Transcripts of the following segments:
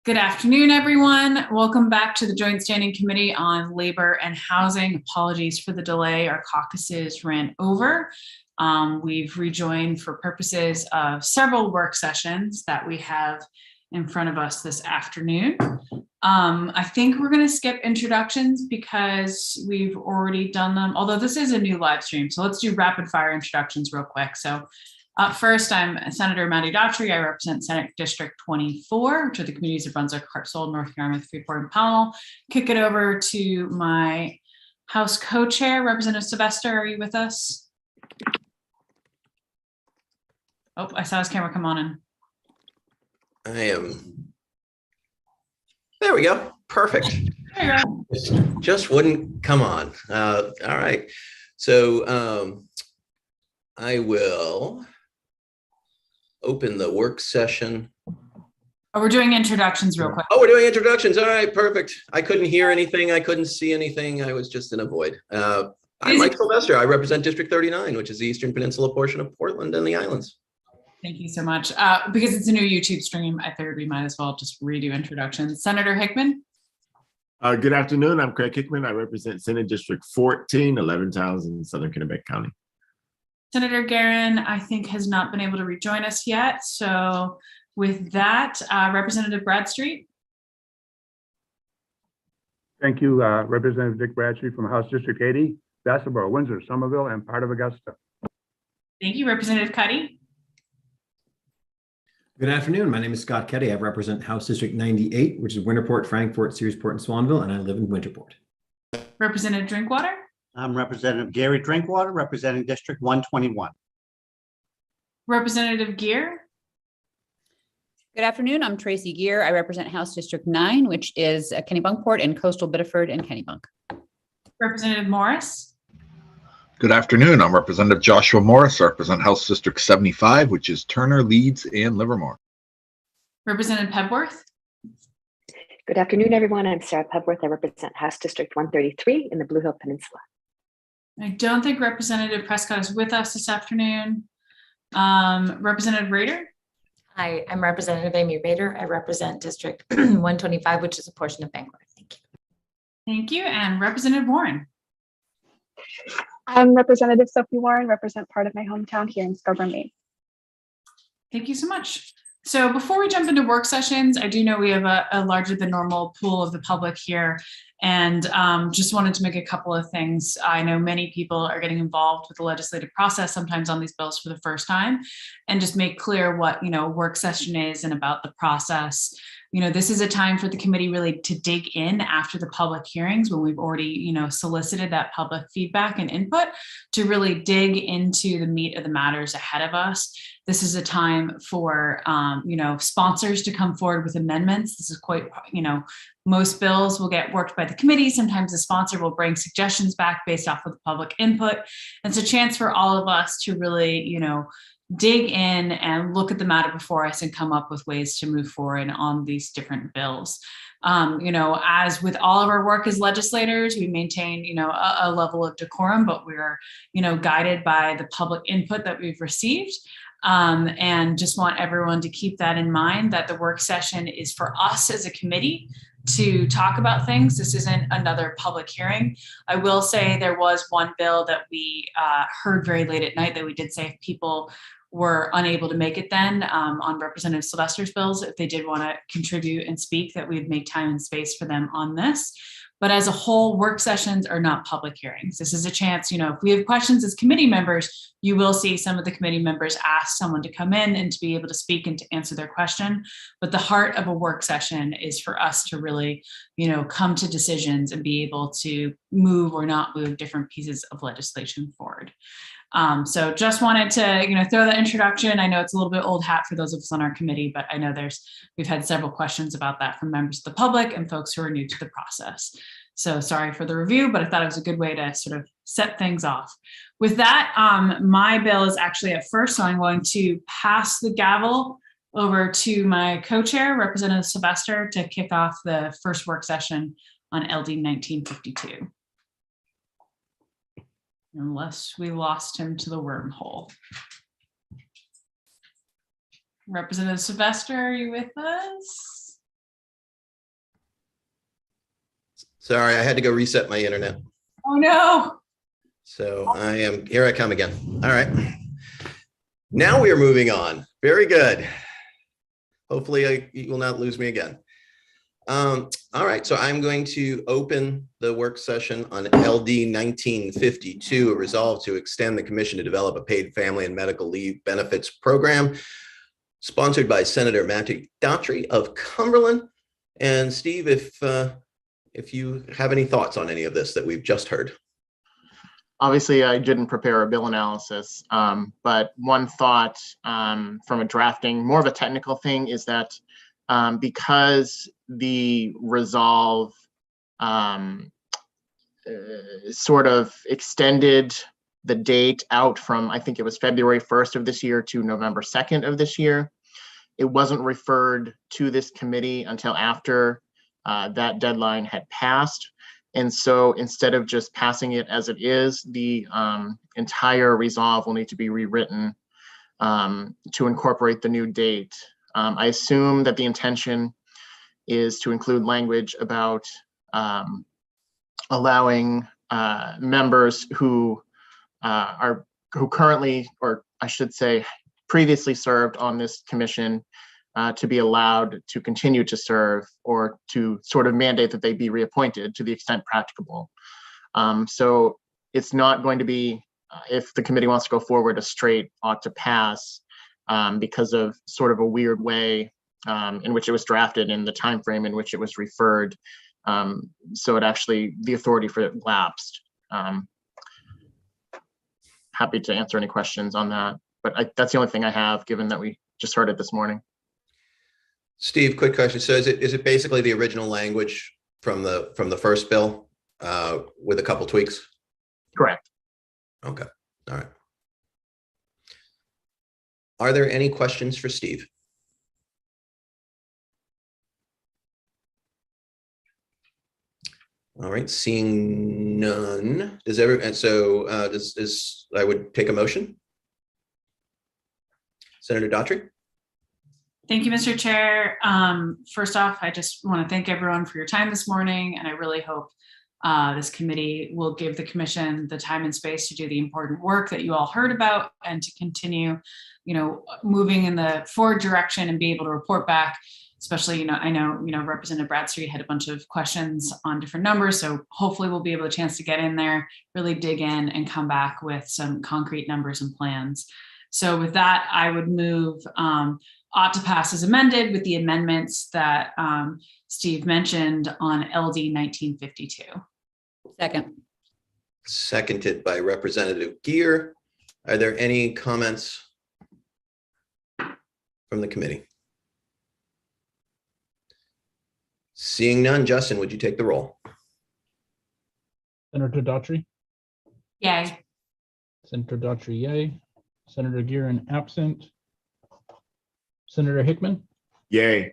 Good afternoon, everyone. Welcome back to the Joint Standing Committee on Labor and Housing. Apologies for the delay. Our caucuses ran over. We've rejoined for purposes of several work sessions that we have in front of us this afternoon. I think we're going to skip introductions because we've already done them, although this is a new live stream. So let's do rapid fire introductions real quick. So up first, I'm Senator Maddie Daughtry. I represent Senate District 24, which are the communities of Brunswick, Hartsold, North Yarmouth, Freeport, and Pownell. Kick it over to my House co-chair, Representative Sylvester. Are you with us? Oh, I saw his camera come on in. I am. There we go. Perfect. There you go. Just wouldn't come on. All right. So I will open the work session. Oh, we're doing introductions real quick. Oh, we're doing introductions. All right, perfect. I couldn't hear anything. I couldn't see anything. I was just in a void. I'm Mike Sylvester. I represent District 39, which is the Eastern Peninsula portion of Portland and the islands. Thank you so much. Because it's a new YouTube stream, I figured we might as well just redo introductions. Senator Hickman. Good afternoon. I'm Craig Hickman. I represent Senate District 14, 11 towns in Southern Kennebec County. Senator Guerin, I think, has not been able to rejoin us yet. So with that, Representative Bradstreet. Thank you, Representative Dick Bradstreet from House District 80, Vassalboro, Windsor, Somerville, and part of Augusta. Thank you, Representative Cuddy. Good afternoon. My name is Scott Keddy. I represent House District 98, which is Winterport, Frankfort, Searsport, and Swanville, and I live in Winterport. Representative Drinkwater. I'm Representative Gary Drinkwater, representing District 121. Representative Gear. Good afternoon. I'm Tracy Gear. I represent House District 9, which is Kennebunkport and Coastal Biddeford and Kennebunk. Representative Morris. Good afternoon. I'm Representative Joshua Morris. I represent House District 75, which is Turner, Leeds, and Livermore. Representative Pebworth. Good afternoon, everyone. I'm Sarah Pebworth. I represent House District 133 in the Blue Hill Peninsula. I don't think Representative Prescott is with us this afternoon. Representative Rader. Hi, I'm Representative Amy Rader. I represent District 125, which is a portion of Bangor. Thank you. Thank you. And Representative Warren. I'm Representative Sophie Warren, represent part of my hometown here in Scarborough, Maine. Thank you so much. So before we jump into work sessions, I do know we have a larger than normal pool of the public here, and just wanted to make a couple of things. I know many people are getting involved with the legislative process, sometimes on these bills for the first time, and just make clear what, work session is and about the process. This is a time for the committee really to dig in after the public hearings when we've already, solicited that public feedback and input to really dig into the meat of the matters ahead of us. This is a time for, sponsors to come forward with amendments. This is quite, most bills will get worked by the committee. Sometimes the sponsor will bring suggestions back based off of the public input. And it's a chance for all of us to really, dig in and look at the matter before us and come up with ways to move forward on these different bills. As with all of our work as legislators, we maintain, a level of decorum, but we're, guided by the public input that we've received. And just want everyone to keep that in mind, that the work session is for us as a committee to talk about things. This isn't another public hearing. I will say there was one bill that we heard very late at night that we did say if people were unable to make it then on Representative Sylvester's bills, if they did want to contribute and speak, that we'd make time and space for them on this. But as a whole, work sessions are not public hearings. This is a chance, if we have questions as committee members, you will see some of the committee members ask someone to come in and to be able to speak and to answer their question. But the heart of a work session is for us to really, come to decisions and be able to move or not move different pieces of legislation forward. So just wanted to, throw that introduction. I know it's a little bit old hat for those of us on our committee, but I know we've had several questions about that from members of the public and folks who are new to the process. So sorry for the review, but I thought it was a good way to sort of set things off. With that, my bill is actually at first, so I'm going to pass the gavel over to my co-chair, Representative Sylvester, to kick off the first work session on LD 1952. Unless we lost him to the wormhole. Representative Sylvester, are you with us? Sorry, I had to go reset my internet. Oh, no. So here I come again. All right. Now we are moving on. Very good. Hopefully you will not lose me again. All right, so I'm going to open the work session on LD 1952, a resolve to extend the commission to develop a paid family and medical leave benefits program, sponsored by Senator Matthew Daughtry of Cumberland. And Steve, if you have any thoughts on any of this that we've just heard. Obviously, I didn't prepare a bill analysis, but one thought from a drafting, more of a technical thing, is that because the resolve sort of extended the date out from, I think it was February 1st of this year to November 2nd of this year, it wasn't referred to this committee until after that deadline had passed. And so instead of just passing it as it is, the entire resolve will need to be rewritten to incorporate the new date. I assume that the intention is to include language about allowing members who currently, or I should say, previously served on this commission to be allowed to continue to serve, or to sort of mandate that they be reappointed to the extent practicable. So it's not going to be, if the committee wants to go forward, a straight ought to pass because of sort of a weird way in which it was drafted and the time frame in which it was referred. So it actually, the authority for it lapsed. Happy to answer any questions on that, but that's the only thing I have, given that we just heard it this morning. Steve, quick question. So is it basically the original language from the first bill with a couple tweaks? Correct. Okay. All right. Are there any questions for Steve? All right, seeing none. I would take a motion. Senator Daughtry. Thank you, Mr. Chair. First off, I just want to thank everyone for your time this morning, and I really hope this committee will give the commission the time and space to do the important work that you all heard about, and to continue, moving in the forward direction and be able to report back. Especially, I know, Representative Bradstreet had a bunch of questions on different numbers, so hopefully we'll be able to chance to get in there, really dig in, and come back with some concrete numbers and plans. So with that, I would move ought to pass as amended with the amendments that Steve mentioned on LD 1952. Second. Seconded by Representative Geer. Are there any comments from the committee? Seeing none, Justin, would you take the roll? Senator Daughtry. Yay. Senator Daughtry, yay. Senator Gearin, absent. Senator Hickman. Yay.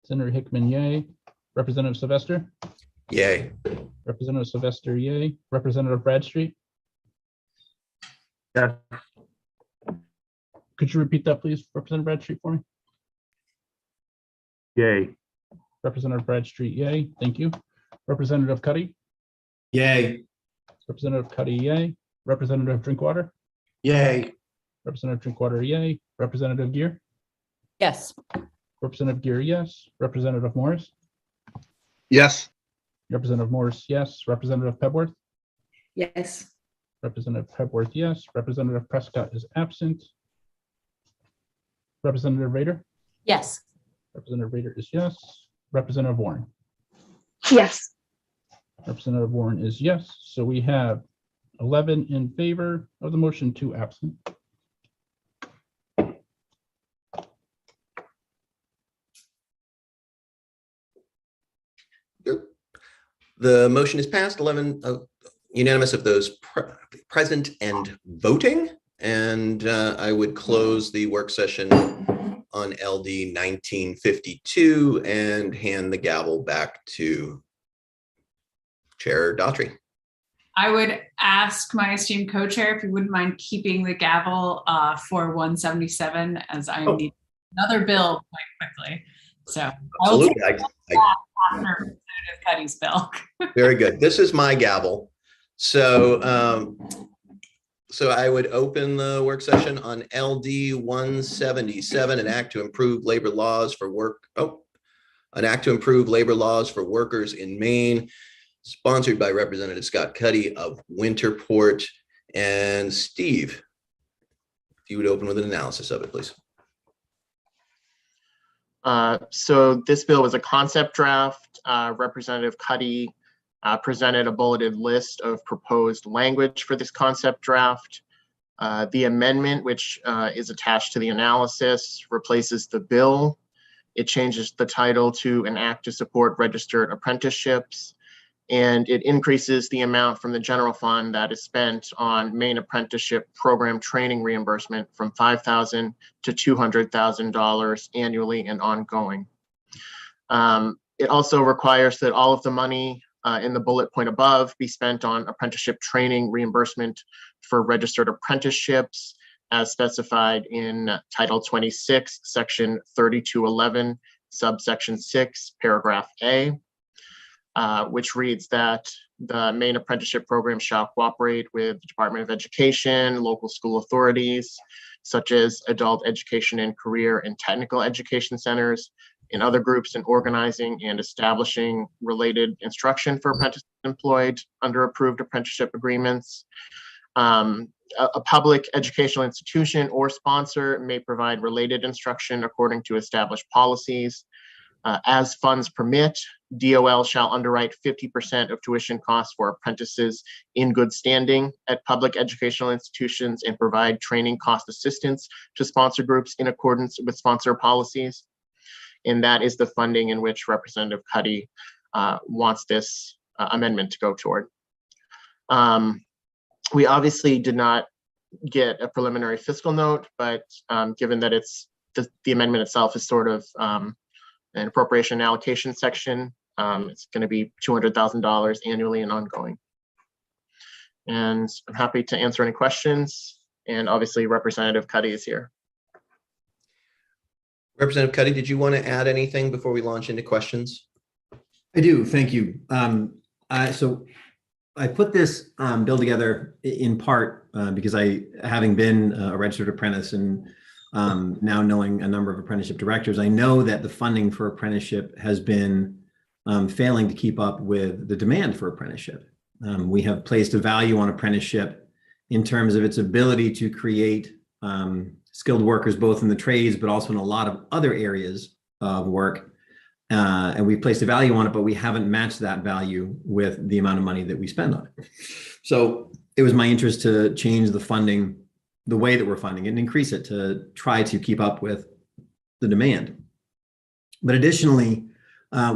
Senator Hickman, yay. Representative Sylvester. Yay. Representative Sylvester, yay. Representative Bradstreet. Yes. Could you repeat that, please, Representative Bradstreet, for me? Yay. Representative Bradstreet, yay. Thank you. Representative Cuddy. Yay. Representative Cuddy, yay. Representative Drinkwater. Yay. Representative Drinkwater, yay. Representative Geer. Yes. Representative Geer, yes. Representative Morris. Yes. Representative Morris, yes. Representative Pebworth. Yes. Representative Pebworth, yes. Representative Prescott is absent. Representative Rader. Yes. Representative Rader is yes. Representative Warren. Yes. Representative Warren is yes. So we have 11 in favor of the motion, 2 absent. The motion is passed, 11 unanimous of those present and voting. And I would close the work session on LD 1952 and hand the gavel back to Chair Daughtry. I would ask my esteemed co-chair if you wouldn't mind keeping the gavel for 177, as I need another bill quite quickly. So I will take Absolutely. that after Representative Cuddy's bill. Very good. This is my gavel. So, so I would open the work session on LD 177, an act to improve labor laws for work. Oh, an act to improve labor laws for workers in Maine, sponsored by Representative Scott Cuddy of Winterport. And Steve, if you would open with an analysis of it, please. So this bill was a concept draft. Representative Cuddy presented a bulleted list of proposed language for this concept draft. The amendment, which is attached to the analysis, replaces the bill. It changes the title to an act to support registered apprenticeships, and it increases the amount from the general fund that is spent on Maine apprenticeship program training reimbursement from $5,000 to $200,000 annually and ongoing. It also requires that all of the money in the bullet point above be spent on apprenticeship training reimbursement for registered apprenticeships as specified in Title 26, Section 3211, subsection 6, paragraph A, which reads that the Maine apprenticeship program shall cooperate with the Department of Education, local school authorities, such as adult education and career and technical education centers, and other groups in organizing and establishing related instruction for apprentices employed under approved apprenticeship agreements. A public educational institution or sponsor may provide related instruction according to established policies. As funds permit, DOL shall underwrite 50% of tuition costs for apprentices in good standing at public educational institutions and provide training cost assistance to sponsor groups in accordance with sponsor policies. And that is the funding in which Representative Cuddy wants this amendment to go toward. We obviously did not get a preliminary fiscal note, but given that it's the amendment itself is sort of an appropriation allocation section, it's going to be $200,000 annually and ongoing. And I'm happy to answer any questions. And obviously Representative Cuddy is here. Representative Cuddy, did you want to add anything before we launch into questions? I do, thank you. So I put this bill together in part because having been a registered apprentice and now knowing a number of apprenticeship directors, I know that the funding for apprenticeship has been failing to keep up with the demand for apprenticeship. We have placed a value on apprenticeship in terms of its ability to create skilled workers, both in the trades, but also in a lot of other areas of work. And we've placed a value on it, but we haven't matched that value with the amount of money that we spend on it. So it was my interest to change the funding, the way that we're funding it, and increase it to try to keep up with the demand. But additionally,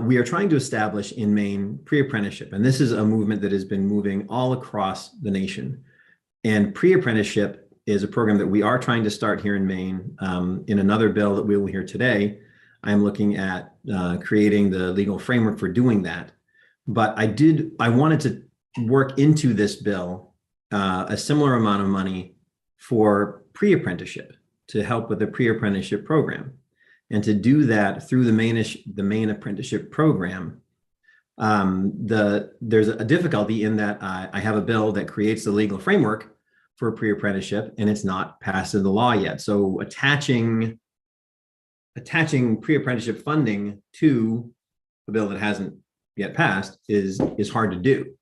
we are trying to establish in Maine pre-apprenticeship. And this is a movement that has been moving all across the nation. And pre-apprenticeship is a program that we are trying to start here in Maine. In another bill that we will hear today, I'm looking at creating the legal framework for doing that. But I wanted to work into this bill a similar amount of money for pre-apprenticeship to help with the pre-apprenticeship program. And to do that through the Maine apprenticeship program, there's a difficulty in that I have a bill that creates the legal framework for pre-apprenticeship and it's not passed into law yet. So attaching pre-apprenticeship funding to a bill that hasn't yet passed is hard to do.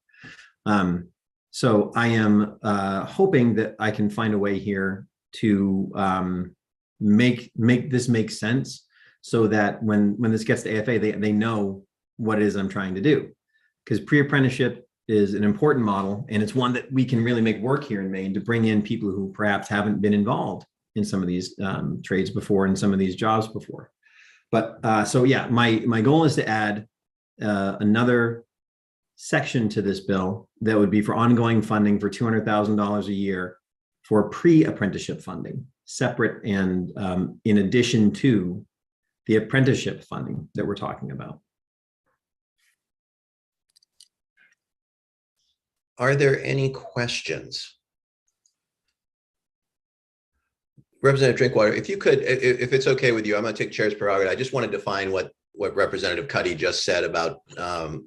So I am hoping that I can find a way here to make this make sense so that when this gets to AFA, they know what it is I'm trying to do. Because pre-apprenticeship is an important model, and it's one that we can really make work here in Maine to bring in people who perhaps haven't been involved in some of these trades before and some of these jobs before. But so yeah, my goal is to add another section to this bill that would be for ongoing funding for $200,000 a year for pre-apprenticeship funding, separate and in addition to the apprenticeship funding that we're talking about. Are there any questions? Representative Drinkwater, if you could, if it's okay with you, I'm going to take chair's prerogative. I just want to define what what Representative Cuddy just said about the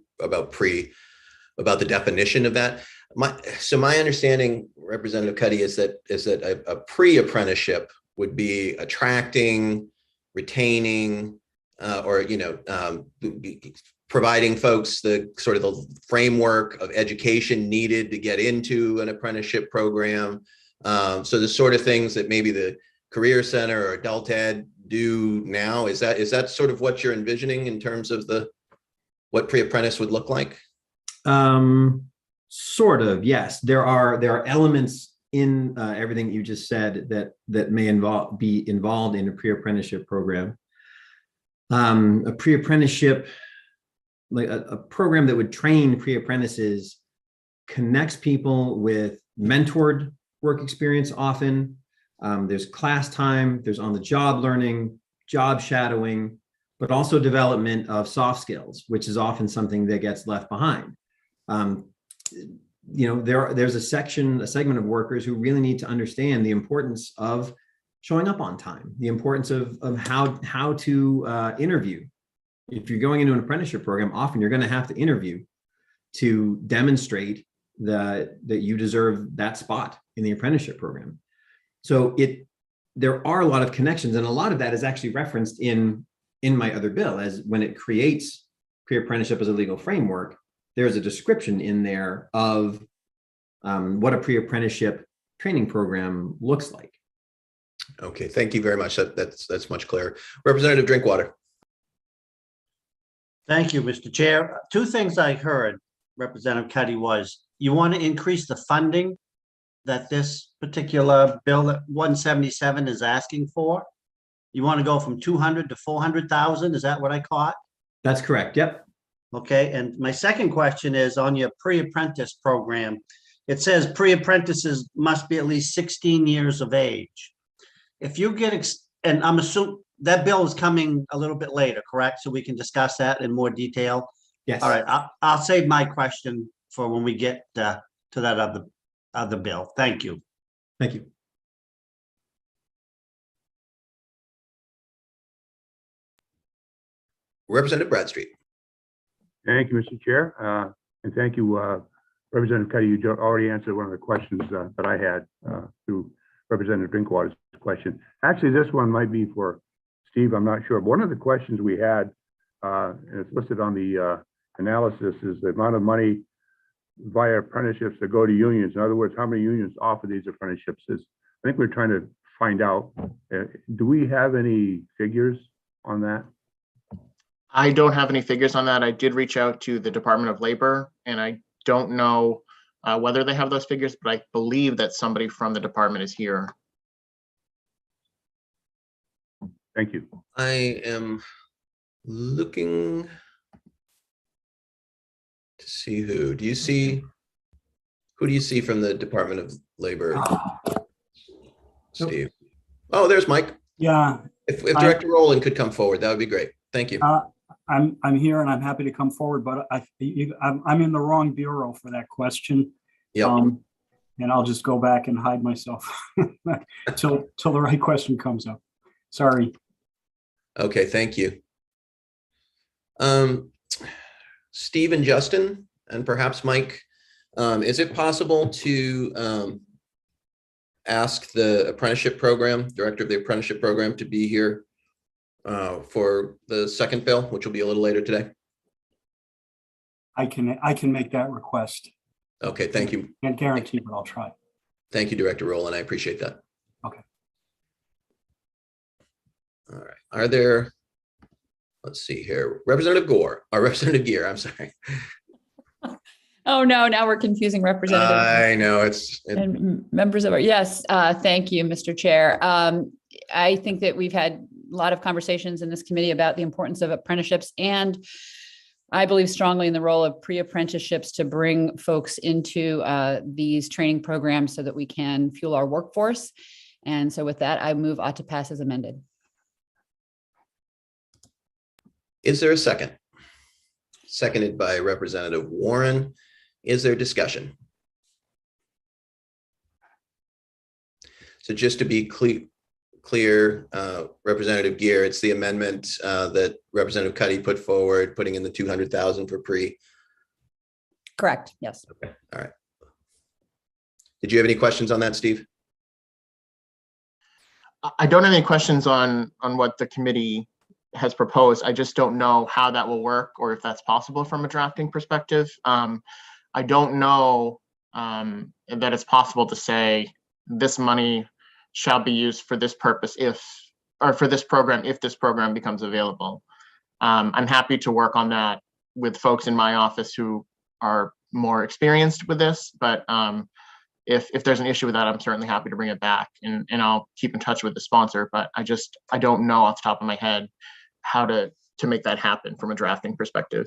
definition of that. My understanding, Representative Cuddy, is that a pre-apprenticeship would be attracting, retaining, or providing folks the sort of the framework of education needed to get into an apprenticeship program. So the sort of things that maybe the Career Center or Adult Ed do now, is that sort of what you're envisioning in terms of what pre-apprentice would look like? Sort of, yes. There are elements in everything that you just said that may be involved in a pre-apprenticeship program. A pre-apprenticeship, like a program that would train pre-apprentices, connects people with mentored work experience often. There's class time, there's on-the-job learning, job shadowing, but also development of soft skills, which is often something that gets left behind. There's a segment of workers who really need to understand the importance of showing up on time, the importance of how to interview. If you're going into an apprenticeship program, often you're going to have to interview to demonstrate that you deserve that spot in the apprenticeship program. So there are a lot of connections, and a lot of that is actually referenced in my other bill, as when it creates pre-apprenticeship as a legal framework, there's a description in there of what a pre-apprenticeship training program looks like. Okay, thank you very much. That's much clearer. Representative Drinkwater. Thank you, Mr. Chair. Two things I heard, Representative Cuddy, was you want to increase the funding that this particular bill at 177 is asking for. You want to go from 200 to 400,000. Is that what I caught? That's correct. Yep. Okay. And my second question is on your pre-apprentice program. It says pre-apprentices must be at least 16 years of age. If you get, and I'm assuming that bill is coming a little bit later, correct? So we can discuss that in more detail. Yes. All right. I'll save my question for when we get to that other bill. Thank you. Thank you. Representative Bradstreet. Thank you, Mr. Chair. And thank you, Representative Cuddy. You already answered one of the questions that I had through Representative Drinkwater's question. Actually, this one might be for Steve. I'm not sure. But one of the questions we had, and it's listed on the analysis, is the amount of money via apprenticeships that go to unions. In other words, how many unions offer these apprenticeships? I think we're trying to find out. Do we have any figures on that? I don't have any figures on that. I did reach out to the Department of Labor, and I don't know whether they have those figures, but I believe that somebody from the department is here. Thank you. I am looking to see who do you see from the Department of Labor? Steve. Oh, there's Mike. Yeah. If Director Rowland could come forward, that would be great. Thank you. I'm here and I'm happy to come forward, but I'm in the wrong bureau for that question. Yep. And I'll just go back and hide myself till the right question comes up. Sorry. Okay, thank you. Steve and Justin, and perhaps Mike, is it possible to ask the apprenticeship program, director of the apprenticeship program, to be here for the second bill, which will be a little later today? I can make that request. Okay, thank you. Can't guarantee, but I'll try. Thank you, Director Rowland. I appreciate that. Okay. All right. Are there, let's see here, Representative Gore, or Representative Gear, I'm sorry. Oh, no, now we're confusing representatives. I know and members of our, yes, thank you, Mr. Chair. I think that we've had a lot of conversations in this committee about the importance of apprenticeships, and I believe strongly in the role of pre-apprenticeships to bring folks into these training programs so that we can fuel our workforce. And so with that, I move ought to pass as amended. Is there a second? Seconded by Representative Warren. Is there discussion? So just to be clear, Representative Gear, it's the amendment that Representative Cuddy put forward, putting in the 200,000 for pre. Correct, yes. Okay, all right. Did you have any questions on that, Steve? I don't have any questions on what the committee has proposed. I just don't know how that will work or if that's possible from a drafting perspective. I don't know that it's possible to say this money shall be used for this purpose for this program if this program becomes available. I'm happy to work on that with folks in my office who are more experienced with this, but if there's an issue with that, I'm certainly happy to bring it back and I'll keep in touch with the sponsor, but I don't know off the top of my head how to make that happen from a drafting perspective.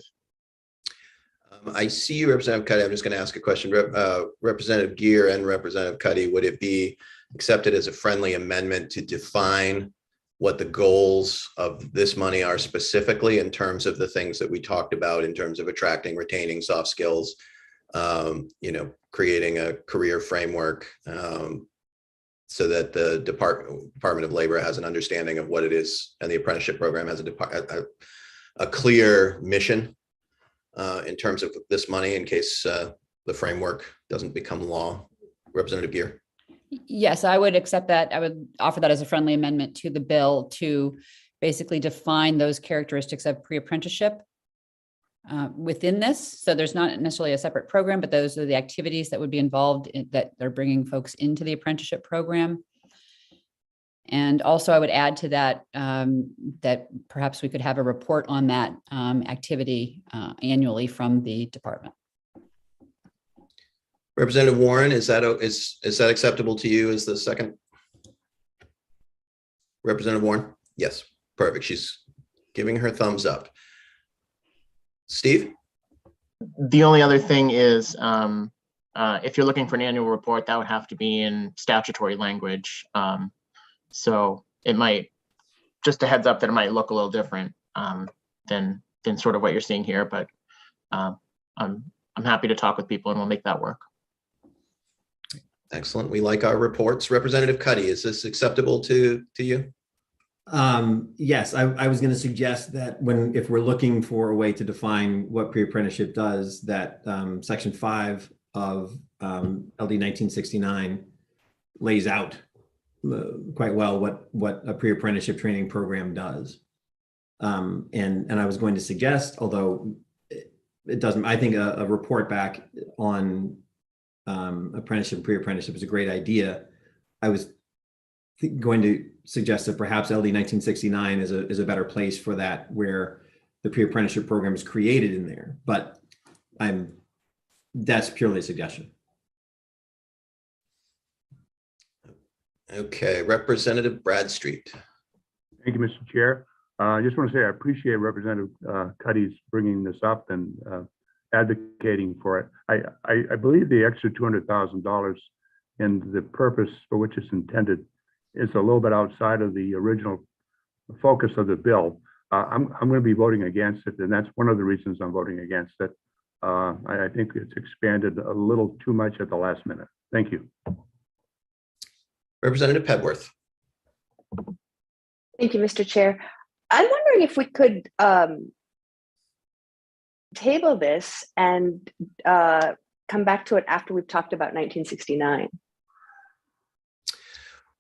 I see you, Representative Cuddy. I'm just going to ask a question. Representative Gear and Representative Cuddy, would it be accepted as a friendly amendment to define what the goals of this money are specifically in terms of the things that we talked about in terms of attracting, retaining soft skills, creating a career framework so that the Department of Labor has an understanding of what it is, and the apprenticeship program has a clear mission in terms of this money in case the framework doesn't become law. Representative Gear. Yes, I would accept that. I would offer that as a friendly amendment to the bill to basically define those characteristics of pre-apprenticeship within this. So there's not necessarily a separate program, but those are the activities that would be involved that they're bringing folks into the apprenticeship program. And also I would add to that that perhaps we could have a report on that activity annually from the department. Representative Warren, is that acceptable to you as the second? Representative Warren? Yes, perfect. She's giving her thumbs up. Steve? The only other thing is if you're looking for an annual report, that would have to be in statutory language. So it might, just a heads up that it might look a little different than sort of what you're seeing here, but I'm happy to talk with people and we'll make that work. Excellent. We like our reports. Representative Cuddy, is this acceptable to you? Yes, I was going to suggest that if we're looking for a way to define what pre-apprenticeship does, that section 5 of LD 1969 lays out quite well what a pre-apprenticeship training program does. And I was going to suggest, although it doesn't, I think a report back on apprenticeship and pre-apprenticeship is a great idea. I was going to suggest that perhaps LD 1969 is a better place for that, where the pre-apprenticeship program is created in there, but that's purely a suggestion. Okay, Representative Bradstreet. Thank you, Mr. Chair. I just want to say I appreciate Representative Cuddy's bringing this up and advocating for it. I believe the extra $200,000 and the purpose for which it's intended is a little bit outside of the original focus of the bill. I'm going to be voting against it, and that's one of the reasons I'm voting against it. I think it's expanded a little too much at the last minute. Thank you. Representative Pedworth. Thank you, Mr. Chair. I'm wondering if we could table this and come back to it after we've talked about 1969.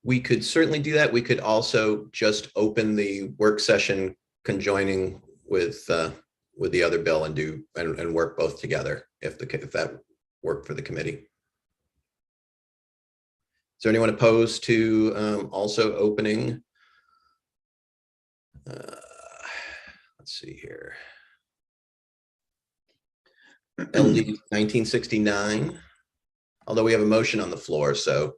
We could certainly do that. We could also just open the work session conjoining with the other bill and work both together if that worked for the committee. Is there anyone opposed to also opening? Let's see here. LD 1969, although we have a motion on the floor, so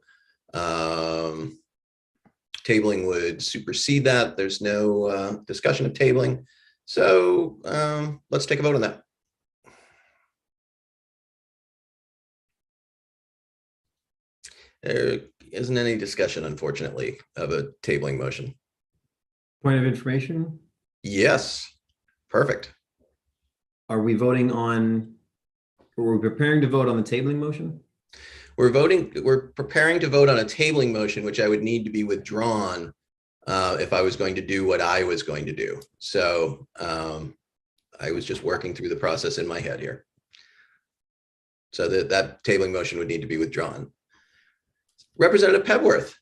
tabling would supersede that. There's no discussion of tabling. So let's take a vote on that. There isn't any discussion, unfortunately, of a tabling motion. Point of information? Yes, perfect. Are we voting on, or we're preparing to vote on the tabling motion? We're preparing to vote on a tabling motion, which I would need to be withdrawn if I was going to do what I was going to do. So I was just working through the process in my head here. So that tabling motion would need to be withdrawn. Representative Pebworth.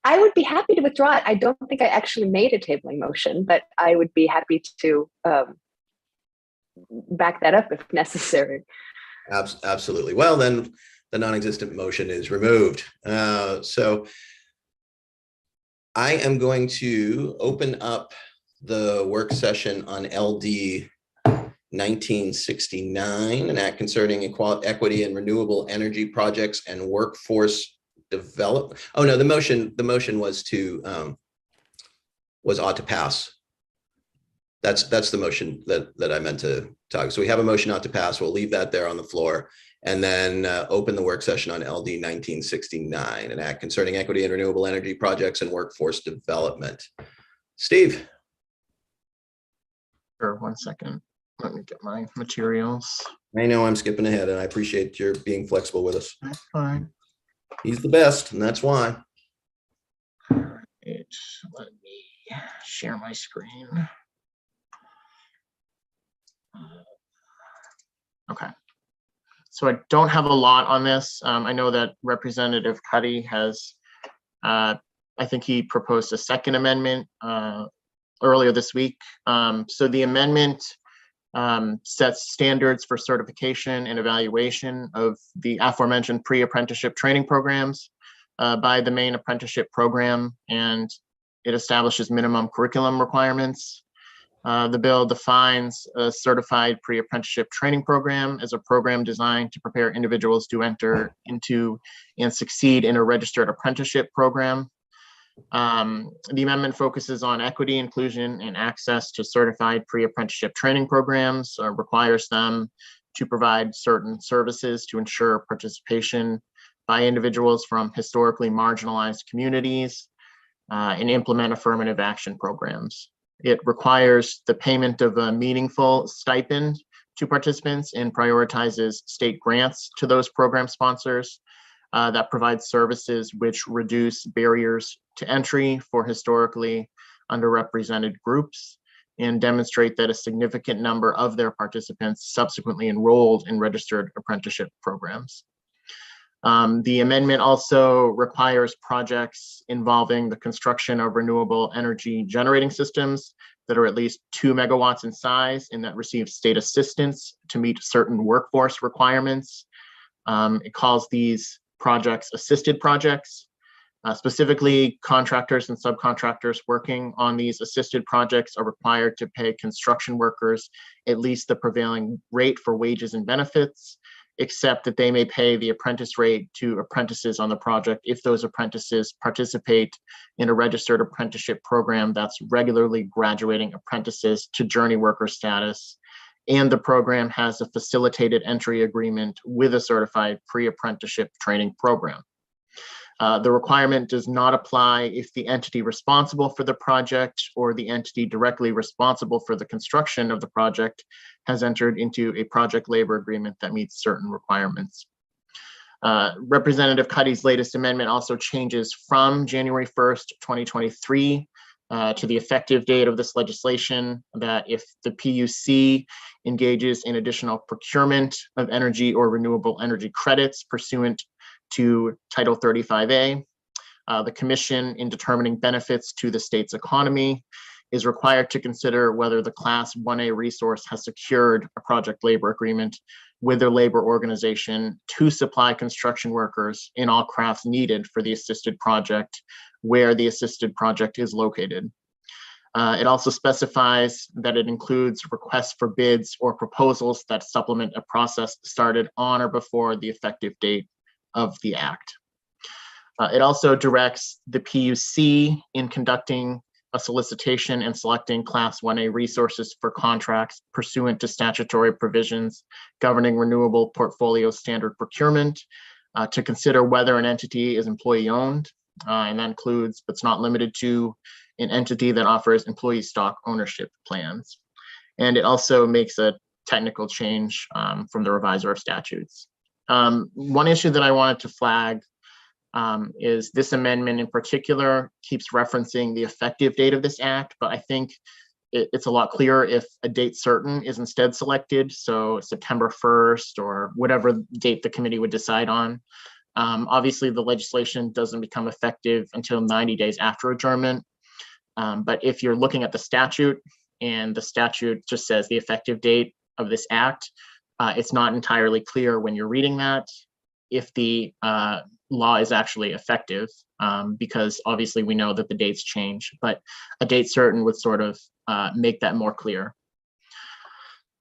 I would be happy to withdraw it. I don't think I actually made a tabling motion, but I would be happy to back that up if necessary. Absolutely. Well, then the non-existent motion is removed. So I am going to open up the work session on LD 1969, an act concerning equity and renewable energy projects and workforce development. Oh no, the motion was to was ought to pass. That's the motion that I meant to talk. So we have a motion ought to pass. We'll leave that there on the floor, and then open the work session on LD 1969, an act concerning equity and renewable energy projects and workforce development. Steve. Sure, 1 second. Let me get my materials. I know I'm skipping ahead, and I appreciate your being flexible with us. That's fine. He's the best, and that's why. All right, let me share my screen. Okay. So I don't have a lot on this. I know that Representative Cuddy has, I think he proposed a second amendment earlier this week. So the amendment sets standards for certification and evaluation of the aforementioned pre-apprenticeship training programs by the main apprenticeship program, and it establishes minimum curriculum requirements. The bill defines a certified pre-apprenticeship training program as a program designed to prepare individuals to enter into and succeed in a registered apprenticeship program. The amendment focuses on equity, inclusion, and access to certified pre-apprenticeship training programs, requires them to provide certain services to ensure participation by individuals from historically marginalized communities, and implement affirmative action programs. It requires the payment of a meaningful stipend to participants and prioritizes state grants to those program sponsors that provide services which reduce barriers to entry for historically underrepresented groups and demonstrate that a significant number of their participants subsequently enrolled in registered apprenticeship programs. The amendment also requires projects involving the construction of renewable energy generating systems that are at least 2 megawatts in size and that receive state assistance to meet certain workforce requirements. It calls these projects assisted projects. Specifically, contractors and subcontractors working on these assisted projects are required to pay construction workers at least the prevailing rate for wages and benefits, except that they may pay the apprentice rate to apprentices on the project if those apprentices participate in a registered apprenticeship program that's regularly graduating apprentices to journey worker status, and the program has a facilitated entry agreement with a certified pre-apprenticeship training program. The requirement does not apply if the entity responsible for the project or the entity directly responsible for the construction of the project has entered into a project labor agreement that meets certain requirements. Representative Cuddy's latest amendment also changes from January 1st, 2023 to the effective date of this legislation, that if the PUC engages in additional procurement of energy or renewable energy credits pursuant to Title 35A, the Commission, in determining benefits to the state's economy, is required to consider whether the Class 1A resource has secured a project labor agreement with their labor organization to supply construction workers in all crafts needed for the assisted project where the assisted project is located. It also specifies that it includes requests for bids or proposals that supplement a process started on or before the effective date of the act. It also directs the PUC in conducting a solicitation and selecting Class 1A resources for contracts pursuant to statutory provisions governing renewable portfolio standard procurement to consider whether an entity is employee owned, and that includes, but it's not limited to, an entity that offers employee stock ownership plans. And it also makes a technical change from the revisor of statutes. One issue that I wanted to flag is this amendment in particular keeps referencing the effective date of this act, but I think it's a lot clearer if a date certain is instead selected. So September 1st or whatever date the committee would decide on. Obviously, the legislation doesn't become effective until 90 days after adjournment. But if you're looking at the statute and the statute just says the effective date of this act, it's not entirely clear when you're reading that if the law is actually effective, because obviously we know that the dates change, but a date certain would sort of make that more clear.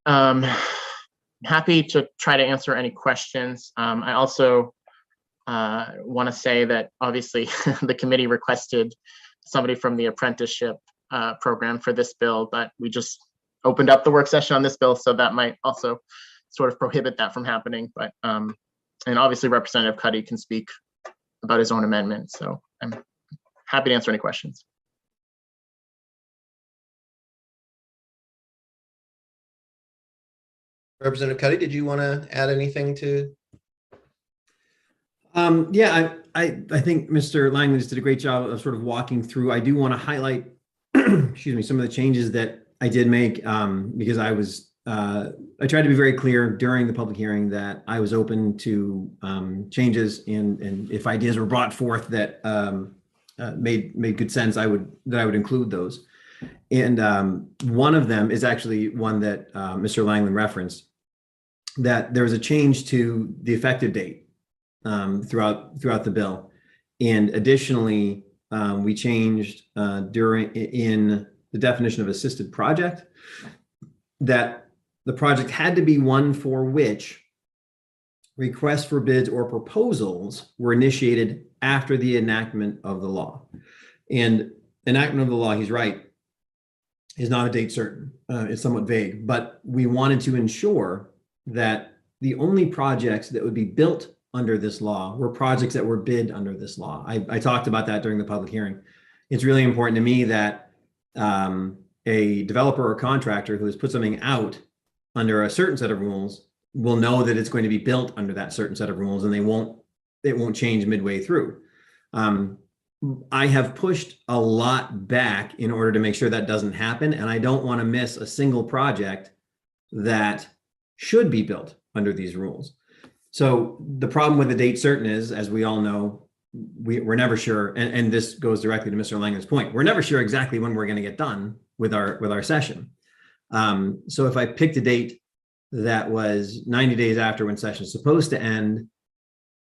Happy to try to answer any questions. I also want to say that obviously the committee requested somebody from the apprenticeship program for this bill, but we just opened up the work session on this bill, so that might also sort of prohibit that from happening. But and obviously Representative Cuddy can speak about his own amendment, so I'm happy to answer any questions. Representative Cuddy, did you want to add anything to? Yeah, I think Mr. Langley just did a great job of sort of walking through. I do want to highlight, excuse me, some of the changes that I did make because I tried to be very clear during the public hearing that I was open to changes, and if ideas were brought forth that made good sense, I would include those. And one of them is actually one that Mr. Langley referenced, that there was a change to the effective date throughout the bill, and additionally we changed in the definition of assisted project that the project had to be one for which requests for bids or proposals were initiated after the enactment of the law. And enactment of the law, he's right, is not a date certain. It's somewhat vague, but we wanted to ensure that the only projects that would be built under this law were projects that were bid under this law. I talked about that during the public hearing. It's really important to me that a developer or contractor who has put something out under a certain set of rules will know that it's going to be built under that certain set of rules, and it won't change midway through. I have pushed a lot back in order to make sure that doesn't happen, and I don't want to miss a single project that should be built under these rules. So the problem with the date certain is, as we all know, we're never sure, and this goes directly to Mr. Langer's point, we're never sure exactly when we're going to get done with our session. So if I picked a date that was 90 days after when session is supposed to end,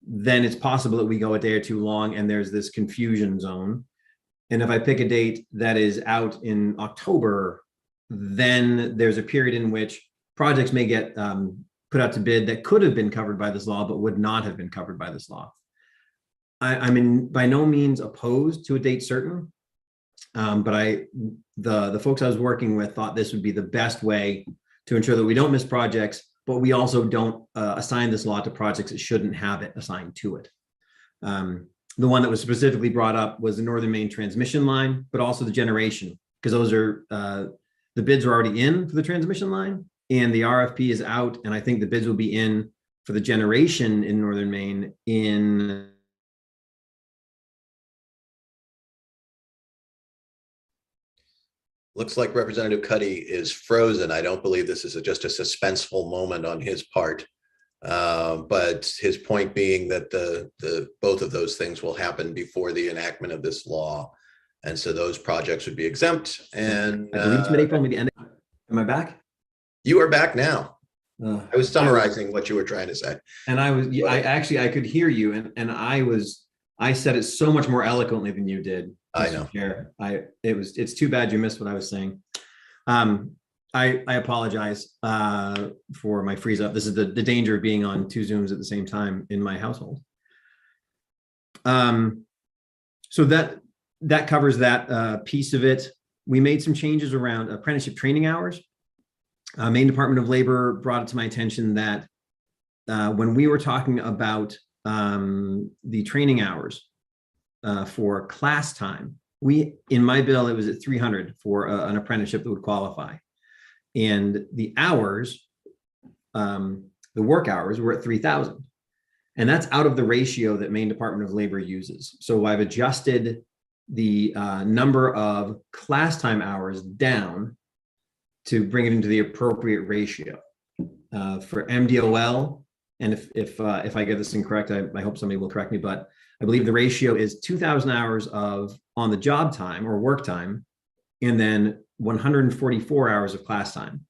then it's possible that we go a day or too long and there's this confusion zone. And if I pick a date that is out in October, then there's a period in which projects may get put out to bid that could have been covered by this law, but would not have been covered by this law. I'm by no means opposed to a date certain, but the folks I was working with thought this would be the best way to ensure that we don't miss projects, but we also don't assign this law to projects that shouldn't have it assigned to it. The one that was specifically brought up was the Northern Maine transmission line, but also the generation, because those are the bids are already in for the transmission line, and the RFP is out, and I think the bids will be in for the generation in Northern Maine in Looks like Representative Cuddy is frozen. I don't believe this is just a suspenseful moment on his part. But his point being that both of those things will happen before the enactment of this law. And so those projects would be exempt. And I believe it's mid-April, maybe end. Am I back? You are back now. I was summarizing what you were trying to say. And I could hear you, and I said it so much more eloquently than you did. I know. Chair. It's too bad you missed what I was saying. I apologize for my freeze up. This is the danger of being on two Zooms at the same time in my household. So that covers that piece of it. We made some changes around apprenticeship training hours. Maine Department of Labor brought it to my attention that when we were talking about the training hours for class time, in my bill, it was at 300 for an apprenticeship that would qualify. And the hours, the work hours were at 3,000. And that's out of the ratio that Maine Department of Labor uses. So I've adjusted the number of class time hours down to bring it into the appropriate ratio. For MDOL, and if I get this incorrect, I hope somebody will correct me, but I believe the ratio is 2,000 hours of on the job time or work time, and then 144 hours of class time.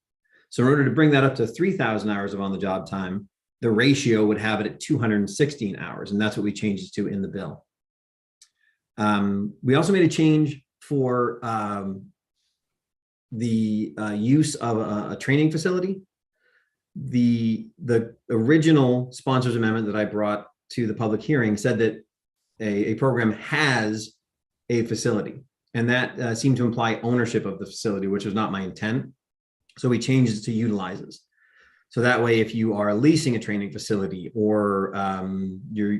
So in order to bring that up to 3,000 hours of on the job time, the ratio would have it at 216 hours, and that's what we changed it to in the bill. We also made a change for the use of a training facility. The original sponsors amendment that I brought to the public hearing said that a program has a facility, and that seemed to imply ownership of the facility, which was not my intent. So we changed it to utilizes. So that way, if you are leasing a training facility, or your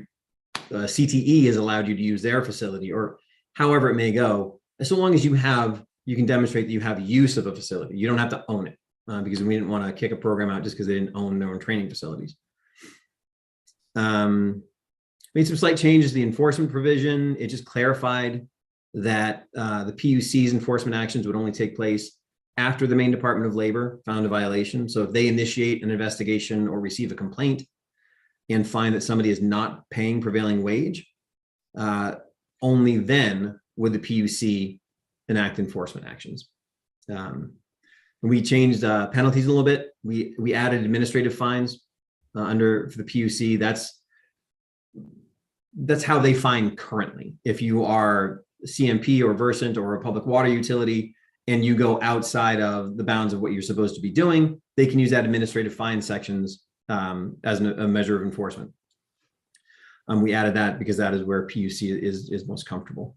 CTE has allowed you to use their facility, or however it may go, as long as you can demonstrate that you have use of a facility. You don't have to own it, because we didn't want to kick a program out just because they didn't own their own training facilities. Made some slight changes to the enforcement provision. It just clarified that the PUC's enforcement actions would only take place after the Maine Department of Labor found a violation. So if they initiate an investigation or receive a complaint and find that somebody is not paying prevailing wage, only then would the PUC enact enforcement actions. We changed penalties a little bit. We added administrative fines for the PUC. That's how they fine currently. If you are CMP or Versant or a public water utility, and you go outside of the bounds of what you're supposed to be doing, they can use that administrative fine sections as a measure of enforcement. We added that because that is where PUC is most comfortable.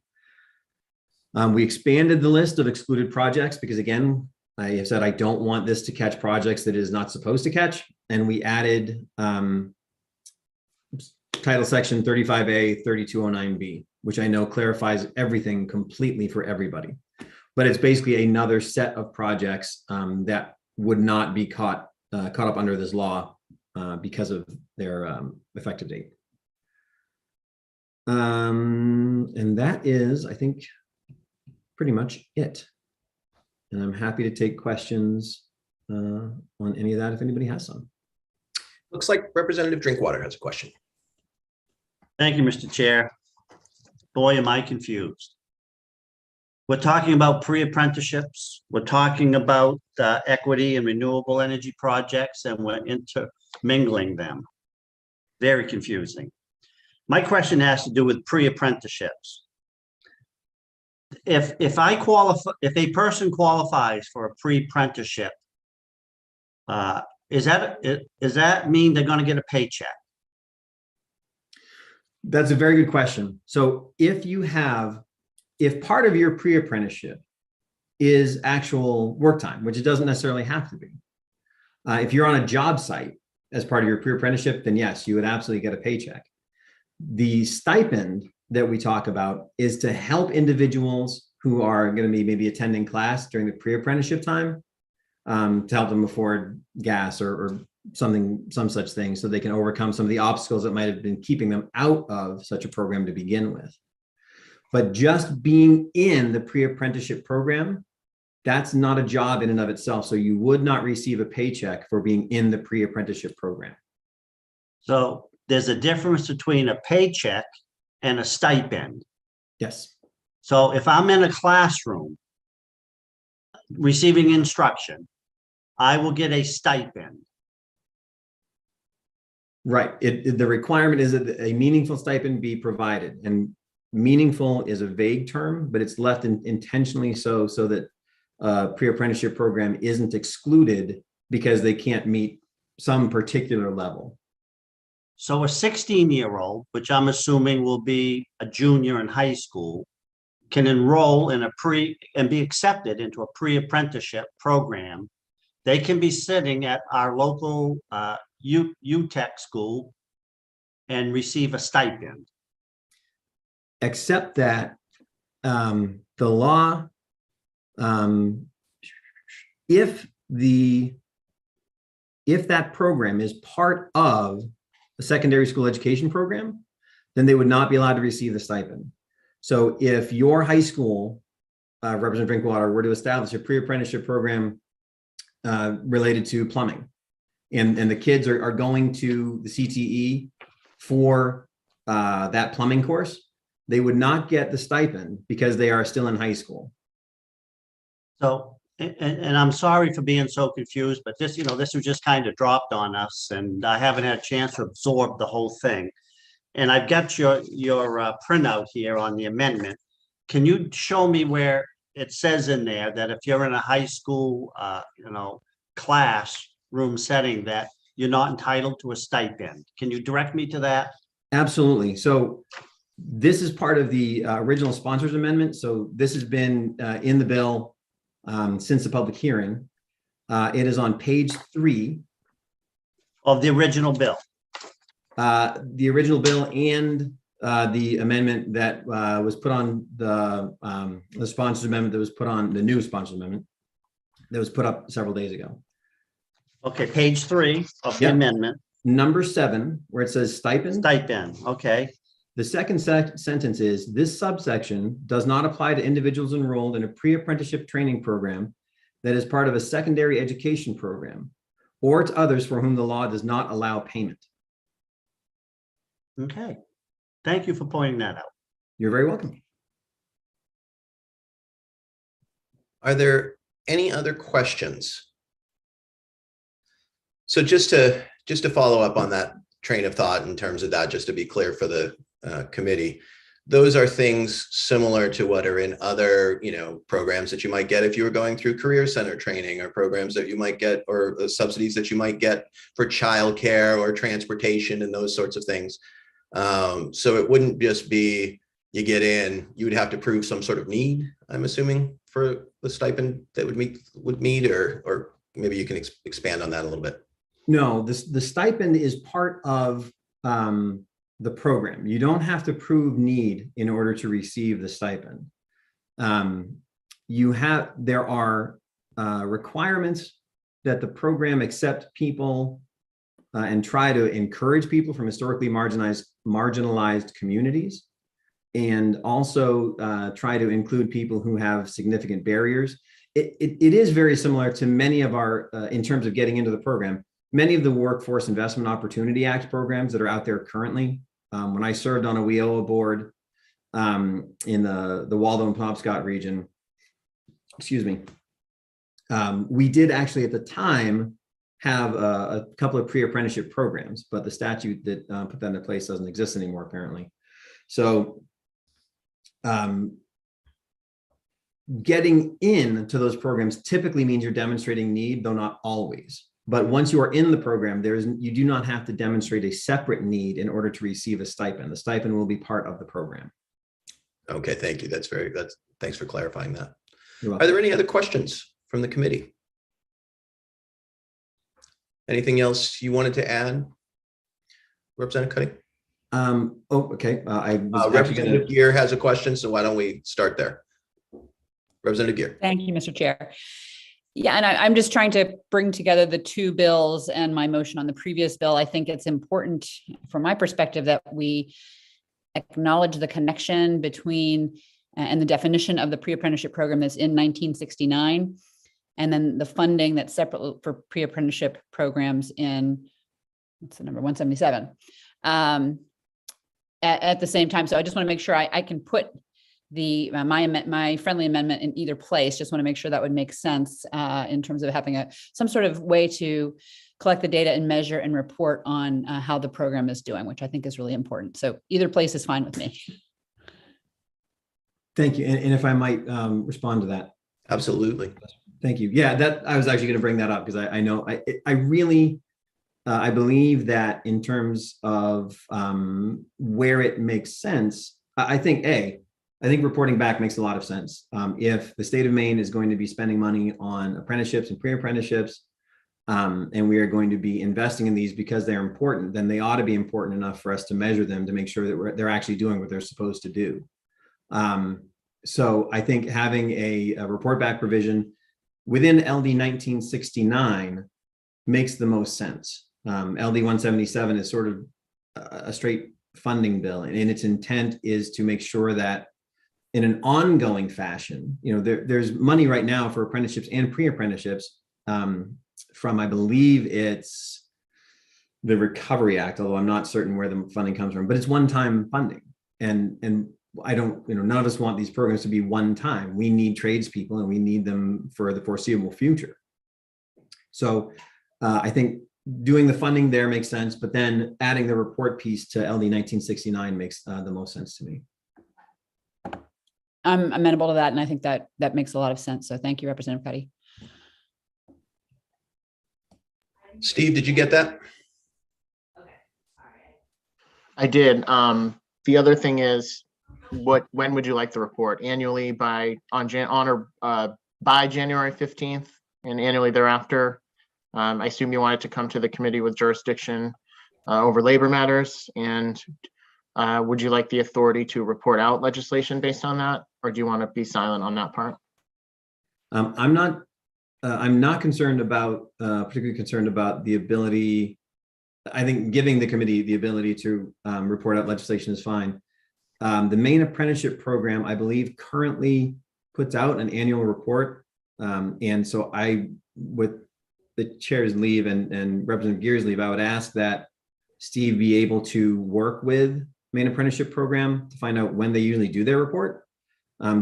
We expanded the list of excluded projects because, again, I have said I don't want this to catch projects that it is not supposed to catch. And we added Title Section 35A 3209B, which I know clarifies everything completely for everybody. But it's basically another set of projects that would not be caught up under this law because of their effective date. And that is, I think, pretty much it. And I'm happy to take questions on any of that if anybody has some. Looks like Representative Drinkwater has a question. Thank you, Mr. Chair. Boy, am I confused. We're talking about pre-apprenticeships. We're talking about equity and renewable energy projects, and we're intermingling them. Very confusing. My question has to do with pre-apprenticeships. If a person qualifies for a pre-apprenticeship, does that mean they're going to get a paycheck? That's a very good question. So if part of your pre-apprenticeship is actual work time, which it doesn't necessarily have to be. If you're on a job site as part of your pre-apprenticeship, then yes, you would absolutely get a paycheck. The stipend that we talk about is to help individuals who are going to be maybe attending class during the pre-apprenticeship time, to help them afford gas or some such thing, so they can overcome some of the obstacles that might have been keeping them out of such a program to begin with. But just being in the pre-apprenticeship program, that's not a job in and of itself. So you would not receive a paycheck for being in the pre-apprenticeship program. So there's a difference between a paycheck and a stipend. Yes. So if I'm in a classroom receiving instruction, I will get a stipend. Right. The requirement is that a meaningful stipend be provided, and meaningful is a vague term, but it's left intentionally so that pre-apprenticeship program isn't excluded because they can't meet some particular level. So a 16-year-old, which I'm assuming will be a junior in high school, can enroll in and be accepted into a pre-apprenticeship program. They can be sitting at our local UTech school and receive a stipend. Except that the law, if that program is part of a secondary school education program, then they would not be allowed to receive the stipend. So if your high school, Representative Drinkwater, were to establish a pre-apprenticeship program related to plumbing, and the kids are going to the CTE for that plumbing course, they would not get the stipend because they are still in high school. So, and I'm sorry for being so confused, but this, this was just kind of dropped on us and I haven't had a chance to absorb the whole thing. And I've got your printout here on the amendment. Can you show me where it says in there that if you're in a high school, classroom setting, that you're not entitled to a stipend? Can you direct me to that? Absolutely. So this is part of the original sponsors amendment. So this has been in the bill since the public hearing. It is on page 3 of the original bill. The original bill and the amendment that was put on the sponsors amendment that was put on the new sponsors amendment that was put up several days ago. Okay, page 3 of the amendment. Number 7, where it says stipend. Stipend, okay. The second sentence is, this subsection does not apply to individuals enrolled in a pre-apprenticeship training program that is part of a secondary education program, or to others for whom the law does not allow payment. Okay. Thank you for pointing that out. You're very welcome. Are there any other questions? So just to follow up on that train of thought in terms of that, just to be clear for the committee, those are things similar to what are in other, programs that you might get if you were going through Career Center training, or programs that you might get, or subsidies that you might get for childcare or transportation and those sorts of things. So it wouldn't just be you get in, you would have to prove some sort of need, I'm assuming, for the stipend that would meet, or maybe you can expand on that a little bit. No, the stipend is part of the program. You don't have to prove need in order to receive the stipend. There are requirements that the program accept people and try to encourage people from historically marginalized communities, and also try to include people who have significant barriers. It is very similar to many of our, in terms of getting into the program, many of the Workforce Investment Opportunity Act programs that are out there currently. When I served on a WIOA board in the Waldo and Penobscot region, we did actually at the time have a couple of pre-apprenticeship programs, but the statute that put that into place doesn't exist anymore, apparently. So getting into those programs typically means you're demonstrating need, though not always. But once you are in the program, you do not have to demonstrate a separate need in order to receive a stipend. The stipend will be part of the program. Okay, thank you. Thanks for clarifying that. You're welcome. Are there any other questions from the committee? Anything else you wanted to add, Representative Cuddy? Okay. Representative Gear has a question, so why don't we start there? Representative Gear. Thank you, Mr. Chair. Yeah, and I'm just trying to bring together the two bills and my motion on the previous bill. I think it's important from my perspective that we acknowledge the connection between and the definition of the pre-apprenticeship program that's in 1969, and then the funding that's separate for pre-apprenticeship programs in, what's the number, 177, at the same time. So I just want to make sure I can put my friendly amendment in either place. Just want to make sure that would make sense in terms of having some sort of way to collect the data and measure and report on how the program is doing, which I think is really important. So either place is fine with me. Thank you. And if I might respond to that. Absolutely. Thank you. Yeah, I was actually going to bring that up because I know I really I believe that in terms of where it makes sense, I think reporting back makes a lot of sense. If the state of Maine is going to be spending money on apprenticeships and pre-apprenticeships, and we are going to be investing in these because they're important, then they ought to be important enough for us to measure them to make sure that they're actually doing what they're supposed to do. So I think having a report back provision within LD 1969 makes the most sense. LD 177 is sort of a straight funding bill, and its intent is to make sure that in an ongoing fashion, there's money right now for apprenticeships and pre-apprenticeships from, I believe it's the Recovery Act, although I'm not certain where the funding comes from, but it's one-time funding. And I don't, none of us want these programs to be one time. We need tradespeople and we need them for the foreseeable future. So I think doing the funding there makes sense, but then adding the report piece to LD 1969 makes the most sense to me. I'm amenable to that, and I think that makes a lot of sense. So thank you, Representative Cuddy. Steve, did you get that? I did. The other thing is, when would you like the report? Annually by January 15th and annually thereafter? I assume you want it to come to the committee with jurisdiction over labor matters, and would you like the authority to report out legislation based on that, or do you want to be silent on that part? I'm not concerned about, particularly concerned about the ability. I think giving the committee the ability to report out legislation is fine. The Maine apprenticeship program, I believe, currently puts out an annual report. And so with the chair's leave and Representative Gear's leave, I would ask that Steve be able to work with Maine apprenticeship program to find out when they usually do their report.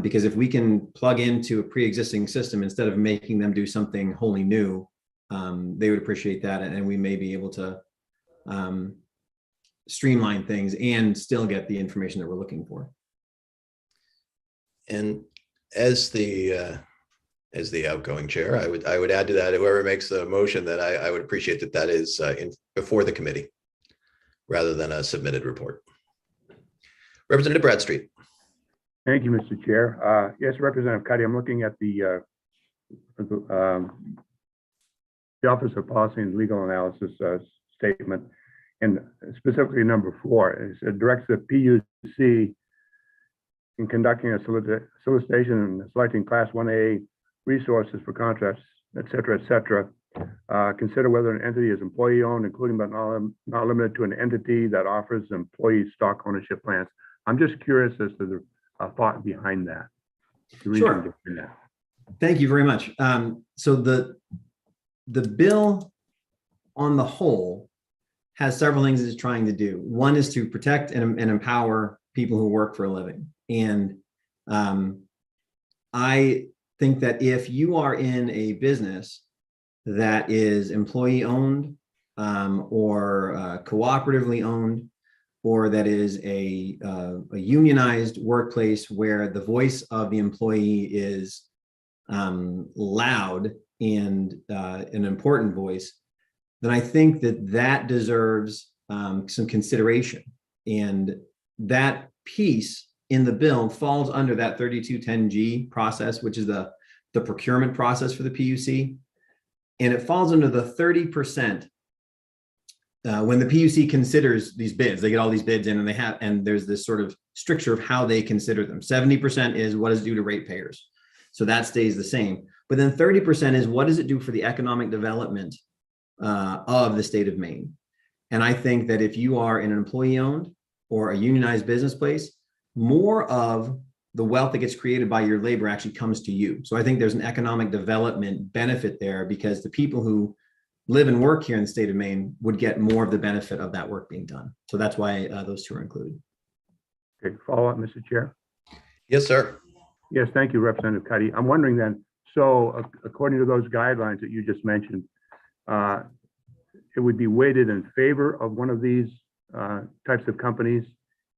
Because if we can plug into a pre-existing system instead of making them do something wholly new, they would appreciate that. And we may be able to streamline things and still get the information that we're looking for. And as the outgoing chair, I would add to that, whoever makes the motion, that I would appreciate that is before the committee rather than a submitted report. Representative Bradstreet. Thank you, Mr. Chair. Yes, Representative Cuddy, I'm looking at the Office of Policy and Legal Analysis statement, and specifically number 4. It directs the PUC in conducting a solicitation and selecting Class 1A resources for contracts, et cetera, consider whether an entity is employee-owned, including but not limited to an entity that offers employee stock ownership plans. I'm just curious as to the thought behind that. Sure. Thank you very much. So the bill on the whole has several things it's trying to do. One is to protect and empower people who work for a living. And I think that if you are in a business that is employee owned or cooperatively owned, or that is a unionized workplace where the voice of the employee is loud and an important voice, then I think that deserves some consideration. And that piece in the bill falls under that 3210G process, which is the procurement process for the PUC. And it falls under the 30%. When the PUC considers these bids, they get all these bids in, and there's this sort of stricture of how they consider them. 70% is what is due to ratepayers. So that stays the same. But then 30% is what does it do for the economic development of the state of Maine? And I think that if you are in an employee-owned or a unionized business place, more of the wealth that gets created by your labor actually comes to you. So I think there's an economic development benefit there, because the people who live and work here in the state of Maine would get more of the benefit of that work being done. So that's why those two are included. Okay, follow up, Mr. Chair. Yes, sir. Yes, thank you, Representative Cuddy. I'm wondering then, so according to those guidelines that you just mentioned, it would be weighted in favor of one of these types of companies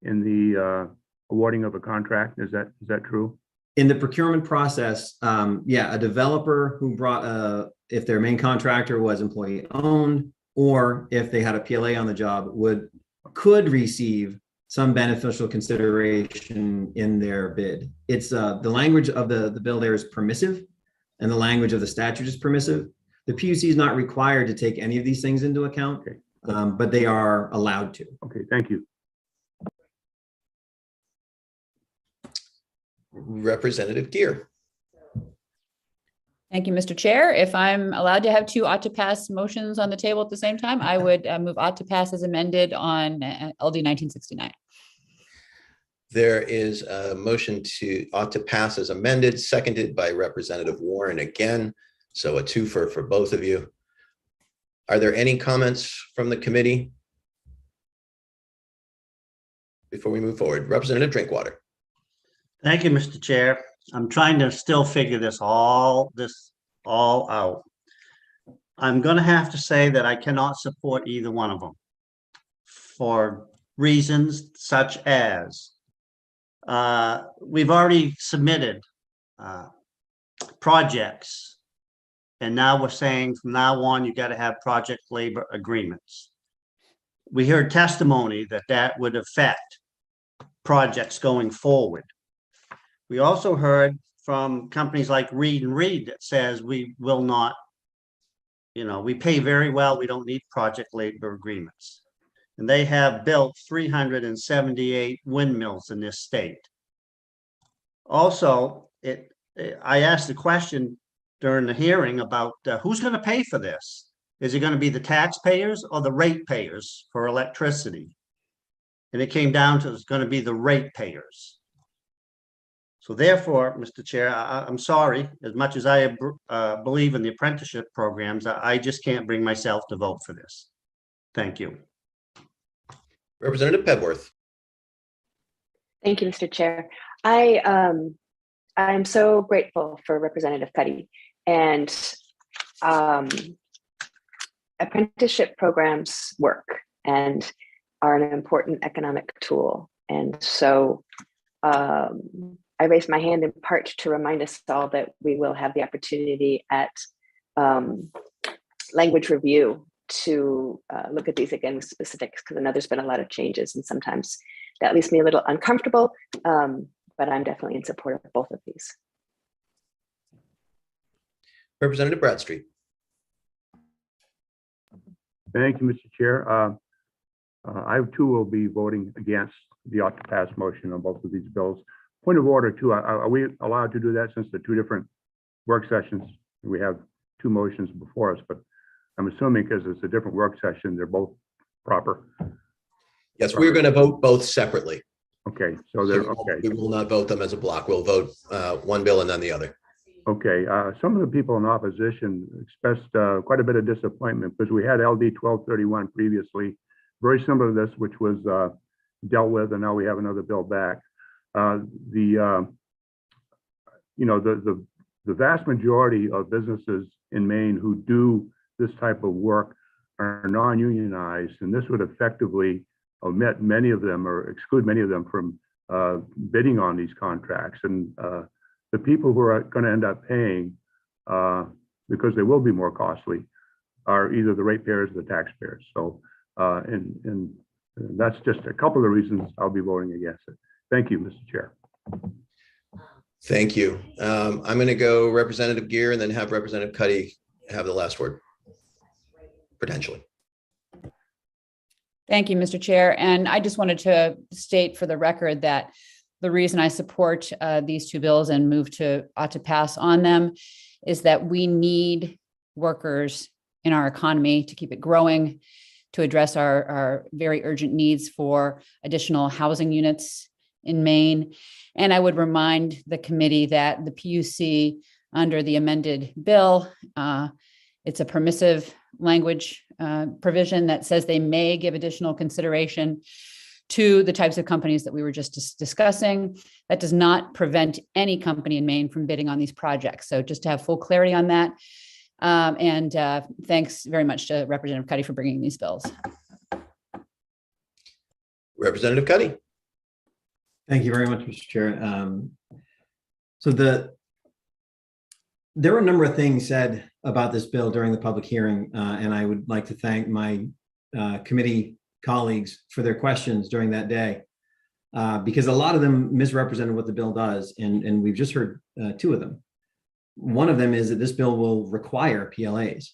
in the awarding of a contract. Is that true? In the procurement process, yeah, a developer who brought if their main contractor was employee owned, or if they had a PLA on the job, could receive some beneficial consideration in their bid. It's the language of the bill there is permissive, and the language of the statute is permissive. The PUC is not required to take any of these things into account, okay, but they are allowed to. Okay, thank you. Representative Gear. Thank you, Mr. Chair. If I'm allowed to have two ought to pass motions on the table at the same time, I would move ought to pass as amended on LD 1969. There is a motion to ought to pass as amended, seconded by Representative Warren again. So a twofer for both of you. Are there any comments from the committee before we move forward? Representative Drinkwater. Thank you, Mr. Chair. I'm trying to still figure this all out. I'm going to have to say that I cannot support either one of them for reasons such as we've already submitted projects, and now we're saying from now on you got to have project labor agreements. We heard testimony that would affect projects going forward. We also heard from companies like Reed and Reed that says we will not, we pay very well. We don't need project labor agreements. And they have built 378 windmills in this state. Also, I asked the question during the hearing about who's going to pay for this? Is it going to be the taxpayers or the ratepayers for electricity? And it came down to it's going to be the ratepayers. So therefore, Mr. Chair, I'm sorry, as much as I believe in the apprenticeship programs, I just can't bring myself to vote for this. Thank you. Representative Pedworth. Thank you, Mr. Chair. I'm so grateful for Representative Cuddy, and apprenticeship programs work and are an important economic tool. And so I raised my hand in part to remind us all that we will have the opportunity at language review to look at these again with specifics, because I know there's been a lot of changes and sometimes that leaves me a little uncomfortable, but I'm definitely in support of both of these. Representative Bradstreet. Thank you, Mr. Chair. I too will be voting against the ought to pass motion on both of these bills. Point of order too, are we allowed to do that since they're two different work sessions? We have two motions before us, but I'm assuming because it's a different work session, they're both proper. Yes, we're going to vote both separately. Okay, so they're okay. We will not vote them as a block. We'll vote one bill and then the other. Okay, some of the people in opposition expressed quite a bit of disappointment because we had LD 1231 previously, very similar to this, which was dealt with, and now we have another bill back. The vast majority of businesses in Maine who do this type of work are non-unionized, and this would effectively omit many of them or exclude many of them from bidding on these contracts. And the people who are going to end up paying, because they will be more costly, are either the ratepayers or the taxpayers. So, and that's just a couple of reasons I'll be voting against it. Thank you, Mr. Chair. Thank you. I'm going to go Representative Gear and then have Representative Cuddy have the last word, potentially. Thank you, Mr. Chair. And I just wanted to state for the record that the reason I support these two bills and move to ought to pass on them is that we need workers in our economy to keep it growing, to address our very urgent needs for additional housing units in Maine. And I would remind the committee that the PUC under the amended bill, it's a permissive language provision that says they may give additional consideration to the types of companies that we were just discussing. That does not prevent any company in Maine from bidding on these projects. So just to have full clarity on that. And thanks very much to Representative Cuddy for bringing these bills. Representative Cuddy. Thank you very much, Mr. Chair. So there were a number of things said about this bill during the public hearing, and I would like to thank my committee colleagues for their questions during that day, because a lot of them misrepresented what the bill does, and we've just heard two of them. One of them is that this bill will require PLAs.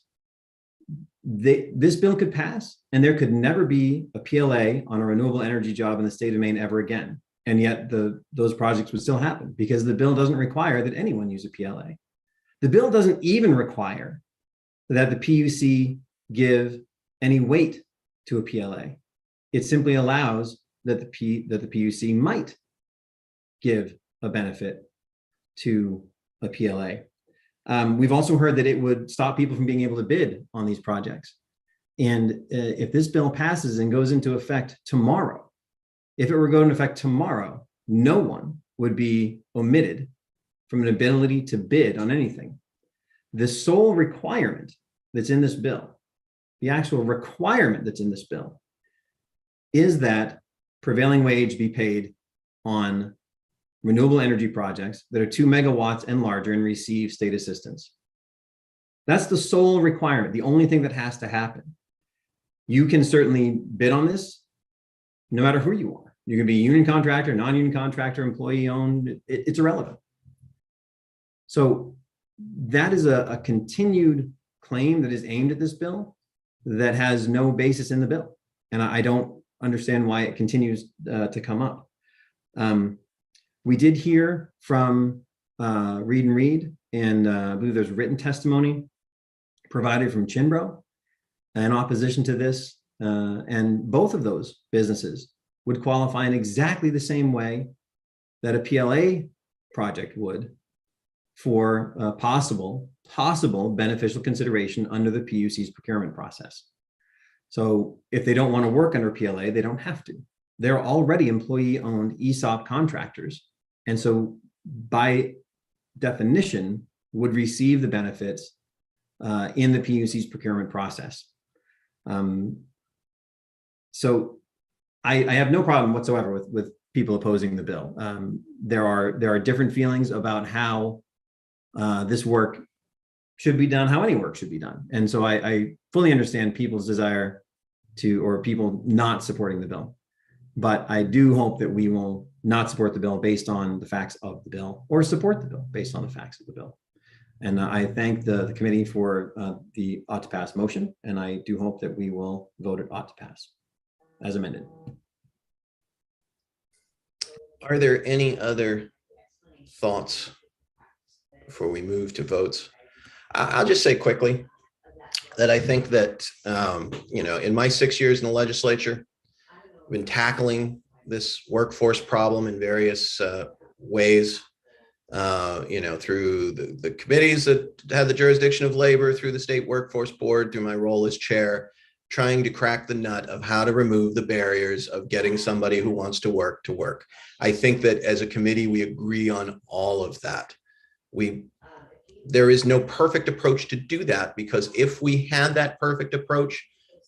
This bill could pass, and there could never be a PLA on a renewable energy job in the state of Maine ever again. And yet those projects would still happen because the bill doesn't require that anyone use a PLA. The bill doesn't even require that the PUC give any weight to a PLA. It simply allows that the PUC might give a benefit to a PLA. We've also heard that it would stop people from being able to bid on these projects. And if this bill passes and goes into effect tomorrow, if it were going into effect tomorrow, no one would be omitted from an ability to bid on anything. The sole requirement that's in this bill, the actual requirement that's in this bill, is that prevailing wage be paid on renewable energy projects that are 2 megawatts and larger and receive state assistance. That's the sole requirement, the only thing that has to happen. You can certainly bid on this no matter who you are. You can be a union contractor, non-union contractor, employee owned, it's irrelevant. So that is a continued claim that is aimed at this bill that has no basis in the bill. And I don't understand why it continues to come up. We did hear from Reed and Reed, and I believe there's written testimony provided from Chinbro in opposition to this. And both of those businesses would qualify in exactly the same way that a PLA project would for possible beneficial consideration under the PUC's procurement process. So if they don't want to work under PLA, they don't have to. They're already employee-owned ESOP contractors. And so by definition would receive the benefits in the PUC's procurement process. So I have no problem whatsoever with people opposing the bill. There are different feelings about how this work should be done, how any work should be done. And so I fully understand people's desire to, or people not supporting the bill. But I do hope that we will not support the bill based on the facts of the bill, or support the bill based on the facts of the bill. And I thank the committee for the ought to pass motion, and I do hope that we will vote it ought to pass as amended. Are there any other thoughts before we move to votes? I'll just say quickly that I think that, in my 6 years in the legislature, I've been tackling this workforce problem in various ways, through the committees that have the jurisdiction of labor, through the state workforce board, through my role as chair, trying to crack the nut of how to remove the barriers of getting somebody who wants to work to work. I think that as a committee, we agree on all of that. There is no perfect approach to do that, because if we had that perfect approach,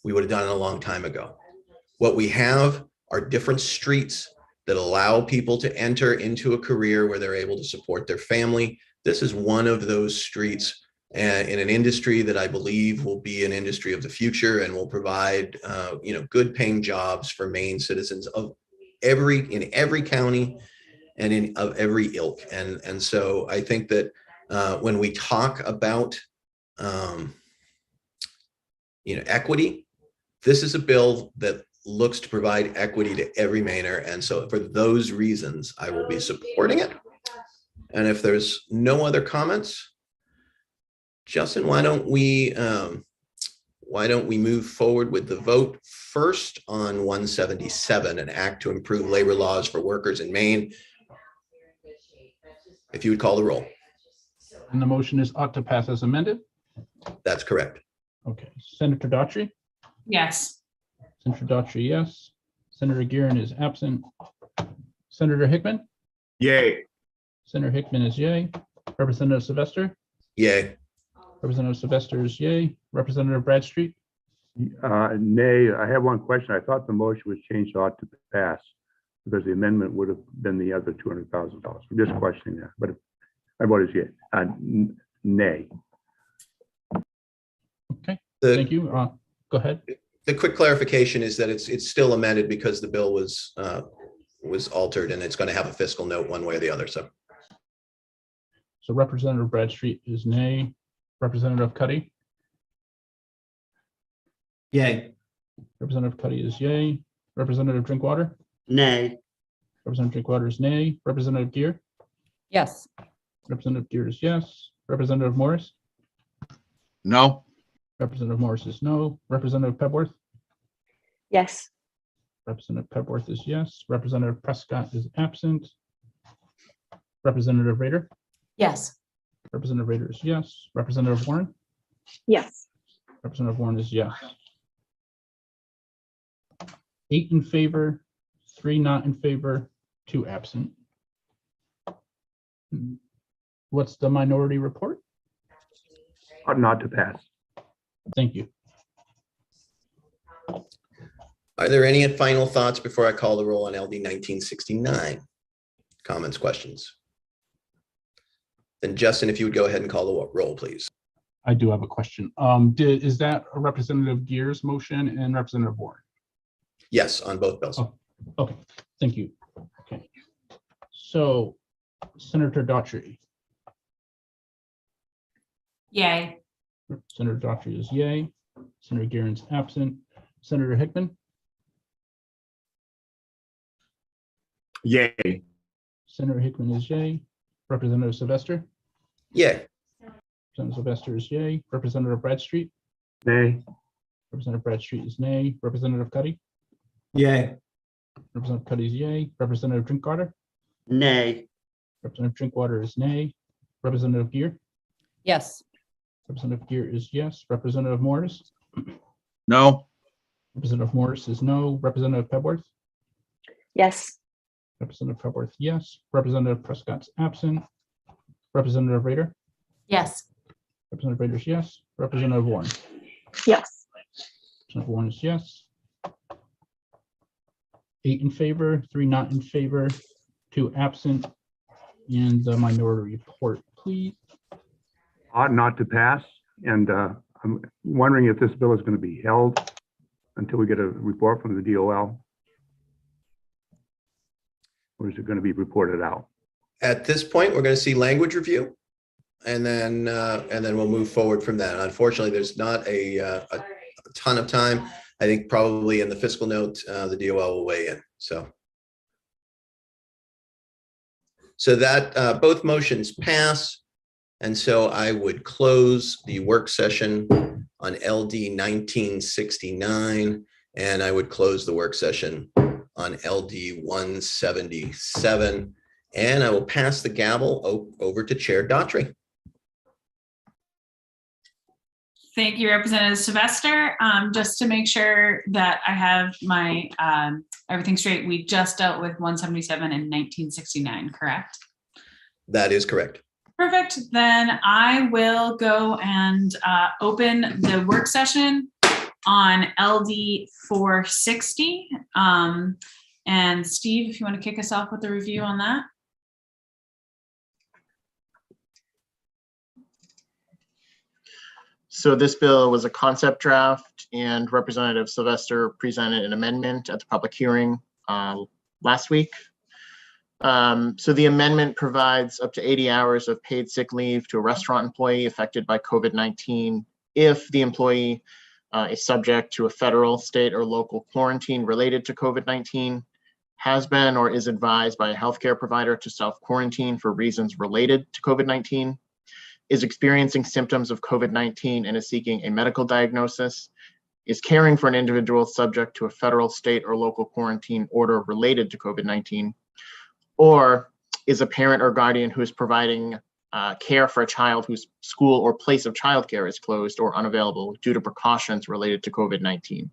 we would have done it a long time ago. What we have are different streets that allow people to enter into a career where they're able to support their family. This is one of those streets in an industry that I believe will be an industry of the future and will provide, good paying jobs for Maine citizens in every county and of every ilk. And so I think that when we talk about, equity, this is a bill that looks to provide equity to every Mainer. And so for those reasons, I will be supporting it. And if there's no other comments, Justin, why don't we move forward with the vote first on 177, an act to improve labor laws for workers in Maine. If you would call the roll. And the motion is ought to pass as amended? That's correct. Okay. Senator Daughtry? Yes. Senator Daughtry, yes. Senator Guerin is absent. Senator Hickman? Yay. Senator Hickman is yay. Representative Sylvester? Yay. Representative Sylvester is yay. Representative Bradstreet? Nay. I have one question. I thought the motion was changed to ought to pass, because the amendment would have been the other $200,000. I'm just questioning that, but my vote is yay. Nay. Okay, thank you. Go ahead. The quick clarification is that it's still amended because the bill was altered, and it's going to have a fiscal note one way or the other. So Representative Bradstreet is nay. Representative Cuddy? Yay. Representative Cuddy is yay. Representative Drinkwater? Nay. Representative Drinkwater is nay. Representative Gear? Yes. Representative Gear is yes. Representative Morris? No. Representative Morris is no. Representative Pebworth? Yes. Representative Pebworth is yes. Representative Prescott is absent. Representative Rader? Yes. Representative Rader is yes. Representative Warren? Yes. Representative Warren is yes. 8 in favor, 3 not in favor, 2 absent. What's the minority report? Not to pass. Thank you. Are there any final thoughts before I call the roll on LD 1969? Comments, questions? Then Justin, if you would go ahead and call the roll, please. I do have a question. Is that a Representative Gears motion and Representative Warren? Yes, on both bills. Oh, okay, thank you. Okay. So Senator Daughtry. Yay. Senator Daughtry is yay. Senator Guerin's absent. Senator Hickman? Yay. Senator Hickman is yay. Representative Sylvester? Yay. Representative Sylvester is yay. Representative Bradstreet? Nay. Representative Bradstreet is nay. Representative Cuddy? Yay. Representative Cuddy is yay. Representative Drinkwater? Nay. Representative Drinkwater is nay. Representative Gear? Yes. Representative Gear is yes. Representative Morris? No. Representative Morris is no. Representative Pebworth? Yes. Representative Pebworth, yes. Representative Prescott's absent. Representative Rader? Yes. Representative Rader is yes. Representative Warren? Yes. Representative Warren is yes. 8 in favor, 3 not in favor, 2 absent. And the minority report, please. Ought not to pass. And I'm wondering if this bill is going to be held until we get a report from the DOL. Or is it going to be reported out? At this point, we're going to see language review, and then we'll move forward from that. Unfortunately, there's not a ton of time. I think probably in the fiscal note, the DOL will weigh in. So that both motions pass, and so I would close the work session on LD 1969, and I would close the work session on LD 177, and I will pass the gavel over to Chair Daughtry. Thank you, Representative Sylvester. Just to make sure that I have my everything straight, we just dealt with 177 and 1969, correct? That is correct. Perfect. Then I will go and open the work session on LD 460. And Steve, if you want to kick us off with the review on that. So this bill was a concept draft, and Representative Sylvester presented an amendment at the public hearing last week. So the amendment provides up to 80 hours of paid sick leave to a restaurant employee affected by COVID-19 if the employee is subject to a federal, state, or local quarantine related to COVID-19, has been or is advised by a healthcare provider to self-quarantine for reasons related to COVID-19, is experiencing symptoms of COVID-19 and is seeking a medical diagnosis, is caring for an individual subject to a federal, state, or local quarantine order related to COVID-19, or is a parent or guardian who is providing care for a child whose school or place of childcare is closed or unavailable due to precautions related to COVID-19.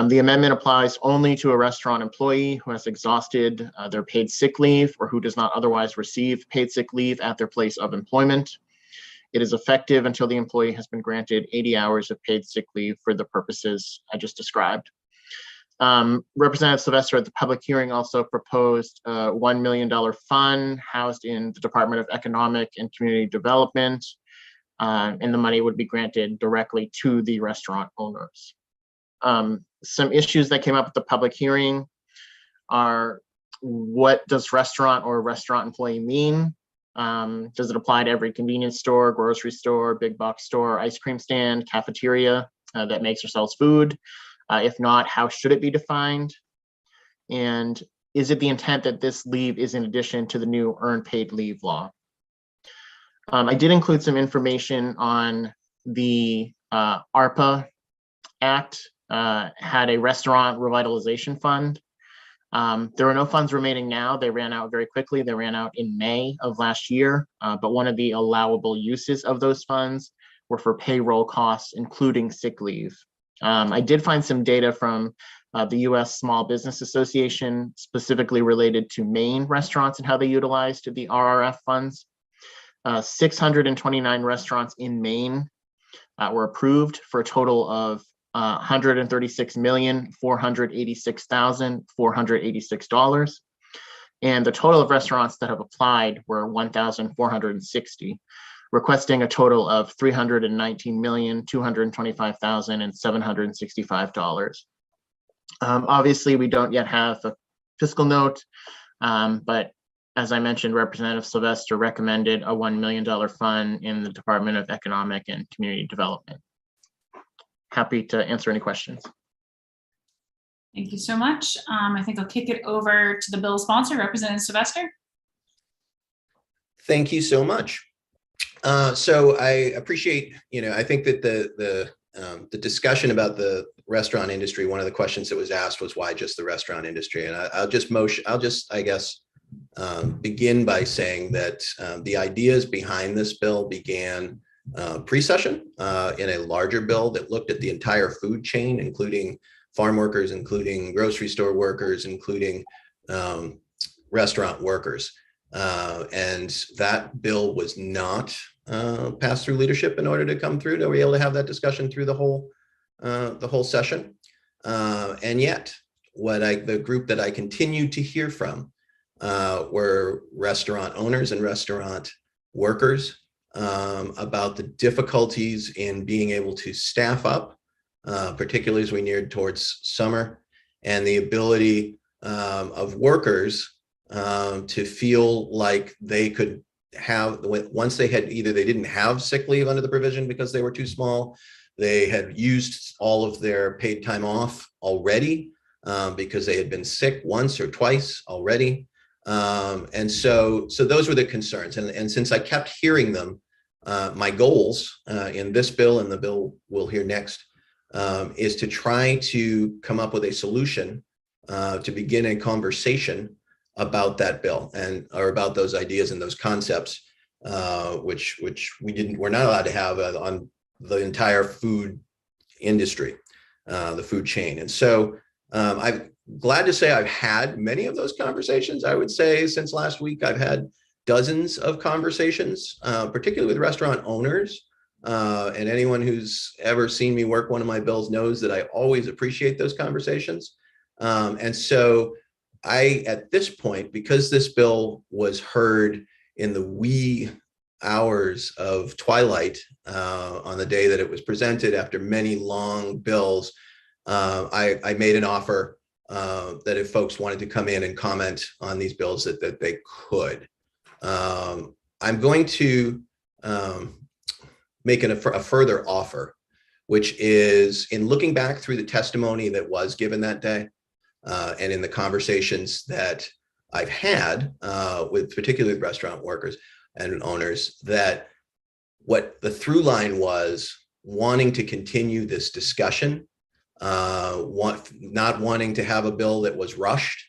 The amendment applies only to a restaurant employee who has exhausted their paid sick leave or who does not otherwise receive paid sick leave at their place of employment. It is effective until the employee has been granted 80 hours of paid sick leave for the purposes I just described. Representative Sylvester at the public hearing also proposed a $1 million fund housed in the Department of Economic and Community Development, and the money would be granted directly to the restaurant owners. Some issues that came up at the public hearing are, what does restaurant or restaurant employee mean? Does it apply to every convenience store, grocery store, big box store, ice cream stand, cafeteria that makes or sells food? If not, how should it be defined? And is it the intent that this leave is in addition to the new earned paid leave law? I did include some information on the ARPA Act, had a restaurant revitalization fund. There are no funds remaining now. They ran out very quickly. They ran out in May of last year, but one of the allowable uses of those funds were for payroll costs, including sick leave. I did find some data from the U.S. Small Business Association, specifically related to Maine restaurants and how they utilized the RRF funds. 629 restaurants in Maine were approved for a total of $136,486,486. And the total of restaurants that have applied were 1,460, requesting a total of $319,225,765. Obviously, we don't yet have a fiscal note, but as I mentioned, Representative Sylvester recommended a $1 million fund in the Department of Economic and Community Development. Happy to answer any questions. Thank you so much. I think I'll kick it over to the bill sponsor, Representative Sylvester. Thank you so much. So I appreciate, I think that the discussion about the restaurant industry, one of the questions that was asked was why just the restaurant industry, and I'll just I guess begin by saying that the ideas behind this bill began pre-session in a larger bill that looked at the entire food chain, including farm workers, including grocery store workers, including restaurant workers. And that bill was not passed through leadership in order to come through to be able to have that discussion through the whole session. And yet, the group that I continued to hear from were restaurant owners and restaurant workers about the difficulties in being able to staff up, particularly as we neared towards summer, and the ability of workers to feel like they could have, once they had either they didn't have sick leave under the provision because they were too small, they had used all of their paid time off already because they had been sick once or twice already. And so those were the concerns. And since I kept hearing them, my goals in this bill and the bill we'll hear next is to try to come up with a solution to begin a conversation about that bill or about those ideas and those concepts, which we're not allowed to have on the entire food industry, the food chain. And so I'm glad to say I've had many of those conversations. I would say since last week, I've had dozens of conversations, particularly with restaurant owners. And anyone who's ever seen me work one of my bills knows that I always appreciate those conversations. And so at this point, because this bill was heard in the wee hours of twilight on the day that it was presented after many long bills, I made an offer that if folks wanted to come in and comment on these bills that they could. I'm going to make a further offer, which is in looking back through the testimony that was given that day and in the conversations that I've had with particularly with restaurant workers and owners, that what the through line was wanting to continue this discussion, not wanting to have a bill that was rushed,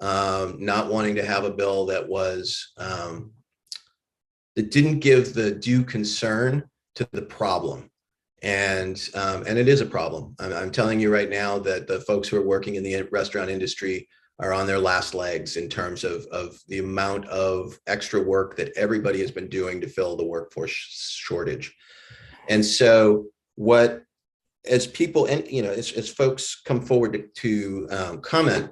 not wanting to have a bill that was that didn't give the due concern to the problem. And it is a problem. I'm telling you right now that the folks who are working in the restaurant industry are on their last legs in terms of the amount of extra work that everybody has been doing to fill the workforce shortage. And so as people, and as folks come forward to comment,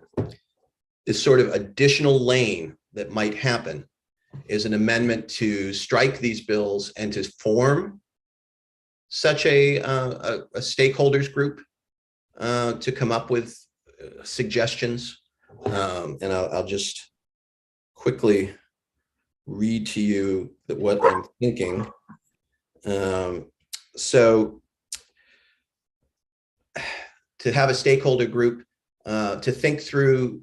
this sort of additional lane that might happen is an amendment to strike these bills and to form such a stakeholders group to come up with suggestions. And I'll just quickly read to you what I'm thinking. So to have a stakeholder group to think through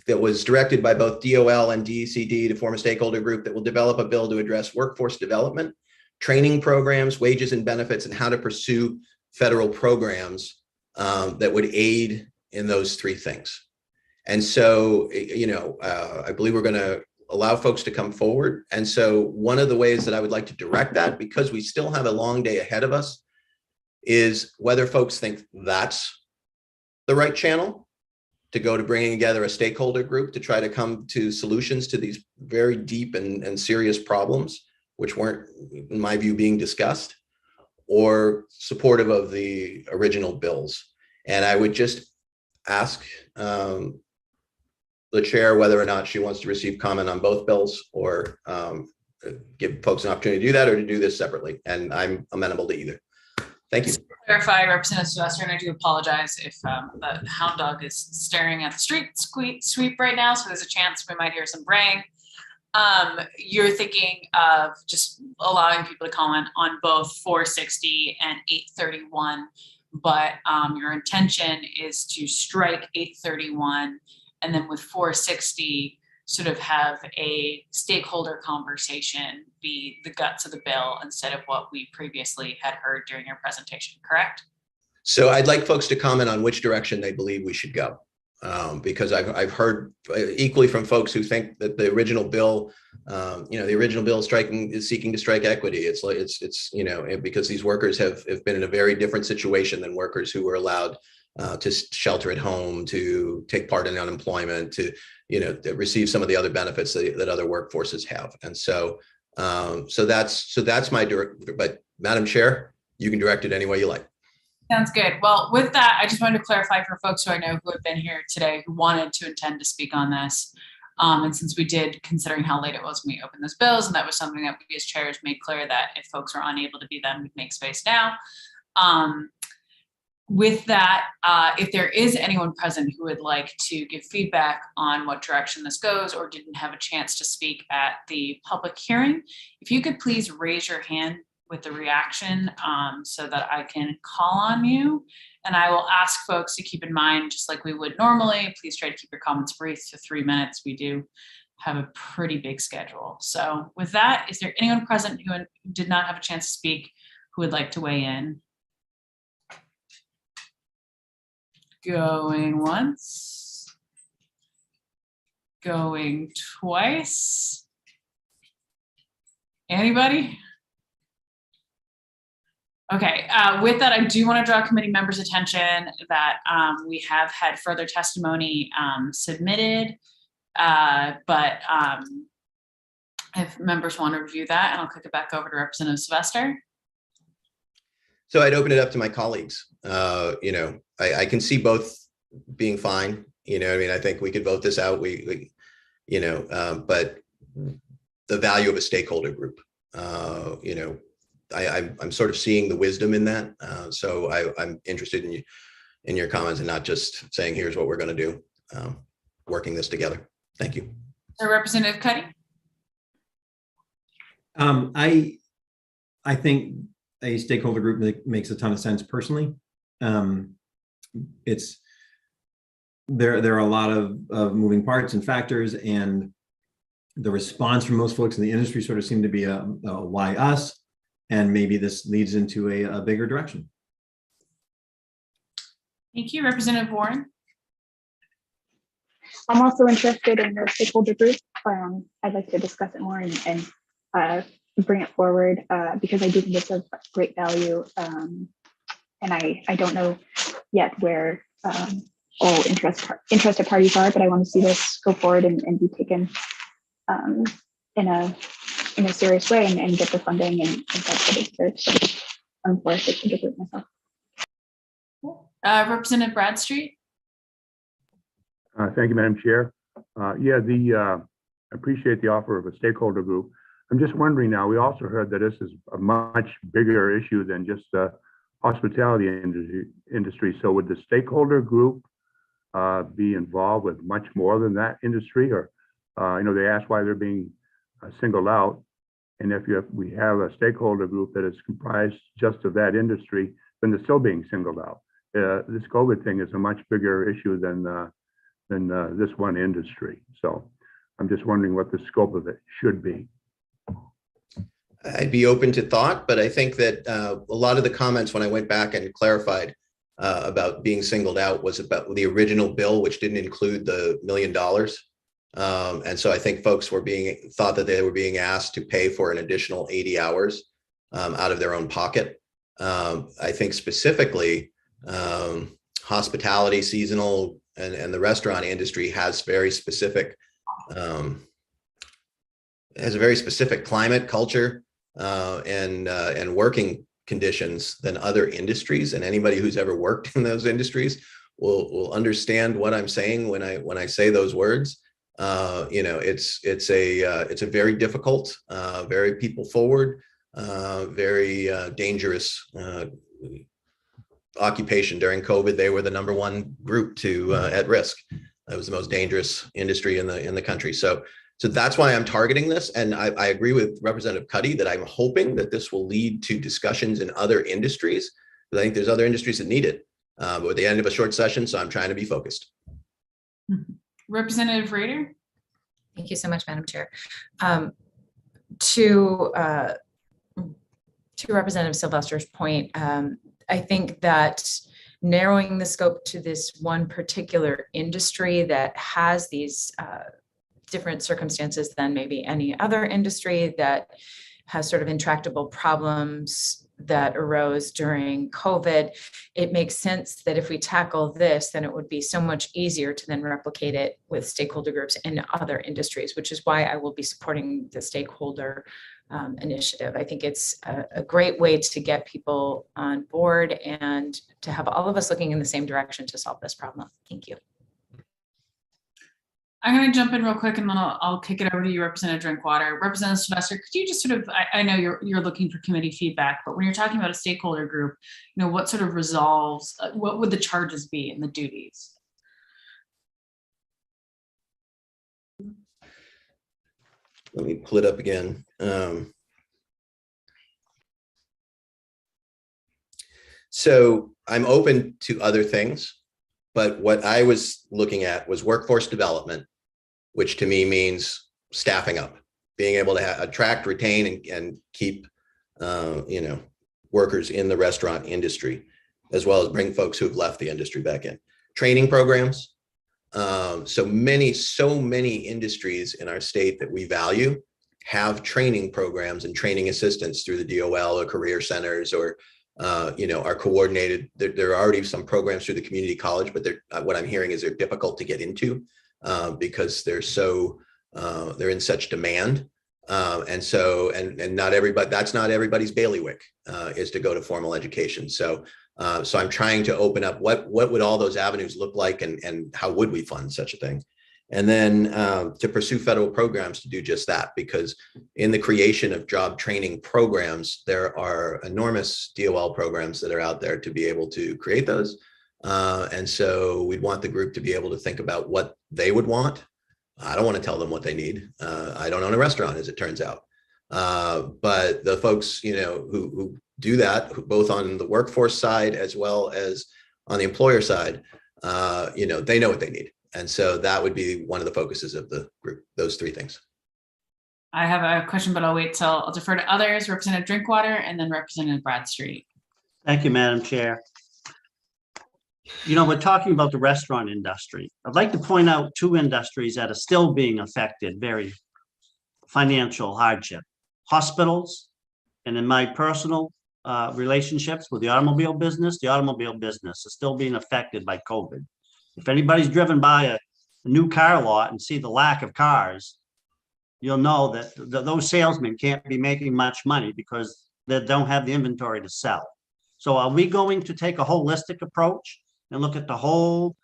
that was directed by both DOL and DECD to form a stakeholder group that will develop a bill to address workforce development, training programs, wages and benefits, and how to pursue federal programs that would aid in those three things. And so, I believe we're going to allow folks to come forward. And so one of the ways that I would like to direct that, because we still have a long day ahead of us, is whether folks think that's the right channel to go to bringing together a stakeholder group to try to come to solutions to these very deep and serious problems, which weren't, in my view, being discussed, or supportive of the original bills. And I would just ask the chair whether or not she wants to receive comment on both bills, or give folks an opportunity to do that, or to do this separately. And I'm amenable to either. Thank you. Clarify, Representative Sylvester, and I do apologize if the hound dog is staring at the street sweep right now, so there's a chance we might hear some braying. You're thinking of just allowing people to comment on both 460 and 831, but your intention is to strike 831, and then with 460, sort of have a stakeholder conversation be the guts of the bill instead of what we previously had heard during your presentation, correct? So I'd like folks to comment on which direction they believe we should go. Because I've heard equally from folks who think that the original bill, the original bill is seeking to strike equity. It's like, it's because these workers have been in a very different situation than workers who were allowed to shelter at home, to take part in unemployment, to receive some of the other benefits that other workforces have. And so that's my direct. But Madam Chair, you can direct it any way you like. Sounds good. Well, with that, I just wanted to clarify for folks who I know who have been here today who wanted to intend to speak on this. And since we did, considering how late it was when we opened those bills, and that was something that we as chairs made clear that if folks are unable to be them, we'd make space now. With that, if there is anyone present who would like to give feedback on what direction this goes, or didn't have a chance to speak at the public hearing, if you could please raise your hand with the reaction so that I can call on you. And I will ask folks to keep in mind, just like we would normally, please try to keep your comments brief to 3 minutes. We do have a pretty big schedule. So with that, is there anyone present who did not have a chance to speak who would like to weigh in? Going once, going twice. Anybody? Okay, with that, I do want to draw committee members' attention that we have had further testimony submitted, but if members want to review that, and I'll kick it back over to Representative Sylvester. So I'd open it up to my colleagues. I can see both being fine. I think we could vote this out. But the value of a stakeholder group, I'm sort of seeing the wisdom in that. So I'm interested in your comments, and not just saying, here's what we're going to do, working this together. Thank you. So Representative Cuddy. I think a stakeholder group makes a ton of sense personally. There are a lot of moving parts and factors, and the response from most folks in the industry sort of seem to be a why us, and maybe this leads into a bigger direction. Thank you, Representative Warren. I'm also interested in the stakeholder group. I'd like to discuss it more and bring it forward because I do think it's of great value. And I don't know yet where all interested parties are, but I want to see this go forward and be taken in a serious way and get the funding and that's what it deserves. So I'm for a stakeholder group myself. Representative Bradstreet. Thank you, Madam Chair. I appreciate the offer of a stakeholder group. I'm just wondering now, we also heard that this is a much bigger issue than just the hospitality industry. So would the stakeholder group be involved with much more than that industry? Or, they asked why they're being singled out. And if we have a stakeholder group that is comprised just of that industry, then they're still being singled out. This COVID thing is a much bigger issue than than this one industry. So I'm just wondering what the scope of it should be. I'd be open to thought, but I think that a lot of the comments when I went back and clarified about being singled out was about the original bill, which didn't include the $1 million. And so I think folks were thought that they were being asked to pay for an additional 80 hours out of their own pocket. I think specifically hospitality, seasonal, and the restaurant industry has very specific, has a very specific climate, culture, and working conditions than other industries. And anybody who's ever worked in those industries will understand what I'm saying when I say those words. You know, it's a very difficult, very people forward, very dangerous occupation. During COVID, they were the #1 group to at risk. It was the most dangerous industry in the country. So that's why I'm targeting this. And I agree with Representative Cuddy that I'm hoping that this will lead to discussions in other industries. But I think there's other industries that need it. But we're at the end of a short session, so I'm trying to be focused. Representative Rader. Thank you so much, Madam Chair. To Representative Sylvester's point, I think that narrowing the scope to this one particular industry that has these different circumstances than maybe any other industry that has sort of intractable problems that arose during COVID, it makes sense that if we tackle this, then it would be so much easier to then replicate it with stakeholder groups in other industries, which is why I will be supporting the stakeholder initiative. I think it's a great way to get people on board and to have all of us looking in the same direction to solve this problem. Thank you. I'm going to jump in real quick and then I'll kick it over to you, Representative Drinkwater. Representative Sylvester, could you just sort of, I know you're looking for committee feedback, but when you're talking about a stakeholder group, you know, what sort of resolves, what would the charges be and the duties? Let me pull it up again. So I'm open to other things, but what I was looking at was workforce development, which to me means staffing up, being able to attract, retain, and keep, you know, workers in the restaurant industry, as well as bring folks who have left the industry back in. Training programs. So many industries in our state that we value have training programs and training assistance through the DOL or career centers or you know, are coordinated. There are already some programs through the community college, but what I'm hearing is they're difficult to get into because they're in such demand. And not everybody, that's not everybody's bailiwick is to go to formal education. So I'm trying to open up what would all those avenues look like and how would we fund such a thing? And then to pursue federal programs to do just that, because in the creation of job training programs, there are enormous DOL programs that are out there to be able to create those. And so we'd want the group to be able to think about what they would want. I don't want to tell them what they need. I don't own a restaurant, as it turns out. But the folks, you know, who do that, both on the workforce side as well as on the employer side, you know, they know what they need. And so that would be one of the focuses of the group, those three things. I have a question, but I'll defer to others, Representative Drinkwater and then Representative Bradstreet. Thank you, Madam Chair. You know, we're talking about the restaurant industry. I'd like to point out two industries that are still being affected, very financial hardship. Hospitals, and in my personal relationships with the automobile business is still being affected by COVID. If anybody's driven by a new car lot and see the lack of cars, you'll know that those salesmen can't be making much money because they don't have the inventory to sell. So are we going to take a holistic approach and look at the whole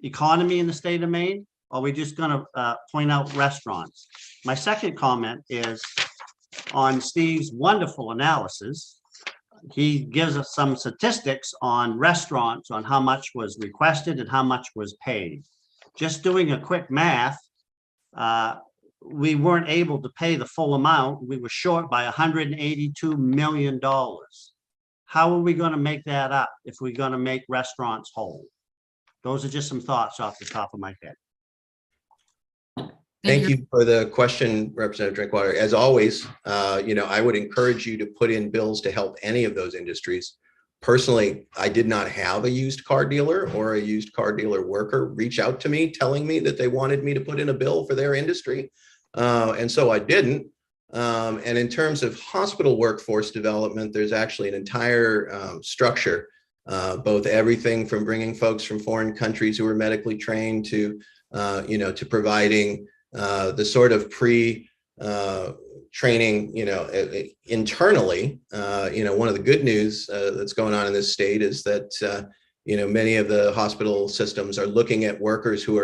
economy in the state of Maine? Or are we just going to point out restaurants? My second comment is on Steve's wonderful analysis. He gives us some statistics on restaurants, on how much was requested and how much was paid. Just doing a quick math, we weren't able to pay the full amount. We were short by $182 million. How are we going to make that up if we're going to make restaurants whole? Those are just some thoughts off the top of my head. Thank you for the question, Representative Drinkwater. As always, I would encourage you to put in bills to help any of those industries. Personally, I did not have a used car dealer or a used car dealer worker reach out to me telling me that they wanted me to put in a bill for their industry. And so I didn't. And in terms of hospital workforce development, there's actually an entire structure, both everything from bringing folks from foreign countries who are medically trained to providing the sort of training, internally. One of the good news that's going on in this state is that, many of the hospital systems are looking at workers who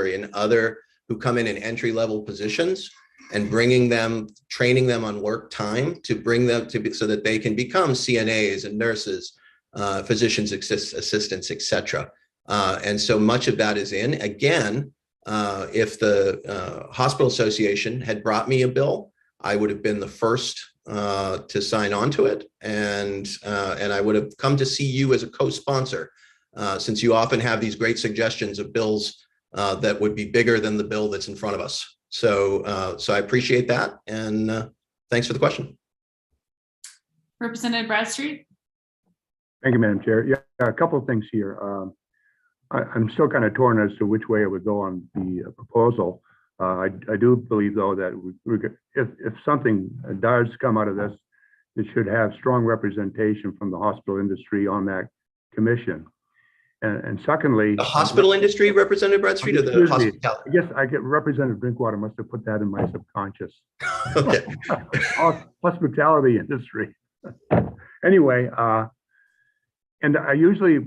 come in entry-level positions and training them on work time to bring them so that they can become CNAs and nurses, physicians assistants, et cetera. And so much of that is in. Again, if the Hospital Association had brought me a bill, I would have been the first to sign on to it. And I would have come to see you as a co-sponsor, since you often have these great suggestions of bills that would be bigger than the bill that's in front of us. So I appreciate that. And thanks for the question. Representative Bradstreet. Thank you, Madam Chair. Yeah, a couple of things here. I'm still kind of torn as to which way it would go on the proposal. I do believe, though, that if something does come out of this, it should have strong representation from the hospital industry on that commission. And secondly, the hospital industry, Representative Bradstreet, or the hospitality? I guess I get Representative Drinkwater must have put that in my subconscious. Okay. Hospitality industry. Anyway, and I usually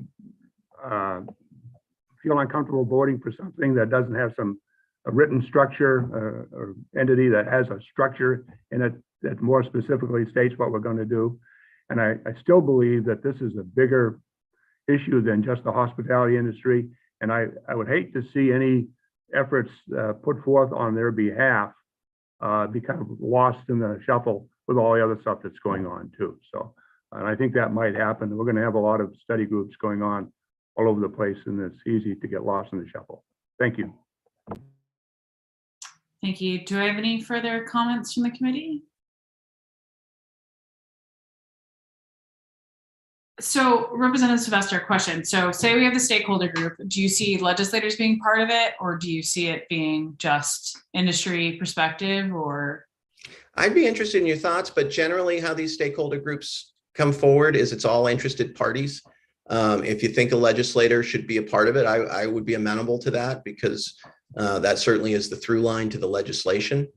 feel uncomfortable voting for something that doesn't have a written structure or entity that has a structure in it that more specifically states what we're going to do. And I still believe that this is a bigger issue than just the hospitality industry. And I would hate to see any efforts put forth on their behalf be kind of lost in the shuffle with all the other stuff that's going on too. So, and I think that might happen. We're going to have a lot of study groups going on all over the place, and it's easy to get lost in the shuffle. Thank you. Thank you. Do I have any further comments from the committee? So Representative Sylvester, question. So say we have the stakeholder group. Do you see legislators being part of it, or do you see it being just industry perspective? Or I'd be interested in your thoughts, but generally how these stakeholder groups come forward is it's all interested parties. If you think a legislator should be a part of it, I would be amenable to that, because that certainly is the through line to the legislation.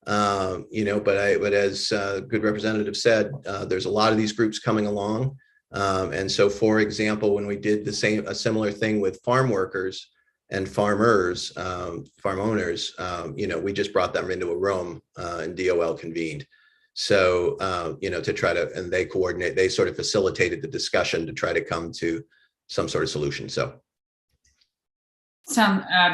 But as good representative said, there's a lot of these groups coming along. And so, for example, when we did a similar thing with farm workers and farmers, farm owners, we just brought them into a room and DOL convened. So, to try to, and they sort of facilitated the discussion to try to come to some sort of solution. So.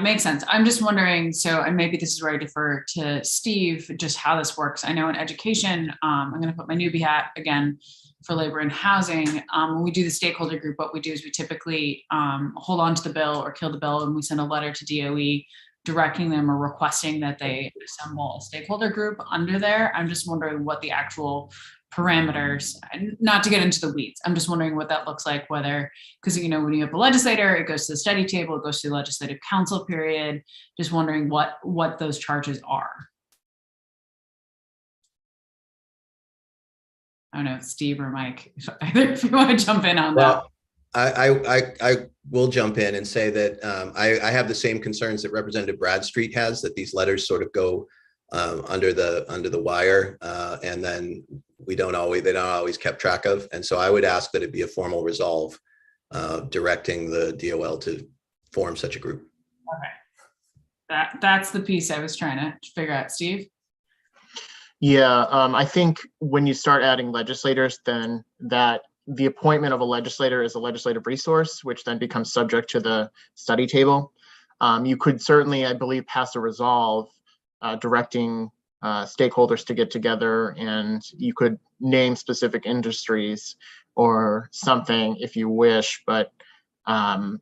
Makes sense. I'm just wondering, and maybe this is where I defer to Steve, just how this works. I know in education, I'm going to put my newbie hat again for labor and housing. When we do the stakeholder group, what we do is we typically hold on to the bill or kill the bill, and we send a letter to DOE directing them or requesting that they assemble a stakeholder group under there. I'm just wondering what the actual parameters, not to get into the weeds, I'm just wondering what that looks like, whether, because when you have a legislator, it goes to the study table, it goes to the legislative council period. Just wondering what those charges are. I don't know, Steve or Mike, if you want to jump in on that. I will jump in and say that I have the same concerns that Representative Bradstreet has, that these letters sort of go under the wire, and then they're not always kept track of. And so I would ask that it be a formal resolve directing the DOL to form such a group. Okay, that's the piece I was trying to figure out, Steve. Yeah, I think when you start adding legislators, then that the appointment of a legislator is a legislative resource, which then becomes subject to the study table. You could certainly, I believe, pass a resolve directing stakeholders to get together, and you could name specific industries or something if you wish, but I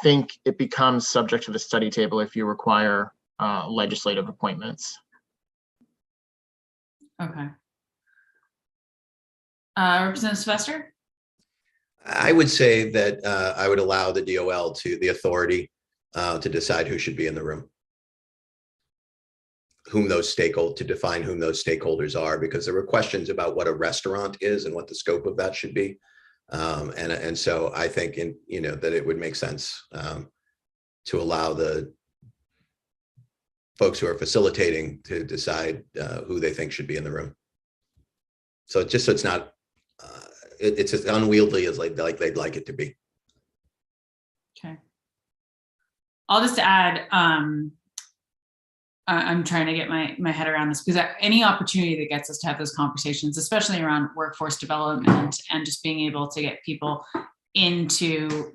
think it becomes subject to the study table if you require legislative appointments. Okay. Representative Sylvester? I would say that I would allow the DOL the authority to decide who should be in the room, to define whom those stakeholders are, because there were questions about what a restaurant is and what the scope of that should be. And so I think that it would make sense to allow the folks who are facilitating to decide who they think should be in the room. So just so it's not, it's as unwieldy as like they'd like it to be. Okay. I'll just add, I'm trying to get my head around this, because any opportunity that gets us to have those conversations, especially around workforce development and just being able to get people into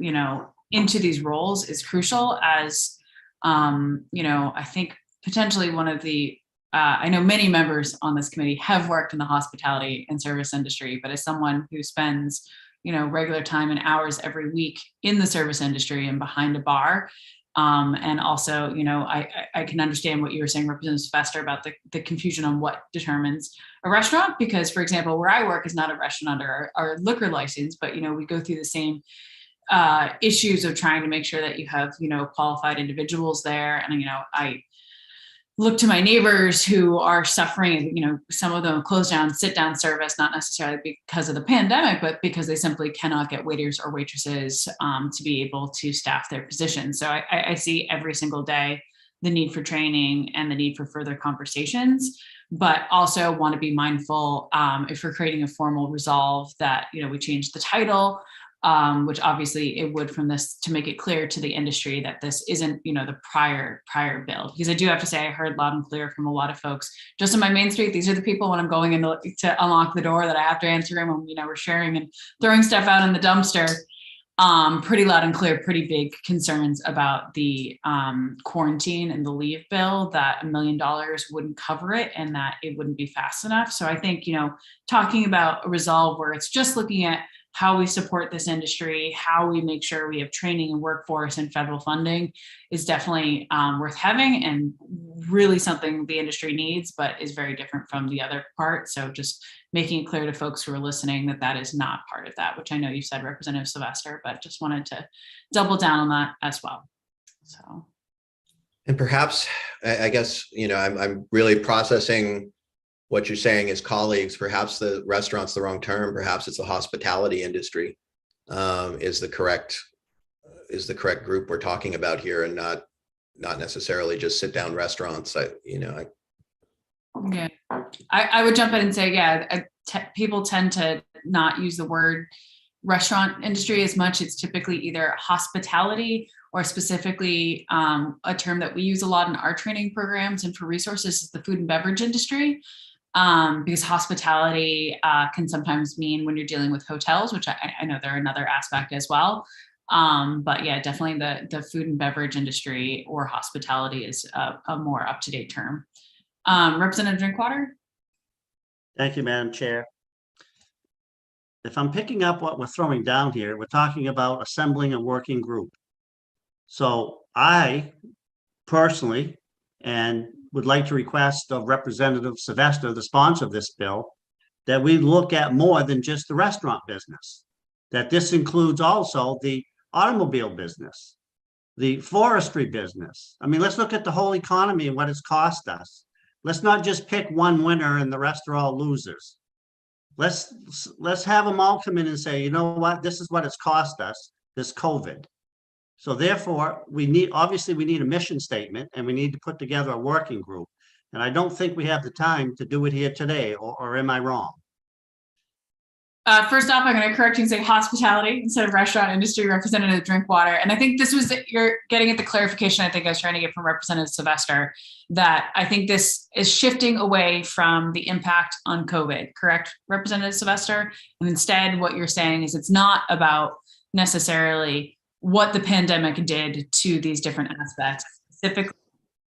these roles is crucial. As I think potentially one of the I know many members on this committee have worked in the hospitality and service industry, but as someone who spends, regular time and hours every week in the service industry and behind a bar, and also, I can understand what you were saying, Representative Sylvester, about the confusion on what determines a restaurant, because, for example, where I work is not a restaurant under our liquor license, but, we go through the same issues of trying to make sure that you have, qualified individuals there. And, I look to my neighbors who are suffering, some of them closed down sit down service, not necessarily because of the pandemic, but because they simply cannot get waiters or waitresses to be able to staff their positions. So I see every single day the need for training and the need for further conversations, but also want to be mindful if we're creating a formal resolve that, we change the title, which obviously it would from this, to make it clear to the industry that this isn't, the prior bill. Because I do have to say, I heard loud and clear from a lot of folks just on my main street. These are the people when I'm going in to unlock the door that I have to answer them when, we're sharing and throwing stuff out in the dumpster. Pretty loud and clear, pretty big concerns about the quarantine and the leave bill, that $1 million wouldn't cover it and that it wouldn't be fast enough. So I think, talking about a resolve where it's just looking at how we support this industry, how we make sure we have training and workforce and federal funding is definitely worth having, and really something the industry needs, but is very different from the other part. So just making it clear to folks who are listening that that is not part of that, which I know you said, Representative Sylvester, but just wanted to double down on that as well. So. And perhaps, I guess, I'm really processing what you're saying as colleagues. Perhaps the restaurant's the wrong term. Perhaps it's the hospitality industry is the correct group we're talking about here, and not necessarily just sit down restaurants. I would jump in and say, people tend to not use the word restaurant industry as much. It's typically either hospitality or specifically a term that we use a lot in our training programs and for resources is the food and beverage industry. Because hospitality can sometimes mean when you're dealing with hotels, which I know they're another aspect as well. But yeah, definitely the food and beverage industry or hospitality is a more up-to-date term. Representative Drinkwater? Thank you, Madam Chair. If I'm picking up what we're throwing down here, we're talking about assembling a working group. So I personally, and would like to request of Representative Sylvester, the sponsor of this bill, that we look at more than just the restaurant business, that this includes also the automobile business, the forestry business. I mean, let's look at the whole economy and what it's cost us. Let's not just pick one winner and the rest are all losers. Let's have them all come in and say, you know what, this is what it's cost us, this COVID. So therefore, obviously we need a mission statement and we need to put together a working group. And I don't think we have the time to do it here today, or am I wrong? First off, I'm going to correct you and say hospitality instead of restaurant industry, Representative Drinkwater. And I think this was, you're getting at the clarification I think I was trying to get from Representative Sylvester, that I think this is shifting away from the impact on COVID, correct, Representative Sylvester? And instead what you're saying is it's not about necessarily what the pandemic did to these different aspects. Specifically,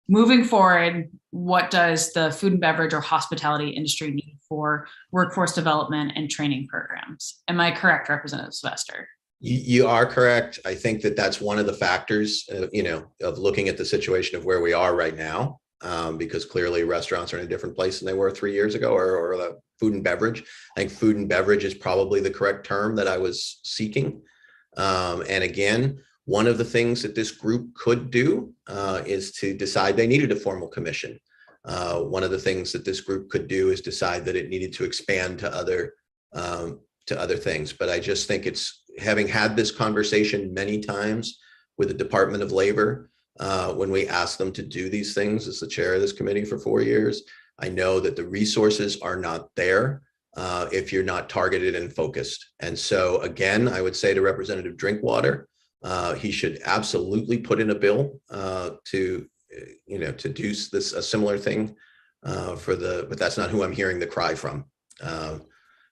moving forward, what does the food and beverage or hospitality industry need for workforce development and training programs? Am I correct, Representative Sylvester? You are correct. I think that that's one of the factors, of looking at the situation of where we are right now, because clearly restaurants are in a different place than they were 3 years ago, or the food and beverage. I think food and beverage is probably the correct term that I was seeking. And again, one of the things that this group could do is to decide they needed a formal commission. One of the things that this group could do is decide that it needed to expand to other things. But I just think it's, having had this conversation many times with the Department of Labor, when we ask them to do these things as the chair of this committee for 4 years, I know that the resources are not there if you're not targeted and focused. And so again, I would say to Representative Drinkwater, he should absolutely put in a bill to do this, a similar thing but that's not who I'm hearing the cry from.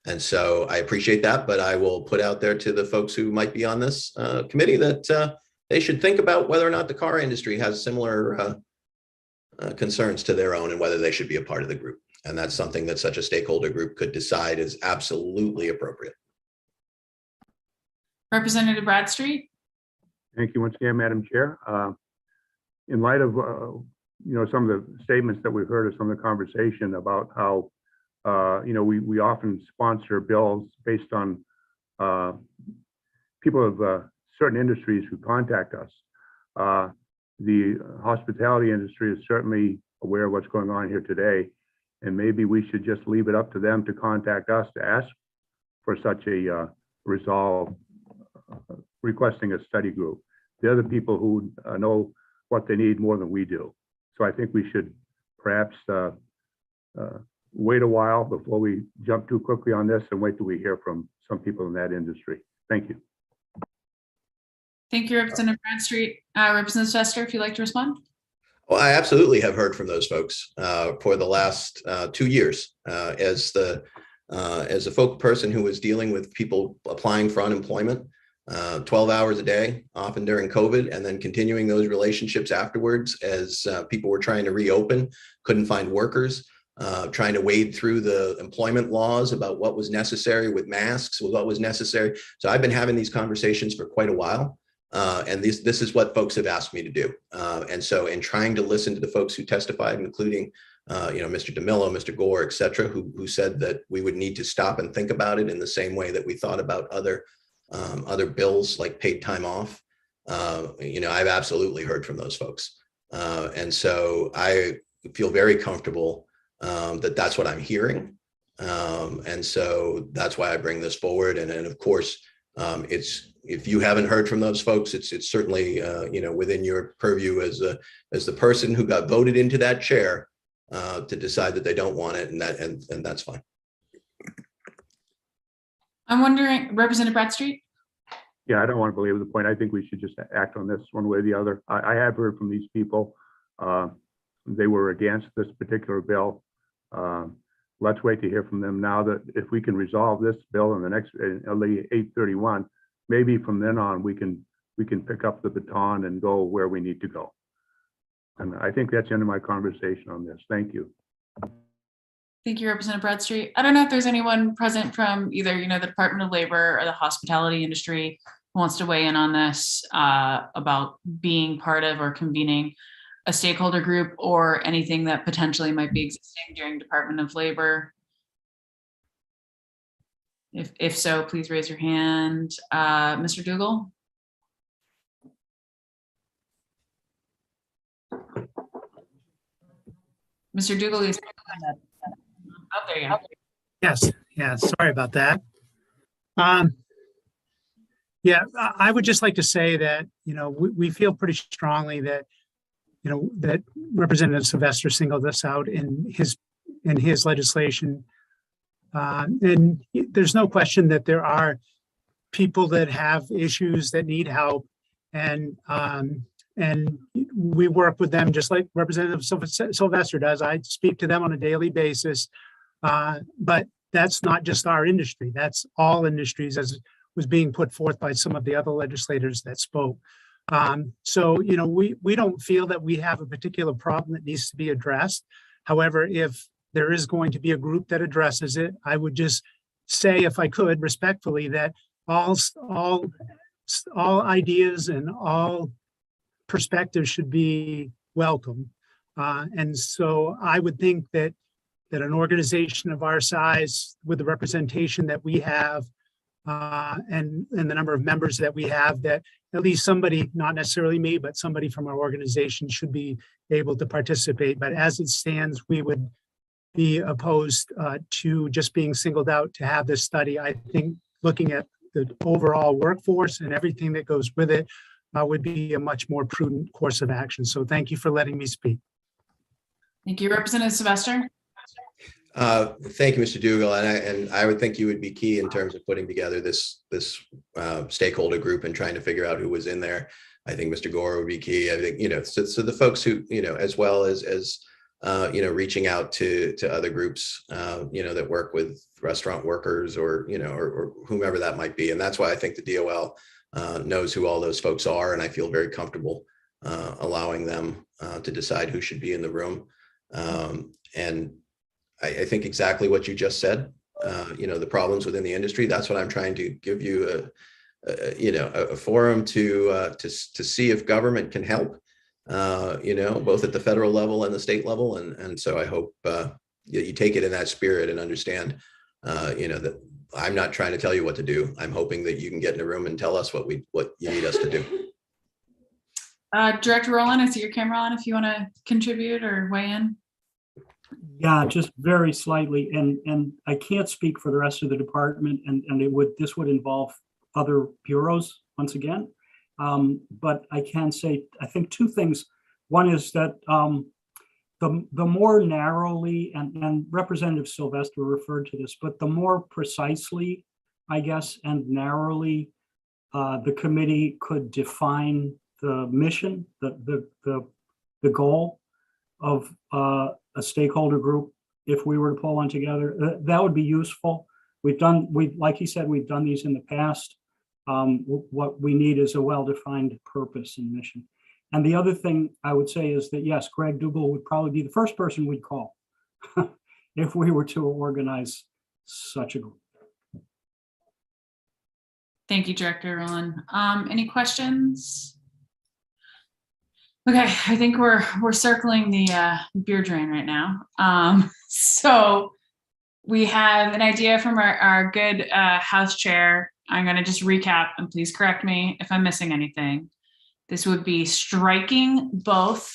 And so I appreciate that, but I will put out there to the folks who might be on this committee that they should think about whether or not the car industry has similar concerns to their own and whether they should be a part of the group. And that's something that such a stakeholder group could decide is absolutely appropriate. Representative Bradstreet. Thank you once again, Madam Chair. In light of some of the statements that we've heard of some of the conversation about how we often sponsor bills based on people of certain industries who contact us. The hospitality industry is certainly aware of what's going on here today, and maybe we should just leave it up to them to contact us to ask for such a resolve, requesting a study group. They're the people who know what they need more than we do. So I think we should perhaps wait a while before we jump too quickly on this and wait till we hear from some people in that industry. Thank you. Thank you, Representative Bradstreet. Representative Chester, if you'd like to respond. Well, I absolutely have heard from those folks for the last 2 years as a folk person who was dealing with people applying for unemployment 12 hours a day, often during COVID, and then continuing those relationships afterwards as people were trying to reopen, couldn't find workers, trying to wade through the employment laws about what was necessary with masks, with what was necessary. So I've been having these conversations for quite a while. And this is what folks have asked me to do. And so in trying to listen to the folks who testified, including Mr. DeMillo, Mr. Gore, et cetera, who said that we would need to stop and think about it in the same way that we thought about other bills like paid time off. I've absolutely heard from those folks. And so I feel very comfortable that that's what I'm hearing. And so that's why I bring this forward. And of course, if you haven't heard from those folks, it's certainly within your purview as the person who got voted into that chair to decide that they don't want it, and that's fine. I'm wondering, Representative Bradstreet. Yeah, I don't want to belabor the point. I think we should just act on this one way or the other. I have heard from these people. They were against this particular bill. Let's wait to hear from them now that if we can resolve this bill in the next LE 831, maybe from then on we can pick up the baton and go where we need to go. And I think that's the end of my conversation on this. Thank you. Thank you, Representative Bradstreet. I don't know if there's anyone present from either, the Department of Labor or the hospitality industry who wants to weigh in on this about being part of or convening a stakeholder group or anything that potentially might be existing during Department of Labor. If so, please raise your hand. Mr. Dougal. Mr. Dougal, is oh, there you go. Yes, yeah, sorry about that. Yeah, I would just like to say that, we feel pretty strongly that, that Representative Sylvester singled us out in his legislation. And there's no question that there are people that have issues that need help, and we work with them just like Representative Sylvester does. I speak to them on a daily basis, but that's not just our industry. That's all industries, as was being put forth by some of the other legislators that spoke. So, we don't feel that we have a particular problem that needs to be addressed. However, if there is going to be a group that addresses it, I would just say, if I could respectfully, that all all ideas and all perspectives should be welcome. And so I would think that an organization of our size, with the representation that we have, and the number of members that we have, that at least somebody, not necessarily me, but somebody from our organization should be able to participate. But as it stands, we would be opposed to just being singled out to have this study. I think looking at the overall workforce and everything that goes with it would be a much more prudent course of action. So thank you for letting me speak. Thank you, Representative Sylvester. Thank you, Mr. Dougal, and I would think you would be key in terms of putting together this stakeholder group and trying to figure out who was in there. I think Mr. Gore would be key. I think, so the folks who, as well as reaching out to other groups, that work with restaurant workers or whomever that might be. And that's why I think the DOL knows who all those folks are, and I feel very comfortable allowing them to decide who should be in the room. And I think exactly what you just said, the problems within the industry. That's what I'm trying to give you a forum to see if government can help, both at the federal level and the state level. And so I hope you take it in that spirit and understand, that I'm not trying to tell you what to do. I'm hoping that you can get in a room and tell us what you need us to do. Director Rowland, I see your camera on if you want to contribute or weigh in. Yeah, just very slightly, and I can't speak for the rest of the department, and this would involve other bureaus once again. But I can say, I think two things. One is that the more narrowly, and Representative Sylvester referred to this, but the more precisely, I guess, and narrowly, the committee could define the mission, the goal of a stakeholder group, if we were to pull one together, that would be useful. Like he said, we've done these in the past. What we need is a well-defined purpose and mission. And the other thing I would say is that, yes, Greg Dougal would probably be the first person we'd call if we were to organize such a group. Thank you, Director Rowland. Any questions? Okay, I think we're circling the beer drain right now. So we have an idea from our good House Chair. I'm going to just recap, and please correct me if I'm missing anything. This would be striking both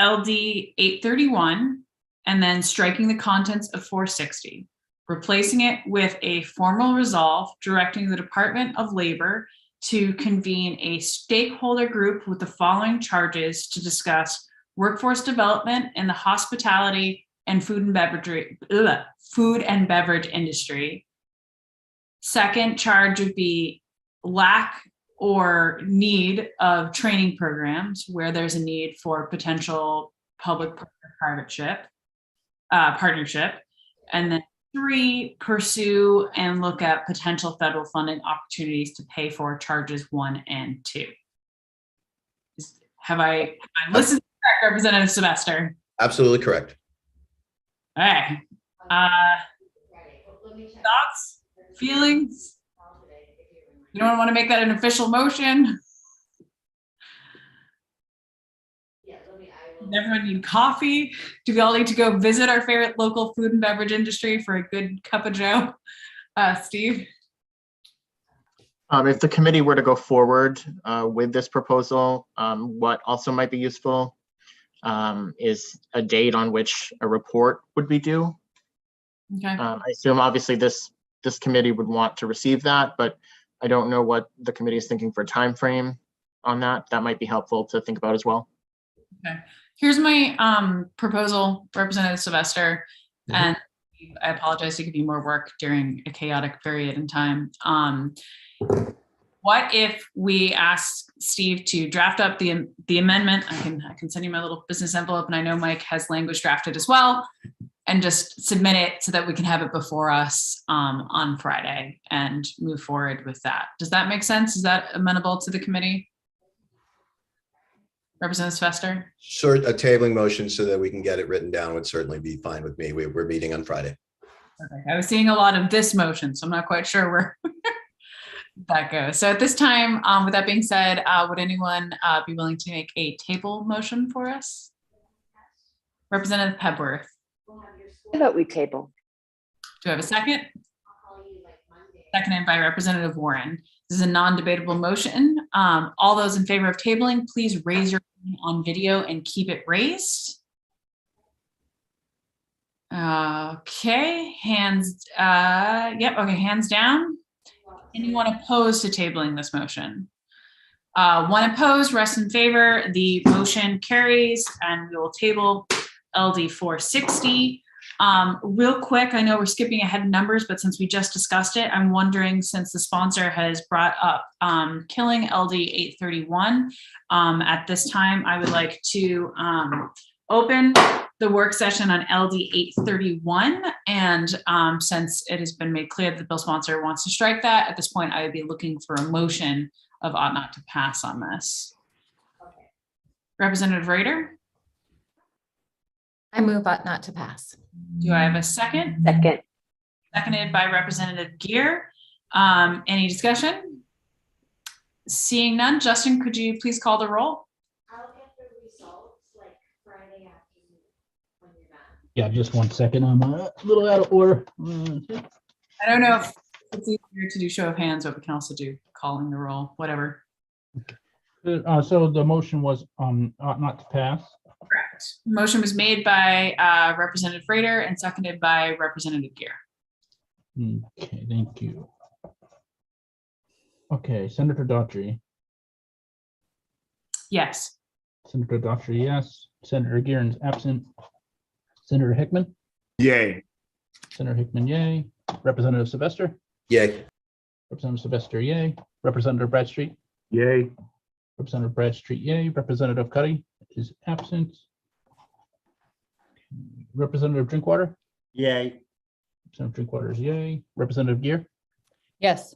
LD 831 and then striking the contents of 460, replacing it with a formal resolve directing the Department of Labor to convene a stakeholder group with the following charges to discuss workforce development in the hospitality and food and beverage industry. Second charge would be lack or need of training programs where there's a need for potential public-private partnership. And then 3, pursue and look at potential federal funding opportunities to pay for charges 1 and 2. Have I listened to Representative Sylvester? Absolutely correct. All right. Thoughts, feelings? You don't want to make that an official motion? Does everyone need coffee? Do we all need to go visit our favorite local food and beverage industry for a good cup of joe? Steve? If the committee were to go forward with this proposal, what also might be useful is a date on which a report would be due. Okay. I assume obviously this committee would want to receive that, but I don't know what the committee is thinking for a time frame on that. That might be helpful to think about as well. Okay. Here's my proposal, Representative Sylvester, and I apologize to give you more work during a chaotic period in time. What if we ask Steve to draft up the amendment? I can send you my little business envelope, and I know Mike has language drafted as well, and just submit it so that we can have it before us on Friday and move forward with that. Does that make sense? Is that amenable to the committee? Representative Sylvester? Sure, a tabling motion so that we can get it written down would certainly be fine with me. We're meeting on Friday. Okay. I was seeing a lot of this motion, so I'm not quite sure where that goes. So at this time, with that being said, would anyone be willing to make a table motion for us? Representative Pebworth. I vote we table. Do I have a second? Seconded by Representative Warren. This is a non-debatable motion. All those in favor of tabling, please raise your hand on video and keep it raised. Okay, hands, yep, okay, hands down. Anyone opposed to tabling this motion? One opposed, rest in favor. The motion carries and we will table LD 460. Real quick, I know we're skipping ahead in numbers, but since we just discussed it, I'm wondering, since the sponsor has brought up killing LD 831, at this time, I would like to open the work session on LD 831. And since it has been made clear that the bill sponsor wants to strike that, at this point, I would be looking for a motion of ought not to pass on this. Okay. Representative Rader? I move ought not to pass. Do I have a second? Second. Seconded by Representative Gear. Any discussion? Seeing none, Justin, could you please call the roll? I'll get the results like Friday afternoon when you're done. Yeah, just 1 second. I'm a little out of order. I don't know if it's easier to do show of hands, but we can also do calling the roll, whatever. So the motion was ought not to pass. Correct. Motion was made by Representative Rader and seconded by Representative Gear. Okay, thank you. Okay, Senator Daughtry. Yes. Senator Daughtry, yes. Senator Gearon's absent. Senator Hickman. Yay. Senator Hickman, yay. Representative Sylvester. Yay. Representative Sylvester, yay. Representative Bradstreet. Yay. Representative Bradstreet, yay. Representative Cuddy is absent. Representative Drinkwater. Yay. Representative Drinkwater is yay. Representative Gear. Yes.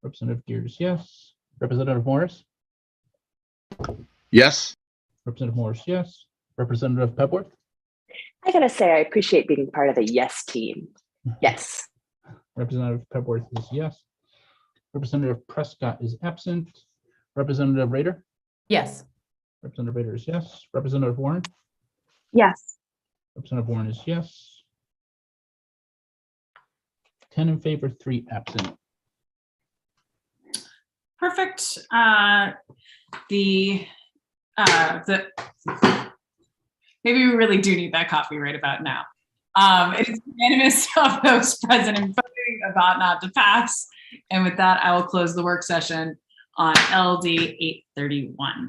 Representative Gear is yes. Representative Morris. Yes. Representative Morris, yes. Representative Pepworth. I gotta say, I appreciate being part of the yes team. Yes. Representative Pepworth is yes. Representative Prescott is absent. Representative Rader. Yes. Representative Rader is yes. Representative Warren. Yes. Representative Warren is yes. 10 in favor, 3 absent. Perfect. Maybe we really do need that coffee right about now. It is unanimous of those present and voting about not to pass. And with that, I will close the work session on LD 831.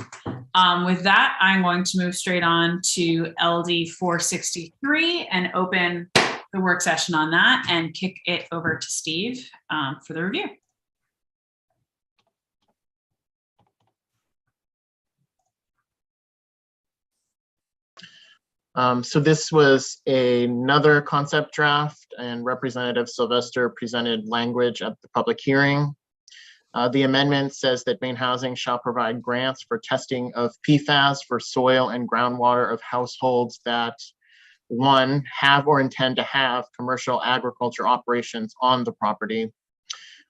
With that, I'm going to move straight on to LD 463 and open the work session on that and kick it over to Steve for the review. So this was another concept draft, and Representative Sylvester presented language at the public hearing. The amendment says that Maine Housing shall provide grants for testing of PFAS for soil and groundwater of households that, 1, have or intend to have commercial agriculture operations on the property,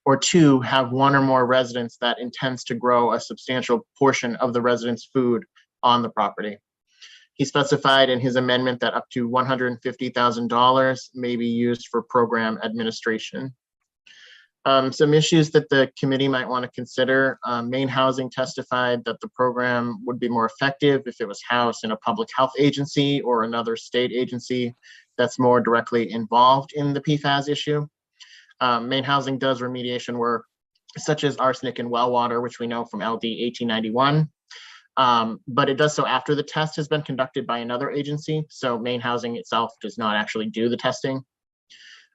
or 2, have 1 or more residents that intends to grow a substantial portion of the residents' food on the property. He specified in his amendment that up to $150,000 may be used for program administration. Some issues that the committee might want to consider. Maine Housing testified that the program would be more effective if it was housed in a public health agency or another state agency that's more directly involved in the PFAS issue. Maine Housing does remediation work such as arsenic and well water, which we know from LD 1891. But it does so after the test has been conducted by another agency. So Maine Housing itself does not actually do the testing.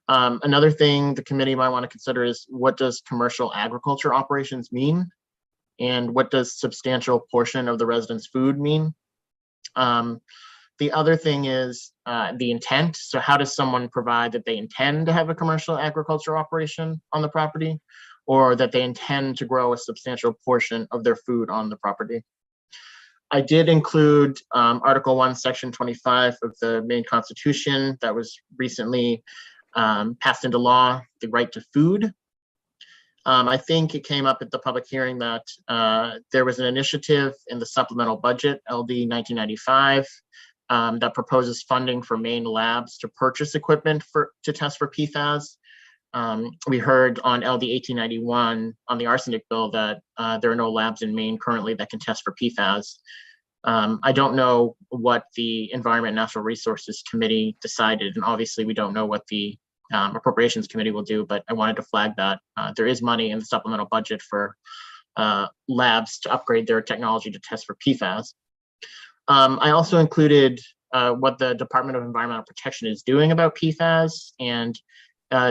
Another thing the committee might want to consider is, what does commercial agriculture operations mean? And what does substantial portion of the residents' food mean? The other thing is the intent. So how does someone provide that they intend to have a commercial agriculture operation on the property, or that they intend to grow a substantial portion of their food on the property? I did include Article 1, Section 25 of the Maine Constitution that was recently passed into law, the right to food. I think it came up at the public hearing that there was an initiative in the supplemental budget, LD 1995, that proposes funding for Maine labs to purchase equipment to test for PFAS. We heard on LD 1891 on the arsenic bill that there are no labs in Maine currently that can test for PFAS. I don't know what the Environment and Natural Resources Committee decided, and obviously we don't know what the Appropriations Committee will do, but I wanted to flag that there is money in the supplemental budget for labs to upgrade their technology to test for PFAS. I also included what the Department of Environmental Protection is doing about PFAS, and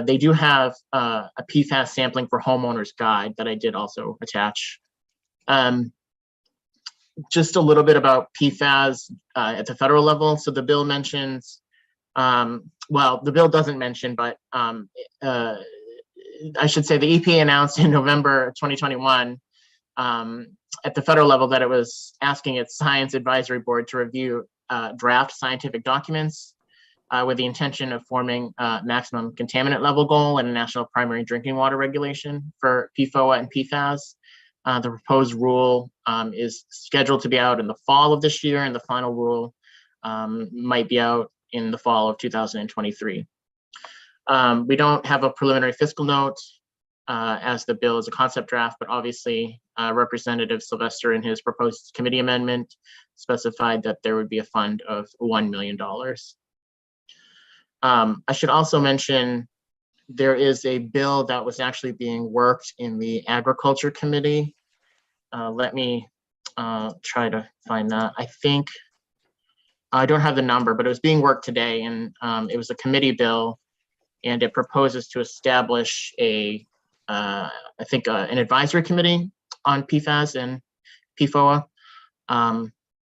they do have a PFAS sampling for homeowners guide that I did also attach. Just a little bit about PFAS at the federal level. So the bill mentions, well, the bill doesn't mention, but I should say the EPA announced in November 2021 at the federal level that it was asking its Science Advisory Board to review draft scientific documents with the intention of forming a maximum contaminant level goal and a national primary drinking water regulation for PFOA and PFAS. The proposed rule is scheduled to be out in the fall of this year, and the final rule might be out in the fall of 2023. We don't have a preliminary fiscal note as the bill is a concept draft, but obviously Representative Sylvester in his proposed committee amendment specified that there would be a fund of $1 million. I should also mention there is a bill that was actually being worked in the Agriculture Committee. Let me try to find that. I think, I don't have the number, but it was being worked today, and it was a committee bill, and it proposes to establish a, I think an advisory committee on PFAS and PFOA.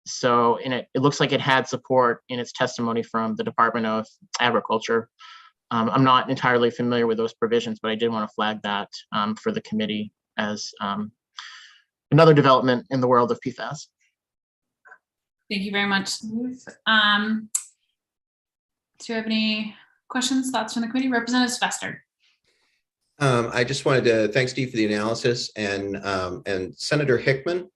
So it looks like it had support in its testimony from the Department of Agriculture. I'm not entirely familiar with those provisions, but I did want to flag that for the committee as another development in the world of PFAS. Thank you very much. Do you have any questions, thoughts from the committee? Representative Sylvester. I just wanted to thank Steve for the analysis, and Senator Hickman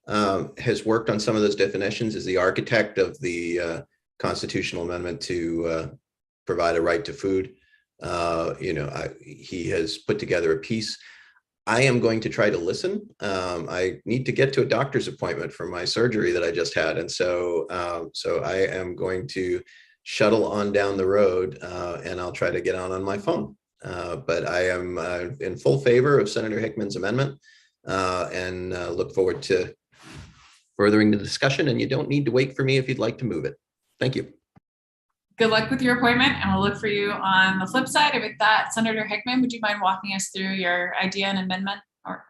has worked on some of those definitions as the architect of the constitutional amendment to provide a right to food. He has put together a piece. I am going to try to listen. I need to get to a doctor's appointment for my surgery that I just had, and so I am going to shuttle on down the road, and I'll try to get on my phone. But I am in full favor of Senator Hickman's amendment, and look forward to furthering the discussion. And you don't need to wait for me if you'd like to move it. Thank you. Good luck with your appointment, and we'll look for you on the flip side. And with that, Senator Hickman, would you mind walking us through your idea and amendment or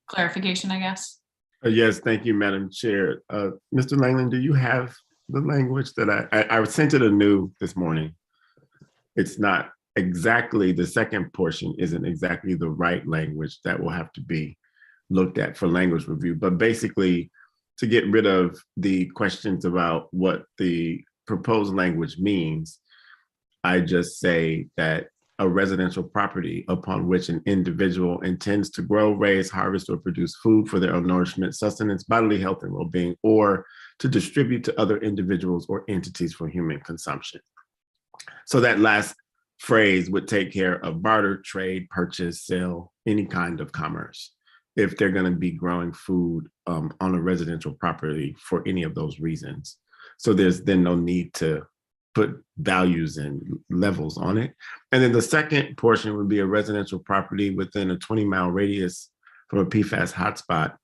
clarification, I guess? Yes, thank you, Madam Chair. Mr. Langland, do you have the language that I sent it anew this morning? It's not exactly, the second portion isn't exactly the right language that will have to be looked at for language review, but basically to get rid of the questions about what the proposed language means, I just say that a residential property upon which an individual intends to grow, raise, harvest, or produce food for their own nourishment, sustenance, bodily health, and well-being, or to distribute to other individuals or entities for human consumption. So that last phrase would take care of barter, trade, purchase, sale, any kind of commerce, if they're going to be growing food on a residential property for any of those reasons. So there's then no need to put values and levels on it. And then the second portion would be a residential property within a 20-mile radius from a PFAS hotspot,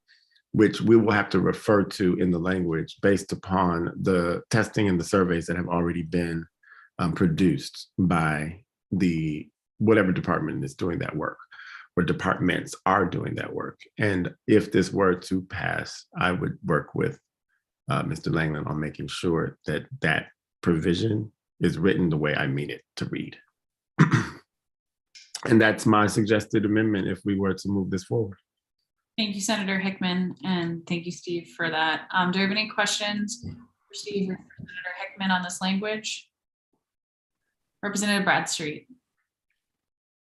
which we will have to refer to in the language based upon the testing and the surveys that have already been produced by the whatever department is doing that work, or departments are doing that work. And if this were to pass, I would work with Mr. Langland on making sure that that provision is written the way I mean it to read. And that's my suggested amendment if we were to move this forward. Thank you, Senator Hickman, and thank you, Steve, for that. Do you have any questions for Steve or Senator Hickman on this language? Representative Bradstreet.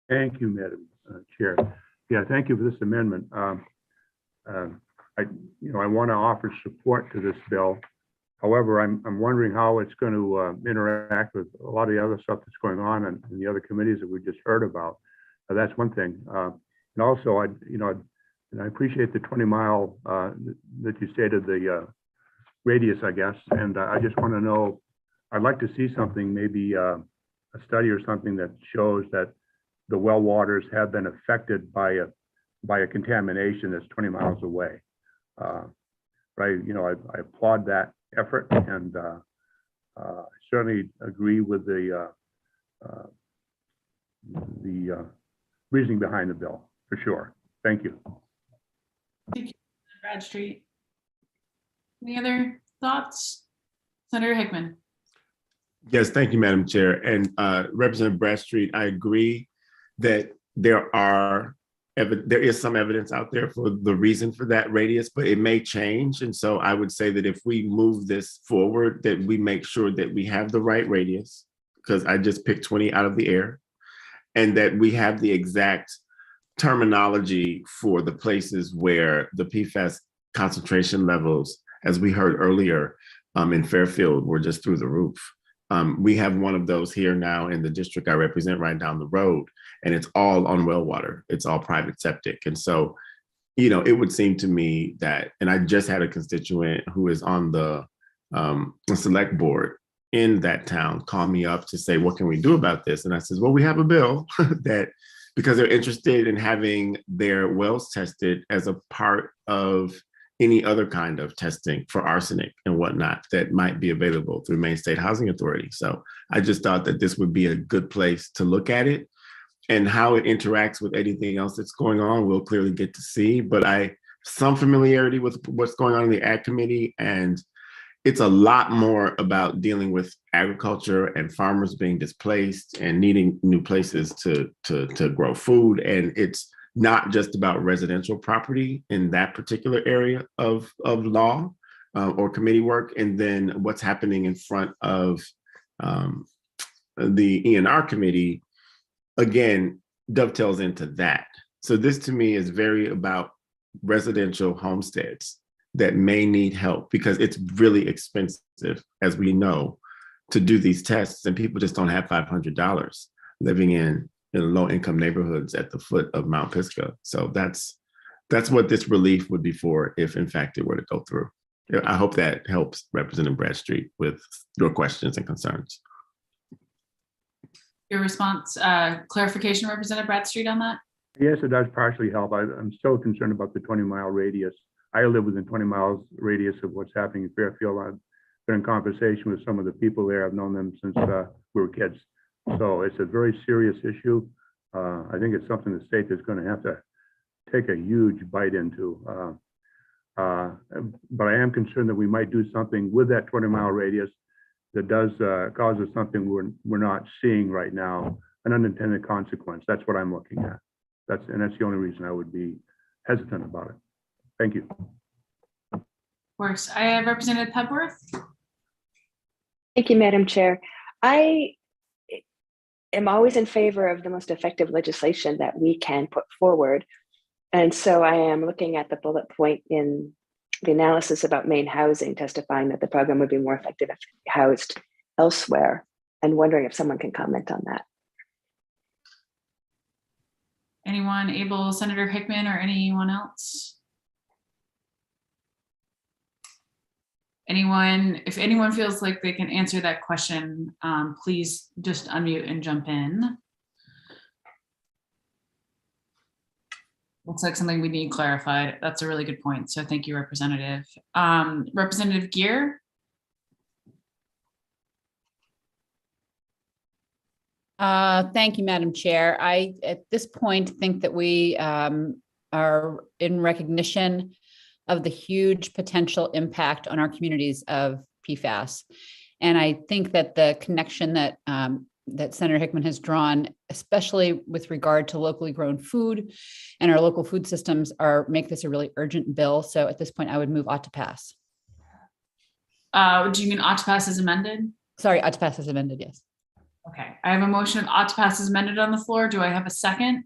Thank you, Madam Chair. Yeah, thank you for this amendment. I want to offer support to this bill. However, I'm wondering how it's going to interact with a lot of the other stuff that's going on in the other committees that we just heard about. That's one thing. And also, I appreciate the 20-mile that you stated, the radius, I guess. And I just want to know, I'd like to see something, maybe a study or something that shows that the well waters have been affected by a contamination that's 20 miles away. I applaud that effort, and I certainly agree with the reasoning behind the bill, for sure. Thank you. Thank you, Bradstreet. Any other thoughts? Senator Hickman. Yes, thank you, Madam Chair. And Representative Bradstreet, I agree that there is some evidence out there for the reason for that radius, but it may change. And so I would say that if we move this forward, that we make sure that we have the right radius, because I just picked 20 out of the air, and that we have the exact terminology for the places where the PFAS concentration levels, as we heard earlier in Fairfield, were just through the roof. We have one of those here now in the district I represent right down the road, and it's all on well water. It's all private septic. And so, it would seem to me that, and I just had a constituent who is on the select board in that town call me up to say, what can we do about this? And I says, well, we have a bill that, because they're interested in having their wells tested as a part of any other kind of testing for arsenic and whatnot that might be available through Maine State Housing Authority. So I just thought that this would be a good place to look at it, and how it interacts with anything else that's going on, we'll clearly get to see. But some familiarity with what's going on in the Ag Committee, and it's a lot more about dealing with agriculture and farmers being displaced and needing new places to grow food. And it's not just about residential property in that particular area of law or committee work. And then what's happening in front of the ENR committee, again, dovetails into that. So this to me is very about residential homesteads that may need help, because it's really expensive, as we know, to do these tests, and people just don't have $500 living in low-income neighborhoods at the foot of Mount Pisgah. So that's what this relief would be for, if in fact it were to go through. I hope that helps Representative Bradstreet with your questions and concerns. Your response, clarification, Representative Bradstreet, on that? Yes, it does partially help. I'm still concerned about the 20-mile radius. I live within 20 miles radius of what's happening in Fairfield. I've been in conversation with some of the people there. I've known them since we were kids. So it's a very serious issue. I think it's something the state is going to have to take a huge bite into. But I am concerned that we might do something with that 20-mile radius that does cause us something we're not seeing right now, an unintended consequence. That's what I'm looking at. That's the only reason I would be hesitant about it. Thank you. Works. I have Representative Pepworth. Thank you, Madam Chair. I am always in favor of the most effective legislation that we can put forward. And so I am looking at the bullet point in the analysis about Maine housing, testifying that the program would be more effective if housed elsewhere, and wondering if someone can comment on that. Anyone able, Senator Hickman or anyone else? If anyone feels like they can answer that question, please just unmute and jump in. Looks like something we need clarified. That's a really good point. So thank you, Representative. Representative Gear. Thank you, Madam Chair. I, at this point, think that we are in recognition of the huge potential impact on our communities of PFAS. And I think that the connection that that Senator Hickman has drawn, especially with regard to locally grown food and our local food systems, make this a really urgent bill. So at this point, I would move ought to pass. Do you mean ought to pass as amended? Sorry, ought to pass as amended, yes. Okay, I have a motion of ought to pass as amended on the floor. Do I have a second?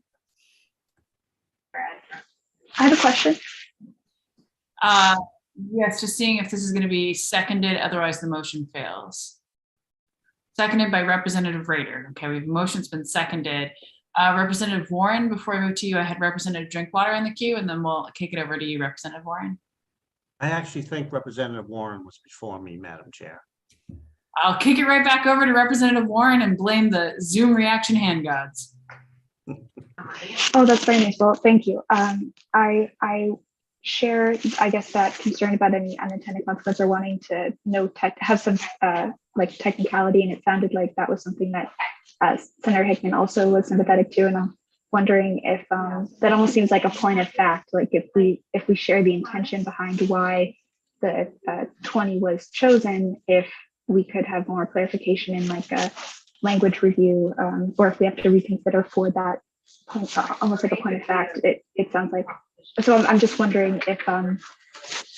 I have a question. Yes, just seeing if this is going to be seconded, otherwise the motion fails. Seconded by Representative Rader. Okay, we have a motion's been seconded. Representative Warren, before I move to you, I had Representative Drinkwater in the queue, and then we'll kick it over to you, Representative Warren. I actually think Representative Warren was before me, Madam Chair. I'll kick it right back over to Representative Warren and blame the Zoom reaction hand gods. Oh, that's very nice. Well, thank you. I share, I guess, that concern about any unintended consequence or wanting to know, have some like technicality, and it sounded like that was something that Senator Hickman also was sympathetic to, and I'm wondering if that almost seems like a point of fact, like if we share the intention behind why the 20 was chosen, if we could have more clarification in like a language review, or if we have to reconsider for that point, almost like a point of fact. It sounds like. So I'm just wondering if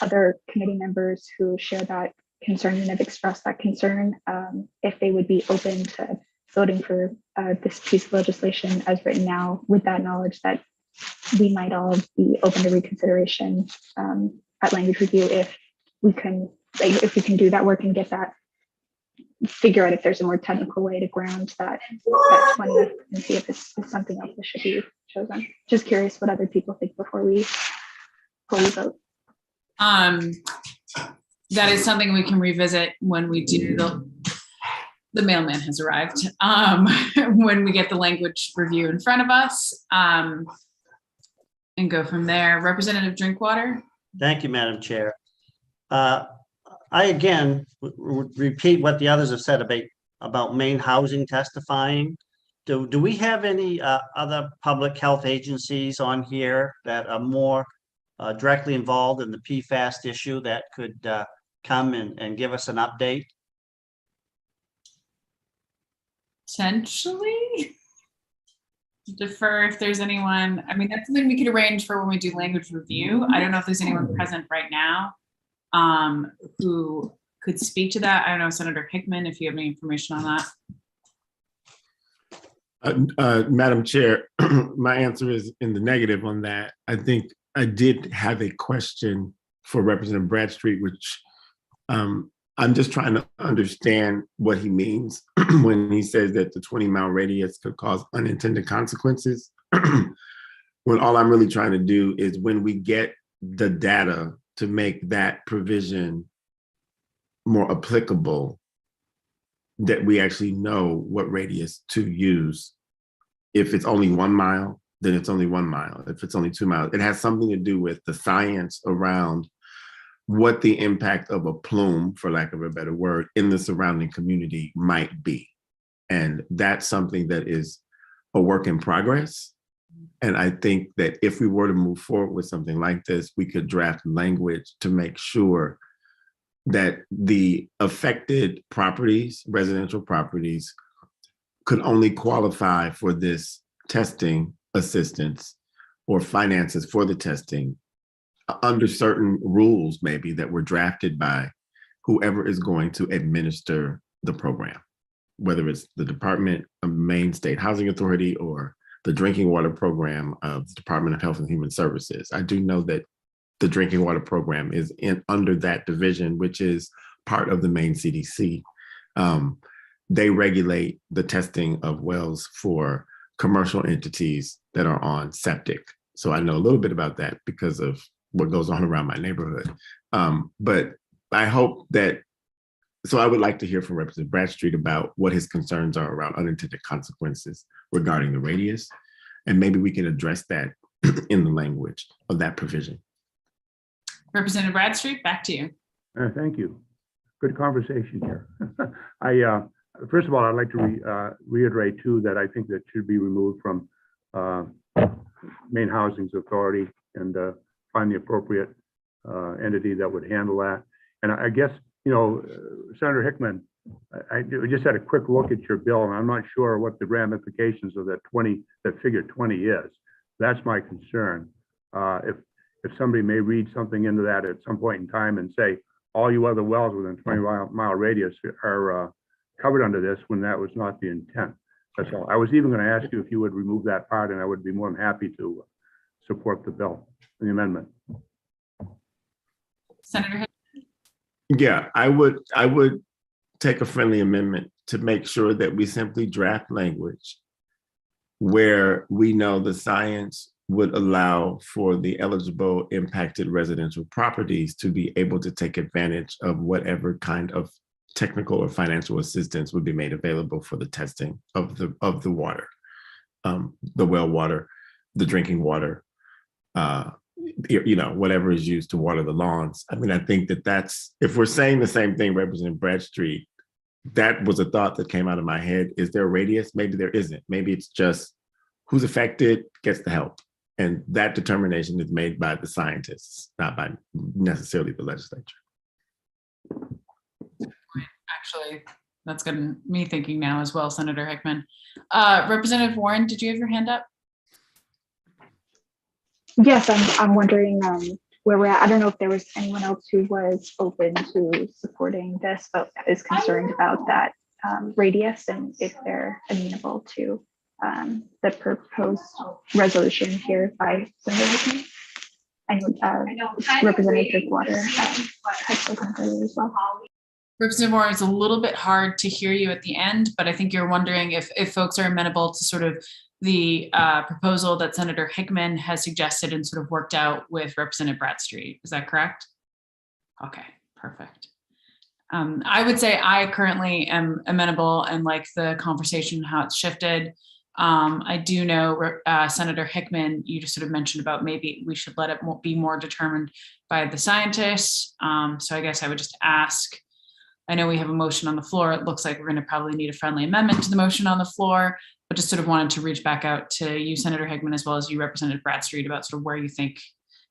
other committee members who share that concern and have expressed that concern, if they would be open to voting for this piece of legislation as written now, with that knowledge that we might all be open to reconsideration at language review if we can do that work and get that, figure out if there's a more technical way to ground that 20 and see if it's something else that should be chosen. Just curious what other people think before we vote. That is something we can revisit when we do the mailman has arrived. When we get the language review in front of us, and go from there. Representative Drinkwater. Thank you, Madam Chair. I again repeat what the others have said about Maine Housing testifying. Do we have any other public health agencies on here that are more directly involved in the PFAS issue that could come and give us an update? Potentially. Defer if there's anyone. I mean, that's something we could arrange for when we do language review. I don't know if there's anyone present right now who could speak to that. I don't know, Senator Hickman, if you have any information on that. Madam Chair, my answer is in the negative on that. I think I did have a question for Representative Bradstreet, which I'm just trying to understand what he means when he says that the 20-mile radius could cause unintended consequences. When all I'm really trying to do is, when we get the data to make that provision more applicable, that we actually know what radius to use. If it's only 1 mile, then it's only 1 mile. If it's only 2 miles, it has something to do with the science around what the impact of a plume, for lack of a better word, in the surrounding community might be. And that's something that is a work in progress. And I think that if we were to move forward with something like this, we could draft language to make sure that the affected properties, residential properties, could only qualify for this testing assistance or finances for the testing under certain rules, maybe, that were drafted by whoever is going to administer the program, whether it's the Department of Maine State Housing Authority or the drinking water program of the Department of Health and Human Services. I do know that the drinking water program is under that division, which is part of the Maine CDC. They regulate the testing of wells for commercial entities that are on septic. So I know a little bit about that because of what goes on around my neighborhood. But I hope that, so I would like to hear from Representative Bradstreet about what his concerns are around unintended consequences regarding the radius. And maybe we can address that in the language of that provision. Representative Bradstreet, back to you. Thank you. Good conversation here. First of all, I'd like to reiterate too that I think that should be removed from Maine Housing's authority and find the appropriate entity that would handle that. And I guess, you know, Senator Hickman, I just had a quick look at your bill, and I'm not sure what the ramifications of that figure 20 is. That's my concern. If somebody may read something into that at some point in time and say, all you other wells within 20-mile radius are covered under this, when that was not the intent. That's all. I was even going to ask you if you would remove that part, and I would be more than happy to. support the bill, the amendment. Senator Hickman? Yeah, I would take a friendly amendment to make sure that we simply draft language where we know the science would allow for the eligible impacted residential properties to be able to take advantage of whatever kind of technical or financial assistance would be made available for the testing of the water, the well water, the drinking water, whatever is used to water the lawns. I mean, I think that's, if we're saying the same thing, Representative Bradstreet, that was a thought that came out of my head. Is there a radius? Maybe there isn't. Maybe it's just who's affected gets the help. And that determination is made by the scientists, not by necessarily the legislature. Actually, that's got me thinking now as well, Senator Hickman. Representative Warren, did you have your hand up? Yes, I'm wondering where we're at. I don't know if there was anyone else who was open to supporting this, but is concerned about that radius and if they're amenable to the proposed resolution here by Senator Hickman. And Representative Drinkwater has spoken earlier as well. Representative Warren, it's a little bit hard to hear you at the end, but I think you're wondering if folks are amenable to sort of the proposal that Senator Hickman has suggested and sort of worked out with Representative Bradstreet. Is that correct? Okay, perfect. I would say I currently am amenable and like the conversation, how it's shifted. I do know Senator Hickman, you just sort of mentioned about maybe we should let it be more determined by the scientists. So I guess I would just ask, I know we have a motion on the floor. It looks like we're going to probably need a friendly amendment to the motion on the floor, but just sort of wanted to reach back out to you, Senator Hickman, as well as you, Representative Bradstreet, about sort of where you think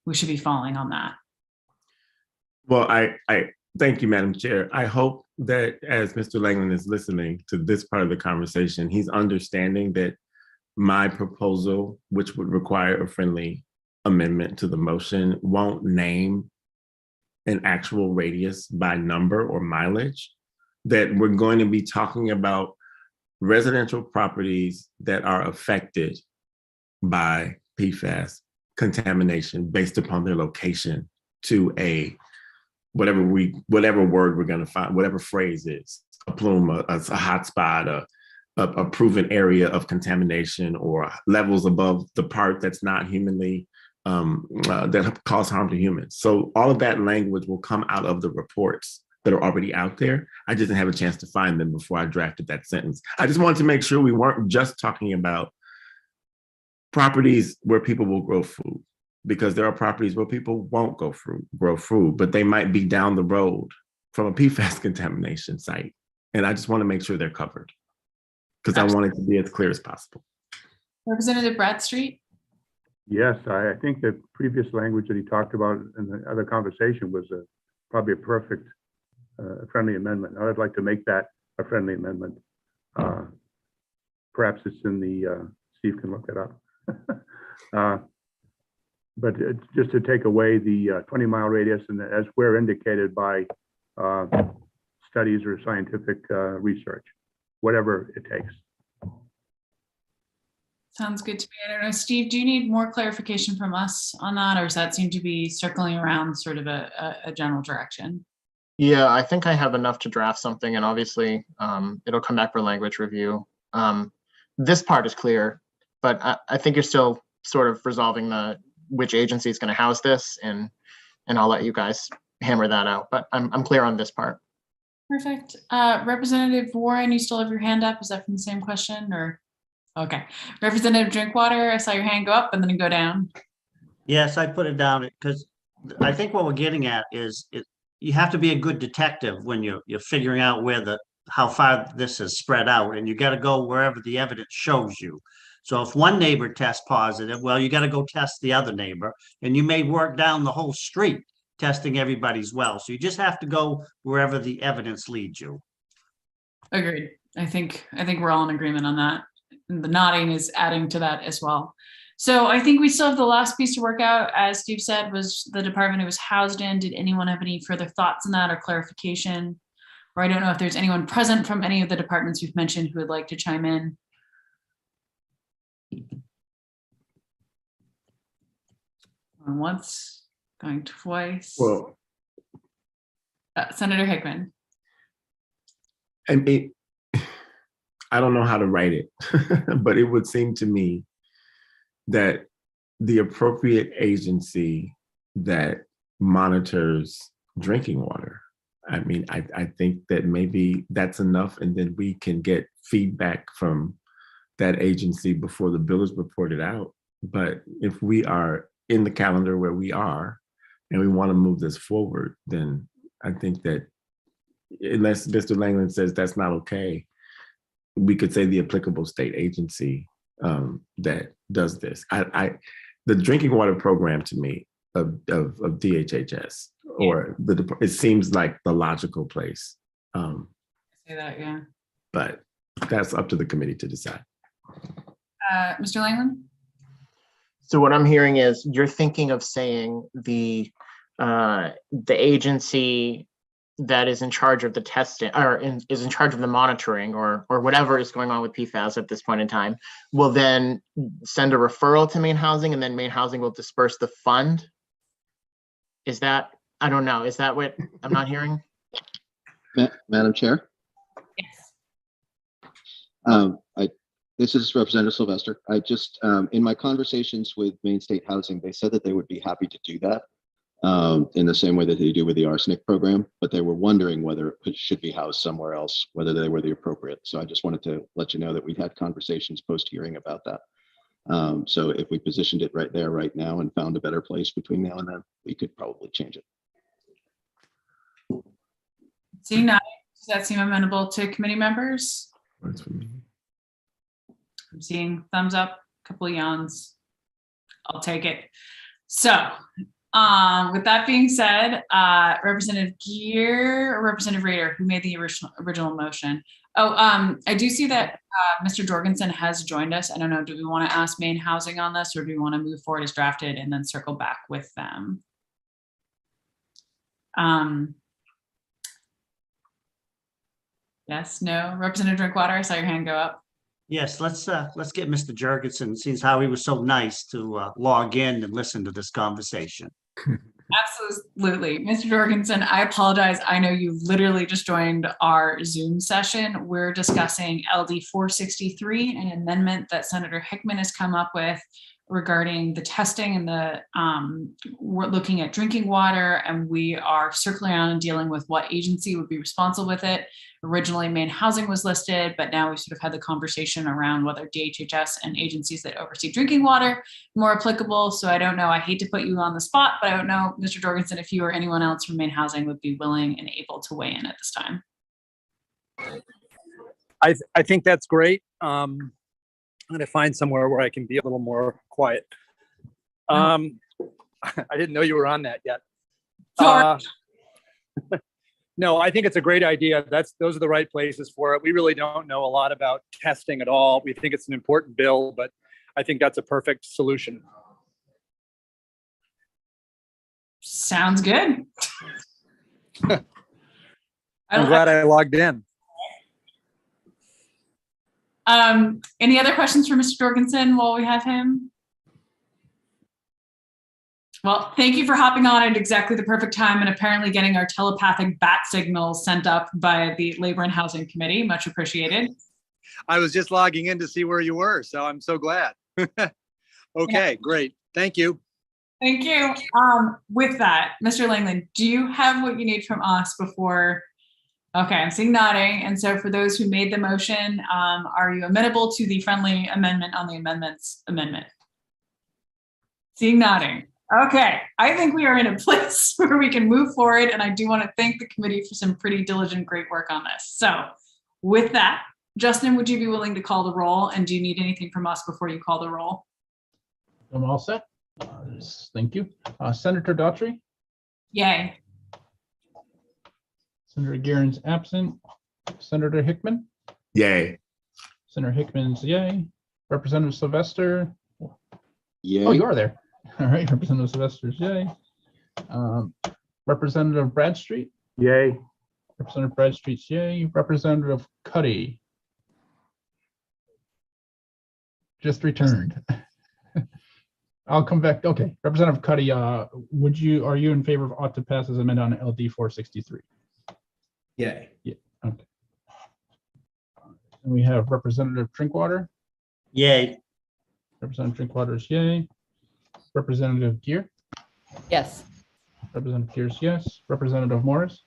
we should be falling on that. Well, I thank you, Madam Chair. I hope that as Mr. Langland is listening to this part of the conversation, he's understanding that my proposal, which would require a friendly amendment to the motion, won't name an actual radius by number or mileage, that we're going to be talking about residential properties that are affected by PFAS contamination based upon their location to a whatever word we're going to find, whatever phrase is, a plume, a hot spot, a proven area of contamination, or levels above the part that's not humanly that cause harm to humans. So all of that language will come out of the reports that are already out there. I just didn't have a chance to find them before I drafted that sentence. I just wanted to make sure we weren't just talking about properties where people will grow food, because there are properties where people won't grow food, but they might be down the road from a PFAS contamination site. And I just want to make sure they're covered, because I want it to be as clear as possible. Representative Bradstreet? Yes, I think the previous language that he talked about in the other conversation was probably a perfect friendly amendment. I'd like to make that a friendly amendment. Perhaps it's in the, Steve can look it up. But it's just to take away the 20-mile radius, and as where indicated by studies or scientific research, whatever it takes. Sounds good to me. I don't know, Steve, do you need more clarification from us on that, or does that seem to be circling around sort of a general direction? Yeah, I think I have enough to draft something, and obviously it'll come back for language review. This part is clear, but I think you're still sort of resolving which agency is going to house this, and I'll let you guys hammer that out. But I'm clear on this part. Perfect. Representative Warren, you still have your hand up. Is that from the same question, or? Okay. Representative Drinkwater, I saw your hand go up and then go down. Yes, I put it down because I think what we're getting at is you have to be a good detective when you're figuring out how far this is spread out, and you got to go wherever the evidence shows you. So if one neighbor tests positive, well, you got to go test the other neighbor, and you may work down the whole street testing everybody's well. So you just have to go wherever the evidence leads you. Agreed. I think we're all in agreement on that. And the nodding is adding to that as well. So I think we still have the last piece to work out, as Steve said, was the department it was housed in. Did anyone have any further thoughts on that or clarification? Or I don't know if there's anyone present from any of the departments we've mentioned who would like to chime in. Going once, going twice. Well, Senator Hickman. I mean, I don't know how to write it, but it would seem to me that the appropriate agency that monitors drinking water, I mean, I think that maybe that's enough, and then we can get feedback from that agency before the bill is reported out. But if we are in the calendar where we are and we want to move this forward, then I think that unless Mr. Langland says that's not okay, we could say the applicable state agency that does this. The drinking water program to me of DHHS, or it seems like the logical place. Say that, yeah. But that's up to the committee to decide. Mr. Langland? So what I'm hearing is you're thinking of saying the agency that is in charge of the testing, or is in charge of the monitoring, or whatever is going on with PFAS at this point in time, will then send a referral to Maine Housing, and then Maine Housing will disperse the fund. Is that, I don't know, is that what I'm not hearing? Madam Chair? Yes. This is Representative Sylvester. I just, in my conversations with Maine State Housing, they said that they would be happy to do that in the same way that they do with the arsenic program, but they were wondering whether it should be housed somewhere else, whether they were the appropriate. So I just wanted to let you know that we've had conversations post-hearing about that. So if we positioned it right there, right now, and found a better place between now and then, we could probably change it. Seeing none, does that seem amenable to committee members? Works for me. I'm seeing thumbs up, a couple of yawns. I'll take it. So with that being said, Representative Gear or Representative Rader, who made the original motion? Oh, I do see that Mr. Jorgensen has joined us. I don't know, do we want to ask Maine Housing on this, or do we want to move forward as drafted and then circle back with them? Yes, no, Representative Drinkwater, I saw your hand go up. Yes, let's get Mr. Jurgensen, since how he was so nice to log in and listen to this conversation. Absolutely. Mr. Jorgensen, I apologize. I know you literally just joined our Zoom session. We're discussing LD 463, an amendment that Senator Hickman has come up with regarding the testing and the we're looking at drinking water, and we are circling around and dealing with what agency would be responsible with it. Originally, Maine Housing was listed, but now we sort of had the conversation around whether DHHS and agencies that oversee drinking water more applicable. So I don't know. I hate to put you on the spot, but I don't know, Mr. Jorgensen, if you or anyone else from Maine Housing would be willing and able to weigh in at this time. I think that's great. I'm going to find somewhere where I can be a little more quiet. I didn't know you were on that yet. No, I think it's a great idea. Those are the right places for it. We really don't know a lot about testing at all. We think it's an important bill, but I think that's a perfect solution. Sounds good. I'm glad I logged in. Any other questions for Mr. Jorgensen while we have him? Well, thank you for hopping on at exactly the perfect time and apparently getting our telepathic bat signals sent up by the Labor and Housing Committee. Much appreciated. I was just logging in to see where you were, so I'm so glad. Okay, yeah. Great. Thank you. Thank you. With that, Mr. Langland, do you have what you need from us before? Okay, I'm seeing nodding. And so for those who made the motion, are you amenable to the friendly amendment on the amendment? Seeing nodding. Okay, I think we are in a place where we can move forward, and I do want to thank the committee for some pretty diligent, great work on this. So with that, Justin, would you be willing to call the roll, and do you need anything from us before you call the roll? I'm all set. Thank you. Senator Daughtry? Yay. Senator Guerin's absent. Senator Hickman? Yay. Senator Hickman's yay. Representative Sylvester? Yay. Oh, you are there. All right, Representative Sylvester's yay. Representative Bradstreet? Yay. Representative Bradstreet's yay. Representative Cuddy? Just returned. I'll come back. Okay, Representative Cuddy, are you in favor of ought to pass as amended on LD 463? Yay. Yeah, okay. And we have Representative Drinkwater. Yay. Representative Drinkwater is yay. Representative Gear. Yes. Representative Gears, yes. Representative Morris.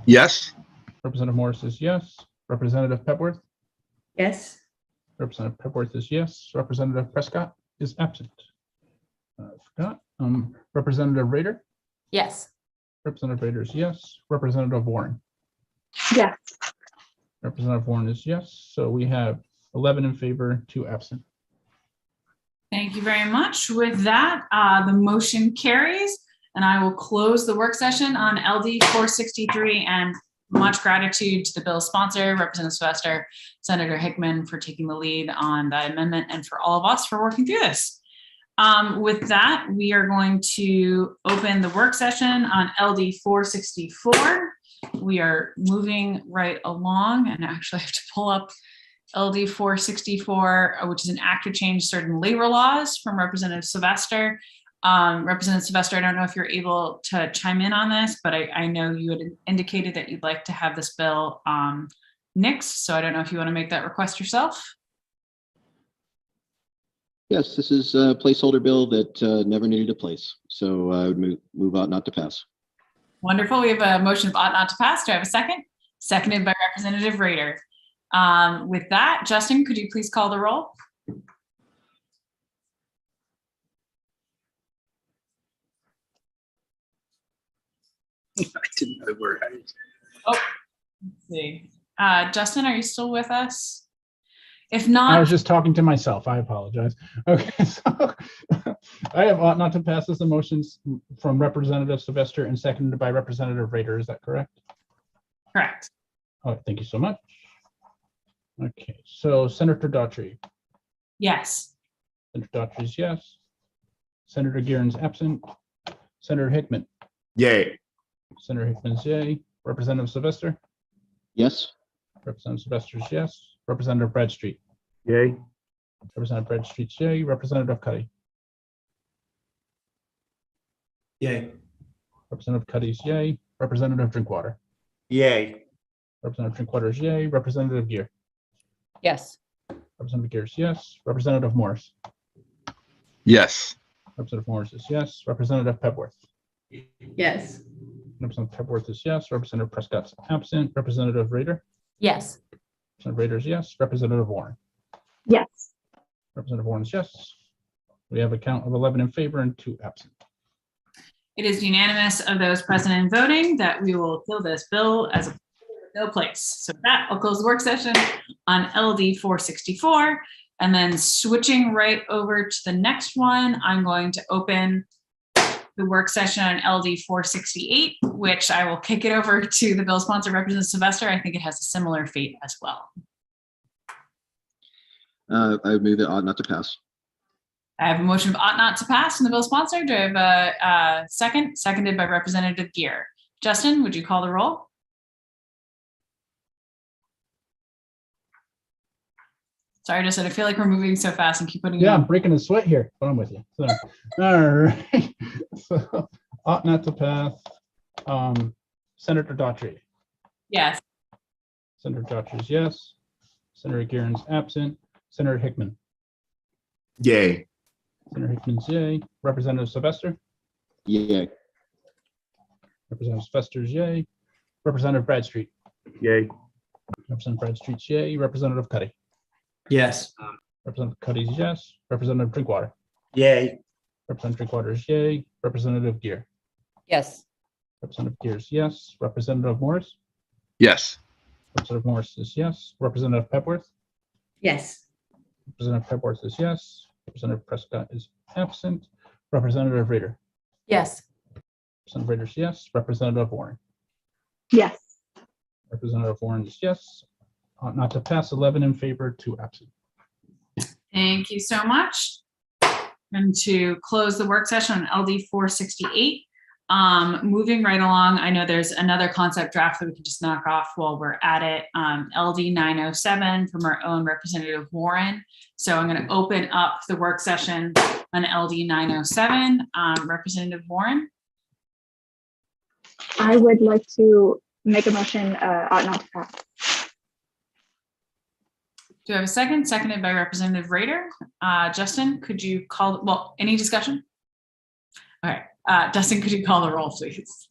Yes. Representative Morris is yes. Representative Pepworth. Yes. Representative Pepworth is yes. Representative Prescott is absent. I forgot. Representative Rader. Yes. Representative Rader is yes. Representative Warren. Yes. Representative Warren is yes. So we have 11 in favor, 2 absent. Thank you very much. With that, the motion carries, and I will close the work session on LD 463. And much gratitude to the bill sponsor, Representative Sylvester, Senator Hickman, for taking the lead on that amendment, and for all of us for working through this. With that, we are going to open the work session on LD 464. We are moving right along, and actually I have to pull up LD 464, which is an act to change certain labor laws, from Representative Sylvester. Representative Sylvester, I don't know if you're able to chime in on this, but I know you had indicated that you'd like to have this bill nixed. So I don't know if you want to make that request yourself. Yes, this is a placeholder bill that never needed a place. So I would move ought not to pass. Wonderful. We have a motion of ought not to pass. Do I have a second? Seconded by Representative Rader. With that, Justin, could you please call the roll? I didn't know where I was. Oh, let's see. Justin, are you still with us? If I not, was just talking to myself. I apologize. Okay, so I have ought not to pass as the motions from Representative Sylvester and seconded by Representative Rader. Is that correct? correct. Oh, thank you so much. Okay, so Senator Daughtry. Yes. Senator Daughtry is yes. Senator Guerin's absent. Senator Hickman. Yay. Senator Hickman's yay. Representative Sylvester. Yes. Representative Sylvester's yes. Representative Bradstreet. Yay. Representative Bradstreet's yay. Representative Cuddy. Yay. Representative Cuddy's yay. Representative Drinkwater. Yay. Representative Drinkwater's yay. Representative Gear. Yes. Representative Gear's yes. Representative Morris. Yes. Representative Morris is yes. Representative Pepworth. Yes. Representative Pepworth is yes. Representative Prescott's absent. Representative Rader. Yes. Representative Rader is yes. Representative Warren. Yes. Representative Warren is yes. We have a count of 11 in favor and 2 absent. It is unanimous of those present and voting that we will kill this bill as a no place. So with that, I'll close the work session on LD 464, and then switching right over to the next one, I'm going to open the work session on LD 468, which I will kick it over to the bill sponsor, Representative Sylvester. I think it has a similar fate as well. I would move it ought not to pass. I have a motion of ought not to pass from the bill sponsor. Do I have a second? Seconded by Representative Gear. Justin, would you call the roll? Sorry, Justin, I feel like we're moving so fast and keep putting Yeah, I'm breaking a sweat here, but I'm with you. So, all right. So, ought not to pass. Senator Daughtry. Yes. Senator Daughtry's yes. Senator Guerin's absent. Senator Hickman. Yay. Senator Hickman's yay. Representative Sylvester. Yay. Representative Sylvester's yay. Representative Bradstreet. Yay. Representative Bradstreet's yay. Representative Cuddy. Yes. Representative Cuddy's yes. Representative Drinkwater. Yay. Representative Drinkwater's yay. Representative Gear. Yes. Representative Gear's yes. Representative Morris. Yes. Representative Morris is yes. Representative Pepworth. Yes. Representative Pepworth is yes. Representative Prescott is absent. Representative Rader. Yes. Representative Rader's yes. Representative Warren. Yes. Representative Warren is yes. Ought not to pass, 11 in favor, 2 absent. Thank you so much. And to close the work session on LD 468, Moving right along, I know there's another concept draft that we can just knock off while we're at it. LD 907 from our own Representative Warren. So I'm going to open up the work session on LD 907. Representative Warren. I would like to make a motion ought not to pass. Do I have a second? Seconded by Representative Rader. Justin, could you call, well, any discussion? All right, Dustin, could you call the roll, please?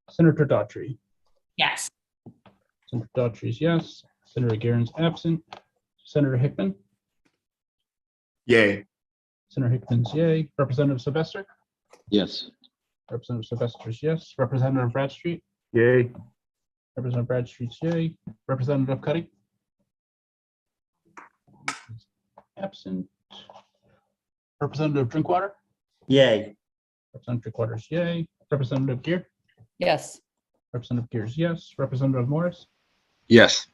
Senator Daughtry. Yes. Senator Daughtry is yes. Senator Guerin's absent. Senator Hickman. Yay. Senator Hickman's yay. Representative Sylvester. Yes. Representative Sylvester's yes. Representative Bradstreet. Yay. Representative Bradstreet's yay. Representative Cuddy. Absent. Representative Drinkwater. Yay. Representative Drinkwater's yay. Representative Gear. Yes. Representative Gear's yes. Representative Morris. Yes.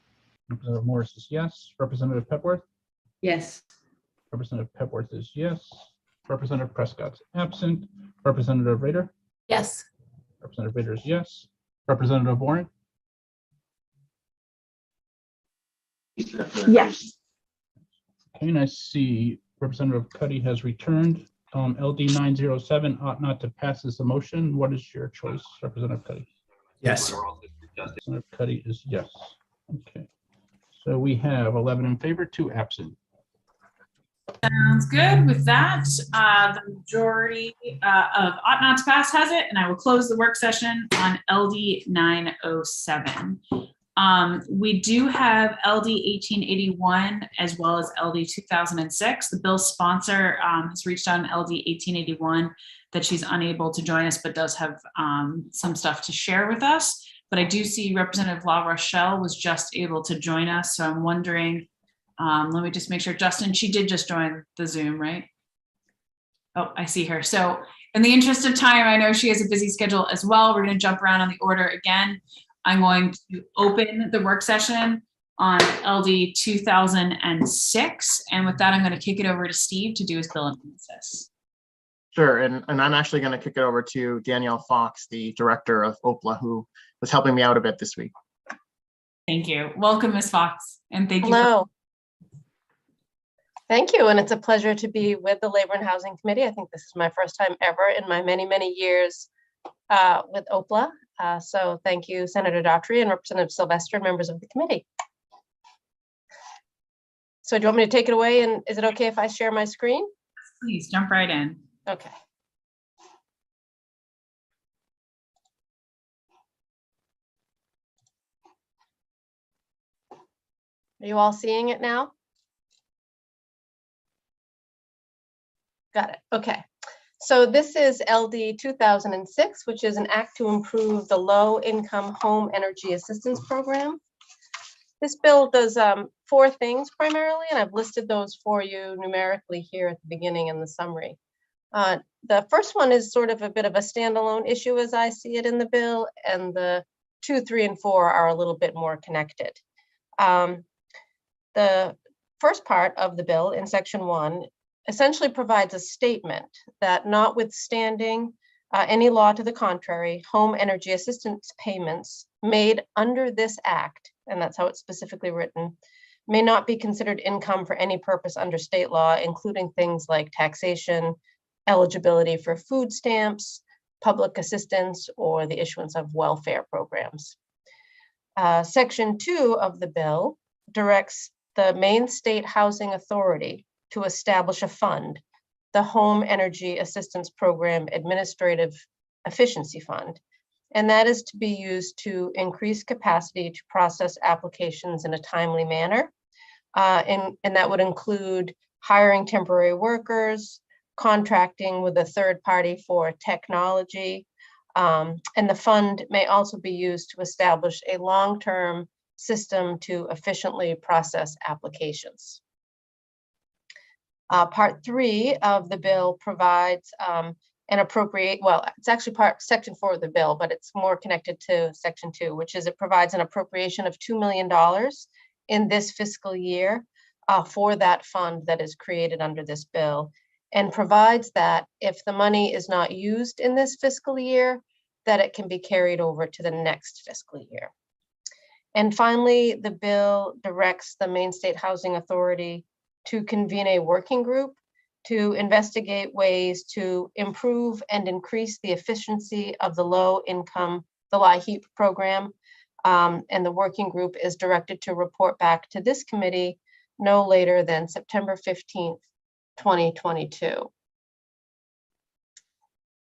Representative Morris is yes. Representative Pepworth. Yes. Representative Pepworth is yes. Representative Prescott's absent. Representative Rader. Yes. Representative Rader is yes. Representative Warren. Yes. Okay, and I see Representative Cuddy has returned. LD 907 ought not to pass this motion. What is your choice, Representative Cuddy? Yes. Representative Cuddy is yes. Okay. So we have 11 in favor, 2 absent. Sounds good. With that, the majority of ought not to pass has it, and I will close the work session on LD 907. We do have LD 1881 as well as LD 2006. The bill sponsor has reached out on LD 1881 that she's unable to join us, but does have some stuff to share with us. But I do see Representative La Rochelle was just able to join us. So I'm wondering, let me just make sure, Justin, she did just join the Zoom, right? Oh, I see her. So in the interest of time, I know she has a busy schedule as well. We're going to jump around on the order again. I'm going to open the work session on LD 2006. And with that, I'm going to kick it over to Steve to do his bill analysis. Sure, and I'm actually going to kick it over to Danielle Fox, the director of OPLA, who was helping me out a bit this week. Thank you. Welcome, Ms. Fox, and thank you. Hello. Thank you, and it's a pleasure to be with the Labor and Housing Committee. I think this is my first time ever in my many, many years with OPLA. So thank you, Senator Daughtry and Representative Sylvester, members of the committee. So do you want me to take it away, and is it okay if I share my screen? Please jump right in. Okay. Are you all seeing it now? Got it. Okay. So this is LD 2006, which is an act to improve the low-income home energy assistance program. This bill does 4 things primarily, and I've listed those for you numerically here at the beginning in the summary. The first one is sort of a bit of a standalone issue as I see it in the bill, and the 2, 3, and 4 are a little bit more connected. The first part of the bill in section 1 essentially provides a statement that notwithstanding any law to the contrary, home energy assistance payments made under this act, and that's how it's specifically written, may not be considered income for any purpose under state law, including things like taxation, eligibility for food stamps, public assistance, or the issuance of welfare programs. Section 2 of the bill directs the Maine State Housing Authority to establish a fund, the Home Energy Assistance Program Administrative Efficiency Fund, and that is to be used to increase capacity to process applications in a timely manner. And that would include hiring temporary workers, contracting with a third party for technology, and the fund may also be used to establish a long-term system to efficiently process applications. Part 3 of the bill provides it's actually section 4 of the bill, but it's more connected to section 2, which is it provides an appropriation of $2 million in this fiscal year for that fund that is created under this bill, and provides that if the money is not used in this fiscal year, that it can be carried over to the next fiscal year. And finally, the bill directs the Maine State Housing Authority to convene a working group to investigate ways to improve and increase the efficiency of the low-income, the LIHEAP program. And the working group is directed to report back to this committee no later than September 15th, 2022.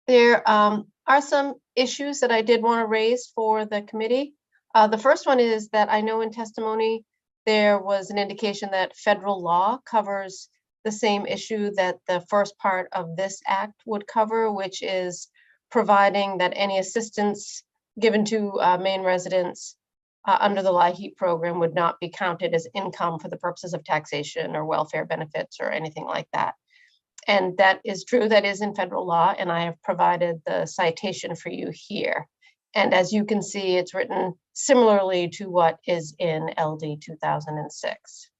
There are some issues that I did want to raise for the committee. The first one is that I know in testimony there was an indication that federal law covers the same issue that the first part of this act would cover, which is providing that any assistance given to Maine residents under the LIHEAP program would not be counted as income for the purposes of taxation or welfare benefits or anything like that. And that is true, that is in federal law, and I have provided the citation for you here. And as you can see, it's written similarly to what is in LD 2006.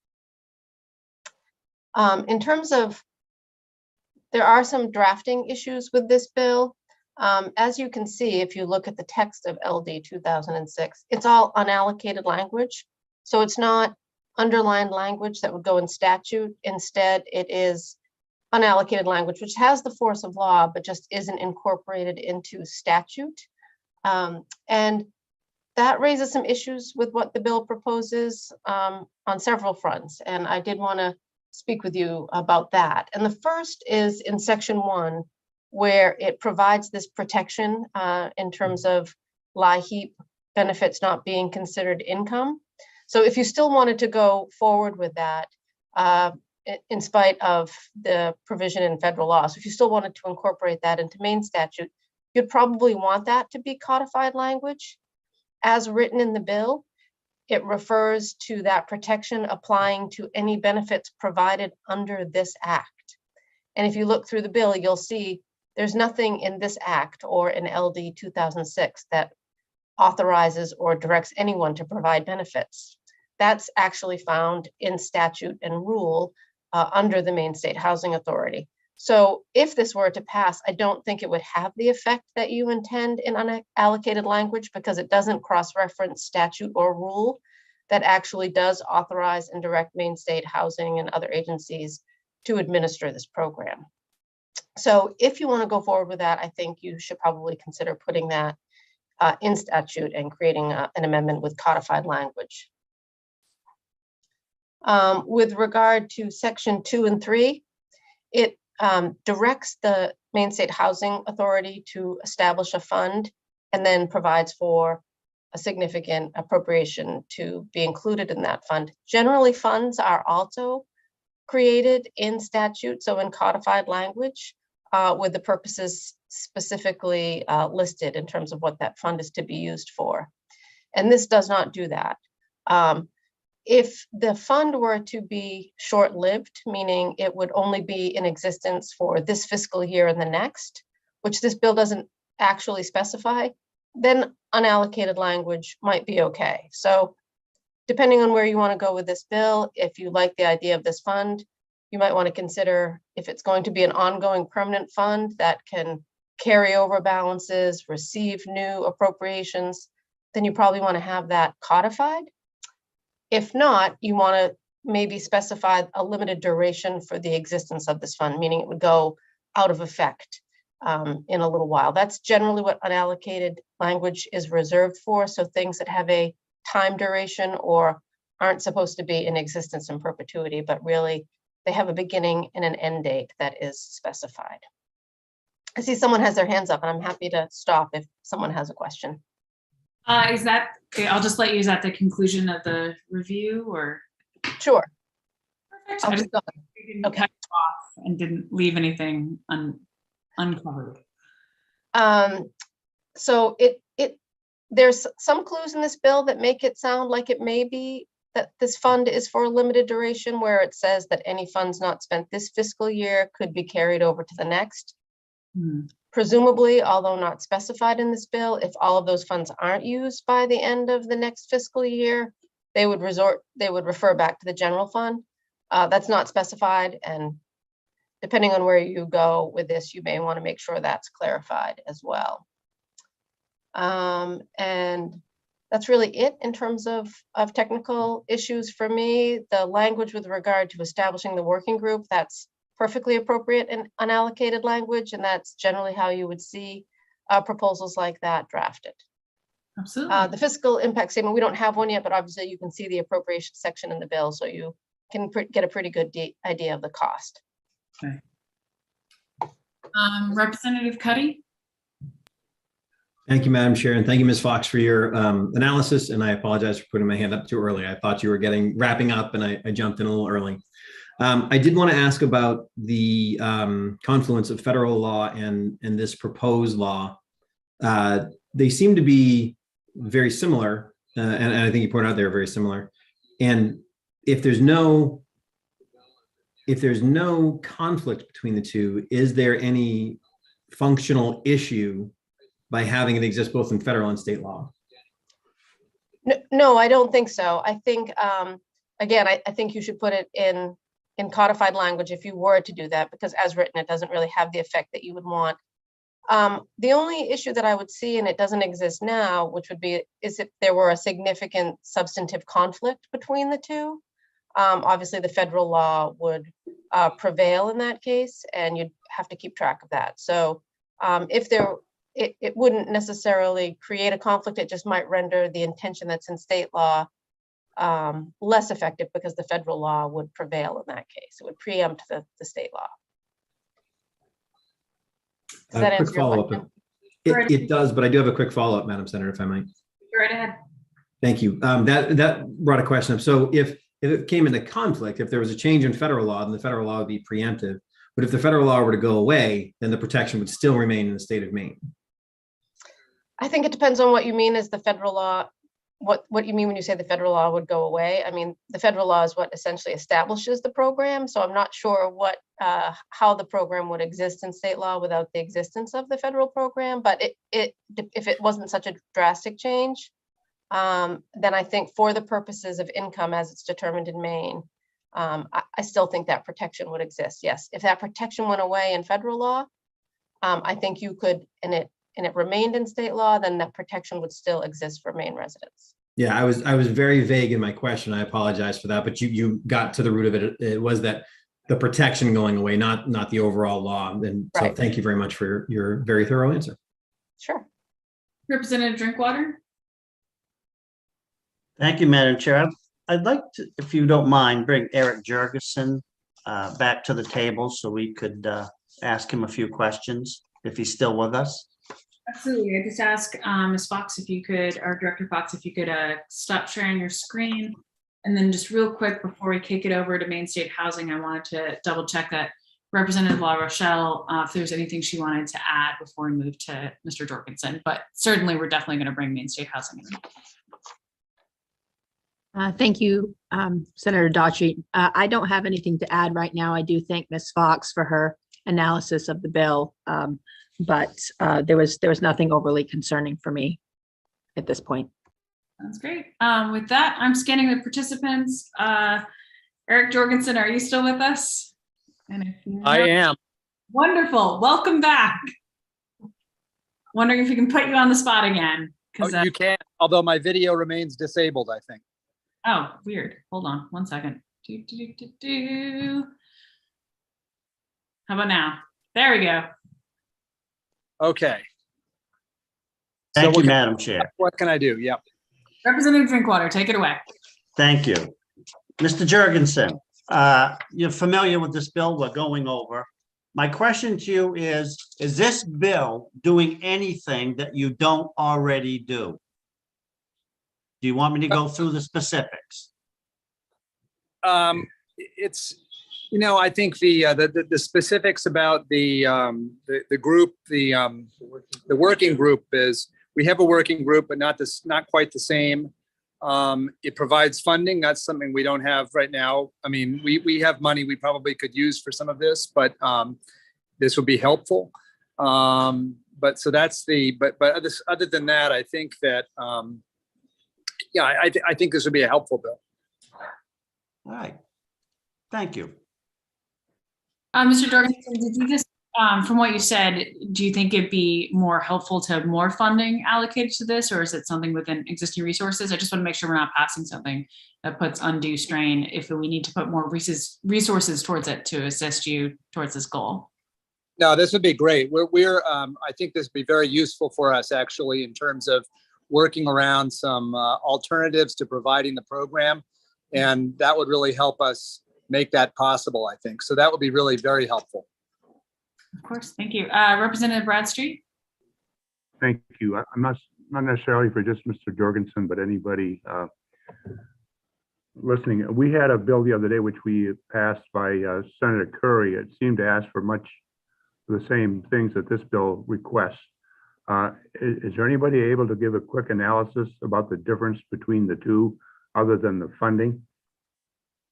In terms of, there are some drafting issues with this bill. As you can see, if you look at the text of LD 2006, it's all unallocated language. So it's not underlined language that would go in statute. Instead, it is unallocated language, which has the force of law, but just isn't incorporated into statute. And that raises some issues with what the bill proposes on several fronts. And I did want to speak with you about that. And the first is in section 1, where it provides this protection in terms of LIHEAP benefits not being considered income. So if you still wanted to go forward with that, in spite of the provision in federal law, so if you still wanted to incorporate that into Maine statute, you'd probably want that to be codified language. As written in the bill, it refers to that protection applying to any benefits provided under this act. And if you look through the bill, you'll see there's nothing in this act or in LD 2006 that authorizes or directs anyone to provide benefits. That's actually found in statute and rule under the Maine State Housing Authority. So if this were to pass, I don't think it would have the effect that you intend in unallocated language, because it doesn't cross-reference statute or rule that actually does authorize and direct Maine State Housing and other agencies to administer this program. So if you want to go forward with that, I think you should probably consider putting that in statute and creating an amendment with codified language. With regard to section 2 and 3, it directs the Maine State Housing Authority to establish a fund and then provides for a significant appropriation to be included in that fund. Generally, funds are also created in statute, so in codified language, with the purposes specifically listed in terms of what that fund is to be used for. And this does not do that. If the fund were to be short-lived, meaning it would only be in existence for this fiscal year and the next, which this bill doesn't actually specify, then unallocated language might be okay. So depending on where you want to go with this bill, if you like the idea of this fund, you might want to consider if it's going to be an ongoing permanent fund that can carry over balances, receive new appropriations, then you probably want to have that codified. If not, you want to maybe specify a limited duration for the existence of this fund, meaning it would go out of effect in a little while. That's generally what unallocated language is reserved for. So things that have a time duration or aren't supposed to be in existence in perpetuity, but really they have a beginning and an end date that is specified. I see someone has their hands up, and I'm happy to stop if someone has a question. Is that, okay, I'll just let you, is that the conclusion of the review or? Sure. Perfect. I just didn't cut it off and didn't leave anything uncovered. So there's some clues in this bill that make it sound like it may be that this fund is for a limited duration, where it says that any funds not spent this fiscal year could be carried over to the next. Presumably, although not specified in this bill, if all of those funds aren't used by the end of the next fiscal year, they would refer back to the general fund. That's not specified, and depending on where you go with this, you may want to make sure that's clarified as well. And that's really it in terms of technical issues for me. The language with regard to establishing the working group, that's perfectly appropriate in unallocated language, and that's generally how you would see proposals like that drafted. Absolutely. The fiscal impact statement, we don't have one yet, but obviously you can see the appropriation section in the bill, so you can get a pretty good idea of the cost. Okay. Representative Cuddy? Thank you, Madam Chair, and thank you, Ms. Fox, for your analysis. And I apologize for putting my hand up too early. I thought you were wrapping up, and I jumped in a little early. I did want to ask about the confluence of federal law and this proposed law. They seem to be very similar, and I think you pointed out they're very similar. And if there's no conflict between the two, is there any functional issue by having it exist both in federal and state law? No, I don't think so. I think, again, I think you should put it in codified language if you were to do that, because as written, it doesn't really have the effect that you would want. The only issue that I would see, and it doesn't exist now, which would be, is if there were a significant substantive conflict between the two. Obviously, the federal law would prevail in that case, and you'd have to keep track of that. So if there, it wouldn't necessarily create a conflict, it just might render the intention that's in state law less effective, because the federal law would prevail in that case. It would preempt the state law. Does that answer your question? It does, but I do have a quick follow-up, Madam Senator, if I might. Go right ahead. Thank you. That brought a question up. So if it came into conflict, if there was a change in federal law, then the federal law would be preemptive. But if the federal law were to go away, then the protection would still remain in the state of Maine. I think it depends on what you mean as the federal law. What you mean when you say the federal law would go away? I mean, the federal law is what essentially establishes the program. So I'm not sure how the program would exist in state law without the existence of the federal program. But if it wasn't such a drastic change, then I think for the purposes of income as it's determined in Maine, I still think that protection would exist. Yes, if that protection went away in federal law, I think you could, and it remained in state law, then that protection would still exist for Maine residents. Yeah, I was very vague in my question. I apologize for that, but you got to the root of it. It was that the protection going away, not the overall law. And so Right. Thank you very much for your very thorough answer. Sure. Representative Drinkwater? Thank you, Madam Chair. I'd like to, if you don't mind, bring Eric Jurgensen back to the table so we could ask him a few questions if he's still with us. Absolutely. I just ask Ms. Fox if you could, or Director Fox, if you could stop sharing your screen. And then just real quick before we kick it over to Maine State Housing, I wanted to double check that Representative La Rochelle, if there's anything she wanted to add before we move to Mr. Jorgensen, but certainly we're definitely going to bring Maine State Housing in. Thank you, Senator Daughtry. I don't have anything to add right now. I do thank Ms. Fox for her analysis of the bill, but there was nothing overly concerning for me at this point. Sounds great. With that, I'm scanning the participants. Eric Jorgensen, are you still with us? And if you're I am. Wonderful. Welcome back. Wondering if we can put you on the spot again. Oh, you can, although my video remains disabled, I think. Oh, weird. Hold on one second. How about now? There we go. Okay. Thank you, Madam Chair. What can I do? Yep. Representative Drinkwater, take it away. Thank you. Mr. Jurgensen, you're familiar with this bill we're going over. My question to you is this bill doing anything that you don't already do? Do you want me to go through the specifics? It's, I think the specifics about the group, the working group is, we have a working group, but not quite the same. It provides funding. That's something we don't have right now. I mean, we have money we probably could use for some of this, but this would be helpful. But so that's but other than that, I think that, I think this would be a helpful bill. All right. Thank you. Mr. Jorgensen, did you just, from what you said, do you think it'd be more helpful to have more funding allocated to this, or is it something within existing resources? I just want to make sure we're not passing something that puts undue strain if we need to put more resources towards it to assist you towards this goal. No, this would be great. I think this would be very useful for us actually in terms of working around some alternatives to providing the program. And that would really help us make that possible, I think. So that would be really very helpful. Of course, thank you. Representative Bradstreet? Thank you. I'm not necessarily for just Mr. Jorgensen, but anybody listening. We had a bill the other day which we passed by Senator Curry. It seemed to ask for much the same things that this bill requests. Is there anybody able to give a quick analysis about the difference between the two other than the funding?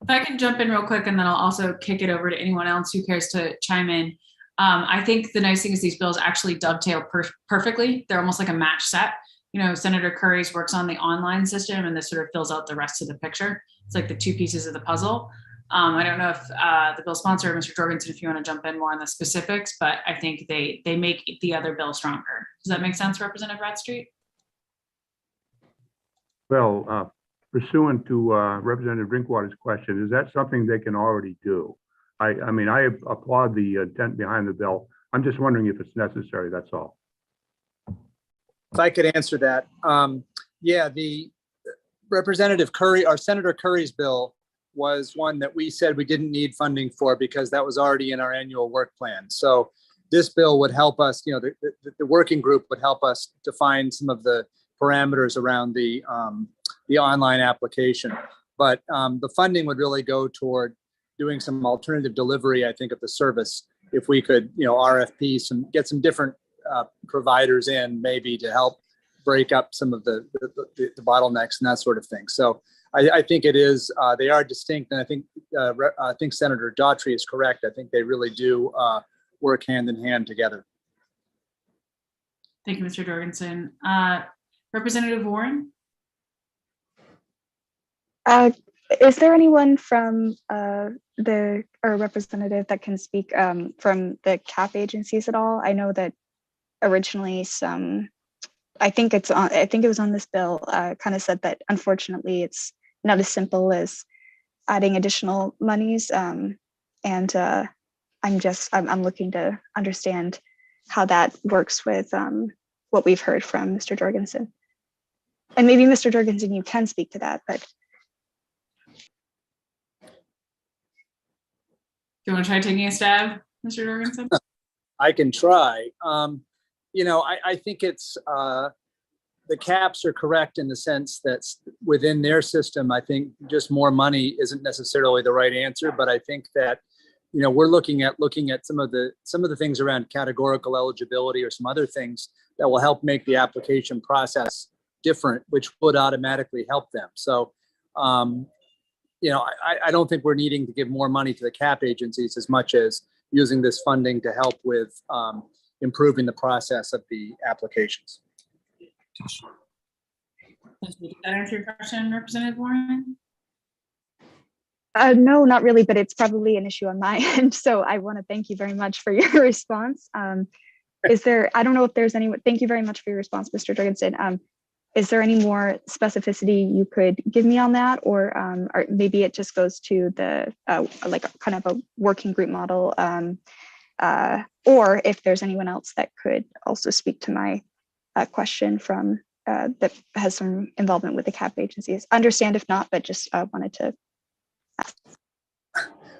If I can jump in real quick, and then I'll also kick it over to anyone else who cares to chime in. I think the nice thing is these bills actually dovetail perfectly. They're almost like a match set. You know, Senator Curry's works on the online system, and this sort of fills out the rest of the picture. It's like the two pieces of the puzzle. I don't know if the bill sponsor, Mr. Jorgensen, if you want to jump in more on the specifics, but I think they make the other bill stronger. Does that make sense, Representative Bradstreet? Well, pursuant to Representative Drinkwater's question, is that something they can already do? I mean, I applaud the intent behind the bill. I'm just wondering if it's necessary, that's all. If I could answer that. Yeah, the Representative Curry, or Senator Curry's bill was one that we said we didn't need funding for because that was already in our annual work plan. So this bill would help us, you know, the working group would help us define some of the parameters around the online application. But the funding would really go toward doing some alternative delivery, I think, of the service. If we could, you know, RFP get some different providers in maybe to help break up some of the bottlenecks and that sort of thing. So I think it is, they are distinct. And I think Senator Daughtry is correct. I think they really do work hand in hand together. Thank you, Mr. Jorgensen. Representative Warren? Is there anyone from or representative that can speak from the CAP agencies at all? I know that originally I think it was on this bill, kind of said that unfortunately it's not as simple as adding additional monies. I'm looking to understand how that works with what we've heard from Mr. Jorgensen. And maybe Mr. Jorgensen, you can speak to that, but. Do you want to try taking a stab, Mr. Jorgensen? I can try. You know, I think it's, the caps are correct in the sense that within their system, I think just more money isn't necessarily the right answer. But I think that, you know, we're looking at some of the things around categorical eligibility or some other things that will help make the application process different, which would automatically help them. So, you know, I don't think we're needing to give more money to the CAP agencies as much as using this funding to help with improving the process of the applications. Did that answer your question, Representative Warren? No, not really, but it's probably an issue on my end. So I want to thank you very much for your response. I don't know if there's any, thank you very much for your response, Mr. Jorgensen. Is there any more specificity you could give me on that? Or maybe it just goes to the, like kind of a working group model, or if there's anyone else that could also speak to my question from that has some involvement with the CAP agencies. Understand if not, but just wanted to ask.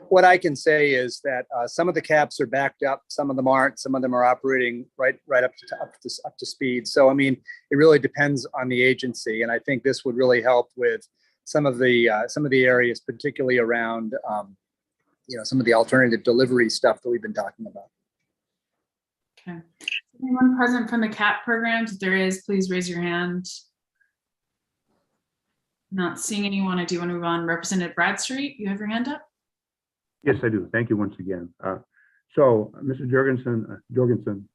What I can say is that some of the caps are backed up, some of them aren't, some of them are operating right up to speed. So I mean, it really depends on the agency, and I think this would really help with some of the areas, particularly around you know, some of the alternative delivery stuff that we've been talking about. Okay. Anyone present from the CAP programs? If there is, please raise your hand. Not seeing anyone. I do want to move on. Representative Bradstreet, you have your hand up? Yes, I do. Thank you once again. So, Mr. Jorgensen,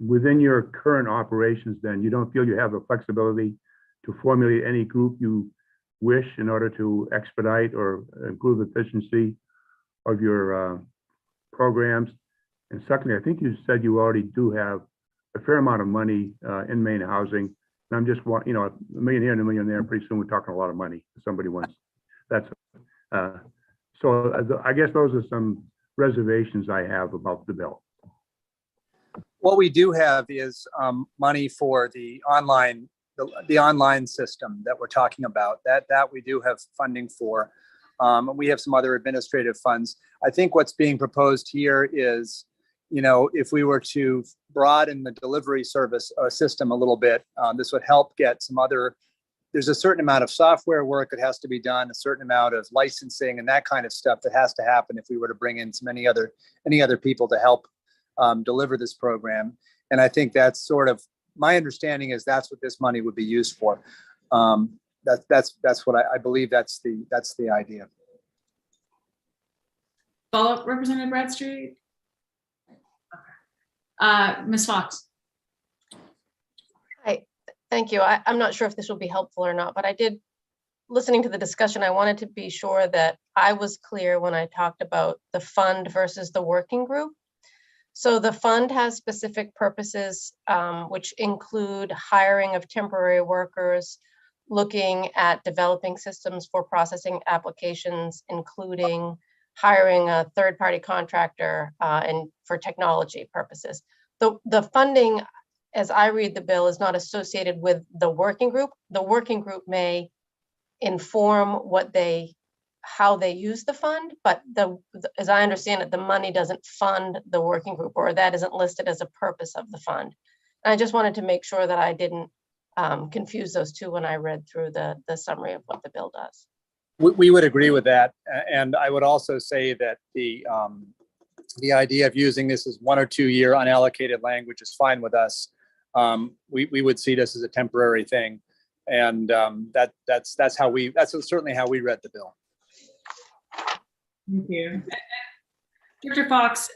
within your current operations, then you don't feel you have the flexibility to formulate any group you wish in order to expedite or improve efficiency of your programs? And secondly, I think you said you already do have a fair amount of money in Maine housing. And I'm just want, $1 million here and $1 million there. Pretty soon we're talking a lot of money. Somebody wants that's so I guess those are some reservations I have about the bill. What we do have is money for the online system that we're talking about. That we do have funding for. We have some other administrative funds. I think what's being proposed here is, if we were to broaden the delivery service system a little bit, this would help get some other. There's a certain amount of software work that has to be done, a certain amount of licensing and that kind of stuff that has to happen if we were to bring in any other people to help deliver this program. And I think that's sort of my understanding is that's what this money would be used for. That's what I believe. That's the idea. Follow up, Representative Bradstreet. Ms. Fox. Hi, thank you. I'm not sure if this will be helpful or not, but listening to the discussion, I wanted to be sure that I was clear when I talked about the fund versus the working group. So the fund has specific purposes, which include hiring of temporary workers, looking at developing systems for processing applications, including hiring a third-party contractor and for technology purposes. The funding, as I read the bill, is not associated with the working group. The working group may inform how they use the fund, but as I understand it, the money doesn't fund the working group, or that isn't listed as a purpose of the fund. And I just wanted to make sure that I didn't confuse those two when I read through the summary of what the bill does. We would agree with that. And I would also say that the idea of using this as 1 or 2 year unallocated language is fine with us. We would see this as a temporary thing. And that's certainly how we read the bill. Thank you. Dr. Fox,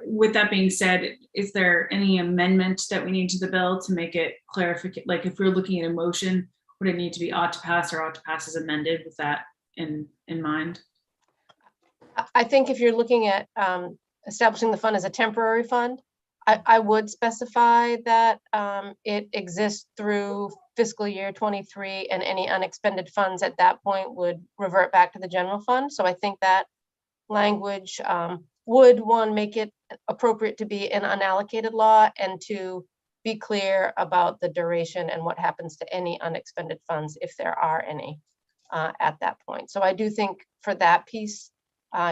with that being said, is there any amendment that we need to the bill to make it clarific? Like if we're looking at a motion, would it need to be ought to pass or ought to pass as amended with that in mind? I think if you're looking at establishing the fund as a temporary fund, I would specify that it exists through fiscal year 23 and any unexpended funds at that point would revert back to the general fund. So I think that language would, one, make it appropriate to be an unallocated law, and two, be clear about the duration and what happens to any unexpended funds if there are any at that point. So I do think for that piece,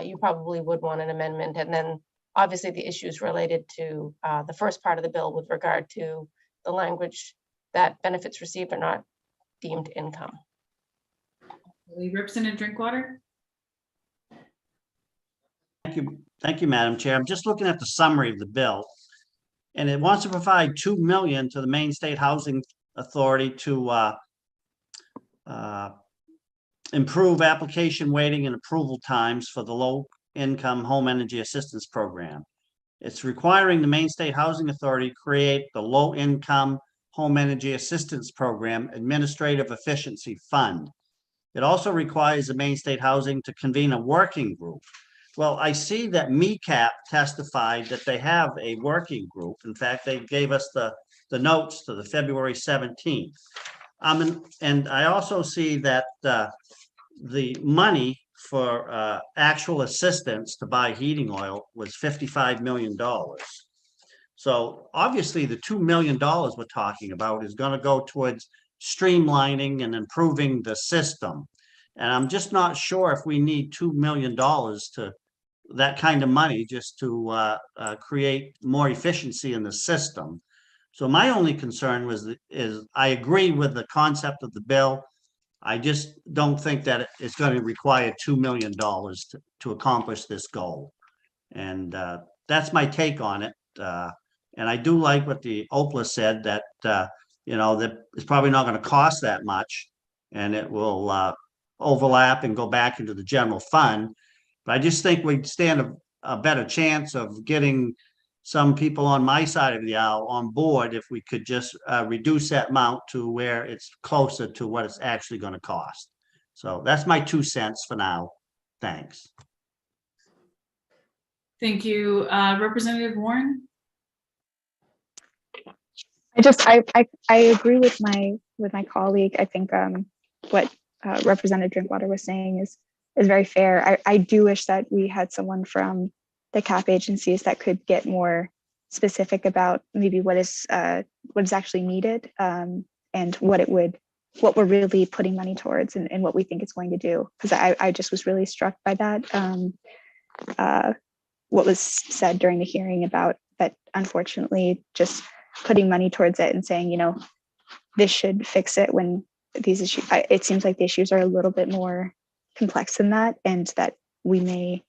you probably would want an amendment. And then obviously the issues related to the first part of the bill with regard to the language that benefits received are not deemed income. Representative Drinkwater. Thank you, Madam Chair. I'm just looking at the summary of the bill, and it wants to provide $2 million to the Maine State Housing Authority to improve application waiting and approval times for the low-income home energy assistance program. It's requiring the Maine State Housing Authority to create the low-income home energy assistance program administrative efficiency fund. It also requires the Maine State Housing to convene a working group. Well, I see that MECAP testified that they have a working group. In fact, they gave us the notes to the February 17th. And I also see that the money for actual assistance to buy heating oil was $55 million. So obviously the $2 million we're talking about is going to go towards streamlining and improving the system. And I'm just not sure if we need $2 million to that kind of money just to create more efficiency in the system. So my only concern is I agree with the concept of the bill. I just don't think that it's going to require $2 million to accomplish this goal. And that's my take on it. And I do like what the OPLA said that, that it's probably not going to cost that much and it will overlap and go back into the general fund. But I just think we'd stand a better chance of getting some people on my side of the aisle on board if we could just reduce that amount to where it's closer to what it's actually going to cost. So that's my 2 cents for now. Thanks. Thank you. Representative Warren? I agree with my colleague. I think what Representative Drinkwater was saying is very fair. I do wish that we had someone from the CAP agencies that could get more specific about maybe what is actually needed, and what we're really putting money towards, and what we think it's going to do. Because I just was really struck by that. What was said during the hearing about that, unfortunately, just putting money towards it and saying, this should fix it, when these issues, it seems like the issues are a little bit more complex than that, and that we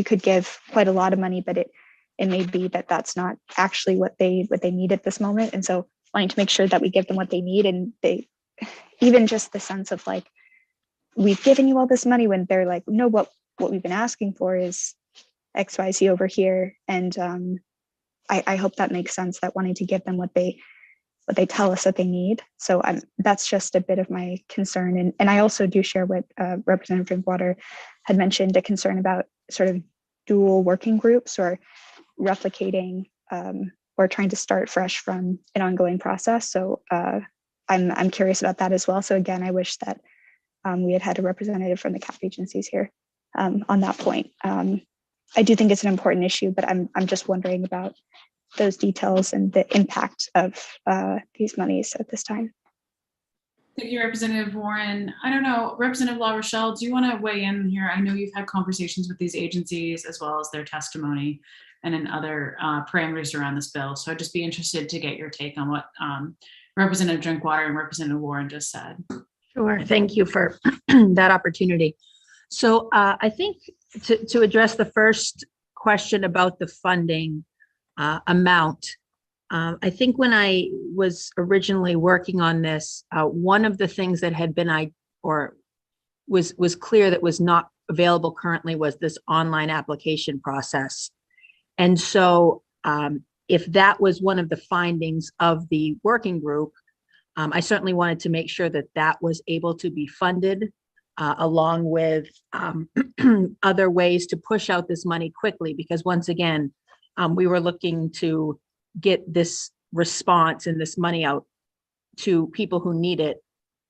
could give quite a lot of money, but it may be that that's not actually what they need at this moment. And so wanting to make sure that we give them what they need, and they, even just the sense of like, we've given you all this money, when they're like, no, what we've been asking for is XYZ over here. And I hope that makes sense, that wanting to give them what they tell us that they need. So that's just a bit of my concern. And I also do share what Representative Drinkwater had mentioned, a concern about sort of dual working groups, or replicating or trying to start fresh from an ongoing process. So I'm curious about that as well. So again, I wish that we had a representative from the CAP agencies here on that point. I do think it's an important issue, but I'm just wondering about those details and the impact of these monies at this time. Thank you, Representative Warren. I don't know, Representative La Rochelle, do you want to weigh in here? I know you've had conversations with these agencies as well as their testimony and in other parameters around this bill. So I'd just be interested to get your take on what Representative Drinkwater and Representative Warren just said. Sure, thank you for that opportunity. So I think to address the first question about the funding amount, I think when I was originally working on this, one of the things that had been was clear that was not available currently was this online application process. And so if that was one of the findings of the working group, I certainly wanted to make sure that that was able to be funded, along with other ways to push out this money quickly, because once again, we were looking to get this response and this money out to people who need it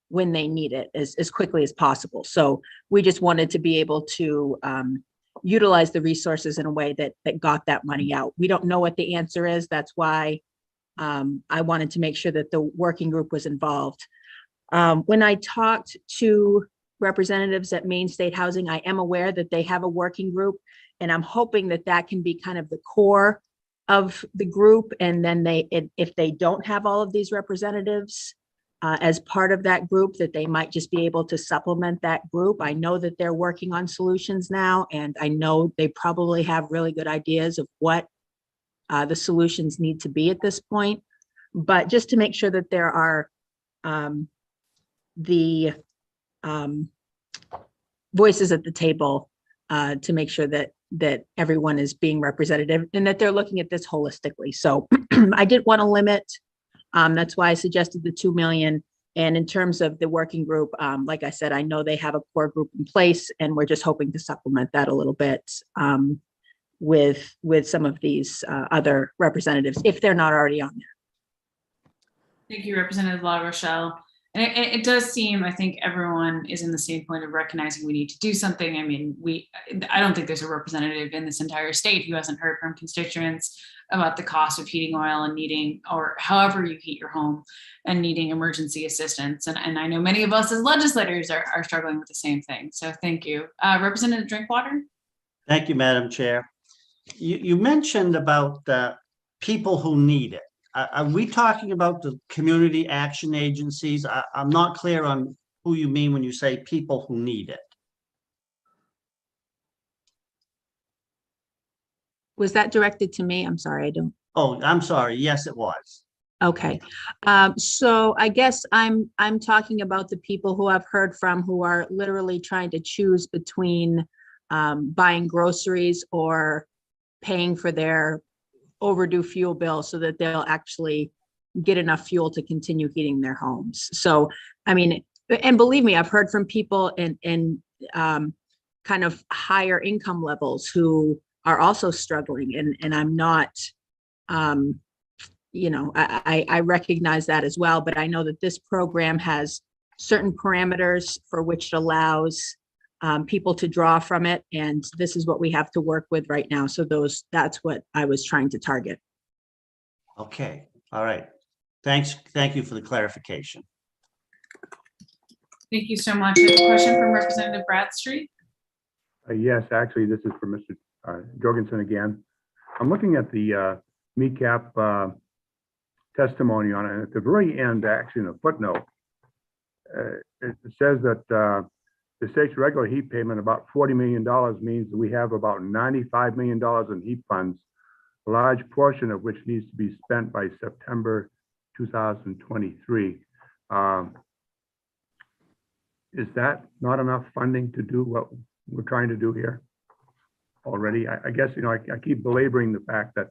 when they need it as quickly as possible. So we just wanted to be able to utilize the resources in a way that got that money out. We don't know what the answer is. That's why I wanted to make sure that the working group was involved. When I talked to representatives at Maine State Housing, I am aware that they have a working group, and I'm hoping that that can be kind of the core of the group. And then if they don't have all of these representatives as part of that group, that they might just be able to supplement that group. I know that they're working on solutions now, and I know they probably have really good ideas of what the solutions need to be at this point. But just to make sure that there are the voices at the table to make sure that everyone is being representative and that they're looking at this holistically. So I didn't want to limit. That's why I suggested the 2 million. And in terms of the working group, like I said, I know they have a core group in place, and we're just hoping to supplement that a little bit with some of these other representatives, if they're not already on there. Thank you, Representative La Rochelle. And it does seem, I think everyone is in the same point of recognizing we need to do something. I mean, I don't think there's a representative in this entire state who hasn't heard from constituents about the cost of heating oil and needing, or however you heat your home, and needing emergency assistance. And I know many of us as legislators are struggling with the same thing. So thank you. Representative Drinkwater? Thank you, Madam Chair. You mentioned about people who need it. Are we talking about the community action agencies? I'm not clear on who you mean when you say people who need it. Was that directed to me? I'm sorry, I don't. Oh, I'm sorry. Yes, it was. Okay. So I guess I'm talking about the people who I've heard from who are literally trying to choose between buying groceries or paying for their overdue fuel bill so that they'll actually get enough fuel to continue heating their homes. So, I mean, And believe me, I've heard from people in kind of higher income levels who are also struggling, and I'm not, you know, I recognize that as well, but I know that this program has certain parameters for which it allows people to draw from it, and this is what we have to work with right now. So that's what I was trying to target. Okay, all right. Thanks. Thank you for the clarification. Thank you so much. I have a question from Representative Bradstreet. Yes, actually, this is for Mr. Jorgensen again. I'm looking at the MECAP testimony on it. At the very end, actually, in a footnote, it says that the state's regular heat payment, about $40 million, means that we have about $95 million in heat funds, a large portion of which needs to be spent by September 2023. Is that not enough funding to do what we're trying to do here already? I guess, you know, I keep belaboring the fact that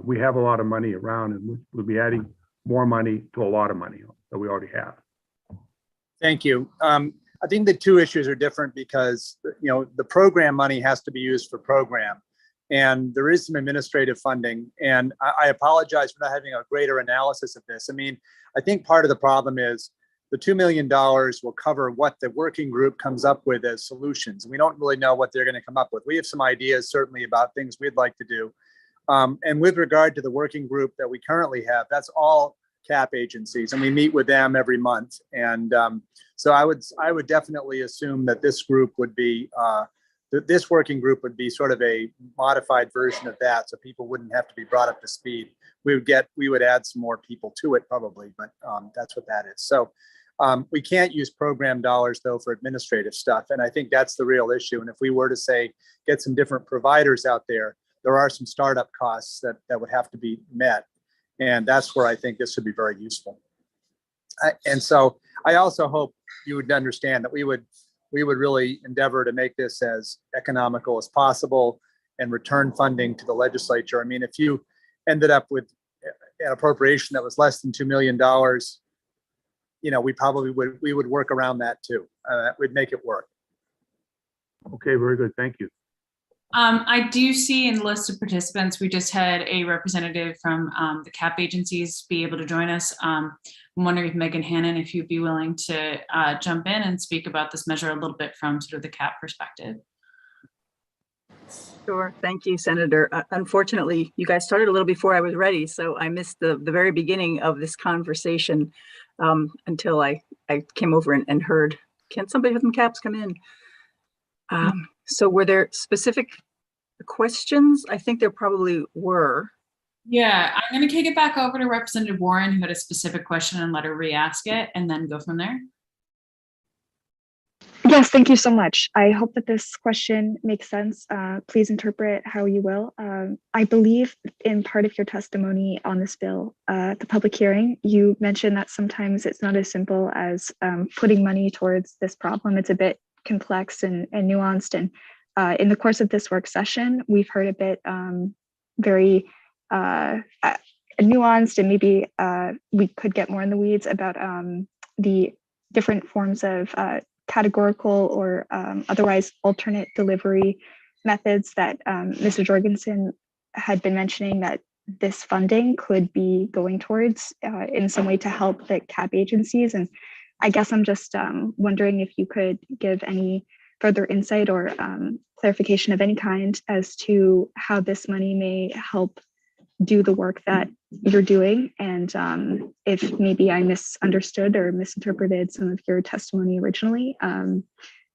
we have a lot of money around, and we'll be adding more money to a lot of money that we already have. Thank you. I think the two issues are different because, you know, the program money has to be used for program, and there is some administrative funding. And I apologize for not having a greater analysis of this. I mean, I think part of the problem is the $2 million will cover what the working group comes up with as solutions. We don't really know what they're going to come up with. We have some ideas certainly about things we'd like to do. And with regard to the working group that we currently have, that's all CAP agencies, and we meet with them every month. And so I would definitely assume that this group would be, this working group would be sort of a modified version of that, so people wouldn't have to be brought up to speed. We would add some more people to it probably, but that's what that is. So we can't use program dollars though for administrative stuff, and I think that's the real issue. And if we were to say get some different providers out there, there are some startup costs that would have to be met, and that's where I think this would be very useful. And so I also hope you would understand that we would really endeavor to make this as economical as possible and return funding to the legislature. I mean, if you ended up with an appropriation that was less than $2 million, you know, we would work around that too. We'd make it work. Okay, very good. Thank you. I do see in the list of participants, we just had a representative from the CAP agencies be able to join us. I'm wondering if Megan Hannon, if you'd be willing to jump in and speak about this measure a little bit from sort of the CAP perspective. Sure. Thank you, Senator. Unfortunately, you guys started a little before I was ready, so I missed the very beginning of this conversation until I came over and heard, can somebody from CAPS come in? So were there specific questions? I think there probably were. Yeah, I'm going to kick it back over to Representative Warren, who had a specific question, and let her re-ask it and then go from there. Yes, thank you so much. I hope that this question makes sense. Please interpret how you will. I believe in part of your testimony on this bill, the public hearing, you mentioned that sometimes it's not as simple as putting money towards this problem. It's a bit complex and nuanced. And in the course of this work session, we've heard a bit very nuanced, and maybe we could get more in the weeds about the different forms of categorical or otherwise alternate delivery methods that Mr. Jorgensen had been mentioning that this funding could be going towards in some way to help the CAP agencies. And I guess I'm just wondering if you could give any further insight or clarification of any kind as to how this money may help do the work that you're doing, and if maybe I misunderstood or misinterpreted some of your testimony originally, and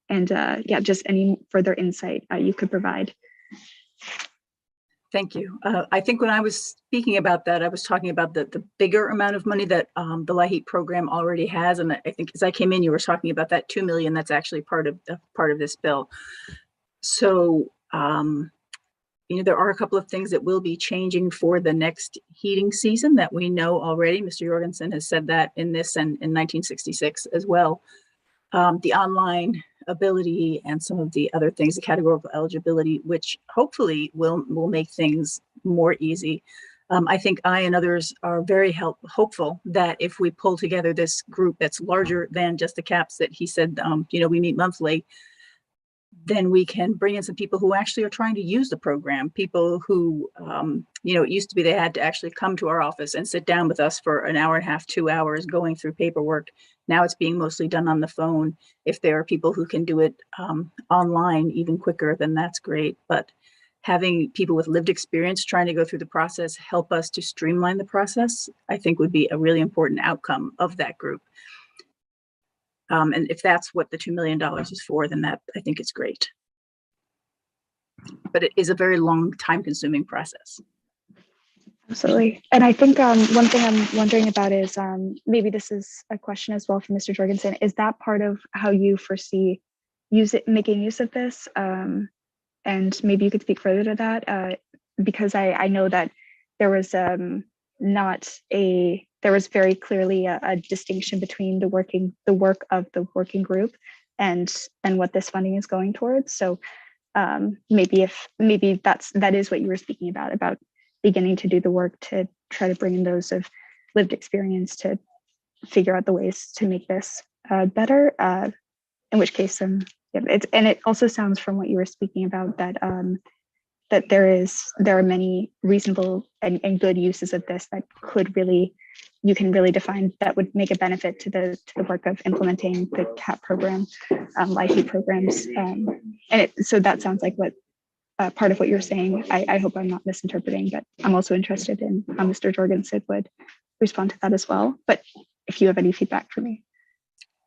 yeah, just any further insight you could provide. Thank you. I think when I was speaking about that, I was talking about the bigger amount of money that the LIHEAP program already has, and I think as I came in, you were talking about that $2 million that's actually part of this bill. So you know, there are a couple of things that will be changing for the next heating season that we know already. Mr. Jorgensen has said that in this and in 1966 as well. The online ability and some of the other things, the categorical eligibility, which hopefully will make things more easy. I think I and others are very hopeful that if we pull together this group that's larger than just the caps that he said, we meet monthly, then we can bring in some people who actually are trying to use the program. People who, it used to be they had to actually come to our office and sit down with us for an hour and a half, 2 hours going through paperwork. Now it's being mostly done on the phone. If there are people who can do it online even quicker, then that's great. But having people with lived experience trying to go through the process help us to streamline the process, I think would be a really important outcome of that group. And if that's what the $2 million is for, then that I think is great. But it is a very long, time-consuming process. Absolutely. And I think one thing I'm wondering about is maybe this is a question as well for Mr. Jorgensen. Is that part of how you foresee making use of this? And maybe you could speak further to that, because I know that there was there was very clearly a distinction between the work of the working group and what this funding is going towards. So maybe that is what you were speaking about beginning to do the work to try to bring in those of lived experience to figure out the ways to make this better. In which case, it also sounds from what you were speaking about that that there are many reasonable and good uses of this that you can really define that would make a benefit to the work of implementing the CAP program, LIHEAP programs. So that sounds like what part of what you're saying. I hope I'm not misinterpreting, but I'm also interested in how Mr. Jorgensen would respond to that as well. But if you have any feedback for me.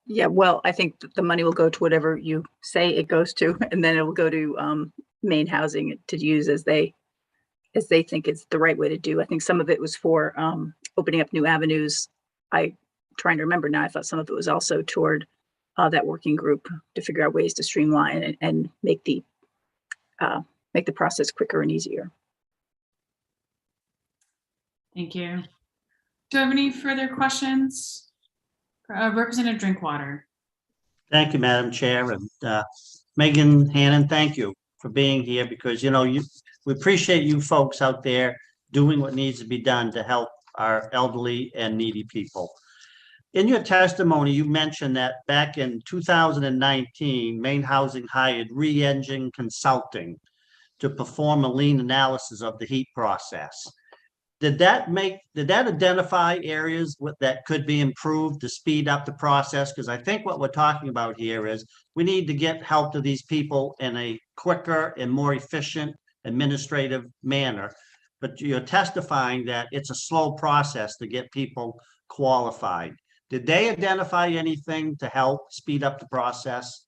Yeah, well, I think the money will go to whatever you say it goes to, and then it will go to Maine Housing to use as they think it's the right way to do. I think some of it was for opening up new avenues. I'm trying to remember now. I thought some of it was also toward that working group to figure out ways to streamline and make the process quicker and easier. Thank you. Do you have any further questions? Representative Drinkwater. Thank you, Madam Chair. And Megan Hannon, thank you for being here because, we appreciate you folks out there doing what needs to be done to help our elderly and needy people. In your testimony, you mentioned that back in 2019, Maine Housing hired Re-Engine Consulting to perform a lean analysis of the heat process. Did that identify areas that could be improved to speed up the process? Because I think what we're talking about here is we need to get help to these people in a quicker and more efficient administrative manner. But you're testifying that it's a slow process to get people qualified. Did they identify anything to help speed up the process?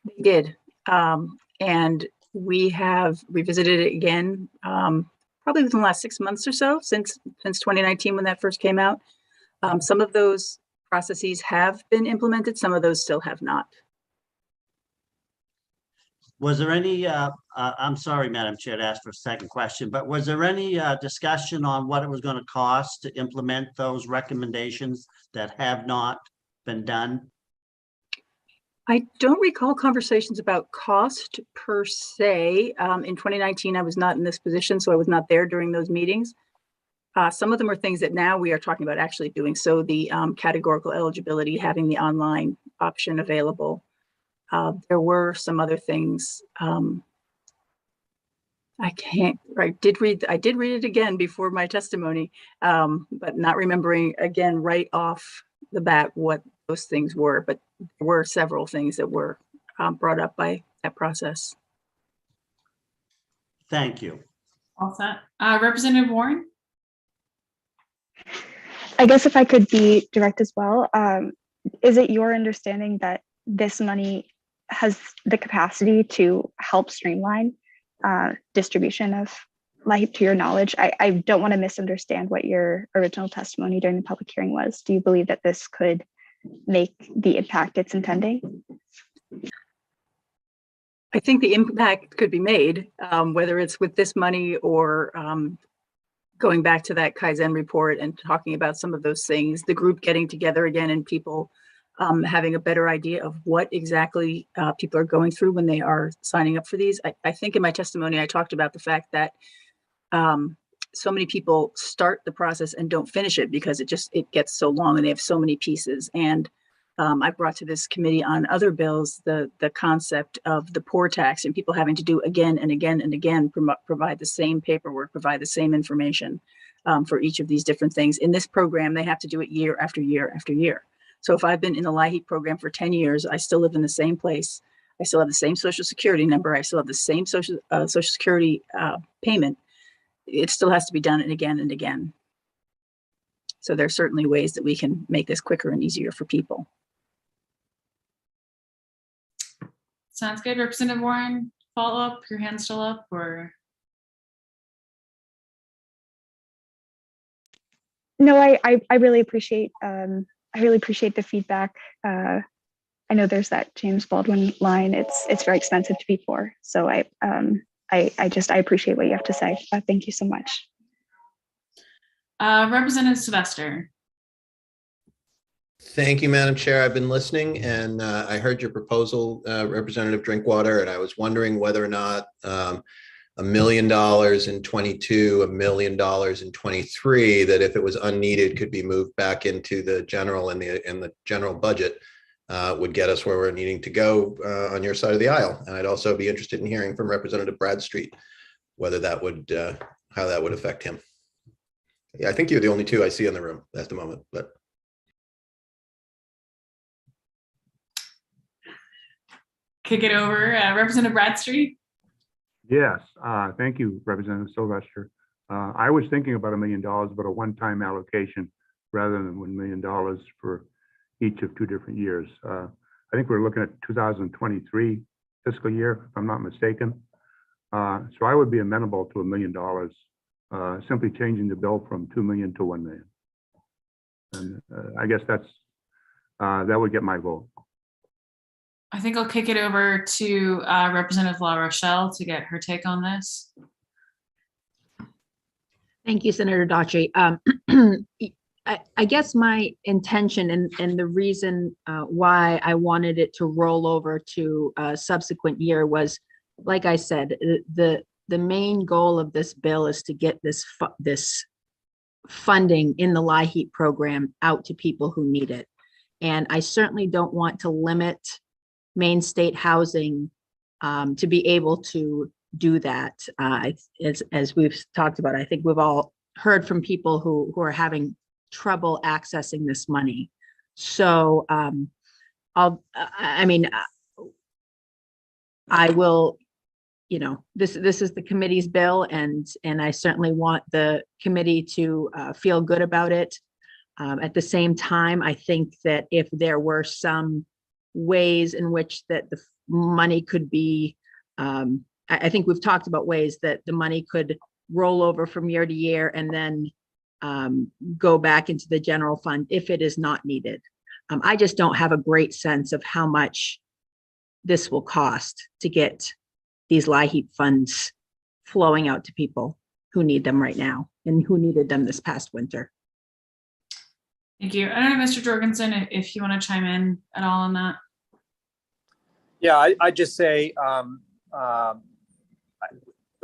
They did. And we have revisited it again. Probably within the last 6 months or so since 2019 when that first came out. Some of those processes have been implemented, some of those still have not. Was there any, I'm sorry, Madam Chair, to ask for a second question, but was there any discussion on what it was going to cost to implement those recommendations that have not been done? I don't recall conversations about cost per se. In 2019, I was not in this position, so I was not there during those meetings. Some of them are things that now we are talking about actually doing. So the categorical eligibility, having the online option available. There were some other things. I did read it again before my testimony, but not remembering again right off the bat what those things were, but there were several things that were brought up by that process. Thank you. All set. Representative Warren? I guess if I could be direct as well, is it your understanding that this money has the capacity to help streamline distribution of LIHEAP to your knowledge? I don't want to misunderstand what your original testimony during the public hearing was. Do you believe that this could make the impact it's intending? I think the impact could be made, whether it's with this money or going back to that Kaizen report and talking about some of those things, the group getting together again and people having a better idea of what exactly people are going through when they are signing up for these. I think in my testimony, I talked about the fact that so many people start the process and don't finish it because it gets so long and they have so many pieces. And I brought to this committee on other bills the concept of the poor tax and people having to do again and again and again, provide the same paperwork, provide the same information for each of these different things. In this program, they have to do it year after year after year. So if I've been in the LIHEAP program for 10 years, I still live in the same place. I still have the same social security number. I still have the same social security payment. It still has to be done again and again. So there are certainly ways that we can make this quicker and easier for people. Sounds good. Representative Warren, follow up, your hand's still up, or? No, I really appreciate the feedback. I know there's that James Baldwin line. It's very expensive to be poor. So I appreciate what you have to say. Thank you so much. Representative Sylvester. Thank you, Madam Chair. I've been listening and I heard your proposal, Representative Drinkwater, and I was wondering whether or not $1 million in 22, $1 million in 23, that if it was unneeded could be moved back into the general and the general budget would get us where we're needing to go on your side of the aisle. And I'd also be interested in hearing from Representative Bradstreet whether that would how that would affect him. Yeah, I think you're the only two I see in the room at the moment, but. Kick it over, Representative Bradstreet. Yes, thank you, Representative Sylvester. I was thinking about $1 million, but a one-time allocation rather than $1 million for each of 2 different years. I think we're looking at 2023 fiscal year, if I'm not mistaken. So I would be amenable to $1 million, simply changing the bill from 2 million to 1 million. And I guess that would get my vote. I think I'll kick it over to Representative La Rochelle to get her take on this. Thank you, Senator Daughtry. I guess my intention and the reason why I wanted it to roll over to a subsequent year was, like I said, the main goal of this bill is to get this funding in the LIHEAP program out to people who need it. And I certainly don't want to limit Maine State Housing to be able to do that. As we've talked about, I think we've all heard from people who are having trouble accessing this money. So I will, this is the committee's bill, and I certainly want the committee to feel good about it. At the same time, I think that if there were some ways in which that the money could be, I think we've talked about ways that the money could roll over from year to year and then go back into the general fund if it is not needed. I just don't have a great sense of how much this will cost to get these LIHEAP funds flowing out to people who need them right now and who needed them this past winter. Thank you. I don't know, Mr. Jorgensen, if you want to chime in at all on that. Yeah, I just say the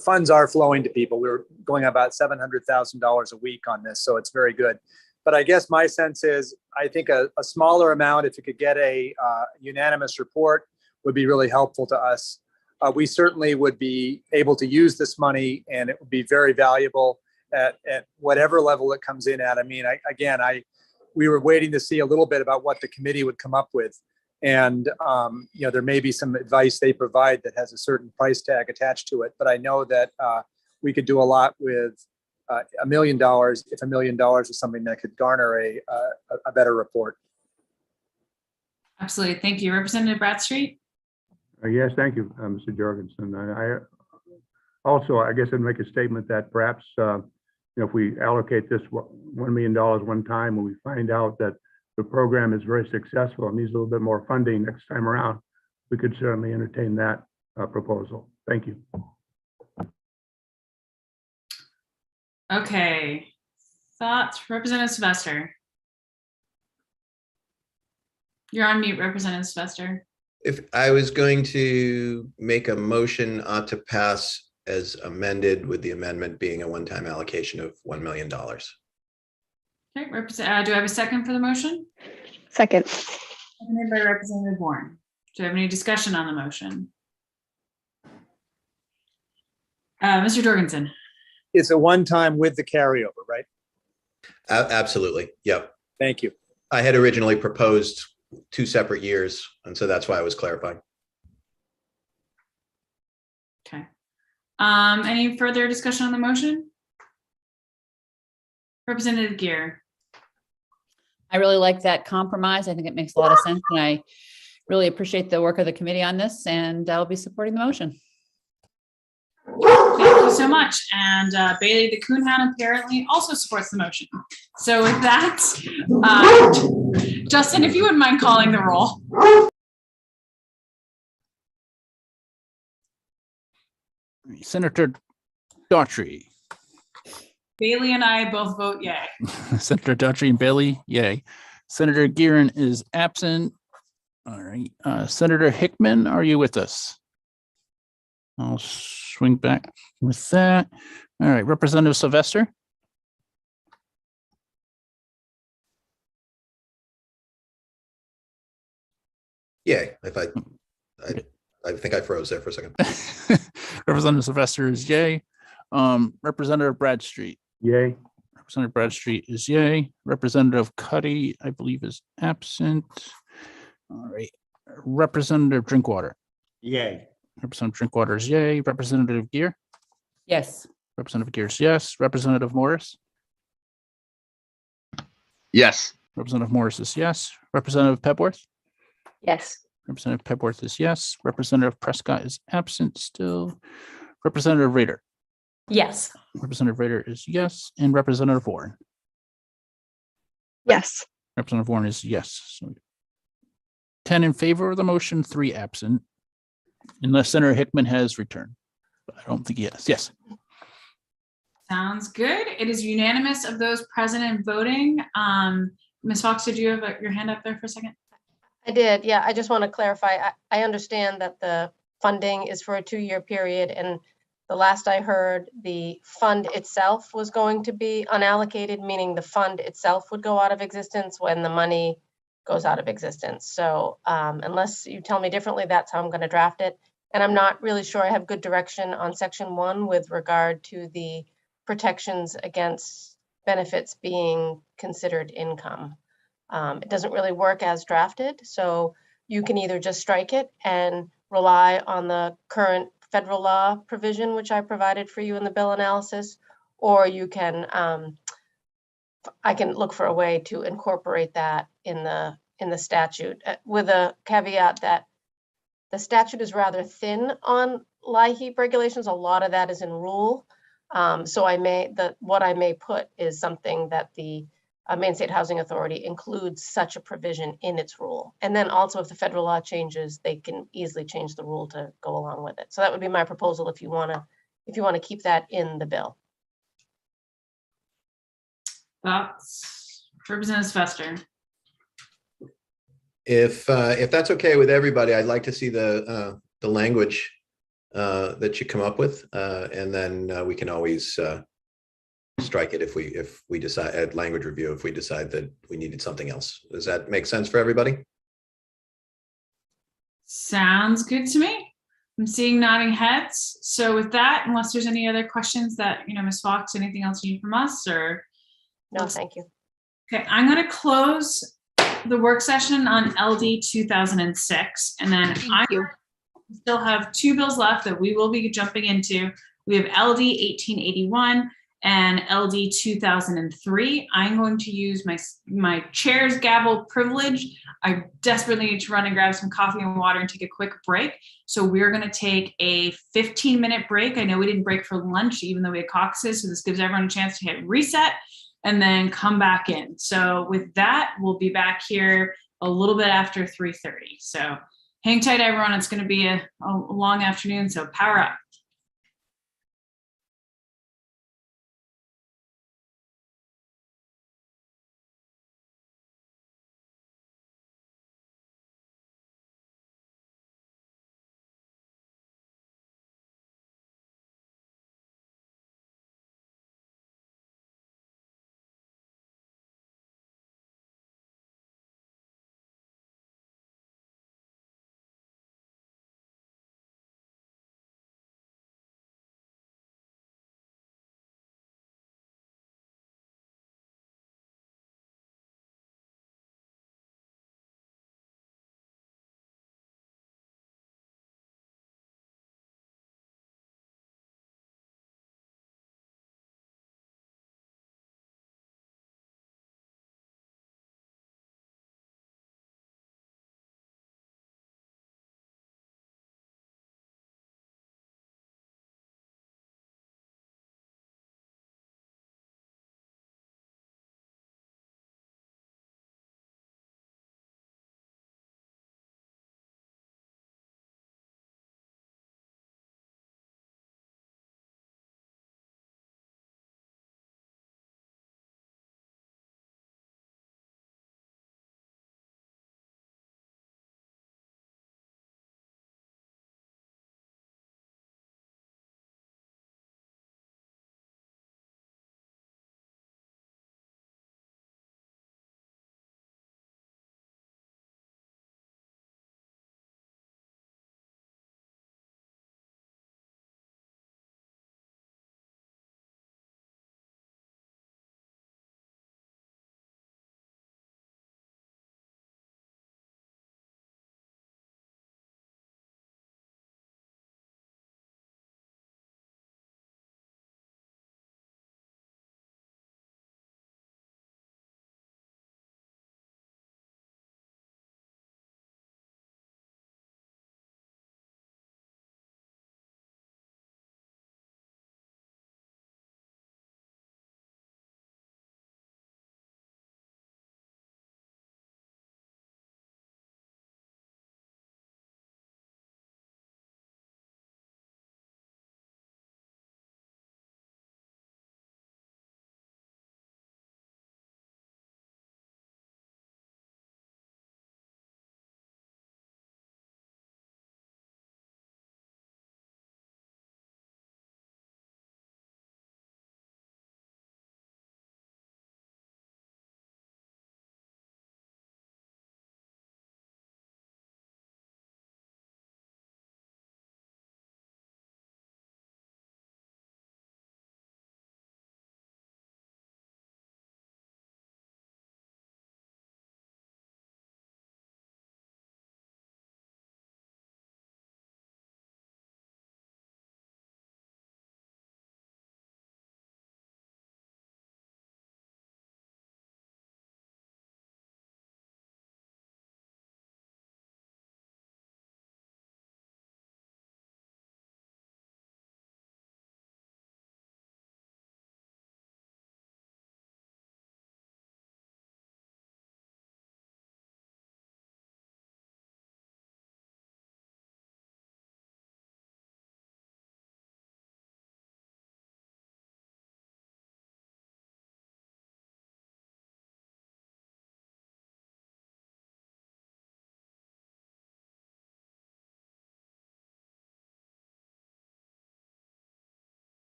funds are flowing to people. We're going about $700,000 a week on this, so it's very good. But I guess my sense is, I think a smaller amount, if you could get a unanimous report, would be really helpful to us. We certainly would be able to use this money, and it would be very valuable at whatever level it comes in at. I mean, we were waiting to see a little bit about what the committee would come up with. And, there may be some advice they provide that has a certain price tag attached to it. But I know that we could do a lot with $1 million, if $1 million is something that could garner a better report. Absolutely. Thank you. Representative Bradstreet. Yes, thank you, Mr. Jorgensen. I also, I guess I'd make a statement that perhaps, if we allocate this $1 million one time, when we find out that the program is very successful and needs a little bit more funding next time around, we could certainly entertain that proposal. Thank you. Okay. Thoughts, Representative Sylvester. You're on mute, Representative Sylvester. If I was going to make a motion to pass as amended, with the amendment being a one-time allocation of $1 million. Okay, do I have a second for the motion? Second. Seconded by Representative Warren. Do you have any discussion on the motion? Mr. Jorgensen. It's a one-time with the carryover, right? Absolutely. Yep. Thank you. I had originally proposed 2 separate years, and so that's why I was clarifying. Okay. Any further discussion on the motion? Representative Gear. I really like that compromise. I think it makes a lot of sense, and I really appreciate the work of the committee on this, and I'll be supporting the motion. Thank you so much. And Bailey the Coonhound apparently also supports the motion. So with that, Justin, if you wouldn't mind calling the roll. Senator Daughtry. Bailey and I both vote yay. Senator Daughtry and Bailey, yay. Senator Gearin is absent. All right. Senator Hickman, are you with us? I'll swing back with that. All right. Representative Sylvester. Yeah, I think I froze there for a second. Representative Sylvester is yay. Representative Bradstreet. Yay. Representative Bradstreet is yay. Representative Cuddy, I believe, is absent. All right. Representative Drinkwater. Yay. Representative Drinkwater is yay. Representative Gear. Yes. Representative Gear is yes. Representative Morris. Yes. Representative Morris is yes. Representative Pepworth. Yes. Representative Pepworth is yes. Representative Prescott is absent still. Representative Rader. Yes. Representative Rader is yes. And Representative Warren. Yes. Representative Warren is yes. So 10 in favor of the motion, 3 absent, unless Senator Hickman has returned. But I don't think he has. Yes. Sounds good. It is unanimous of those present and voting. Ms. Fox, did you have your hand up there for a second? I did. Yeah, I just want to clarify. I understand that the funding is for a 2-year period, and the last I heard, the fund itself was going to be unallocated, meaning the fund itself would go out of existence when the money goes out of existence. So unless you tell me differently, that's how I'm going to draft it. And I'm not really sure I have good direction on section 1 with regard to the protections against benefits being considered income. It doesn't really work as drafted. So you can either just strike it and rely on the current federal law provision, which I provided for you in the bill analysis, or you can, I can look for a way to incorporate that in the statute with a caveat that the statute is rather thin on LIHEAP regulations. A lot of that is in rule. So what I may put is something that the Maine State Housing Authority includes such a provision in its rule. And then also if the federal law changes, they can easily change the rule to go along with it. So that would be my proposal if you want to keep that in the bill. Thoughts? Representative Fester. If that's okay with everybody, I'd like to see the language that you come up with, and then we can always strike it if we decide at language review if we decide that we needed something else. Does that make sense for everybody? Sounds good to me. I'm seeing nodding heads. So with that, unless there's any other questions that, Ms. Fox, anything else you need from us or? No, thank you. Okay, I'm going to close the work session on LD 2006. And then we still have 2 bills left that we will be jumping into. We have LD 1881 and LD 2003. I'm going to use my chair's gavel privilege. I desperately need to run and grab some coffee and water and take a quick break. So we're going to take a 15-minute break. I know we didn't break for lunch, even though we had caucuses. So this gives everyone a chance to hit reset and then come back in. So with that, we'll be back here a little bit after 3:30. So hang tight, everyone. It's going to be a long afternoon. So power up.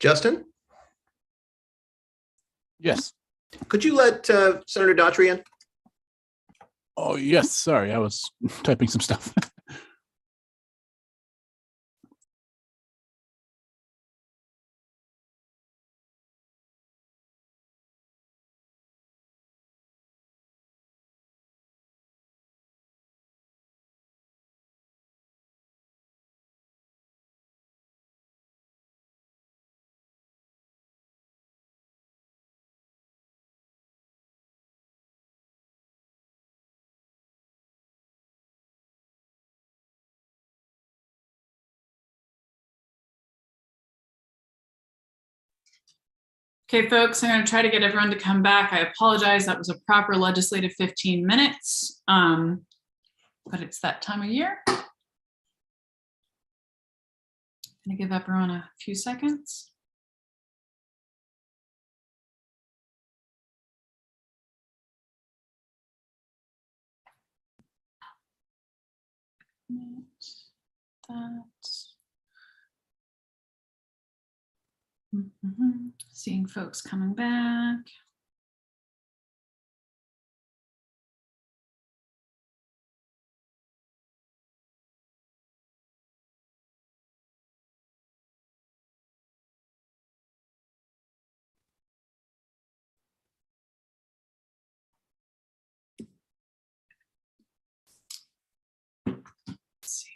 Justin, Yes. could you let Senator Daughtry in? Oh, yes. Sorry, I was typing some stuff. Okay, folks, I'm going to try to get everyone to come back. I apologize. That was a proper legislative 15 minutes, but it's that time of year. I'm going to give everyone a few seconds. Seeing folks coming back. Let's see.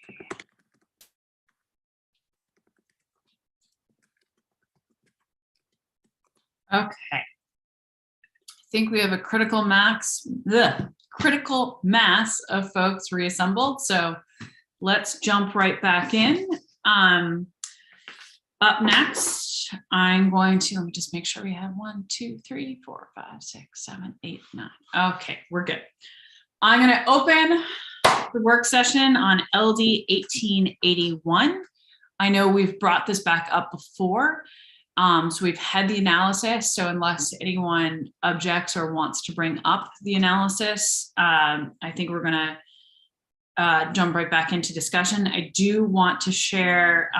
Okay. I think we have a critical mass of folks reassembled. So let's jump right back in. Up next, I'm going to, let me just make sure we have 1, 2, 3, 4, 5, 6, 7, 8, 9. Okay, we're good. I'm going to open the work session on LD 1881. I know we've brought this back up before. So we've had the analysis. So unless anyone objects or wants to bring up the analysis, I think we're going to jump right back into discussion. I do want to share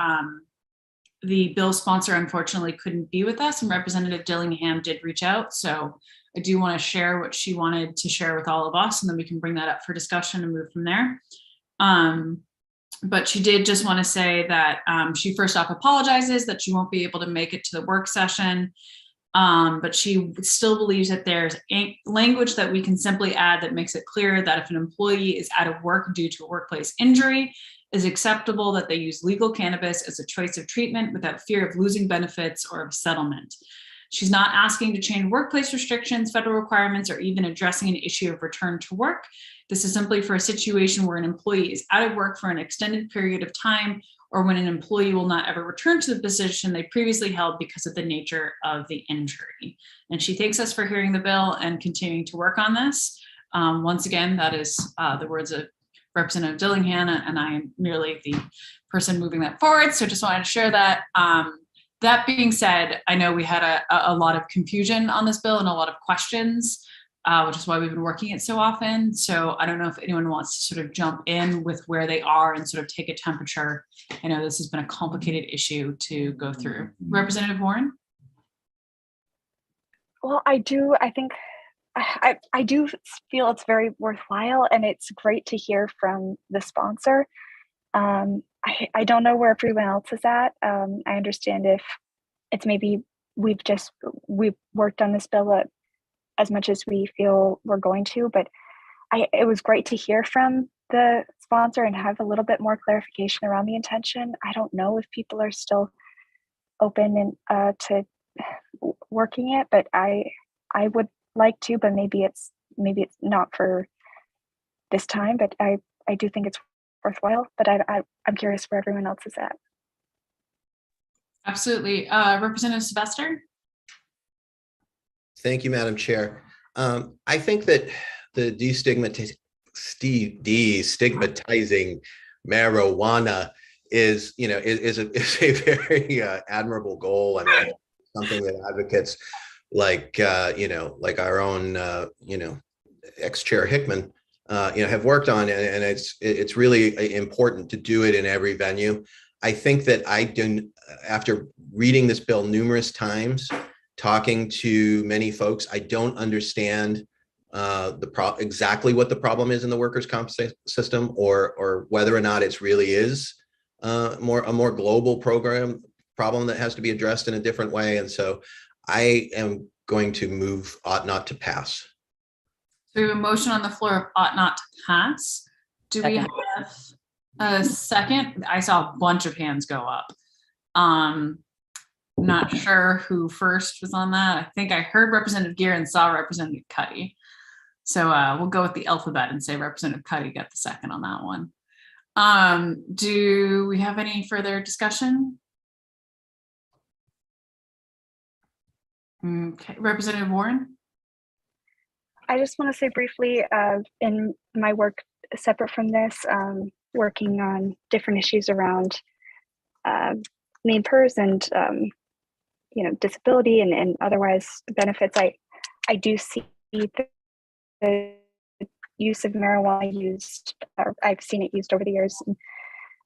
the bill sponsor unfortunately couldn't be with us, and Representative Dillingham did reach out. So I do want to share what she wanted to share with all of us, and then we can bring that up for discussion and move from there. But she did just want to say that she first off apologizes that she won't be able to make it to the work session. But she still believes that there's language that we can simply add that makes it clear that if an employee is out of work due to a workplace injury, is acceptable that they use legal cannabis as a choice of treatment without fear of losing benefits or of settlement. She's not asking to change workplace restrictions, federal requirements, or even addressing an issue of return to work. This is simply for a situation where an employee is out of work for an extended period of time, or when an employee will not ever return to the position they previously held because of the nature of the injury. And she thanks us for hearing the bill and continuing to work on this. Once again, that is the words of Representative Dillingham, and I am merely the person moving that forward. So just wanted to share that. That being said, I know we had a lot of confusion on this bill and a lot of questions, which is why we've been working it so often. So I don't know if anyone wants to sort of jump in with where they are and sort of take a temperature. I know this has been a complicated issue to go through. Representative Warren? Well, I do feel it's very worthwhile, and it's great to hear from the sponsor. I don't know where everyone else is at. I understand if it's maybe we've worked on this bill as much as we feel we're going to, but it was great to hear from the sponsor and have a little bit more clarification around the intention. I don't know if people are still open and to working it, but I would like to, but maybe it's not for this time, but I do think it's worthwhile, but I'm curious where everyone else is at. Absolutely. Representative Sylvester? Thank you, Madam Chair. I think that the destigmatizing marijuana is a very admirable goal, and something that advocates like our own ex-chair Hickman have worked on, and it's really important to do it in every venue. I think that after reading this bill numerous times, talking to many folks, I don't understand exactly what the problem is in the workers' comp system, or whether or not it really is a more global problem that has to be addressed in a different way. And so I am going to move ought not to pass. So we have a motion on the floor of ought not to pass. Do we have a second? I saw a bunch of hands go up. Not sure who first was on that. I think I heard Representative Gear and saw Representative Cuddy. So we'll go with the alphabet and say Representative Cuddy got the second on that one. Do we have any further discussion? Okay, Representative Warren. I just want to say briefly, in my work separate from this, working on different issues around named PERS and disability and otherwise benefits, I do see the use of marijuana used, or I've seen it used over the years in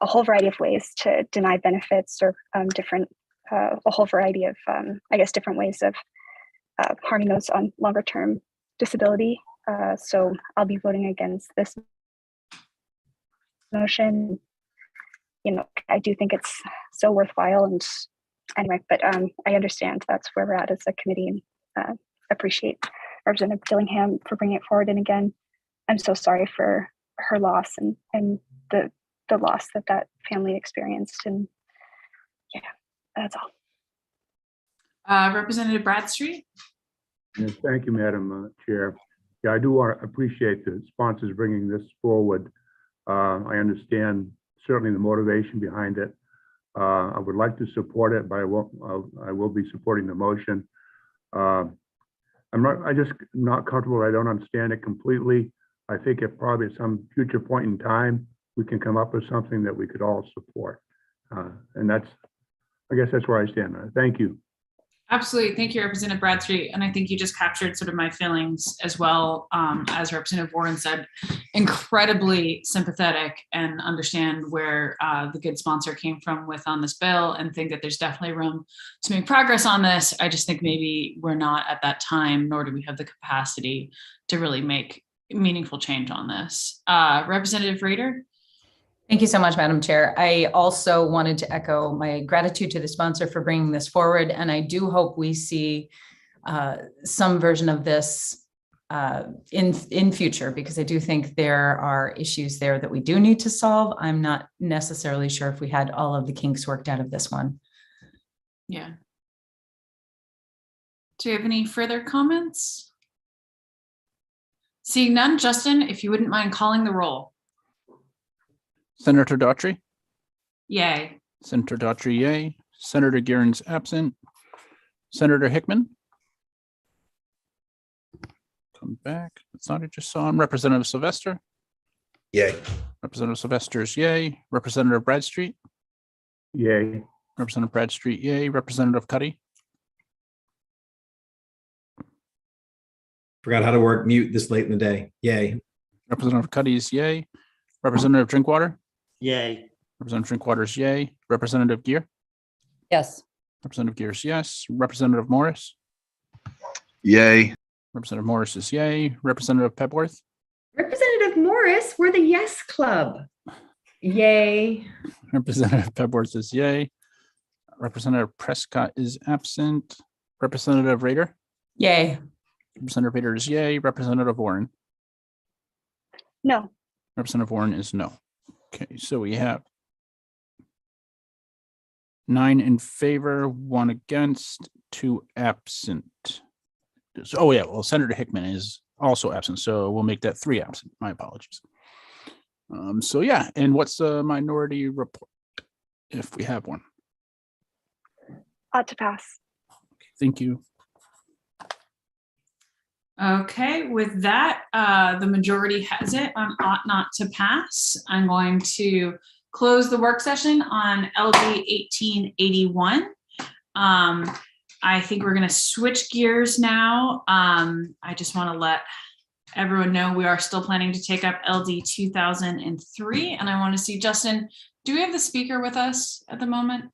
a whole variety of ways to deny benefits, or a whole variety of, different ways of harming those on longer term disability. So I'll be voting against this motion. I do think it's so worthwhile, and anyway, but I understand that's where we're at as a committee, and appreciate Representative Dillingham for bringing it forward. And again, I'm so sorry for her loss and the loss that family experienced. And yeah, that's all. Representative Bradstreet. Yes, thank you, Madam Chair. Yeah, I do want to appreciate the sponsors bringing this forward. I understand certainly the motivation behind it. I would like to support it, but I will be supporting the motion. I'm just not comfortable. I don't understand it completely. I think if probably at some future point in time, we can come up with something that we could all support. And I guess that's where I stand. Thank you. Absolutely. Thank you, Representative Bradstreet. And I think you just captured sort of my feelings as well. As Representative Warren said, incredibly sympathetic and understand where the good sponsor came from on this bill, and think that there's definitely room to make progress on this. I just think maybe we're not at that time, nor do we have the capacity to really make meaningful change on this. Representative Rader. Thank you so much, Madam Chair. I also wanted to echo my gratitude to the sponsor for bringing this forward. And I do hope we see some version of this in future, because I do think there are issues there that we do need to solve. I'm not necessarily sure if we had all of the kinks worked out of this one. Yeah. Do you have any further comments? Seeing none, Justin, if you wouldn't mind calling the roll. Senator Daughtry. Yay. Senator Daughtry, yay. Senator Guerin's absent. Senator Hickman. Come back. It's not, I just saw him. Representative Sylvester. Yay. Representative Sylvester's yay. Representative Bradstreet. Yay. Representative Bradstreet, yay. Representative Cuddy. Forgot how to work mute this late in the day. Yay. Representative Cuddy's yay. Representative Drinkwater. Yay. Representative Drinkwater's yay. Representative Gear. Yes. Representative Gear's yes. Representative Morris. Yay. Representative Morris is yay. Representative Pepworth. Representative Morris, we're the yes club. Yay. Representative Pepworth is yay. Representative Prescott is absent. Representative Rader. Yay. Representative Rader is yay. Representative Warren. No. Representative Warren is no. Okay, so we have 9 in favor, 1 against, 2 absent. Oh yeah, well, Senator Hickman is also absent, so we'll make that 3 absent. My apologies. So yeah, and what's the minority report, if we have one? Ought to pass. Okay, thank you. Okay, with that, the majority has it on ought not to pass. I'm going to close the work session on LB 1881. I think we're going to switch gears now. I just want to let everyone know we are still planning to take up LD 2003, and I want to see Justin do we have the speaker with us at the moment?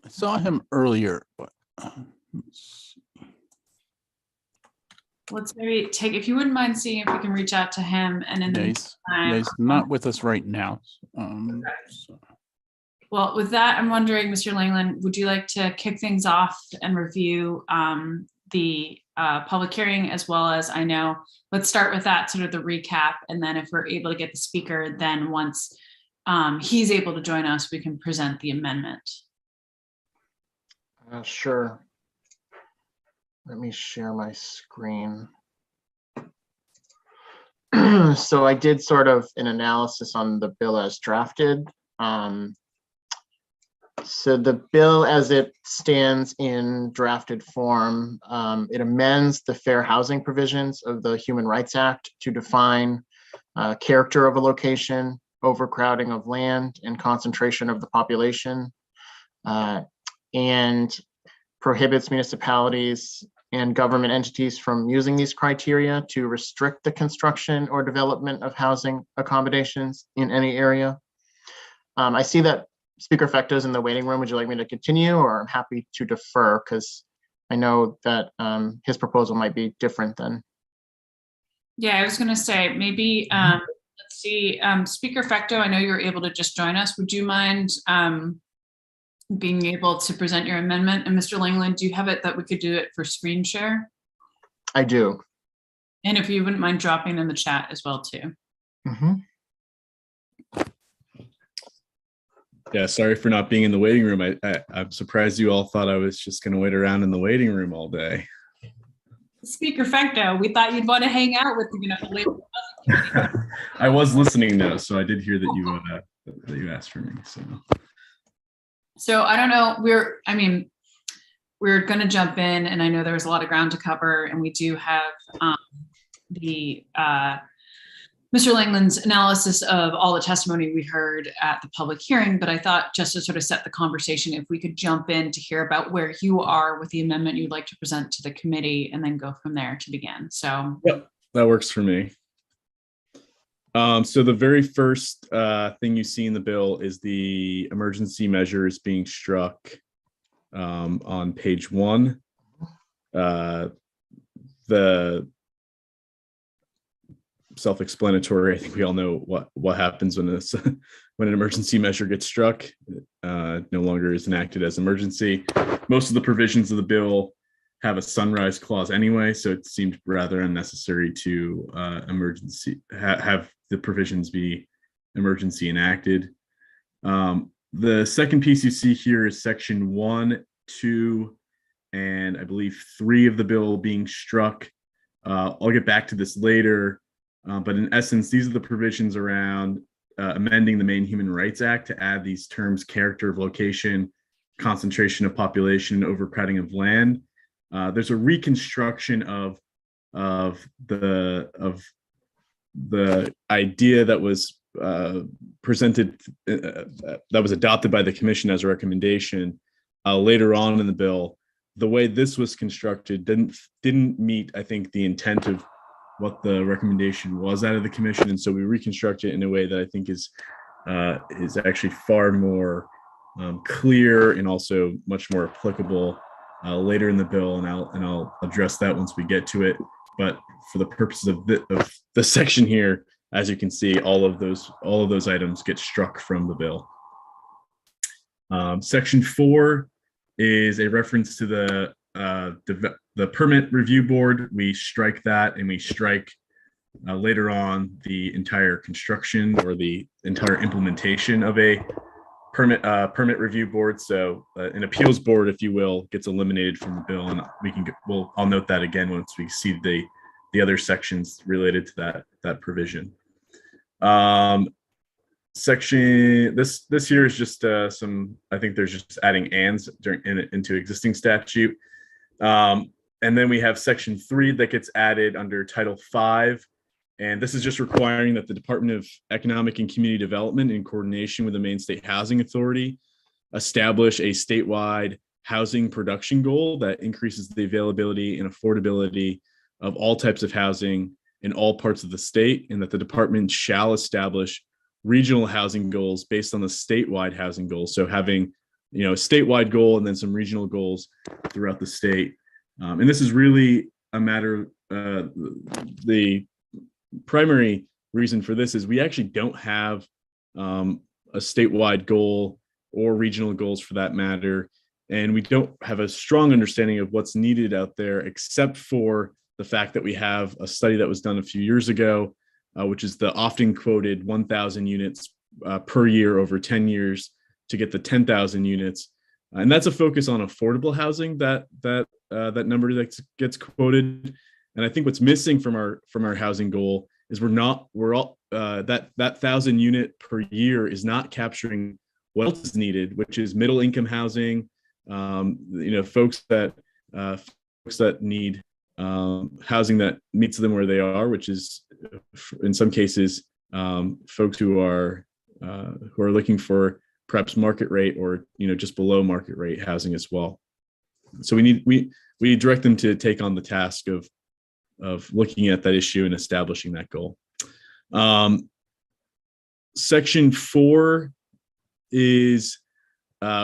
I saw him earlier, but Let's maybe take, if you wouldn't mind seeing if we can reach out to him and in the yeah, meantime. he's not with us right now. So- Well, with that, I'm wondering, Mr. Langland, would you like to kick things off and review the public hearing as well as, I know, let's start with that, sort of the recap. And then if we're able to get the speaker, then once he's able to join us, we can present the amendment. Sure. Let me share my screen. So I did sort of an analysis on the bill as drafted. So the bill as it stands in drafted form, it amends the fair housing provisions of the Human Rights Act to define character of a location, overcrowding of land, and concentration of the population, and prohibits municipalities and government entities from using these criteria to restrict the construction or development of housing accommodations in any area. I see that Speaker Fecto is in the waiting room. Would you like me to continue, or I'm happy to defer because I know that his proposal might be different than. Yeah, I was going to say maybe, let's see, Speaker Fecto, I know you were able to just join us. Would you mind being able to present your amendment? And Mr. Langland, do you have it that we could do it for screen share? I do. And if you wouldn't mind dropping in the chat as well too. Yeah, sorry for not being in the waiting room. I'm surprised you all thought I was just going to wait around in the waiting room all day. Speaker Fecto, we thought you'd want to hang out with the I was listening though, so I did hear that you asked for me. So I don't know, we're going to jump in, and I know there was a lot of ground to cover, and we do have Mr. Langland's analysis of all the testimony we heard at the public hearing, but I thought just to sort of set the conversation, if we could jump in to hear about where you are with the amendment you'd like to present to the committee and then go from there to begin. So yep, that works for me. So the very first thing you see in the bill is the emergency measures being struck on page 1. The self-explanatory. I think we all know what happens when when an emergency measure gets struck. No longer is enacted as emergency. Most of the provisions of the bill have a sunrise clause anyway, so it seemed rather unnecessary to have the provisions be emergency enacted. The second piece you see here is section 1, 2, and I believe 3 of the bill being struck. I'll get back to this later. But in essence, these are the provisions around amending the Maine Human Rights Act to add these terms: character of location, concentration of population, overcrowding of land. There's a reconstruction of the idea that was presented, that was adopted by the commission as a recommendation later on in the bill. The way this was constructed didn't meet, I think, the intent of what the recommendation was out of the commission, and so we reconstruct it in a way that I think is actually far more clear and also much more applicable later in the bill, and I'll address that once we get to it. But for the purposes of the section here, as you can see, all of those items get struck from the bill. Section 4 is a reference to the permit review board. We strike that, and we strike later on the entire construction or the entire implementation of a permit review board. So an appeals board, if you will, gets eliminated from the bill, and I'll note that again once we see the other sections related to that provision. Section this here is just I think there's just adding ands into existing statute. And then we have section 3 that gets added under Title 5. And this is just requiring that the Department of Economic and Community Development, in coordination with the Maine State Housing Authority, establish a statewide housing production goal that increases the availability and affordability of all types of housing in all parts of the state, and that the department shall establish regional housing goals based on the statewide housing goals. So having, a statewide goal and then some regional goals throughout the state. And this is really a matter, the primary reason for this is we actually don't have a statewide goal or regional goals for that matter. And we don't have a strong understanding of what's needed out there, except for the fact that we have a study that was done a few years ago, which is the often quoted 1,000 units per year over 10 years to get the 10,000 units. And that's a focus on affordable housing, that number that gets quoted. And I think what's missing from our housing goal is that 1,000 unit per year is not capturing what else is needed, which is middle income housing, folks that need housing that meets them where they are, which is in some cases folks who are looking for perhaps market rate or just below market rate housing as well. So we direct them to take on the task of looking at that issue and establishing that goal. Section 4 is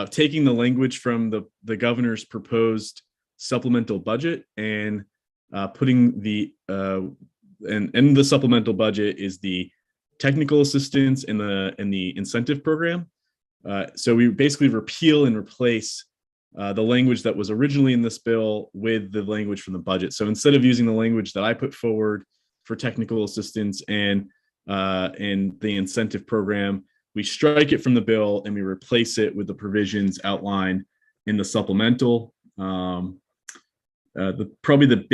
taking the language from the governor's proposed supplemental budget and putting and in the supplemental budget is the technical assistance and the incentive program. So we basically repeal and replace the language that was originally in this bill with the language from the budget. So instead of using the language that I put forward for technical assistance and the incentive program, we strike it from the bill and we replace it with the provisions outlined in the supplemental. Probably the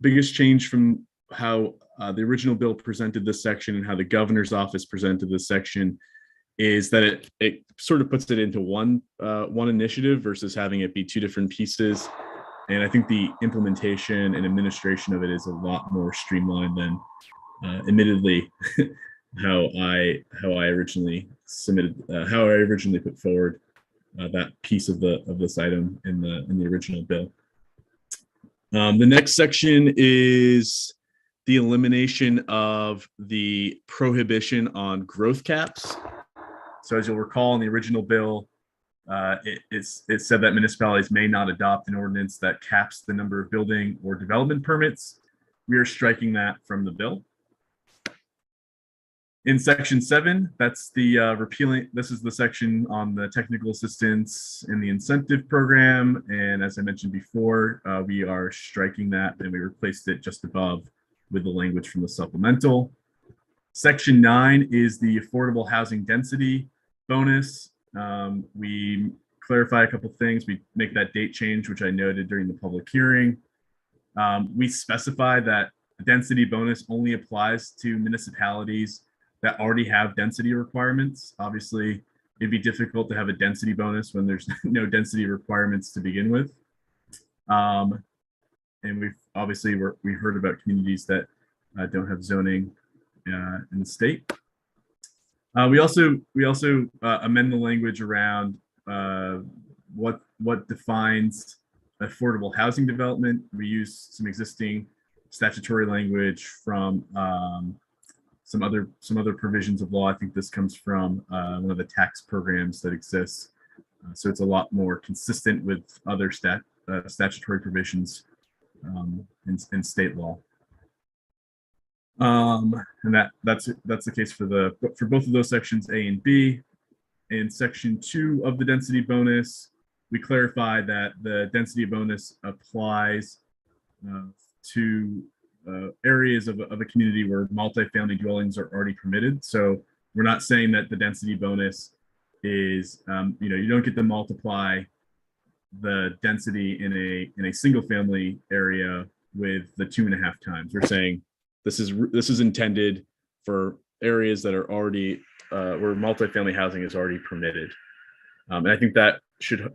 biggest change from how the original bill presented this section and how the governor's office presented this section is that it sort of puts it into one initiative versus having it be two different pieces. And I think the implementation and administration of it is a lot more streamlined than admittedly how I originally put forward that piece of this item in the original bill. The next section is the elimination of the prohibition on growth caps. So as you'll recall in the original bill, it said that municipalities may not adopt an ordinance that caps the number of building or development permits. We are striking that from the bill. In section 7, that's the repealing. This is the section on the technical assistance and the incentive program. And as I mentioned before, we are striking that and we replaced it just above with the language from the supplemental. Section 9 is the affordable housing density bonus. We clarify a couple things. We make that date change, which I noted during the public hearing. We specify that the density bonus only applies to municipalities that already have density requirements. Obviously, it'd be difficult to have a density bonus when there's no density requirements to begin with. And we heard about communities that don't have zoning in the state. We also amend the language around what defines affordable housing development. We use some existing statutory language from some other provisions of law. I think this comes from one of the tax programs that exists. So it's a lot more consistent with other statutory provisions in state law. And that's the case for both of those sections A and B. In section 2 of the density bonus, we clarify that the density bonus applies to areas of a community where multifamily dwellings are already permitted. So we're not saying that the density bonus is, you don't get to multiply the density in a single family area with the 2.5 times. We're saying this is intended for areas that are already where multifamily housing is already permitted. And I think that should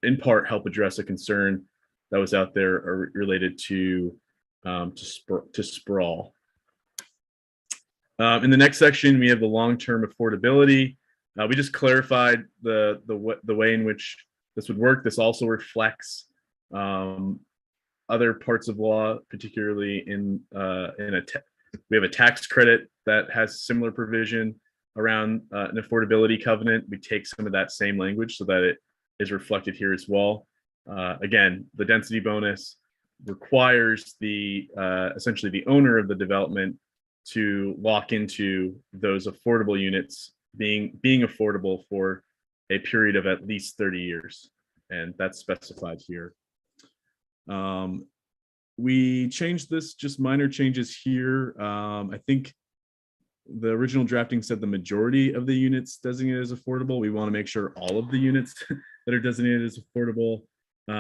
in part help address a concern that was out there related to sprawl. In the next section, we have the long-term affordability. We just clarified the way in which this would work. This also reflects other parts of law, particularly we have a tax credit that has similar provision around an affordability covenant. We take some of that same language so that it is reflected here as well. Again, the density bonus requires essentially the owner of the development to lock into those affordable units being affordable for a period of at least 30 years. And that's specified here. We changed this, just minor changes here. I think the original drafting said the majority of the units designated as affordable. We want to make sure all of the units that are designated as affordable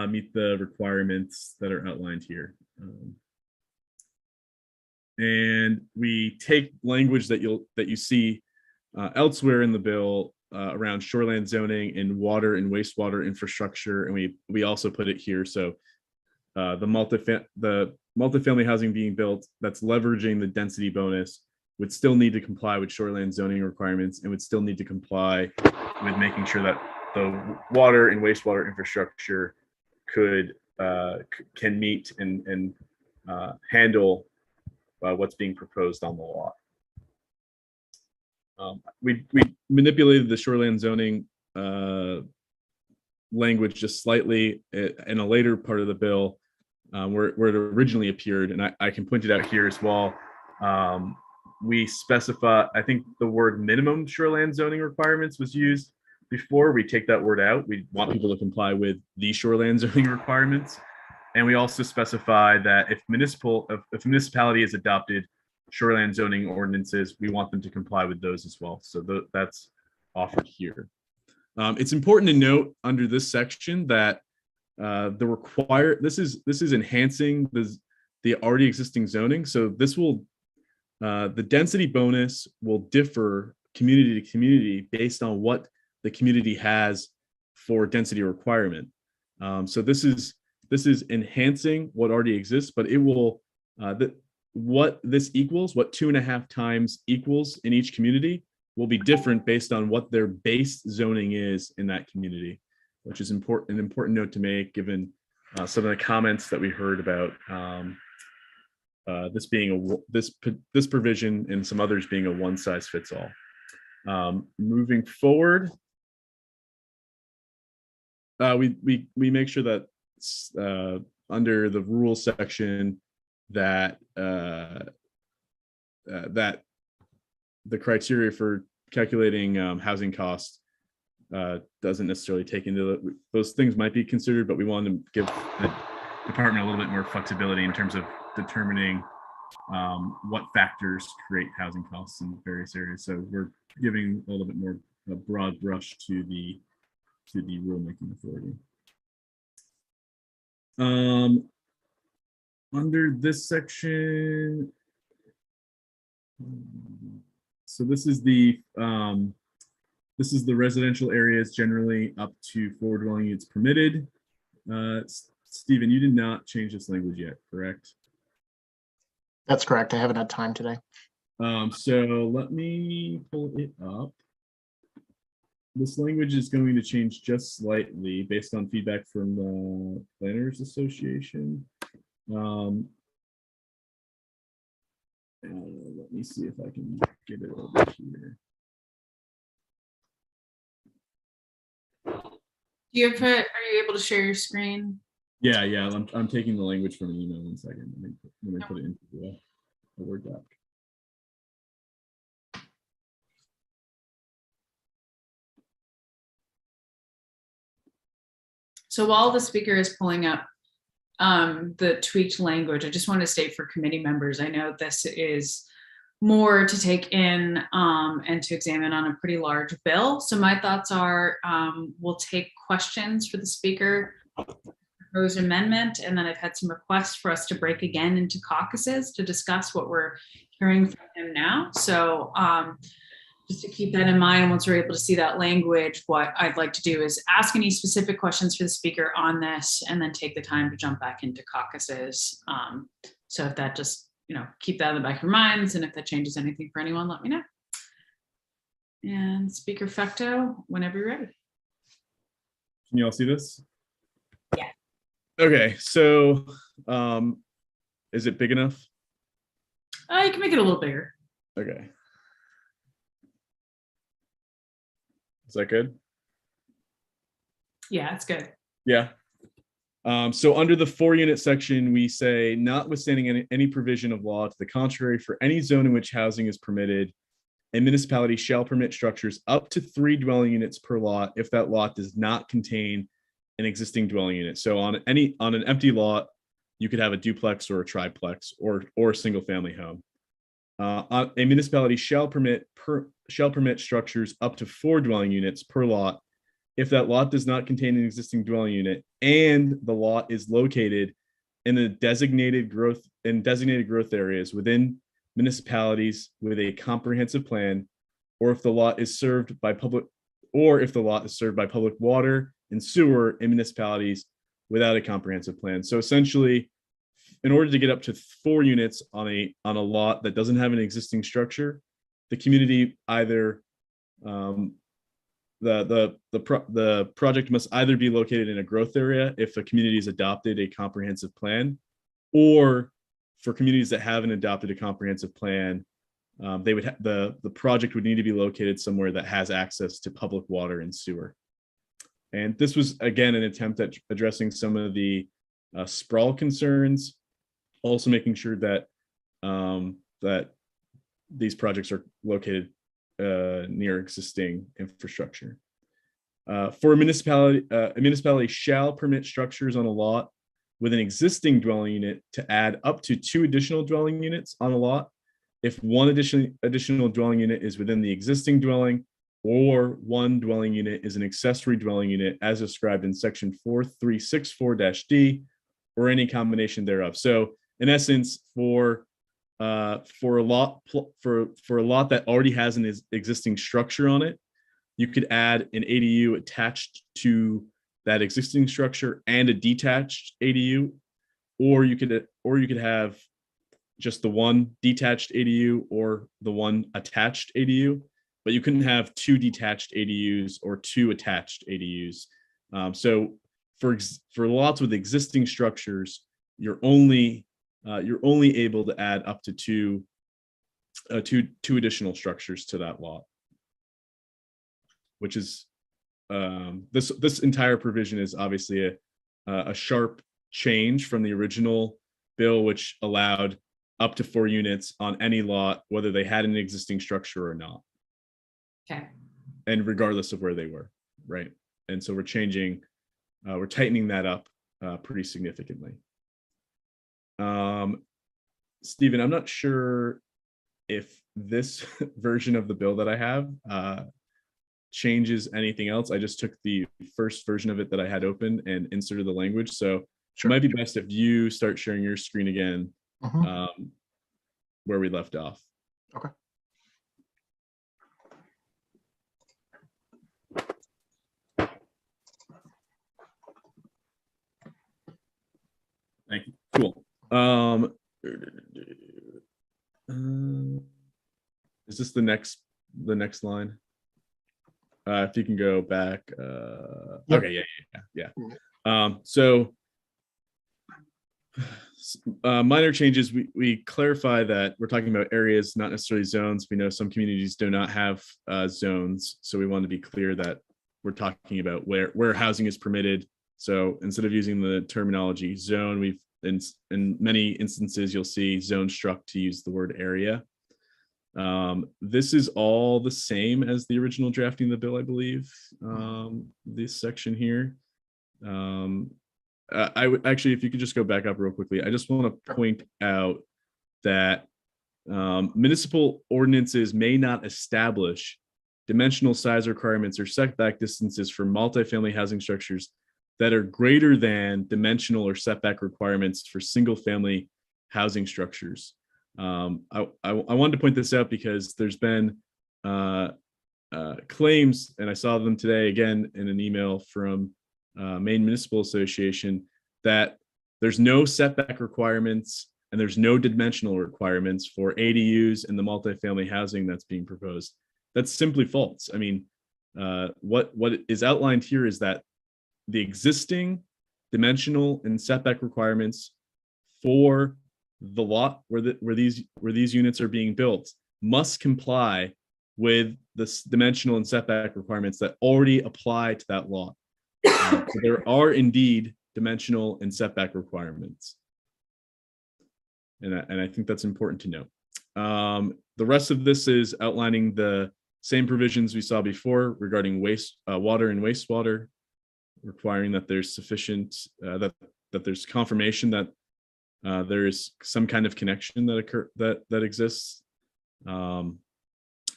meet the requirements that are outlined here. And we take language that you see elsewhere in the bill around shoreland zoning and water and wastewater infrastructure, and we also put it here. So the multifamily housing being built that's leveraging the density bonus would still need to comply with shoreland zoning requirements and would still need to comply with making sure that the water and wastewater infrastructure can meet and handle what's being proposed on the lot. We manipulated the shoreland zoning language just slightly in a later part of the bill where it originally appeared, and I can point it out here as well. We specify, I think the word minimum shoreland zoning requirements was used before. We take that word out. We want people to comply with the shoreland zoning requirements. And we also specify that if a municipality has adopted shoreland zoning ordinances, we want them to comply with those as well. So that's offered here. It's important to note under this section that this is enhancing the already existing zoning. So this will the density bonus will differ community to community based on what the community has for density requirement. So this is enhancing what already exists, but it will what this equals, what 2.5 times equals in each community, will be different based on what their base zoning is in that community, which is an important note to make given some of the comments that we heard about this being this provision and some others being a one-size-fits-all. Moving forward, we make sure that under the rules section that that the criteria for calculating housing costs doesn't necessarily take into those things might be considered, but we want to give the department a little bit more flexibility in terms of determining what factors create housing costs in various areas. So we're giving a little bit more a broad brush to the rulemaking authority. Under this section, so this is the residential areas generally up to 4 dwelling units permitted. Stephen, you did not change this language yet, correct? That's correct. I haven't had time today. So let me pull it up. This language is going to change just slightly based on feedback from the Planners Association. Let me see if I can get it over here. Are you able to share your screen? Yeah. I'm taking the language from an email. 1 second. Let me put it into the Word doc. So while the speaker is pulling up the tweaked language, I just want to state for committee members, I know this is more to take in and to examine on a pretty large bill. So my thoughts are we'll take questions for the speaker, proposed amendment, and then I've had some requests for us to break again into caucuses to discuss what we're hearing from him now. So just to keep that in mind, once we're able to see that language, what I'd like to do is ask any specific questions for the speaker on this and then take the time to jump back into caucuses. So if that just, keep that in the back of your minds, and if that changes anything for anyone, let me know. And Speaker Fecto, whenever you're ready. Can you all see this? Yeah. Okay, so Is it big enough? You can make it a little bigger. Okay. Is that good? Yeah, it's good. Yeah. So under the 4-unit section, we say, notwithstanding any provision of law to the contrary, for any zone in which housing is permitted, a municipality shall permit structures up to 3 dwelling units per lot if that lot does not contain an existing dwelling unit. So on an empty lot, you could have a duplex or a triplex or a single family home. A municipality shall permit structures up to 4 dwelling units per lot if that lot does not contain an existing dwelling unit and the lot is located in the designated growth areas within municipalities with a comprehensive plan, or if the lot is served by public water and sewer in municipalities without a comprehensive plan. So essentially, in order to get up to 4 units on a lot that doesn't have an existing structure, the community either the project must either be located in a growth area if a community has adopted a comprehensive plan, or for communities that haven't adopted a comprehensive plan, the project would need to be located somewhere that has access to public water and sewer. And this was again an attempt at addressing some of the sprawl concerns, also making sure that that these projects are located near existing infrastructure. For a municipality shall permit structures on a lot with an existing dwelling unit to add up to 2 additional dwelling units on a lot if one additional dwelling unit is within the existing dwelling, or one dwelling unit is an accessory dwelling unit as described in section 4364-D, or any combination thereof. So in essence, for a lot that already has an existing structure on it, you could add an ADU attached to that existing structure and a detached ADU, or you could have just the one detached ADU or the one attached ADU, but you couldn't have 2 detached ADUs or 2 attached ADUs. So for lots with existing structures, you're only able to add up to two additional structures to that lot, which is this entire provision is obviously a sharp change from the original bill, which allowed up to 4 units on any lot, whether they had an existing structure or not. Okay. And regardless of where they were, right? And so we're tightening that up pretty significantly. Stephen, I'm not sure if this version of the bill that I have changes anything else. I just took the first version of it that I had open and inserted the language. So it might be best if you start sharing your screen again, where we left off. Okay. Thank you. Cool. Is this the next line? If you can go back. Yep. Okay. Yeah. So minor changes. We clarify that we're talking about areas, not necessarily zones. We know some communities do not have zones, so we want to be clear that we're talking about where housing is permitted. So instead of using the terminology zone, we've in many instances you'll see zone struck to use the word area. This is all the same as the original drafting of the bill, I believe. This section here. I would actually, if you could just go back up real quickly, I just want to point out that municipal ordinances may not establish dimensional size requirements or setback distances for multifamily housing structures that are greater than dimensional or setback requirements for single family housing structures. I wanted to point this out because there's been claims, and I saw them today again in an email from Maine Municipal Association, that there's no setback requirements and there's no dimensional requirements for ADUs and the multifamily housing that's being proposed. That's simply false. I mean, what is outlined here is that the existing dimensional and setback requirements for the lot where these units are being built must comply with the dimensional and setback requirements that already apply to that lot. So there are indeed dimensional and setback requirements. And I think that's important to note. The rest of this is outlining the same provisions we saw before regarding water and wastewater, requiring that there's sufficient, that there's confirmation that there is some kind of connection that exists. And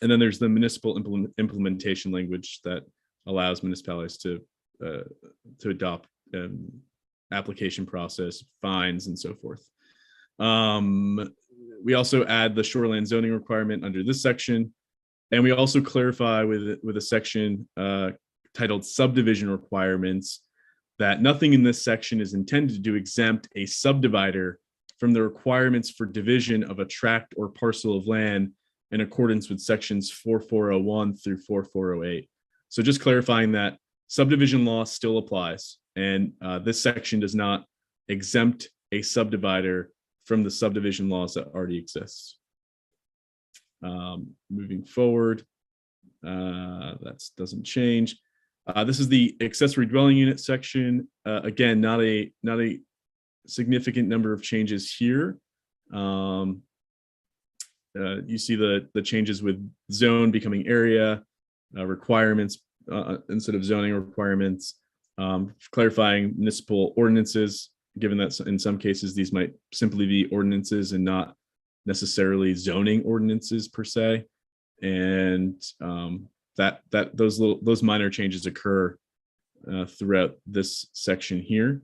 then there's the municipal implementation language that allows municipalities to adopt application process, fines, and so forth. We also add the shoreline zoning requirement under this section, and we also clarify with a section titled subdivision requirements that nothing in this section is intended to exempt a subdivider from the requirements for division of a tract or parcel of land in accordance with sections 4401 through 4408. So just clarifying that subdivision law still applies, and this section does not exempt a subdivider from the subdivision laws that already exist. Moving forward, that doesn't change. This is the accessory dwelling unit section. Again, not a significant number of changes here. You see the changes with zone becoming area, requirements instead of zoning requirements, clarifying municipal ordinances, given that in some cases these might simply be ordinances and not necessarily zoning ordinances per se, and those minor changes occur throughout this section here.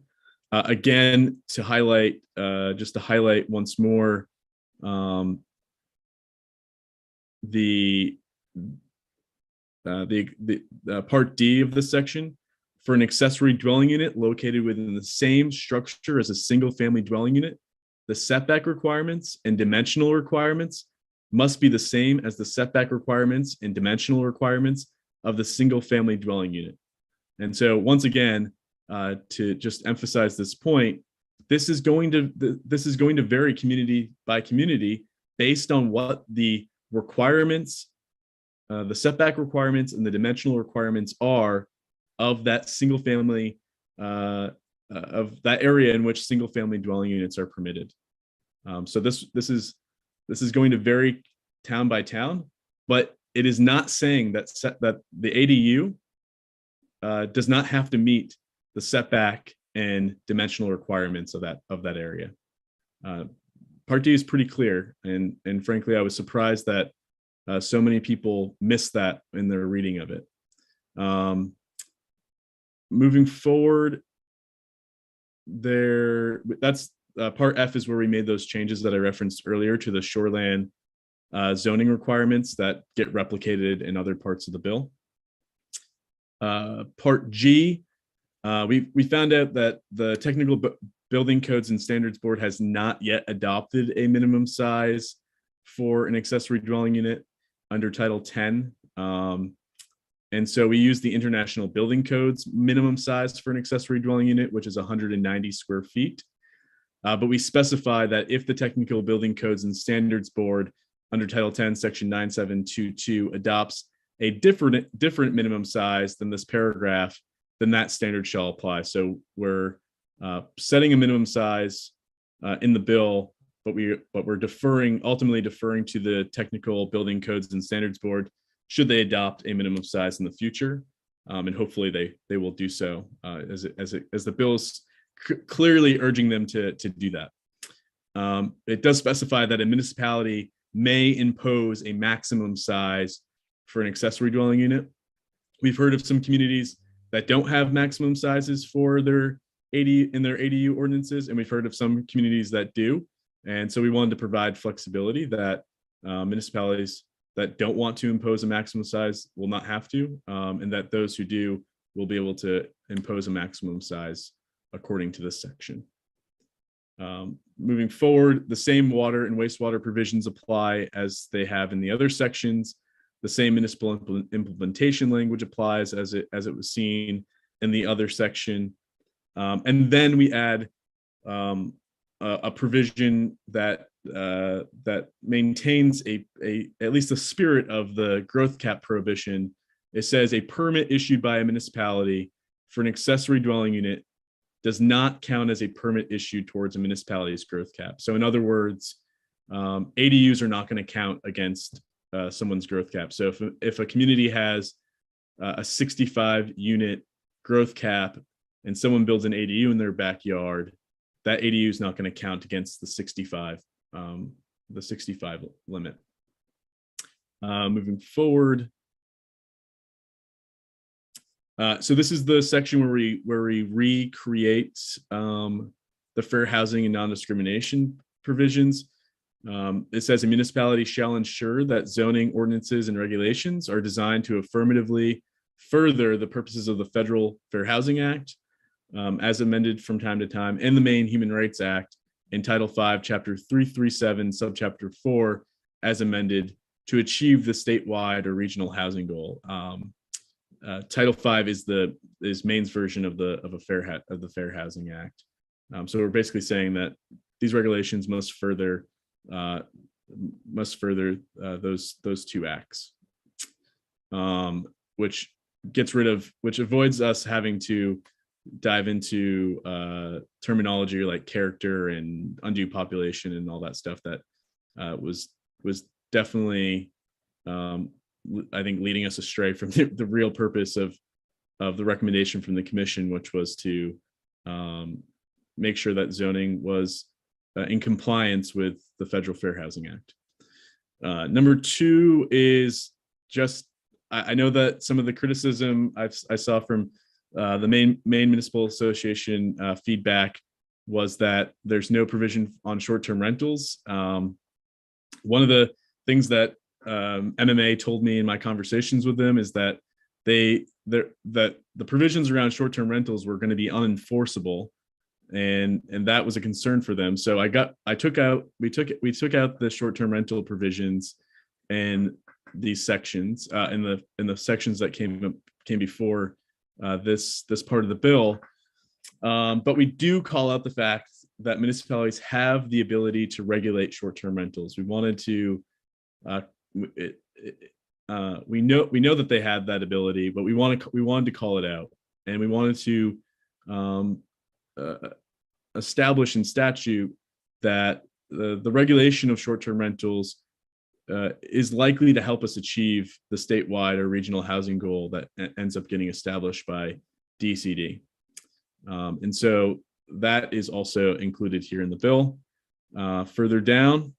Again, to highlight, just to highlight once more, the part D of this section, for an accessory dwelling unit located within the same structure as a single family dwelling unit, the setback requirements and dimensional requirements must be the same as the setback requirements and dimensional requirements of the single family dwelling unit. And so once again, to just emphasize this point, this is going to vary community by community based on what the requirements, the setback requirements and the dimensional requirements are of that single family, of that area in which single family dwelling units are permitted. So this is going to vary town by town, but it is not saying that the ADU does not have to meet the setback and dimensional requirements of that area. Part D is pretty clear, and frankly, I was surprised that so many people missed that in their reading of it. Moving forward, that's part F is where we made those changes that I referenced earlier to the shoreland zoning requirements that get replicated in other parts of the bill. Part G, we found out that the Technical Building Codes and Standards Board has not yet adopted a minimum size for an accessory dwelling unit under Title 10. And so we use the International Building Codes minimum size for an accessory dwelling unit, which is 190 square feet. But we specify that if the Technical Building Codes and Standards Board under Title 10, Section 9722 adopts a different minimum size than this paragraph, then that standard shall apply. So we're setting a minimum size in the bill, but we're ultimately deferring to the Technical Building Codes and Standards Board should they adopt a minimum size in the future, and hopefully they will do so as the bill is clearly urging them to do that. It does specify that a municipality may impose a maximum size for an accessory dwelling unit. We've heard of some communities that don't have maximum sizes for their ADU ordinances, and we've heard of some communities that do. And so we wanted to provide flexibility that municipalities that don't want to impose a maximum size will not have to, and that those who do will be able to impose a maximum size according to this section. Moving forward, the same water and wastewater provisions apply as they have in the other sections. The same municipal implementation language applies as it was seen in the other section. And then we add a provision that that maintains at least the spirit of the growth cap prohibition. It says a permit issued by a municipality for an accessory dwelling unit does not count as a permit issued towards a municipality's growth cap. So in other words, ADUs are not going to count against someone's growth cap. So if a community has a 65 unit growth cap and someone builds an ADU in their backyard, that ADU is not going to count against the 65 limit. Moving forward. So this is the section where we recreate the fair housing and non-discrimination provisions. It says a municipality shall ensure that zoning ordinances and regulations are designed to affirmatively further the purposes of the Federal Fair Housing Act, as amended from time to time, and the Maine Human Rights Act in Title V, Chapter 337, Subchapter 4, as amended, to achieve the statewide or regional housing goal. Title V is Maine's version of the Fair Housing Act. So we're basically saying that these regulations must further those two acts, which avoids us having to dive into terminology like character and undue population and all that stuff that was definitely I think leading us astray from the real purpose of the recommendation from the commission, which was to make sure that zoning was in compliance with the Federal Fair Housing Act. Number two is just, I know that some of the criticism I saw from the Maine Municipal Association feedback was that there's no provision on short-term rentals. One of the things that MMA told me in my conversations with them is that that the provisions around short-term rentals were going to be unenforceable, and that was a concern for them. So we took out the short-term rental provisions in these sections in the sections that came before this part of the bill. But we do call out the fact that municipalities have the ability to regulate short-term rentals. We wanted to we know that they had that ability, but we wanted to call it out, and we wanted to establish in statute that the regulation of short-term rentals is likely to help us achieve the statewide or regional housing goal that ends up getting established by DCD. And so that is also included here in the bill. Further down,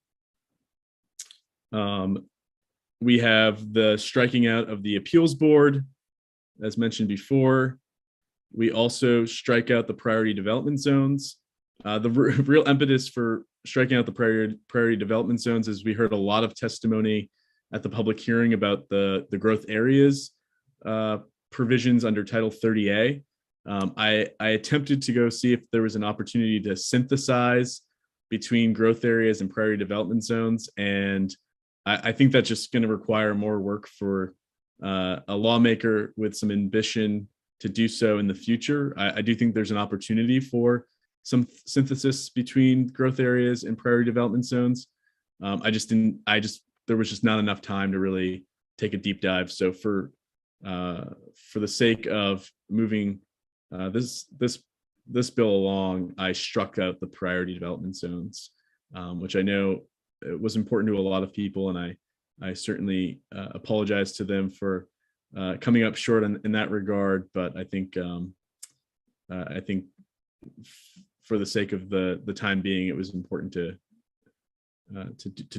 we have the striking out of the appeals board, as mentioned before. We also strike out the priority development zones. The real impetus for striking out the priority development zones is we heard a lot of testimony at the public hearing about the growth areas provisions under Title 30A. I attempted to go see if there was an opportunity to synthesize between growth areas and priority development zones, and I think that's just going to require more work for a lawmaker with some ambition to do so in the future. I do think there's an opportunity for some synthesis between growth areas and priority development zones. There was just not enough time to really take a deep dive. So for the sake of moving this bill along, I struck out the priority development zones, which I know it was important to a lot of people, and I certainly apologize to them for coming up short in that regard. But I think for the sake of the time being, it was important to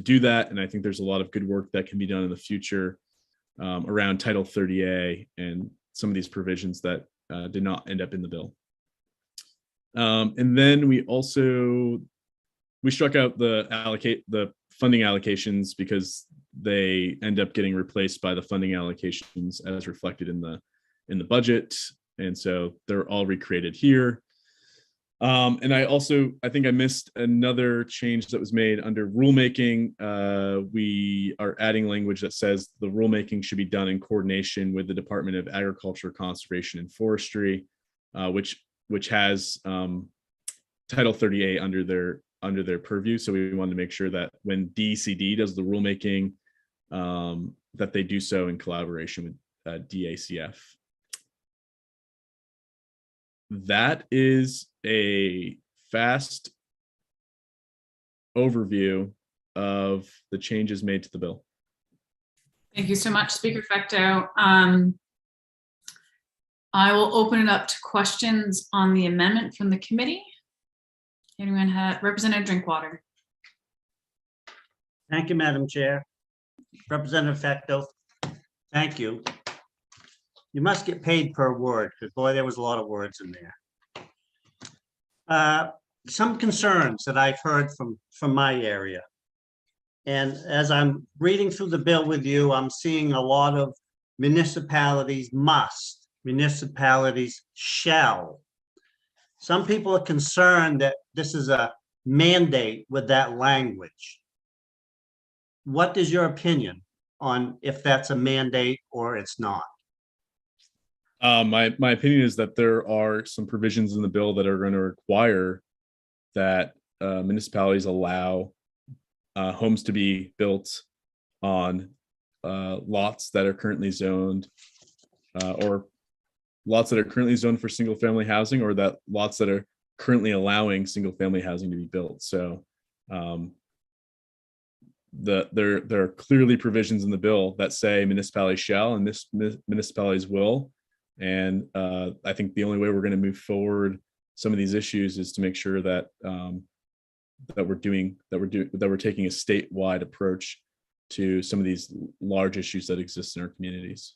do that, and I think there's a lot of good work that can be done in the future around Title 30A and some of these provisions that did not end up in the bill. And then we struck out the funding allocations because they end up getting replaced by the funding allocations as reflected in the budget, and so they're all recreated here. And I think I missed another change that was made under rulemaking. We are adding language that says the rulemaking should be done in coordination with the Department of Agriculture, Conservation, and Forestry, which has Title 30A under under their purview. So we wanted to make sure that when DCD does the rulemaking, that they do so in collaboration with DACF. That is a fast overview of the changes made to the bill. Thank you so much, Speaker Fecto. I will open it up to questions on the amendment from the committee. Anyone have Representative Drinkwater? Thank you, Madam Chair. Representative Fecto, thank you. You must get paid per word, because boy, there was a lot of words in there. Some concerns that I've heard from my area. And as I'm reading through the bill with you, I'm seeing a lot of municipalities must, municipalities shall. Some people are concerned that this is a mandate with that language. What is your opinion on if that's a mandate or it's not? My opinion is that there are some provisions in the bill that are going to require that municipalities allow homes to be built on lots that are currently zoned or lots that are currently zoned for single family housing, or that lots that are currently allowing single family housing to be built. So there are clearly provisions in the bill that say municipalities shall and municipalities will. And I think the only way we're going to move forward some of these issues is to make sure that that we're taking a statewide approach to some of these large issues that exist in our communities.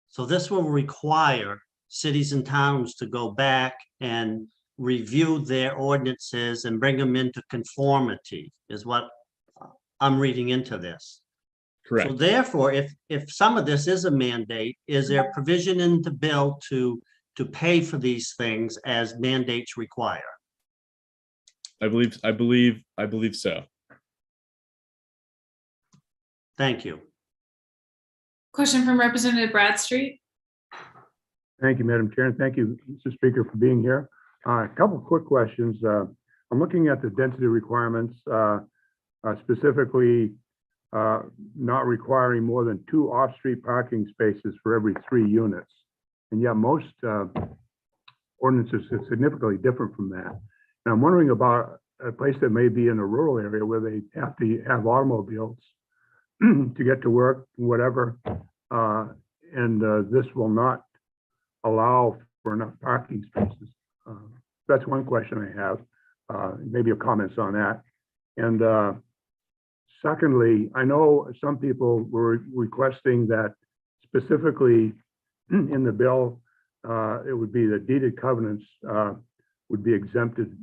So this will require cities and towns to go back and review their ordinances and bring them into conformity, is what I'm reading into this. Correct. So therefore, if some of this is a mandate, is there provision in the bill to pay for these things as mandates require? I believe so. Thank you. Question from Representative Bradstreet. Thank you, Madam Chair, and thank you, Mr. Speaker, for being here. A couple of quick questions. I'm looking at the density requirements, specifically not requiring more than 2 off-street parking spaces for every 3 units. And yet most ordinances are significantly different from that. And I'm wondering about a place that may be in a rural area where they have to have automobiles to get to work, whatever. This will not allow for enough parking spaces. That's one question I have. Maybe your comments on that. And secondly, I know some people were requesting that specifically in the bill, it would be the deeded covenants would be exempted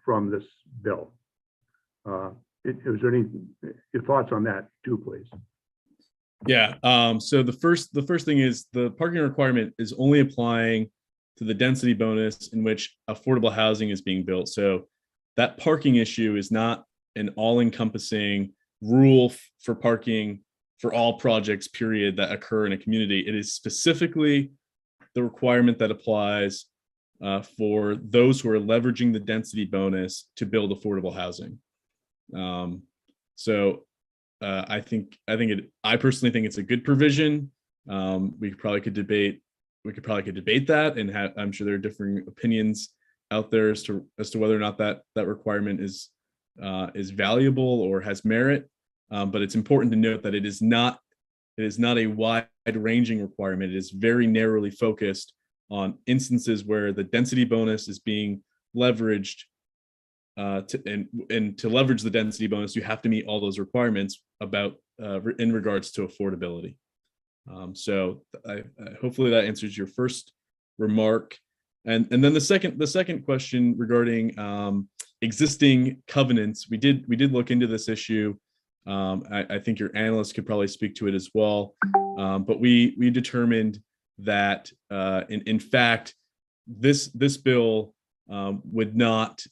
from this bill. Is there any your thoughts on that too, please? Yeah. So the first thing is the parking requirement is only applying to the density bonus in which affordable housing is being built. So that parking issue is not an all-encompassing rule for parking for all projects, period, that occur in a community. It is specifically the requirement that applies for those who are leveraging the density bonus to build affordable housing. I personally think it's a good provision. We probably could debate that, and I'm sure there are differing opinions out there as to whether or not that requirement is valuable or has merit. But it's important to note that it is not a wide-ranging requirement. It is very narrowly focused on instances where the density bonus is being leveraged. To leverage the density bonus, you have to meet all those requirements in regards to affordability. So hopefully that answers your first remark. And then the second question regarding existing covenants, we did look into this issue. I think your analyst could probably speak to it as well. But we determined that in fact this bill would not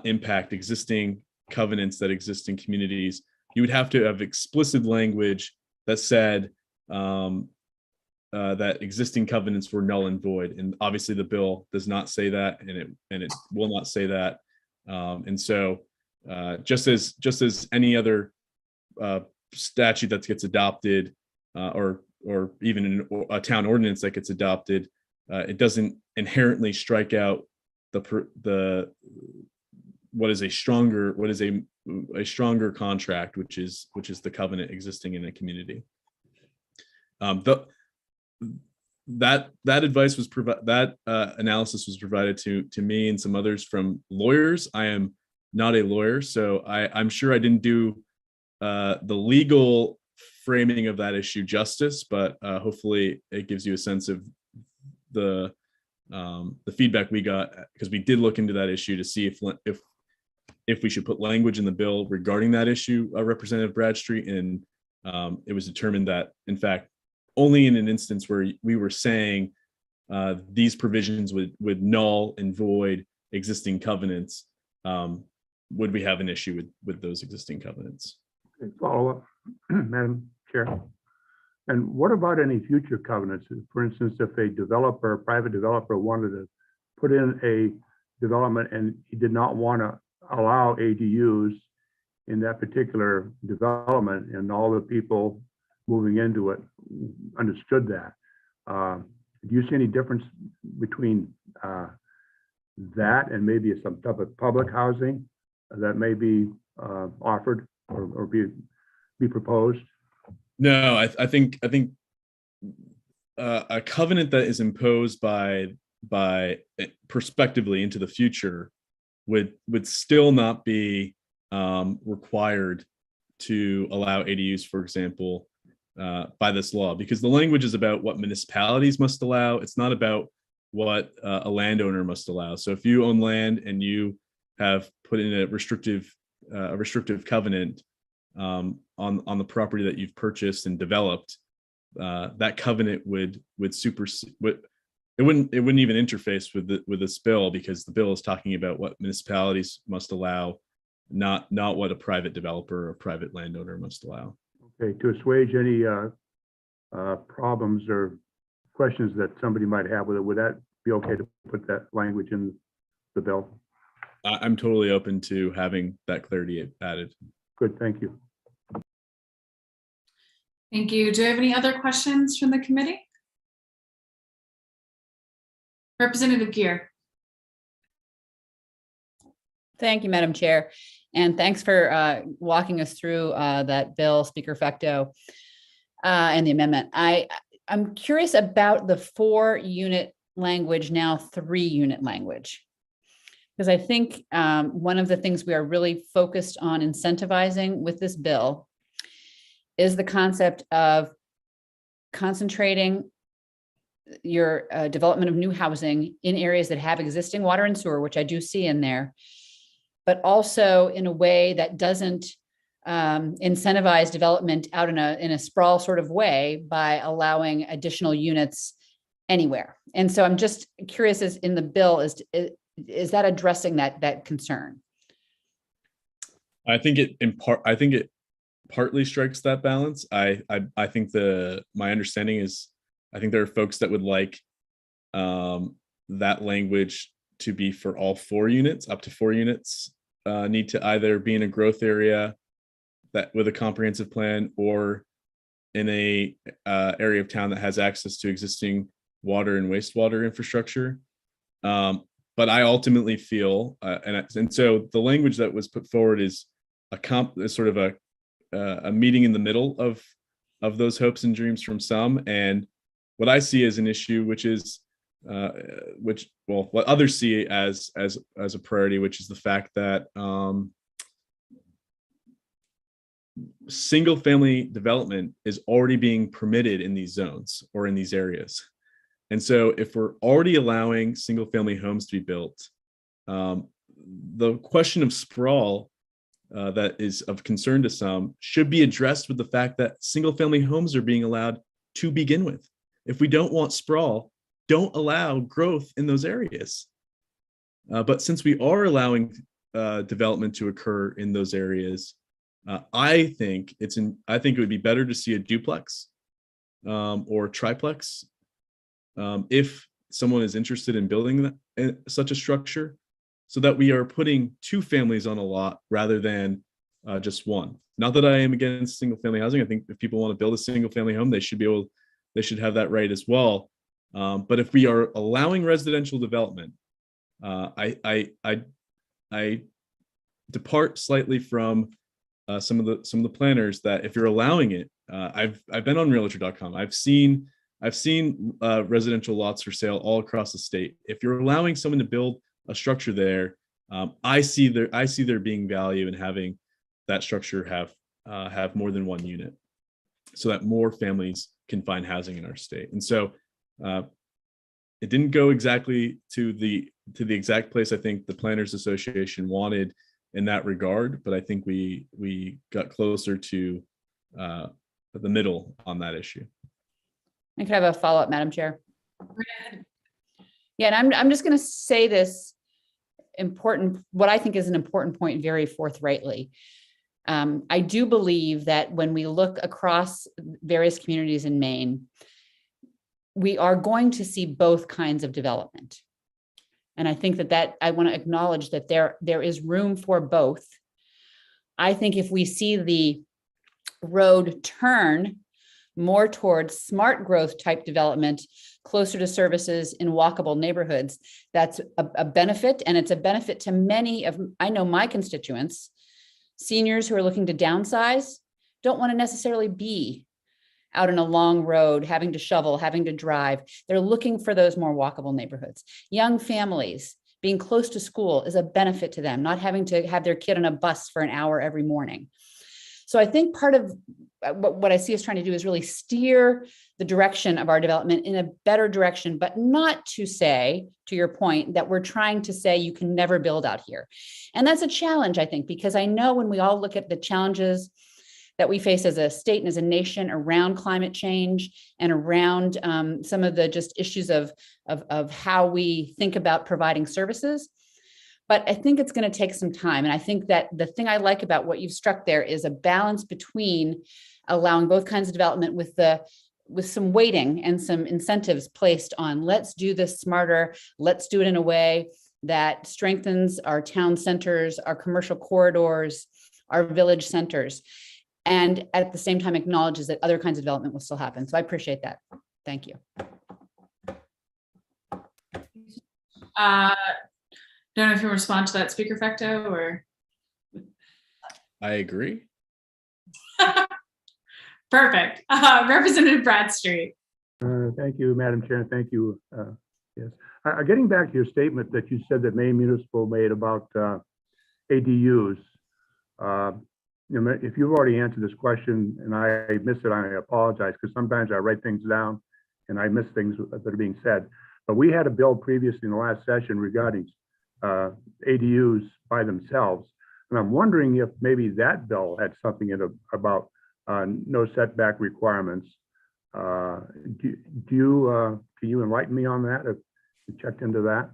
impact existing covenants that exist in communities. You would have to have explicit language that said that existing covenants were null and void, and obviously the bill does not say that, and it will not say that. And so just as any other statute that gets adopted, or even a town ordinance that gets adopted, it doesn't inherently strike out what is a stronger contract, which is the covenant existing in a community. That advice was analysis was provided to me and some others from lawyers. I am not a lawyer, so I'm sure I didn't do the legal framing of that issue justice, but hopefully it gives you a sense of the feedback we got, because we did look into that issue to see if we should put language in the bill regarding that issue, Representative Bradstreet, and it was determined that, in fact, only in an instance where we were saying these provisions would null and void existing covenants, would we have an issue with those existing covenants. Okay, follow up, Madam Chair. And what about any future covenants? For instance, if a private developer wanted to put in a development and he did not want to allow ADUs in that particular development, and all the people moving into it understood that. Do you see any difference between that and maybe some type of public housing that may be offered or be proposed? No, I think a covenant that is imposed by prospectively into the future would still not be required to allow ADUs, for example, by this law, because the language is about what municipalities must allow. It's not about what a landowner must allow. So if you own land and you have put in a restrictive covenant on the property that you've purchased and developed, that covenant would supersede. It wouldn't even interface with this bill, because the bill is talking about what municipalities must allow, not what a private developer or private landowner must allow. Okay, to assuage any problems or questions that somebody might have with it, would that be okay to put that language in the bill? I'm totally open to having that clarity added. Good, thank you. Thank you. Do I have any other questions from the committee? Representative Gear. Thank you, Madam Chair. And thanks for walking us through that bill, Speaker Fecto, and the amendment. I'm curious about the 4-unit language, now 3-unit language, because I think one of the things we are really focused on incentivizing with this bill is the concept of concentrating your development of new housing in areas that have existing water and sewer, which I do see in there, but also in a way that doesn't incentivize development out in a sprawl sort of way by allowing additional units anywhere. And so I'm just curious, as in the bill, is that addressing that concern? I think it partly strikes that balance. I think my understanding is, I think there are folks that would like that language to be for all 4 units. Up to 4 units need to either be in a growth area that with a comprehensive plan, or in a area of town that has access to existing water and wastewater infrastructure. But I ultimately feel, and so the language that was put forward is sort of a meeting in the middle of those hopes and dreams from some, and what I see as an issue, which is what others see as a priority, which is the fact that single family development is already being permitted in these zones or in these areas. And so if we're already allowing single family homes to be built, the question of sprawl that is of concern to some should be addressed with the fact that single family homes are being allowed to begin with. If we don't want sprawl, don't allow growth in those areas. But since we are allowing development to occur in those areas, I think it would be better to see a duplex or triplex if someone is interested in building such a structure, so that we are putting 2 families on a lot rather than just one. Not that I am against single family housing. I think if people want to build a single family home, they should have that right as well. But if we are allowing residential development, I depart slightly from some of the planners that if you're allowing it, I've been on realtor.com. I've seen residential lots for sale all across the state. If you're allowing someone to build a structure there, I see there being value in having that structure have more than one unit, so that more families can find housing in our state. And so it didn't go exactly to the exact place I think the Planners Association wanted in that regard, but I think we got closer to the middle on that issue. I could have a follow-up, Madam Chair. Yeah, and I'm just going to say this what I think is an important point very forthrightly. I do believe that when we look across various communities in Maine, we are going to see both kinds of development. And I think that I want to acknowledge that there is room for both. I think if we see the road turn more towards smart growth type development, closer to services in walkable neighborhoods, that's a benefit. And it's a benefit to many of, I know my constituents, seniors who are looking to downsize, don't want to necessarily be out in a long road, having to shovel, having to drive. They're looking for those more walkable neighborhoods. Young families being close to school is a benefit to them, not having to have their kid on a bus for an hour every morning. So I think part of what I see us trying to do is really steer the direction of our development in a better direction, but not to say, to your point, that we're trying to say you can never build out here. And that's a challenge, I think, because I know when we all look at the challenges that we face as a state and as a nation around climate change and around some of the just issues of how we think about providing services. But I think it's going to take some time. And I think that the thing I like about what you've struck there is a balance between allowing both kinds of development with some weighting and some incentives placed on, let's do this smarter, let's do it in a way that strengthens our town centers, our commercial corridors, our village centers, and at the same time acknowledges that other kinds of development will still happen. So I appreciate that. Thank you. Don't know if you respond to that, Speaker Fecto, or. I agree. Perfect. Representative Bradstreet. Thank you, Madam Chair, and thank you. Yes, getting back to your statement that you said that Maine Municipal made about ADUs. If you've already answered this question and I missed it, I apologize, because sometimes I write things down and I miss things that are being said. But we had a bill previously in the last session regarding ADUs by themselves. And I'm wondering if maybe that bill had something in it about no setback requirements. Can you enlighten me on that? If you checked into that?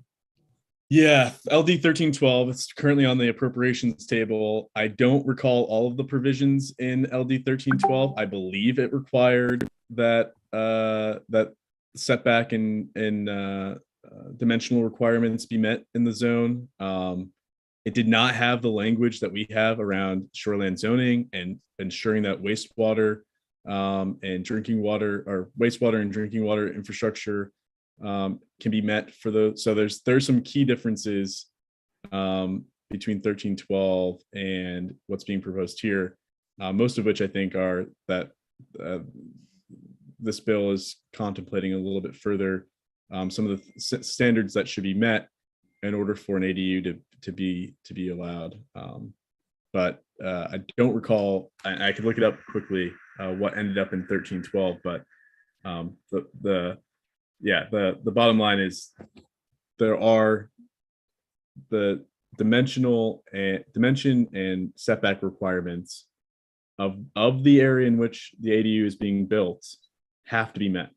Yeah, LD 1312, it's currently on the appropriations table. I don't recall all of the provisions in LD 1312. I believe it required that that setback and dimensional requirements be met in the zone. It did not have the language that we have around shoreland zoning and ensuring that wastewater and drinking water, or wastewater and drinking water infrastructure can be met for those. So there's some key differences between 1312 and what's being proposed here, most of which I think are that this bill is contemplating a little bit further some of the standards that should be met in order for an ADU to be allowed. But I don't recall. I could look it up quickly what ended up in 1312, but the bottom line is there are the dimension and setback requirements of the area in which the ADU is being built have to be met.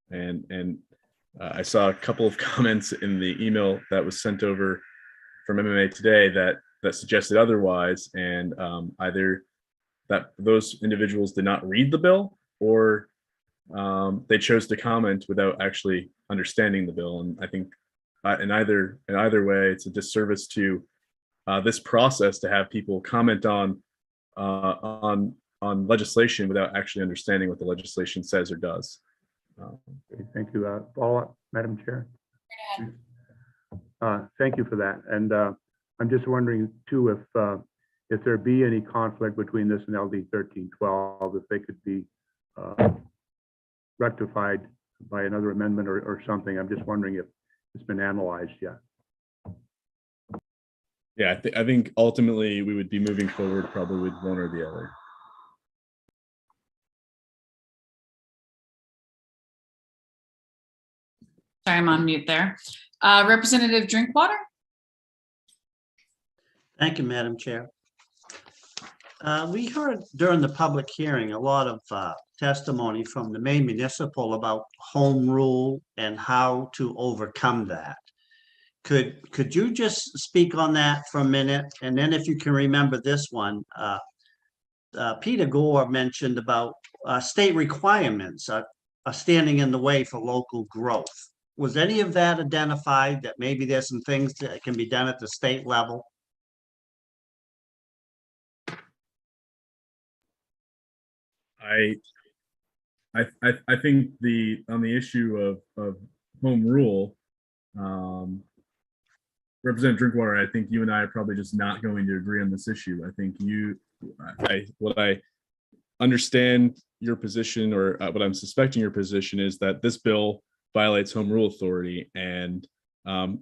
And I saw a couple of comments in the email that was sent over from MMA today that suggested otherwise, and either that those individuals did not read the bill, or they chose to comment without actually understanding the bill. And I think in either way, it's a disservice to this process to have people comment on legislation without actually understanding what the legislation says or does. Okay, thank you. Follow-up, Madam Chair. Thank you for that. And I'm just wondering too if there be any conflict between this and LD 1312, if they could be rectified by another amendment or something. I'm just wondering if it's been analyzed yet. Yeah, I think ultimately we would be moving forward probably with one or the other. Sorry, I'm on mute there. Representative Drinkwater? Thank you, Madam Chair. We heard during the public hearing a lot of testimony from the Maine Municipal about home rule and how to overcome that. Could you just speak on that for a minute? And then if you can remember this one, Peter Gore mentioned about state requirements are standing in the way for local growth. Was any of that identified, that maybe there's some things that can be done at the state level? I think on the issue of home rule, Representative Drinkwater, I think you and I are probably just not going to agree on this issue. I think what I understand your position, or what I'm suspecting your position, is that this bill violates home rule authority, and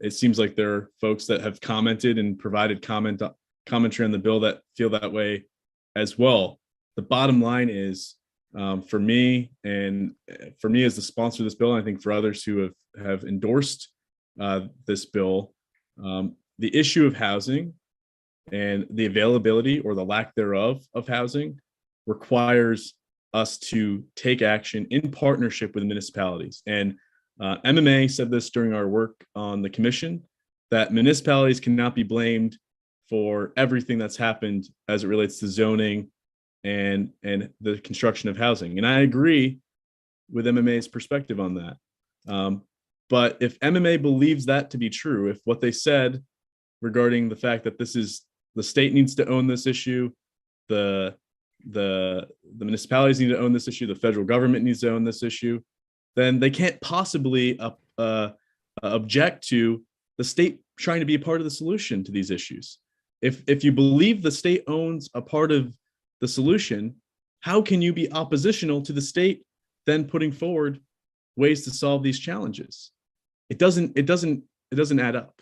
it seems like there are folks that have commented and provided commentary on the bill that feel that way as well. The bottom line is, for me as the sponsor of this bill, and I think for others who have endorsed this bill, the issue of housing and the availability or the lack thereof of housing requires us to take action in partnership with municipalities. And MMA said this during our work on the commission, that municipalities cannot be blamed for everything that's happened as it relates to zoning and the construction of housing. And I agree with MMA's perspective on that. But if MMA believes that to be true, if what they said regarding the fact that the state needs to own this issue, the municipalities need to own this issue, the federal government needs to own this issue, then they can't possibly object to the state trying to be a part of the solution to these issues. If you believe the state owns a part of the solution, how can you be oppositional to the state then putting forward ways to solve these challenges? It doesn't add up.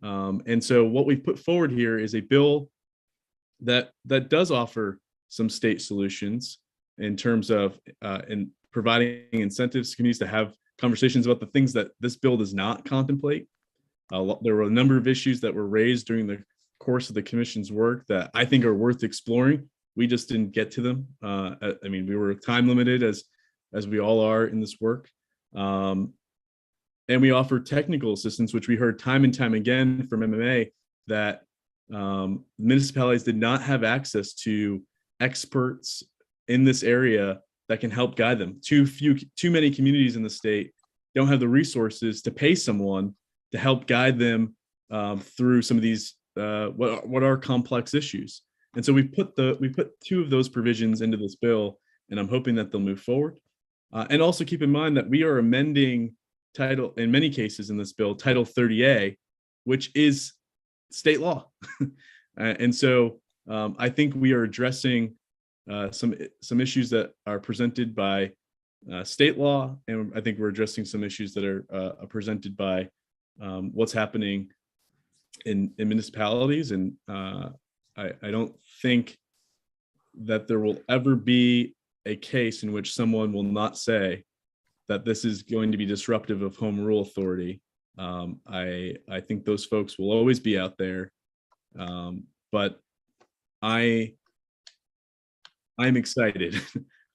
And so what we've put forward here is a bill that does offer some state solutions in terms of in providing incentives to communities to have conversations about the things that this bill does not contemplate. There were a number of issues that were raised during the course of the commission's work that I think are worth exploring. We just didn't get to them. I mean, we were time limited as we all are in this work. And we offer technical assistance, which we heard time and time again from MMA, that municipalities did not have access to experts in this area that can help guide them. Too many communities in the state don't have the resources to pay someone to help guide them through some of these what are complex issues. And so we put two of those provisions into this bill, and I'm hoping that they'll move forward. And also keep in mind that we are amending title, in many cases in this bill, Title 30A, which is state law. And so I think we are addressing some issues that are presented by state law, and I think we're addressing some issues that are presented by what's happening in municipalities. And I don't think that there will ever be a case in which someone will not say that this is going to be disruptive of home rule authority. I think those folks will always be out there, but I'm excited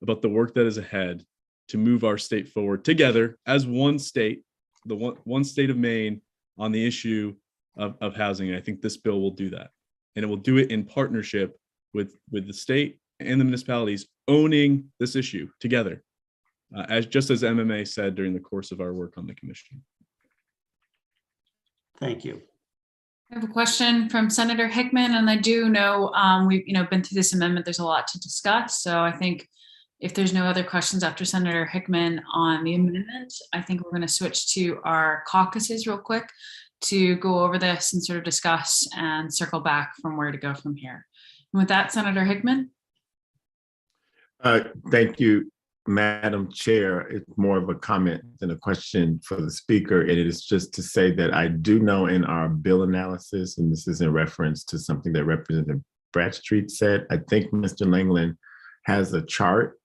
about the work that is ahead to move our state forward together as one state, the one state of Maine, on the issue of housing. And I think this bill will do that, and it will do it in partnership with the state and the municipalities owning this issue together, just as MMA said during the course of our work on the commission. Thank you. I have a question from Senator Hickman, and I do know we've been through this amendment. There's a lot to discuss, so I think if there's no other questions after Senator Hickman on the amendment, I think we're going to switch to our caucuses real quick to go over this and sort of discuss and circle back from where to go from here. And with that, Senator Hickman. Thank you, Madam Chair. It's more of a comment than a question for the speaker. It is just to say that I do know in our bill analysis, and this is in reference to something that Representative Bradstreet said, I think Mr. Langland has a chart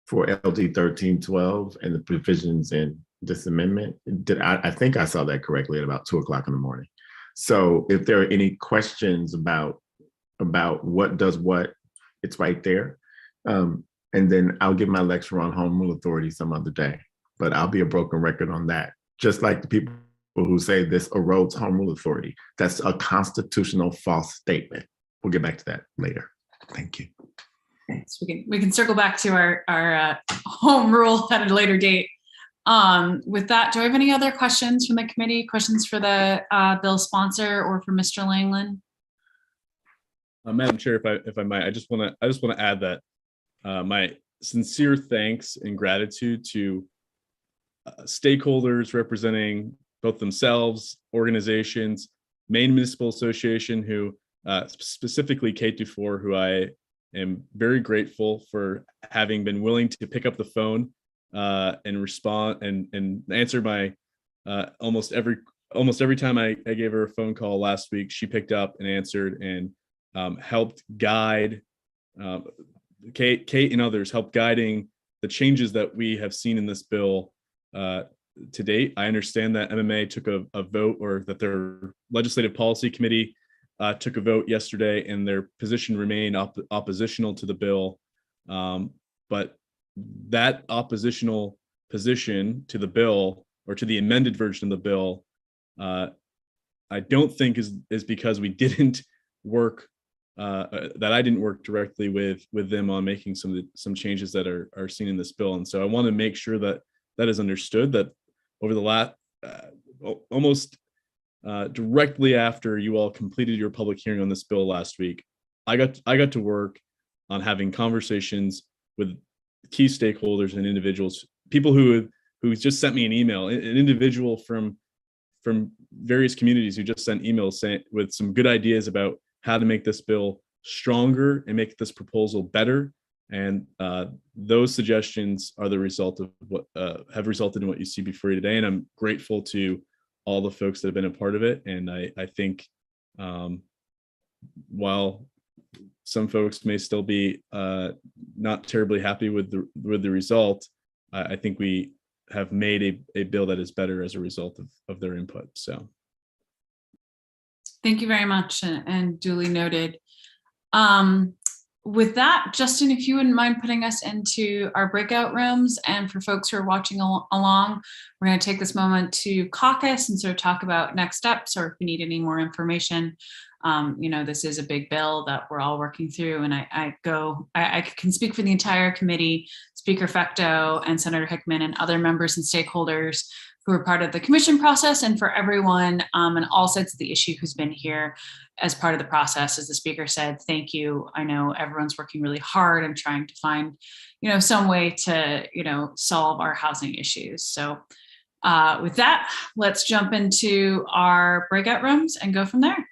for LD 1312 and the provisions in this amendment. I think I saw that correctly at about 2 o'clock in the morning. So if there are any questions about what does what, it's right there. And then I'll give my lecture on home rule authority some other day, but I'll be a broken record on that. Just like the people who say this erodes home rule authority. That's a constitutional false statement. We'll get back to that later. Thank you. So we can circle back to our home rule at a later date. With that, do I have any other questions from the committee? Questions for the bill sponsor or for Mr. Langland? Madam Chair, if I might, I just want to add that my sincere thanks and gratitude to stakeholders representing both themselves, organizations, Maine Municipal Association, who specifically K-4, who I am very grateful for having been willing to pick up the phone and respond and answer my almost every time I gave her a phone call last week, she picked up and answered and helped guide Kate and others helped guiding the changes that we have seen in this bill to date. I understand that MMA took a vote, or that their legislative policy committee took a vote yesterday, and their position remained oppositional to the bill. But that oppositional position to the bill, or to the amended version of the bill, I don't think is because we didn't work, that I didn't work directly with them on making some changes that are seen in this bill. And so I want to make sure that that is understood, that over the last almost directly after you all completed your public hearing on this bill last week, I got to work on having conversations with key stakeholders and individuals, people who just sent me an email, an individual from various communities who just sent emails saying with some good ideas about how to make this bill stronger and make this proposal better. And those suggestions are the result of what have resulted in what you see before you today. And I'm grateful to all the folks that have been a part of it. And I think while some folks may still be not terribly happy with the result, I think we have made a bill that is better as a result of their input. So thank you very much, and duly noted. With that, Justin, if you wouldn't mind putting us into our breakout rooms, and for folks who are watching along, we're going to take this moment to caucus and sort of talk about next steps, or if we need any more information. This is a big bill that we're all working through, and I can speak for the entire committee, Speaker Fecto and Senator Hickman and other members and stakeholders who are part of the commission process, and for everyone on all sides of the issue who's been here as part of the process. As the speaker said, thank you. I know everyone's working really hard and trying to find, some way to, solve our housing issues. So with that, let's jump into our breakout rooms and go from there.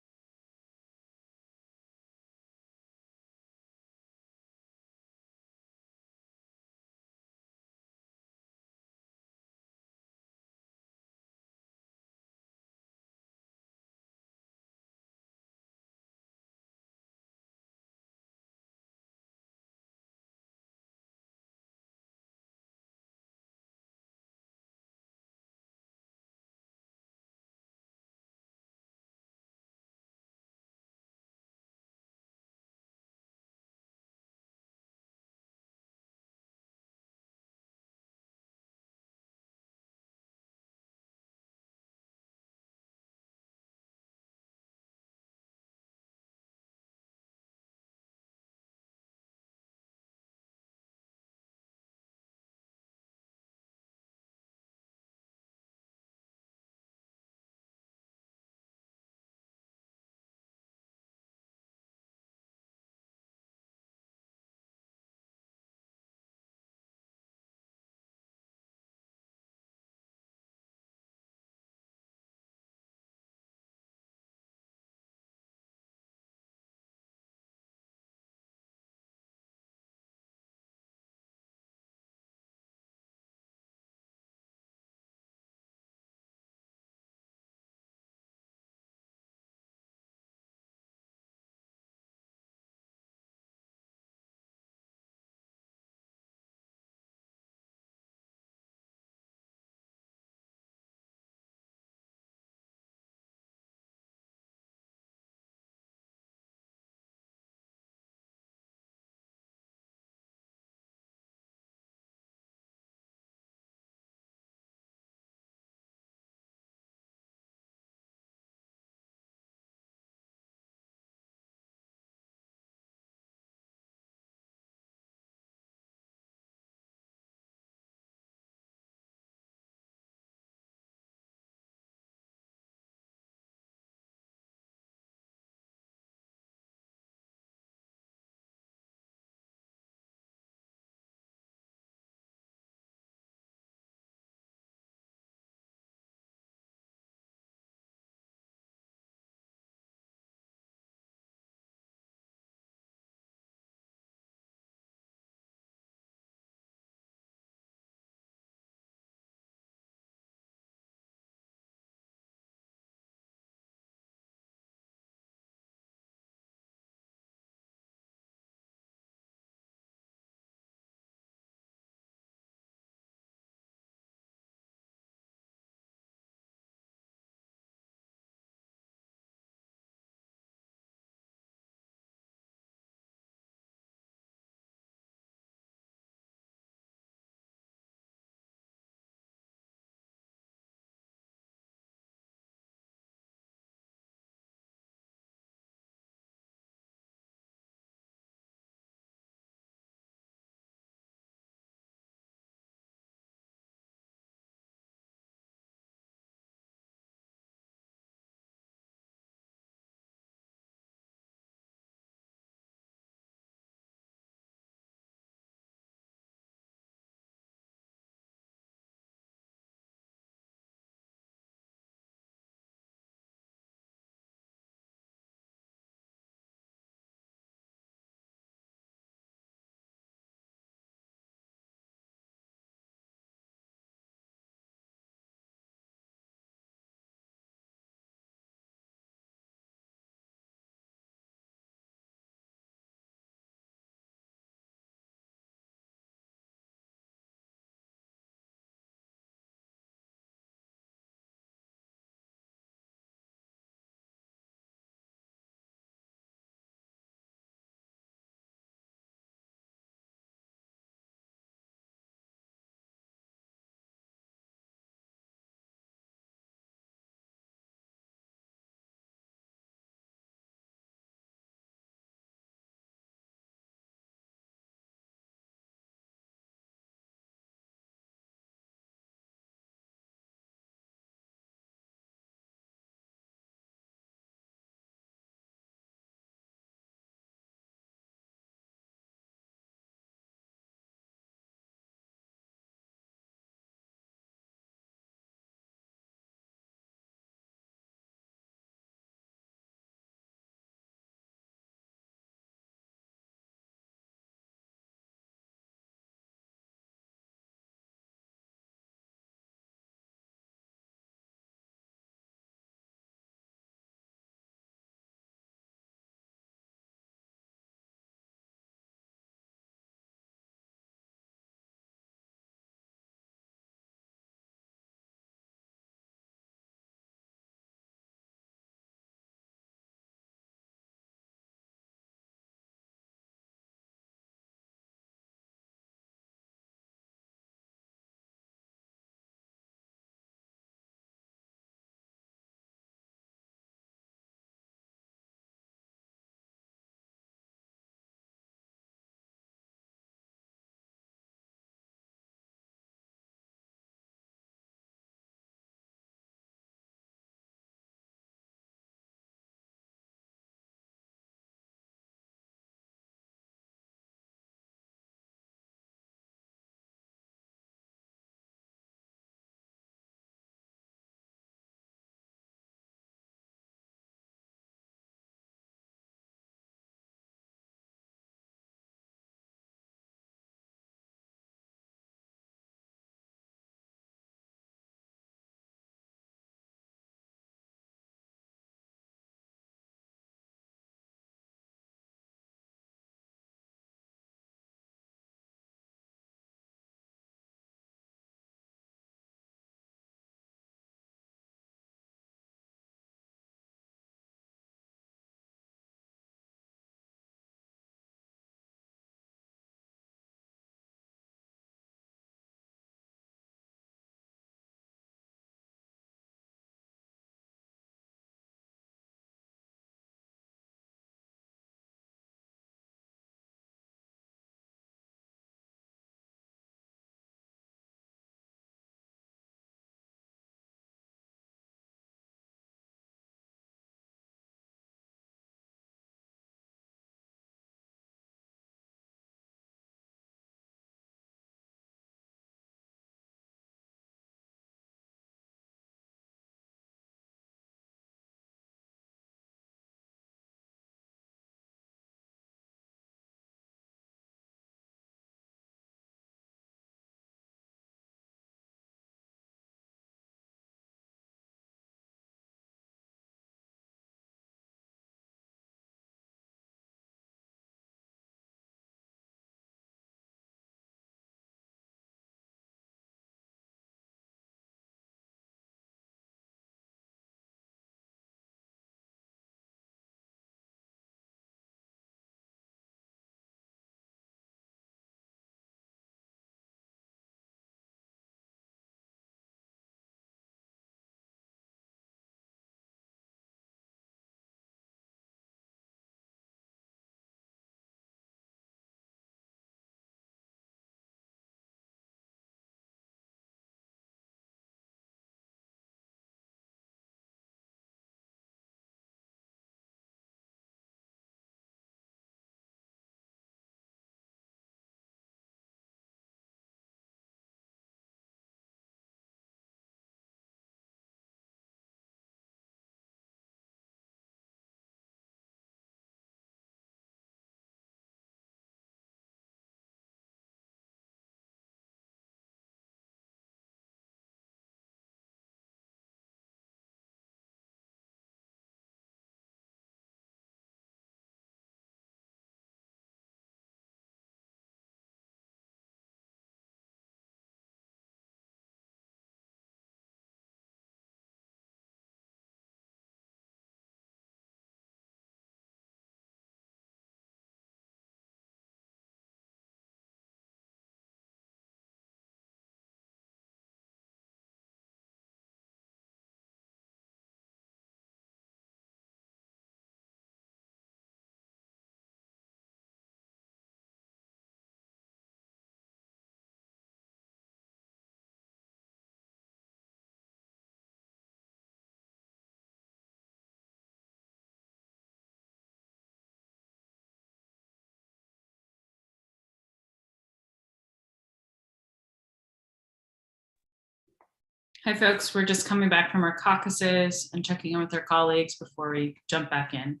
Hi, folks. We're just coming back from our caucuses and checking in with our colleagues before we jump back in.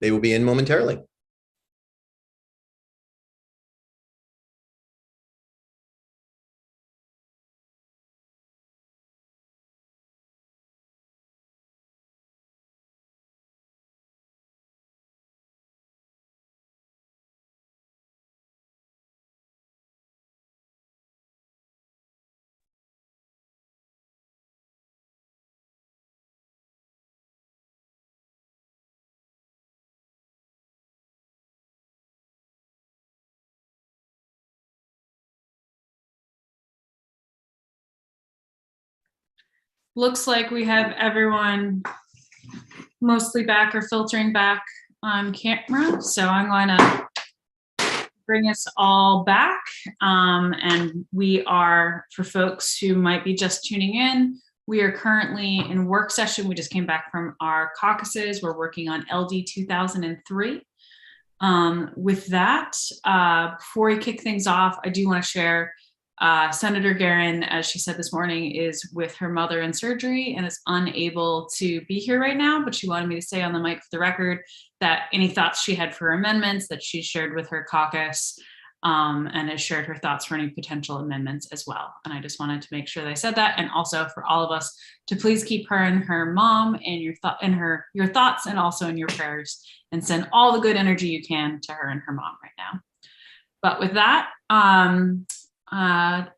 They will be in momentarily. Looks like we have everyone mostly back or filtering back on camera. So I'm going to bring us all back. And we are, for folks who might be just tuning in, we are currently in work session. We just came back from our caucuses. We're working on LD 2003. With that, before we kick things off, I do want to share Senator Guerin, as she said this morning, is with her mother in surgery and is unable to be here right now, but she wanted me to say on the mic for the record that any thoughts she had for amendments that she shared with her caucus, and has shared her thoughts for any potential amendments as well. And I just wanted to make sure that I said that, and also for all of us to please keep her and her mom and your thoughts and also in your prayers, and send all the good energy you can to her and her mom right now. But with that,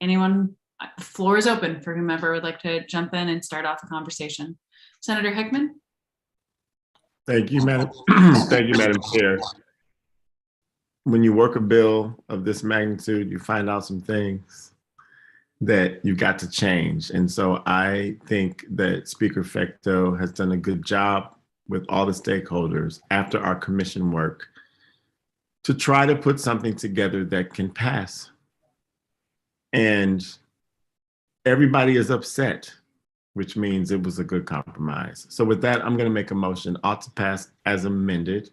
anyone, the floor is open for whomever would like to jump in and start off the conversation. Senator Hickman. Thank you, Madam. Thank you, Madam Chair. When you work a bill of this magnitude, you find out some things that you've got to change. And so I think that Speaker Fecteau has done a good job with all the stakeholders after our commission work to try to put something together that can pass. And everybody is upset, which means it was a good compromise. So with that, I'm going to make a motion ought to pass as amended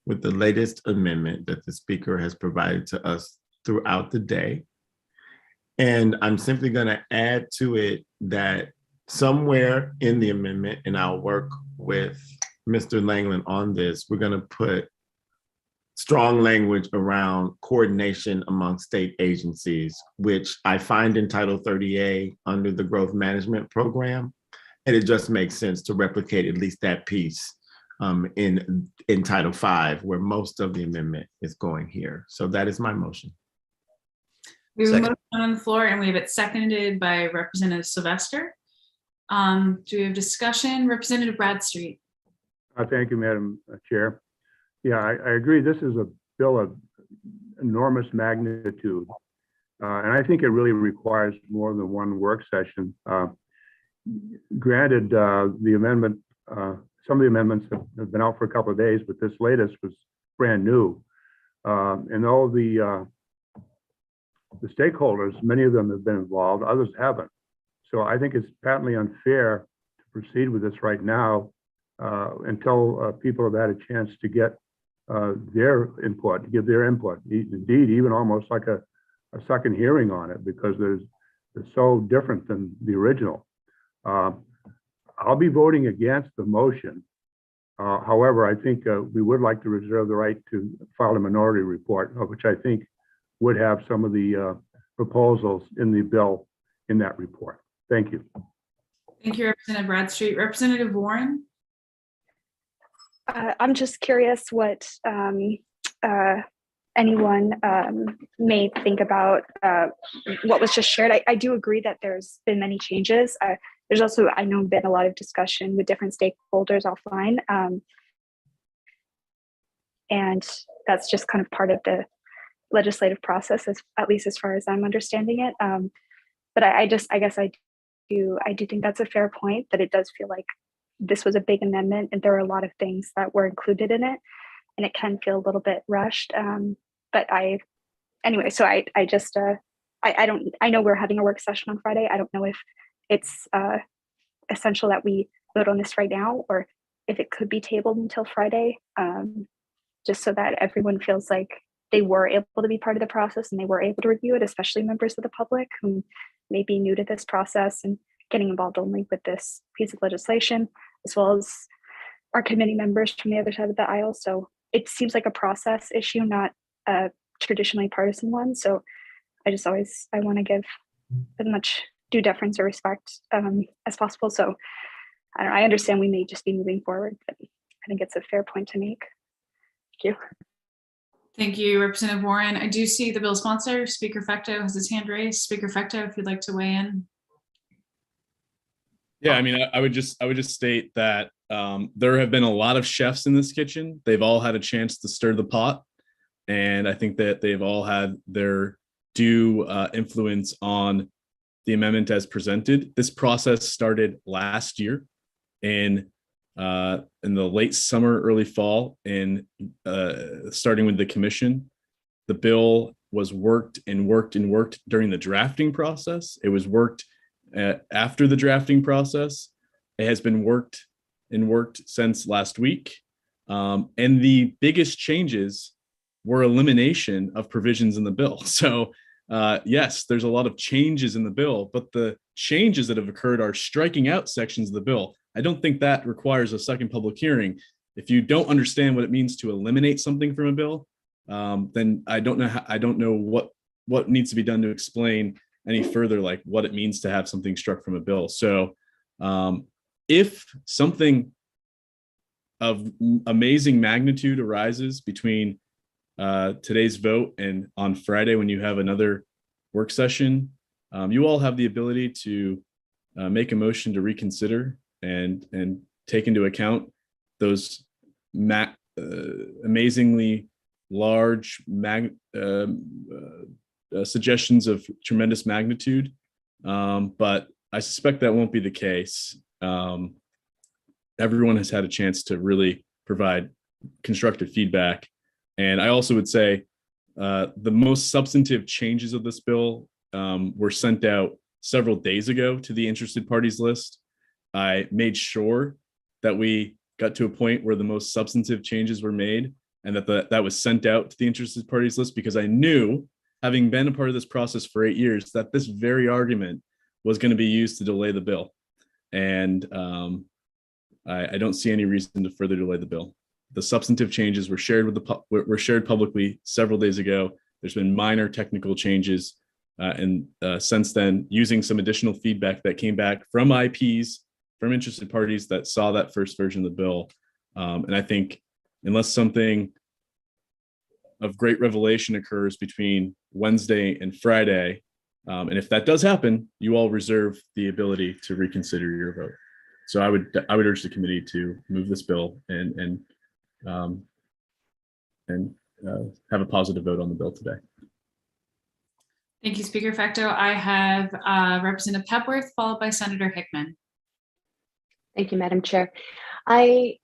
with the latest amendment that the speaker has provided to us throughout the day. And I'm simply going to add to it that somewhere in the amendment, and I'll work with Mr. Langland on this, we're going to put strong language around coordination among state agencies, which I find in Title 30A under the Growth Management Program. And it just makes sense to replicate at least that piece in Title V, where most of the amendment is going here. So that is my motion. We have a motion on the floor and we have it seconded by Representative Sylvester. Do we have discussion? Representative Bradstreet. Thank you, Madam Chair. Yeah, I agree. This is a bill of enormous magnitude. And I think it really requires more than one work session. Granted, the amendment, some of the amendments have been out for a couple of days, but this latest was brand new. And all the stakeholders, many of them have been involved, others haven't. So I think it's patently unfair to proceed with this right now until people have had a chance to get their input, to give their input. Indeed, even almost like a second hearing on it, because it's so different than the original. I'll be voting against the motion. However, I think we would like to reserve the right to file a minority report, which I think would have some of the proposals in the bill in that report. Thank you. Thank you, Representative Bradstreet. Representative Warren. I'm just curious what anyone may think about what was just shared. I do agree that there's been many changes. There's also, I know, been a lot of discussion with different stakeholders offline. And that's just kind of part of the legislative process, at least as far as I'm understanding it. But I guess I do think that's a fair point, that it does feel like this was a big amendment and there are a lot of things that were included in it, and it can feel a little bit rushed. But anyway, so I just I know we're having a work session on Friday. I don't know if it's essential that we vote on this right now, or if it could be tabled until Friday, just so that everyone feels like they were able to be part of the process and they were able to review it, especially members of the public who may be new to this process and getting involved only with this piece of legislation, as well as our committee members from the other side of the aisle. So it seems like a process issue, not a traditionally partisan one. So I want to give as much due deference or respect as possible. So I understand we may just be moving forward, but I think it's a fair point to make. Thank you. Thank you, Representative Warren. I do see the bill sponsor, Speaker Fecto, has his hand raised. Speaker Fecto, if you'd like to weigh in. Yeah, I mean, I would just state that there have been a lot of chefs in this kitchen. They've all had a chance to stir the pot, and I think that they've all had their due influence on the amendment as presented. This process started last year in the late summer, early fall, and starting with the commission. The bill was worked and worked and worked during the drafting process. It was worked after the drafting process. It has been worked and worked since last week. And the biggest changes were elimination of provisions in the bill. So yes, there's a lot of changes in the bill, but the changes that have occurred are striking out sections of the bill. I don't think that requires a second public hearing. If you don't understand what it means to eliminate something from a bill, then I don't know what needs to be done to explain any further, like what it means to have something struck from a bill. So if something of amazing magnitude arises between today's vote and on Friday, when you have another work session, you all have the ability to make a motion to reconsider and take into account those amazingly large suggestions of tremendous magnitude. But I suspect that won't be the case. Everyone has had a chance to really provide constructive feedback. And I also would say the most substantive changes of this bill were sent out several days ago to the interested parties list. I made sure that we got to a point where the most substantive changes were made and that was sent out to the interested parties list, because I knew, having been a part of this process for 8 years, that this very argument was going to be used to delay the bill. And I don't see any reason to further delay the bill. The substantive changes were shared publicly several days ago. There's been minor technical changes, and since then, using some additional feedback that came back from IPs, from interested parties that saw that first version of the bill. And I think unless something of great revelation occurs between Wednesday and Friday, and if that does happen, you all reserve the ability to reconsider your vote. So I would urge the committee to move this bill and have a positive vote on the bill today. Thank you, Speaker Fecto. I have Representative Pepworth, followed by Senator Hickman. Thank you, Madam Chair. I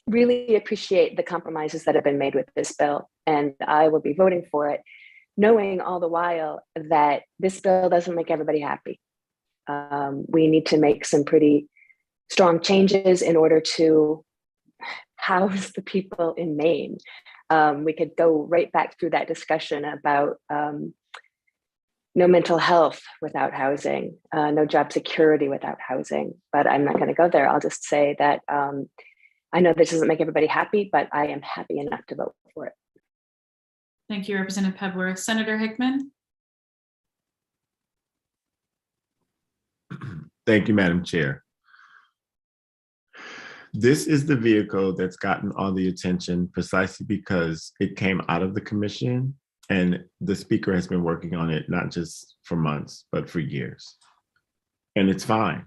really appreciate the compromises that have been made with this bill, and I will be voting for it, knowing all the while that this bill doesn't make everybody happy. We need to make some pretty strong changes in order to house the people in Maine. We could go right back through that discussion about no mental health without housing, no job security without housing, but I'm not going to go there. I'll just say that I know this doesn't make everybody happy, but I am happy enough to vote for it. Thank you, Representative Pepworth. Senator Hickman. Thank you, Madam Chair. This is the vehicle that's gotten all the attention precisely because it came out of the commission, and the speaker has been working on it, not just for months, but for years. And it's fine.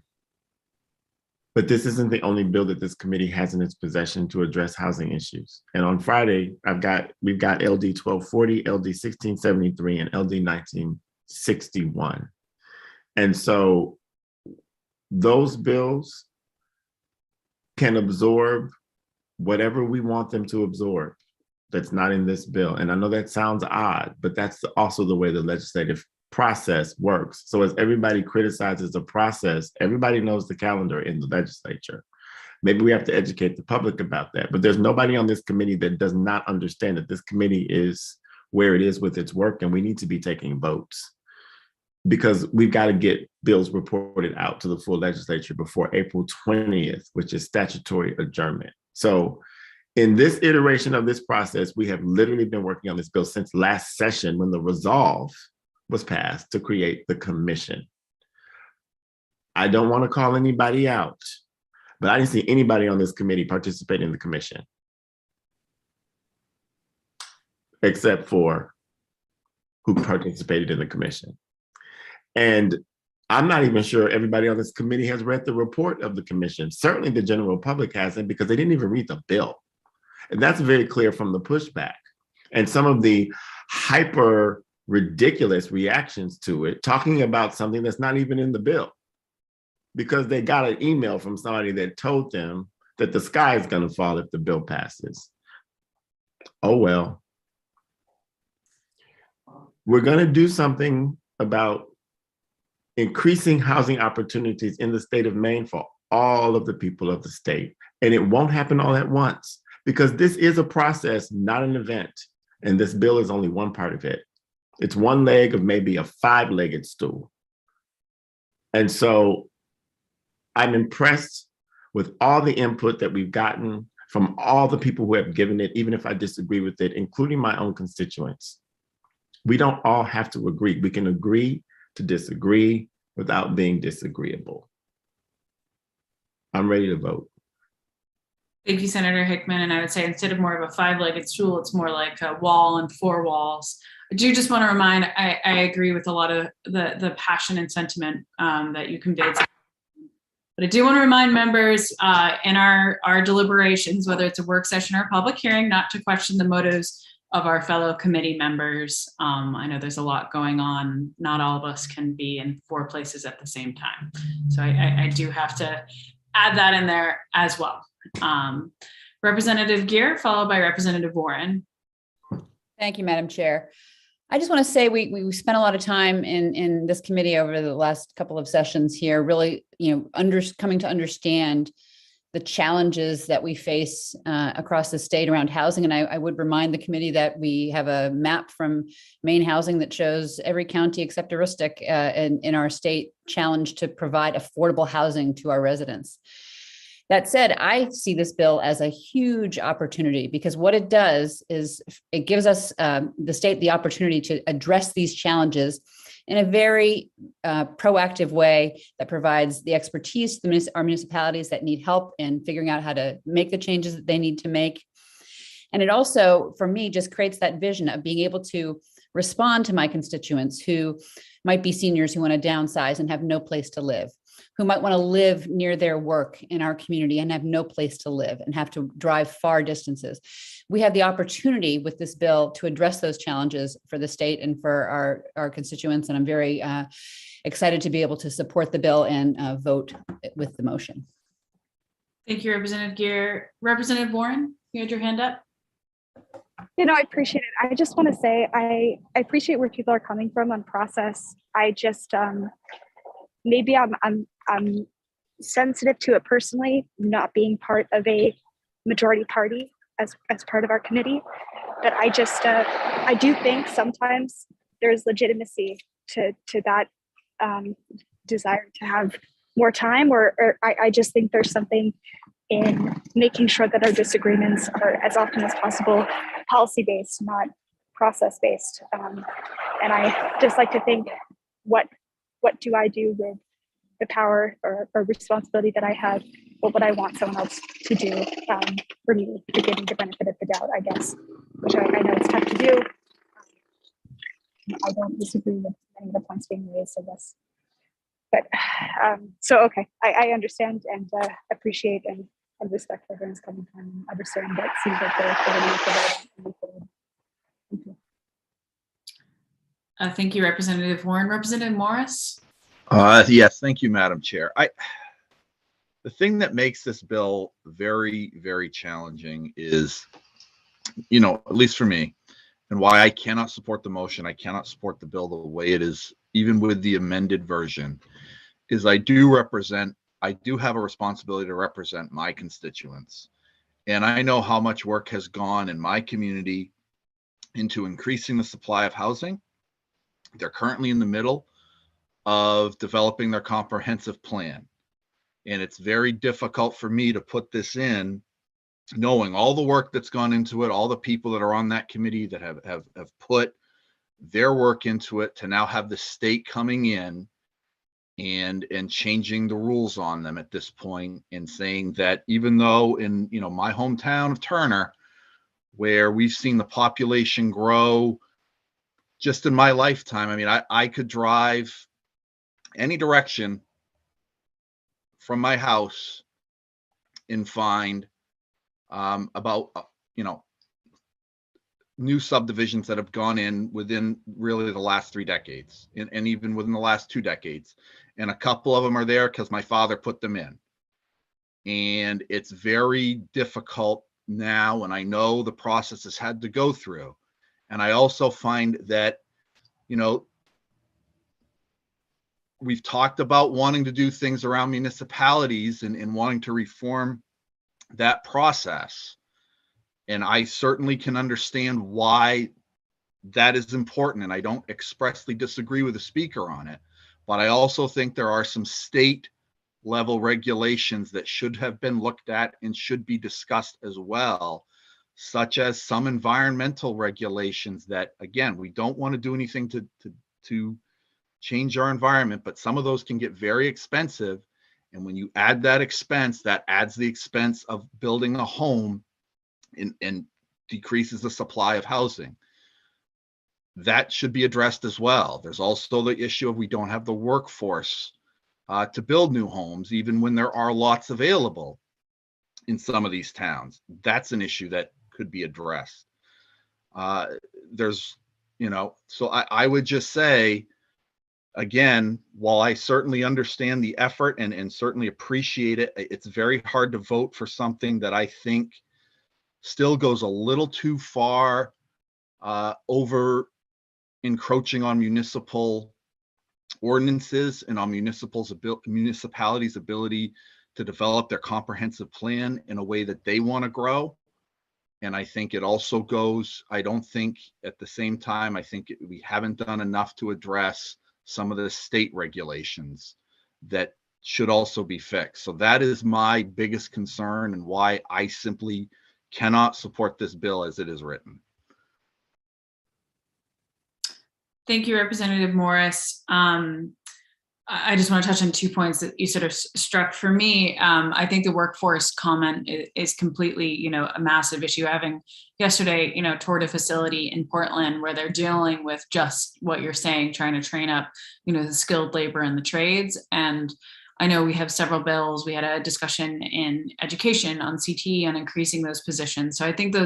But this isn't the only bill that this committee has in its possession to address housing issues. And on Friday, we've got LD 1240, LD 1673, and LD 1961. And so those bills can absorb whatever we want them to absorb. that's not in this bill. And I know that sounds odd, but that's also the way the legislative process works. So as everybody criticizes the process, everybody knows the calendar in the legislature. Maybe we have to educate the public about that, but there's nobody on this committee that does not understand that this committee is where it is with its work, and we need to be taking votes because we've got to get bills reported out to the full legislature before April 20th, which is statutory adjournment. So in this iteration of this process, we have literally been working on this bill since last session when the resolve was passed to create the commission. I don't want to call anybody out, but I didn't see anybody on this committee participate in the commission, except for who participated in the commission. And I'm not even sure everybody on this committee has read the report of the commission. Certainly the general public hasn't, because they didn't even read the bill. And that's very clear from the pushback and some of the hyper ridiculous reactions to it, talking about something that's not even in the bill, because they got an email from somebody that told them that the sky is going to fall if the bill passes. Oh, well. We're going to do something about increasing housing opportunities in the state of Maine for all of the people of the state. And it won't happen all at once, because this is a process, not an event. And this bill is only one part of it. It's one leg of maybe a five-legged stool. And so I'm impressed with all the input that we've gotten from all the people who have given it, even if I disagree with it, including my own constituents. We don't all have to agree. We can agree to disagree without being disagreeable. I'm ready to vote. Thank you, Senator Hickman. And I would say instead of more of a five-legged stool, it's more like a wall and four walls. I do just want to remind, I agree with a lot of the passion and sentiment that you conveyed. But I do want to remind members in our deliberations, whether it's a work session or a public hearing, not to question the motives of our fellow committee members. I know there's a lot going on. Not all of us can be in 4 places at the same time. So I do have to add that in there as well. Representative Gear, followed by Representative Warren. Thank you, Madam Chair. I just want to say we spent a lot of time in this committee over the last couple of sessions here, really, coming to understand the challenges that we face across the state around housing. And I would remind the committee that we have a map from Maine Housing that shows every county except Aroostook in our state challenged to provide affordable housing to our residents. That said, I see this bill as a huge opportunity, because what it does is it gives us the state the opportunity to address these challenges in a very proactive way that provides the expertise to our municipalities that need help in figuring out how to make the changes that they need to make. And it also, for me, just creates that vision of being able to respond to my constituents who might be seniors who want to downsize and have no place to live, who might want to live near their work in our community and have no place to live and have to drive far distances. We have the opportunity with this bill to address those challenges for the state and for our constituents. And I'm very excited to be able to support the bill and vote with the motion. Thank you, Representative Gear. Representative Warren, you had your hand up. I appreciate it. I just want to say I appreciate where people are coming from on process. I just maybe I'm sensitive to it personally, not being part of a majority party as part of our committee. But I just I do think sometimes there's legitimacy to that desire to have more time, or I just think there's something in making sure that our disagreements are as often as possible policy-based, not process-based. And I just like to think, what do I do with the power or responsibility that I have? What would I want someone else to do for me to give me the benefit of the doubt, I guess, which I know it's tough to do. I don't disagree with many of the points being raised in this. But so, okay, I understand and appreciate and respect where everyone's coming from and understand that it seems like they're going to move forward. Thank you, Representative Warren. Representative Morris? Yes, thank you, Madam Chair. The thing that makes this bill very, very challenging is at least for me, and why I cannot support the motion, I cannot support the bill the way it is, even with the amended version, is I do have a responsibility to represent my constituents. And I know how much work has gone in my community into increasing the supply of housing. They're currently in the middle of developing their comprehensive plan. And it's very difficult for me to put this in, knowing all the work that's gone into it, all the people that are on that committee that have put their work into it, to now have the state coming in and changing the rules on them at this point, and saying that even though in my hometown of Turner, where we've seen the population grow just in my lifetime, I mean, I could drive any direction from my house and find about new subdivisions that have gone in within really the last 3 decades, and even within the last 2 decades. And a couple of them are there because my father put them in. And it's very difficult now, and I know the process has had to go through. And I also find that, we've talked about wanting to do things around municipalities and wanting to reform that process. And I certainly can understand why that is important. And I don't expressly disagree with the speaker on it. But I also think there are some state level regulations that should have been looked at and should be discussed as well, such as some environmental regulations that, again, we don't want to do anything to change our environment, but some of those can get very expensive. And when you add that expense, that adds the expense of building a home and decreases the supply of housing. That should be addressed as well. There's also the issue of we don't have the workforce to build new homes, even when there are lots available in some of these towns. That's an issue that could be addressed. So I would just say, again, while I certainly understand the effort and certainly appreciate it, it's very hard to vote for something that I think still goes a little too far over encroaching on municipal ordinances and on municipalities' ability to develop their comprehensive plan in a way that they want to grow. And I think it also goes, I don't think at the same time, I think we haven't done enough to address some of the state regulations that should also be fixed. So that is my biggest concern and why I simply cannot support this bill as it is written. Thank you, Representative Morris. I just want to touch on 2 points that you sort of struck. For me, I think the workforce comment is completely, a massive issue. Having yesterday, toured a facility in Portland where they're dealing with just what you're saying, trying to train up, the skilled labor in the trades. And I know we have several bills. We had a discussion in education on CT on increasing those positions. So I think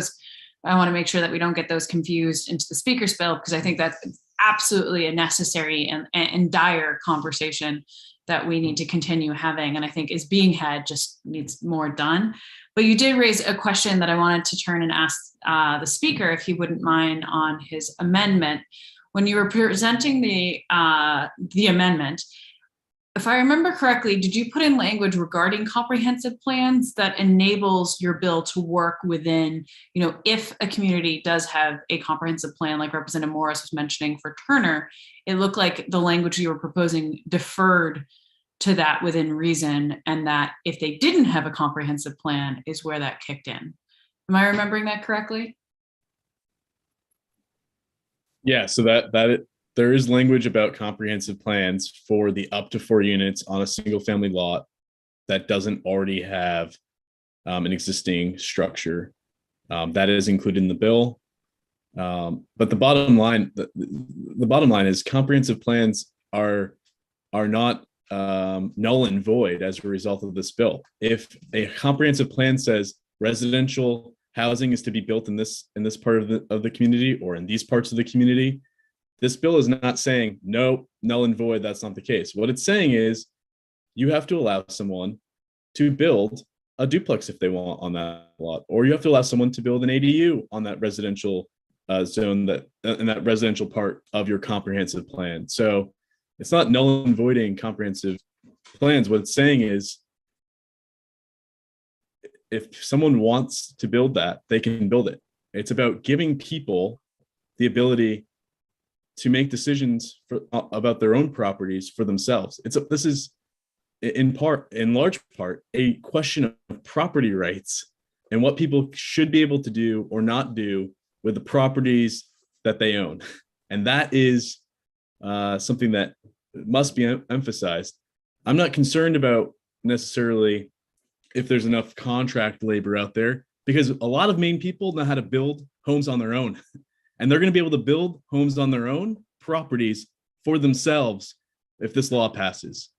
I want to make sure that we don't get those confused into the speaker's bill, because I think that's absolutely a necessary and dire conversation that we need to continue having, and I think is being had, just needs more done. But you did raise a question that I wanted to turn and ask the speaker, if he wouldn't mind, on his amendment. When you were presenting the amendment, if I remember correctly, did you put in language regarding comprehensive plans that enables your bill to work within, if a community does have a comprehensive plan, like Representative Morris was mentioning for Turner, it looked like the language you were proposing deferred to that within reason, and that if they didn't have a comprehensive plan is where that kicked in. Am I remembering that correctly? Yeah, so that there is language about comprehensive plans for the up to 4 units on a single family lot that doesn't already have an existing structure. That is included in the bill. But the bottom line, the bottom line is comprehensive plans are not null and void as a result of this bill. If a comprehensive plan says residential housing is to be built in this part of the community or in these parts of the community, this bill is not saying no, null and void, that's not the case. What it's saying is you have to allow someone to build a duplex if they want on that lot, or you have to allow someone to build an ADU on that residential zone, that in that residential part of your comprehensive plan. So it's not null and voiding comprehensive plans. What it's saying is, if someone wants to build that, they can build it. It's about giving people the ability to make decisions about their own properties for themselves. This is in large part, a question of property rights and what people should be able to do or not do with the properties that they own. And that is something that must be emphasized. I'm not concerned about necessarily if there's enough contract labor out there, because a lot of Maine people know how to build homes on their own, and they're going to be able to build homes on their own properties for themselves if this law passes.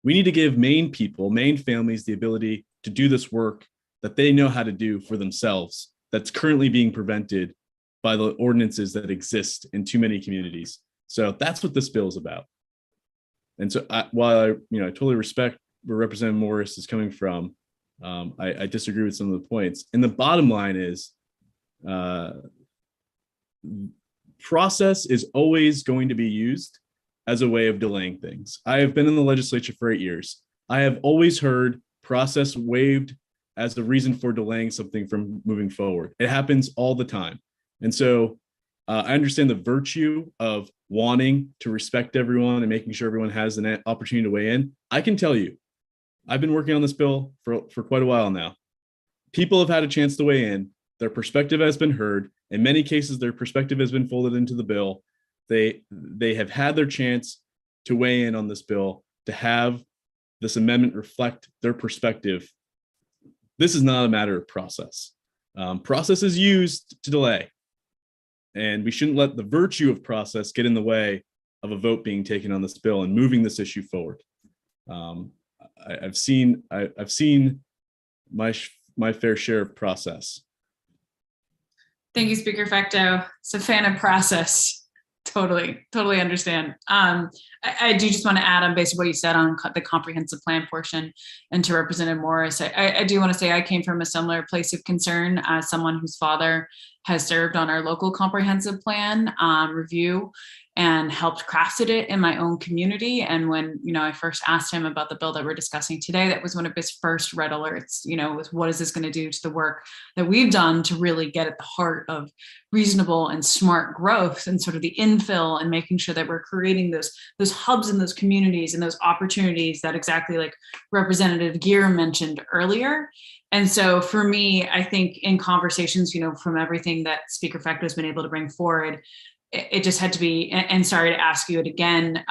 We need to give Maine people, Maine families, the ability to do this work that they know how to do for themselves, that's currently being prevented by the ordinances that exist in too many communities. So that's what this bill is about. And so while I totally respect where Representative Morris is coming from, I disagree with some of the points. And the bottom line is, process is always going to be used as a way of delaying things. I have been in the legislature for 8 years. I have always heard process waived as the reason for delaying something from moving forward. It happens all the time. And so I understand the virtue of wanting to respect everyone and making sure everyone has an opportunity to weigh in. I can tell you, I've been working on this bill for quite a while now. People have had a chance to weigh in. Their perspective has been heard. In many cases, their perspective has been folded into the bill. They have had their chance to weigh in on this bill, to have this amendment reflect their perspective. This is not a matter of process. Process is used to delay, and we shouldn't let the virtue of process get in the way of a vote being taken on this bill and moving this issue forward. I've seen my fair share of process. Thank you, Speaker Fecto. It's a fan of process. Totally understand. I do just want to add on based on what you said on the comprehensive plan portion, and to Representative Morris, I do want to say I came from a similar place of concern as someone whose father has served on our local comprehensive plan review and helped crafted it in my own community. And when, I first asked him about the bill that we're discussing today, that was one of his first red alerts, with what is this going to do to the work that we've done to really get at the heart of reasonable and smart growth and sort of the infill and making sure that we're creating those hubs in those communities and those opportunities that exactly like Representative Geer mentioned earlier. And so for me, I think in conversations, from everything that Speaker Fecto has been able to bring forward, it just had to be, and sorry to ask you it again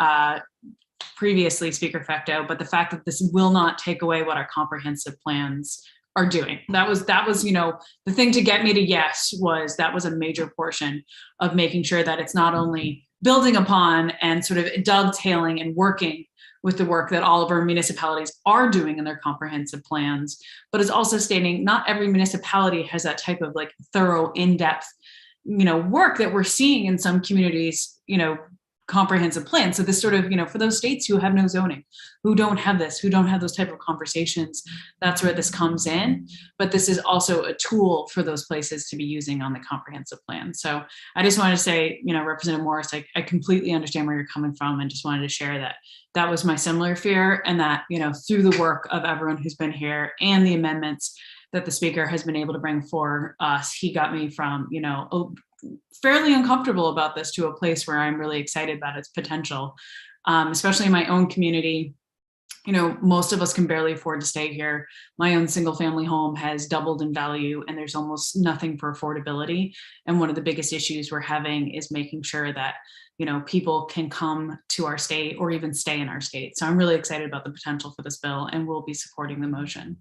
previously, Speaker Fecto, but the fact that this will not take away what our comprehensive plans are doing. That was, the thing to get me to yes that was a major portion of making sure that it's not only building upon and sort of dovetailing and working with the work that all of our municipalities are doing in their comprehensive plans, but is also stating not every municipality has that type of like thorough, in-depth, work that we're seeing in some communities, comprehensive plan. So this sort of, for those states who have no zoning, who don't have this, who don't have those type of conversations, that's where this comes in. But this is also a tool for those places to be using on the comprehensive plan. So I just wanted to say, Representative Morris, I completely understand where you're coming from, and just wanted to share that was my similar fear, and that, through the work of everyone who's been here and the amendments that the speaker has been able to bring for us, he got me from, fairly uncomfortable about this to a place where I'm really excited about its potential, especially in my own community. Most of us can barely afford to stay here. My own single family home has doubled in value, and there's almost nothing for affordability. And one of the biggest issues we're having is making sure that, people can come to our state or even stay in our state. So I'm really excited about the potential for this bill, and we'll be supporting the motion.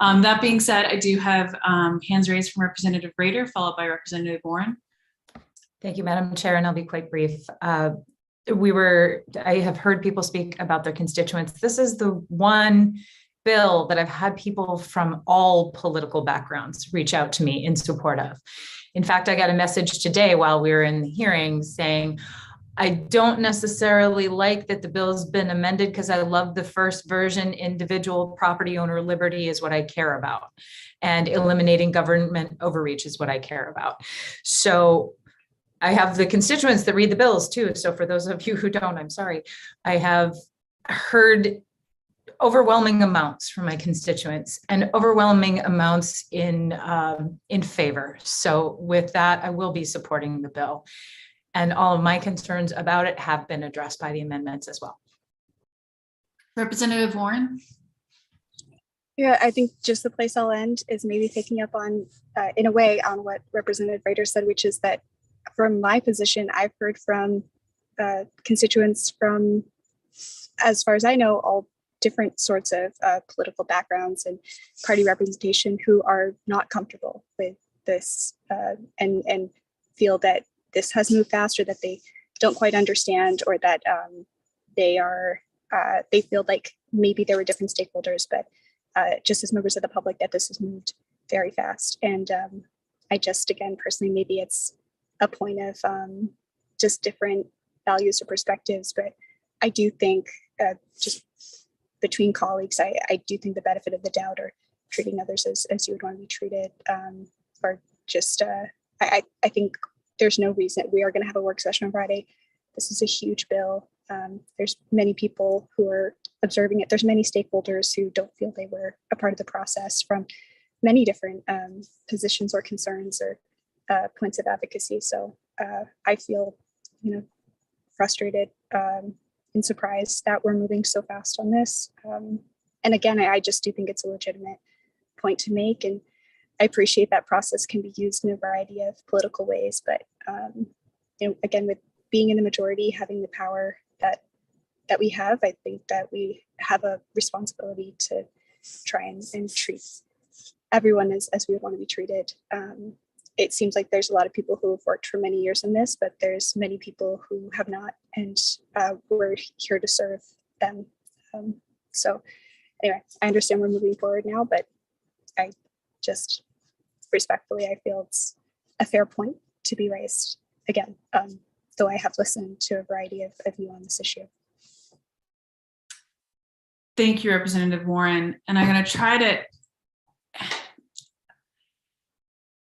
That being said, I do have hands raised from Representative Rader, followed by Representative Warren. Thank you, Madam Chair, and I'll be quite brief. I have heard people speak about their constituents. This is the one bill that I've had people from all political backgrounds reach out to me in support of. In fact, I got a message today while we were in the hearing saying, I don't necessarily like that the bill's been amended because I love the first version. Individual property owner liberty is what I care about. And eliminating government overreach is what I care about. So I have the constituents that read the bills too. So for those of you who don't, I'm sorry. I have heard overwhelming amounts from my constituents and overwhelming amounts in favor. So with that, I will be supporting the bill. And all of my concerns about it have been addressed by the amendments as well. Representative Warren? Yeah, I think just the place I'll end is maybe picking up on, in a way, on what Representative Reiter said, which is that from my position, I've heard from constituents from, as far as I know, all different sorts of political backgrounds and party representation who are not comfortable with this and feel that this has moved faster, that they don't quite understand, or that they feel like maybe there were different stakeholders, but just as members of the public, that this has moved very fast. And I just, again, personally, maybe it's a point of just different values or perspectives, but I do think just between colleagues, I do think the benefit of the doubt, or treating others as you would want to be treated, or just, I think there's no reason. We are going to have a work session on Friday. This is a huge bill. There's many people who are observing it. There's many stakeholders who don't feel they were a part of the process from many different positions or concerns or points of advocacy. So I feel, frustrated and surprised that we're moving so fast on this. And again, I just do think it's a legitimate point to make. And I appreciate that process can be used in a variety of political ways. But, again, with being in the majority, having the power that we have, I think that we have a responsibility to try and treat everyone as we would want to be treated. It seems like there's a lot of people who have worked for many years in this, but there's many people who have not, and we're here to serve them. So anyway, I understand we're moving forward now, but I just respectfully, I feel it's a fair point to be raised again, though I have listened to a variety of you on this issue. Thank you, Representative Warren. And I'm going to try to,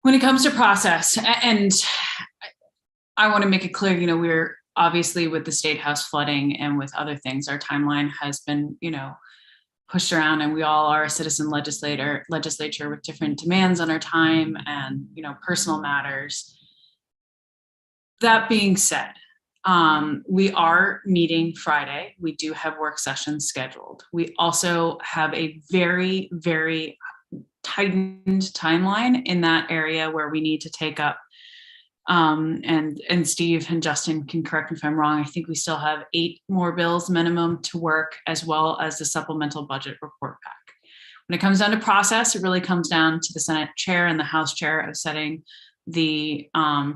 when it comes to process, and I want to make it clear, we're obviously with the State House flooding and with other things, our timeline has been, pushed around, and we all are a citizen legislature with different demands on our time and, personal matters. That being said, we are meeting Friday. We do have work sessions scheduled. We also have a very, very tightened timeline in that area where we need to take up, and Steve and Justin can correct me if I'm wrong, I think we still have 8 more bills minimum to work, as well as the supplemental budget report back. When it comes down to process, it really comes down to the Senate chair and the House chair of setting the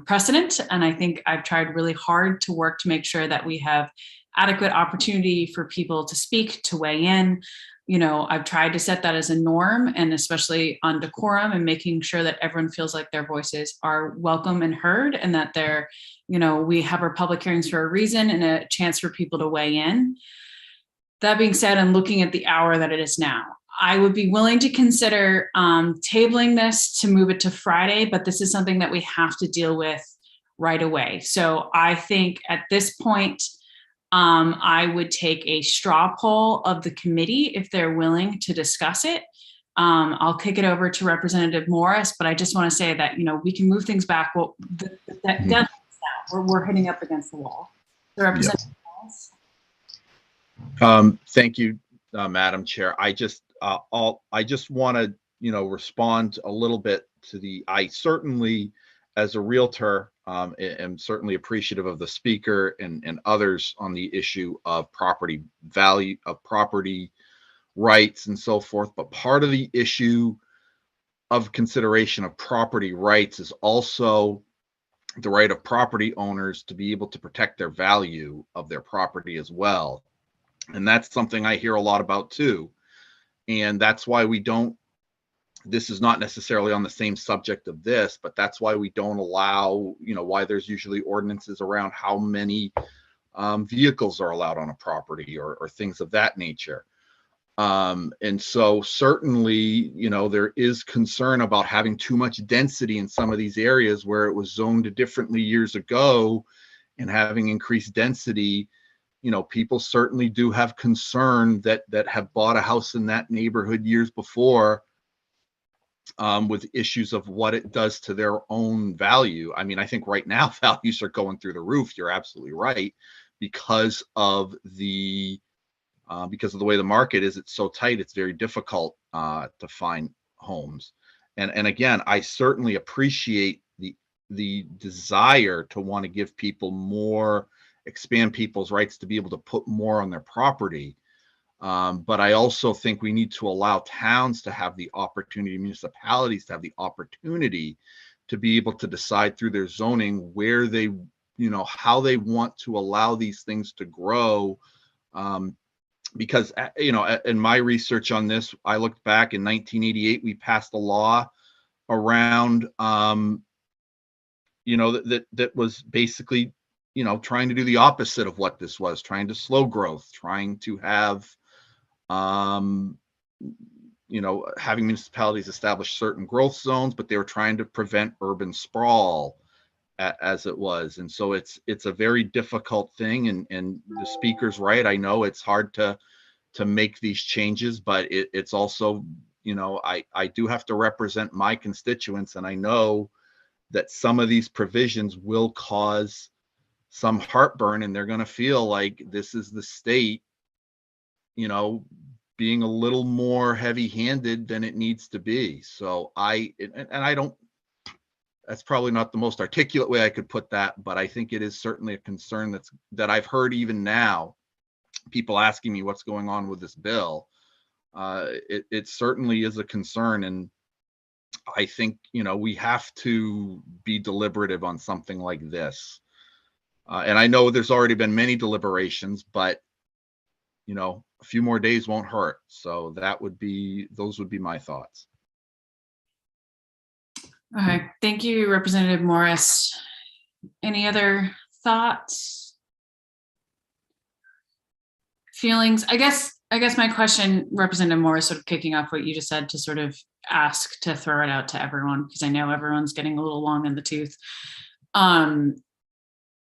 precedent. And I think I've tried really hard to work to make sure that we have adequate opportunity for people to speak, to weigh in. I've tried to set that as a norm, and especially on decorum, and making sure that everyone feels like their voices are welcome and heard, and that they're, we have our public hearings for a reason and a chance for people to weigh in. That being said, I'm looking at the hour that it is now. I would be willing to consider tabling this to move it to Friday, but this is something that we have to deal with right away. So I think at this point, I would take a straw poll of the committee if they're willing to discuss it. I'll kick it over to Representative Morris, but I just want to say that, we can move things back. Well, that deadline is now. We're hitting up against the wall. So Representative Morris. Thank you, Madam Chair. I just want to, respond a little bit to I certainly, as a realtor, am certainly appreciative of the speaker and others on the issue of property value, of property rights and so forth. But part of the issue of consideration of property rights is also the right of property owners to be able to protect their value of their property as well. And that's something I hear a lot about too. And that's why this is not necessarily on the same subject of this, but that's why we don't allow, why there's usually ordinances around how many vehicles are allowed on a property or things of that nature. And so certainly, there is concern about having too much density in some of these areas where it was zoned differently years ago, and having increased density. People certainly do have concern that have bought a house in that neighborhood years before, with issues of what it does to their own value. I mean, I think right now values are going through the roof. You're absolutely right, because of the way the market is. It's so tight, it's very difficult to find homes. And again, I certainly appreciate the desire to want to give people more, expand people's rights to be able to put more on their property. But I also think we need to allow towns to have the opportunity, municipalities to have the opportunity to be able to decide through their zoning where they, how they want to allow these things to grow. Because, in my research on this, I looked back in 1988, we passed a law around, that was basically, trying to do the opposite of what this was, trying to slow growth, trying to have, having municipalities establish certain growth zones, but they were trying to prevent urban sprawl as it was. And so it's a very difficult thing. And the speaker's right. I know it's hard to make these changes, but it's also, I do have to represent my constituents, and I know that some of these provisions will cause some heartburn, and they're going to feel like this is the state, being a little more heavy-handed than it needs to be. So I don't, that's probably not the most articulate way I could put that, but I think it is certainly a concern that I've heard even now, people asking me what's going on with this bill. It certainly is a concern. And I think, we have to be deliberative on something like this. And I know there's already been many deliberations, but, a few more days won't hurt. So those would be my thoughts. All right. Thank you, Representative Morris. Any other thoughts? Feelings? I guess my question, Representative Morris, sort of kicking off what you just said, to sort of ask to throw it out to everyone, because I know everyone's getting a little long in the tooth.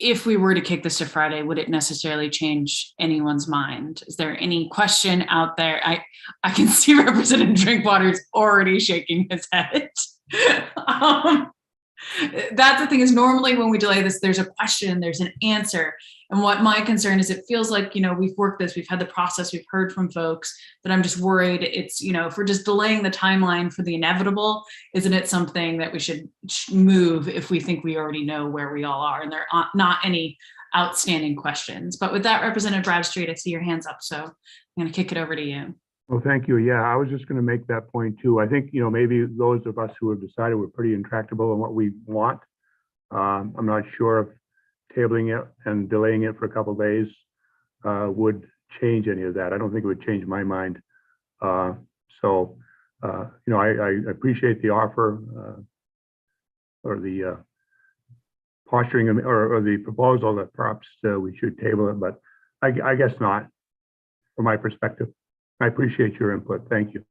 If we were to kick this to Friday, would it necessarily change anyone's mind? Is there any question out there? I can see Representative Drinkwater's already shaking his head. That's the thing, is normally when we delay this, there's a question, there's an answer. And what my concern is, it feels like, we've worked this, we've had the process, we've heard from folks, that I'm just worried it's, if we're just delaying the timeline for the inevitable, isn't it something that we should move if we think we already know where we all are and there are not any outstanding questions? But with that, Representative Bradstreet, I see your hands up, so I'm going to kick it over to you. Well, thank you. Yeah, I was just going to make that point too. I think, maybe those of us who have decided we're pretty intractable in what we want. I'm not sure if tabling it and delaying it for a couple of days would change any of that. I don't think it would change my mind. I appreciate the offer or the posturing or the proposal that perhaps we should table it, but I guess not, from my perspective. I appreciate your input. Thank you.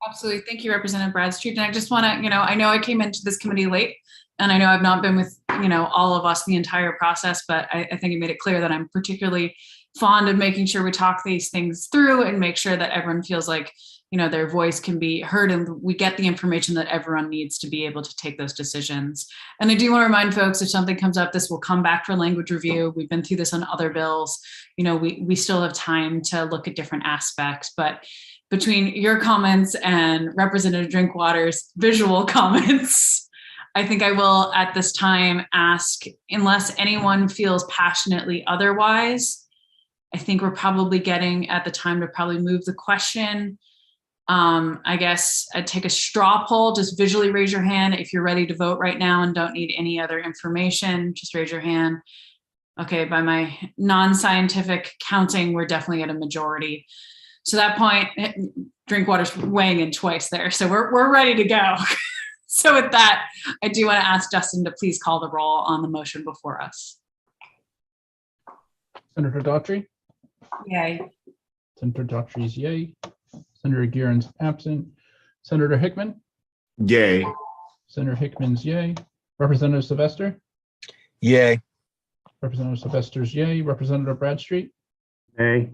Absolutely. Thank you, Representative Bradstreet. And I just want to, I know I came into this committee late, and I know I've not been with, all of us the entire process, but I think it made it clear that I'm particularly fond of making sure we talk these things through and make sure that everyone feels like, their voice can be heard and we get the information that everyone needs to be able to take those decisions. And I do want to remind folks, if something comes up, this will come back for language review. We've been through this on other bills. We still have time to look at different aspects, but between your comments and Representative Drinkwater's visual comments, I think I will at this time ask, unless anyone feels passionately otherwise, I think we're probably getting at the time to probably move the question. I guess I'd take a straw poll, just visually raise your hand if you're ready to vote right now and don't need any other information, just raise your hand. Okay, by my non-scientific counting, we're definitely at a majority. So that point, Drinkwater's weighing in twice there. So we're ready to go. So with that, I do want to ask Justin to please call the roll on the motion before us. Senator Daughtry. Yay. Senator Daughtry's yay. Senator Guerin's absent. Senator Hickman. Yay. Senator Hickman's yay. Representative Sylvester. Yay. Representative Sylvester's yay. Representative Bradstreet. Nay.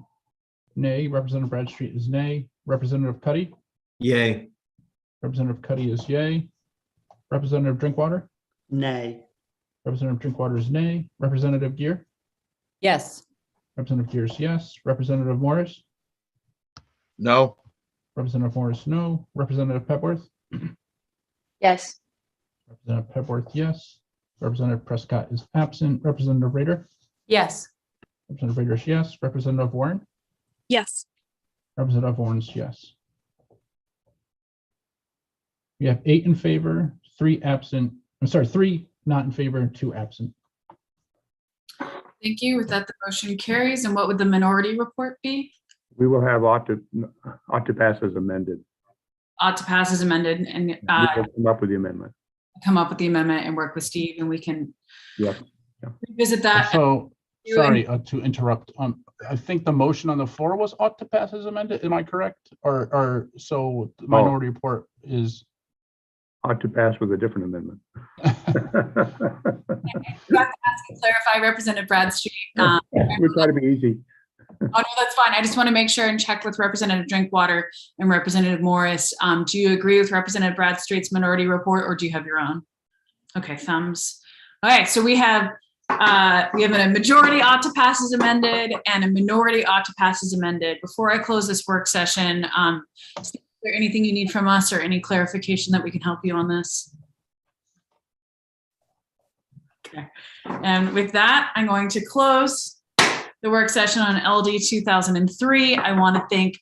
Nay. Representative Bradstreet is nay. Representative Cuddy. Yay. Representative Cuddy is yay. Representative Drinkwater. Nay. Representative Drinkwater is nay. Representative Gear. Yes. Representative Gear is yes. Representative Morris. No. Representative Morris, no. Representative Pepworth. Yes. Representative Pepworth, yes. Representative Prescott is absent. Representative Rader. Yes. Representative Rader is yes. Representative Warren. Yes. Representative Warren's yes. We have 8 in favor, 3 absent. I'm sorry, 3 not in favor and 2 absent. Thank you. With that, the motion carries. And what would the minority report be? We will have ought to pass as amended. Ought to pass as amended and We will come up with the amendment. come up with the amendment and work with Steve, and we can Yes. revisit that. So, sorry to interrupt. I think the motion on the floor was ought to pass as amended. Am I correct? Or so the minority report is Ought to pass with a different amendment. You have to ask and clarify, Representative Bradstreet. We'll try to be easy. Oh, no, that's fine. I just want to make sure and check with Representative Drinkwater and Representative Morris. Do you agree with Representative Bradstreet's minority report, or do you have your own? Okay, thumbs. Okay, so we have a majority ought to pass as amended and a minority ought to pass as amended. Before I close this work session, is there anything you need from us or any clarification that we can help you on this? Okay, and with that, I'm going to close the work session on LD 2003. I want to thank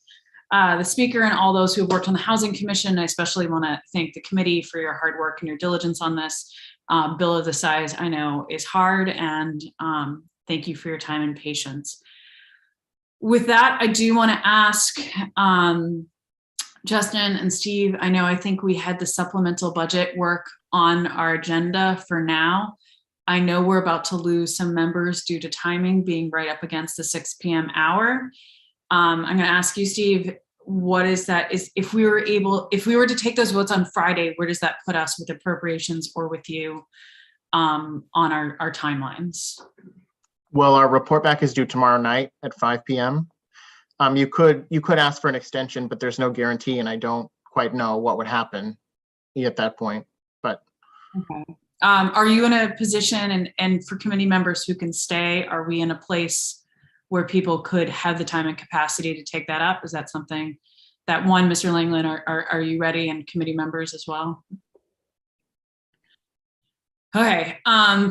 the speaker and all those who have worked on the Housing Commission. I especially want to thank the committee for your hard work and your diligence on this. Bill of the size I know is hard, and thank you for your time and patience. With that, I do want to ask Justin and Steve, I think we had the supplemental budget work on our agenda for now. I know we're about to lose some members due to timing being right up against the 6 p.m. hour. I'm going to ask you, Steve, what is that? If we were to take those votes on Friday, where does that put us with appropriations or with you on our timelines? Well, our report back is due tomorrow night at 5 p.m. You could ask for an extension, but there's no guarantee, and I don't quite know what would happen at that point. But okay. Are you in a position, and for committee members who can stay, are we in a place where people could have the time and capacity to take that up? Is that something that Mr. Langland, are you ready, and committee members as well? Okay,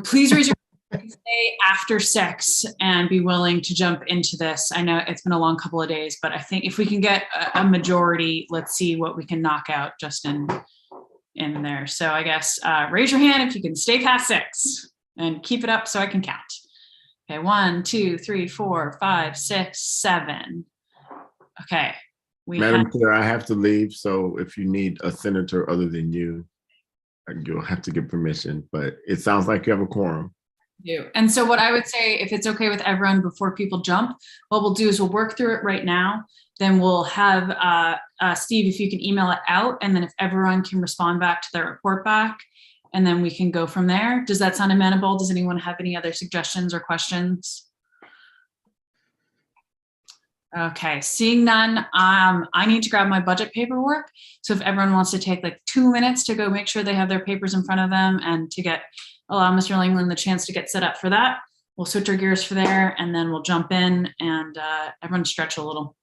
please raise your hand, stay after 6 and be willing to jump into this. I know it's been a long couple of days, but I think if we can get a majority, let's see what we can knock out just in there. So I guess raise your hand if you can stay past 6 and keep it up so I can count. Okay, 1, 2, 3, 4, 5, 6, 7. Okay. Madam Chair, I have to leave, so if you need a senator other than you, you'll have to get permission, but it sounds like you have a quorum. And so what I would say, if it's okay with everyone, before people jump, what we'll do is we'll work through it right now. Then we'll have Steve, if you can email it out, and then if everyone can respond back to their report back, and then we can go from there. Does that sound amenable? Does anyone have any other suggestions or questions? Okay, seeing none, I need to grab my budget paperwork. So if everyone wants to take like 2 minutes to go make sure they have their papers in front of them and to allow Mr. Langland the chance to get set up for that, we'll switch our gears for there, and then we'll jump in and everyone stretch a little.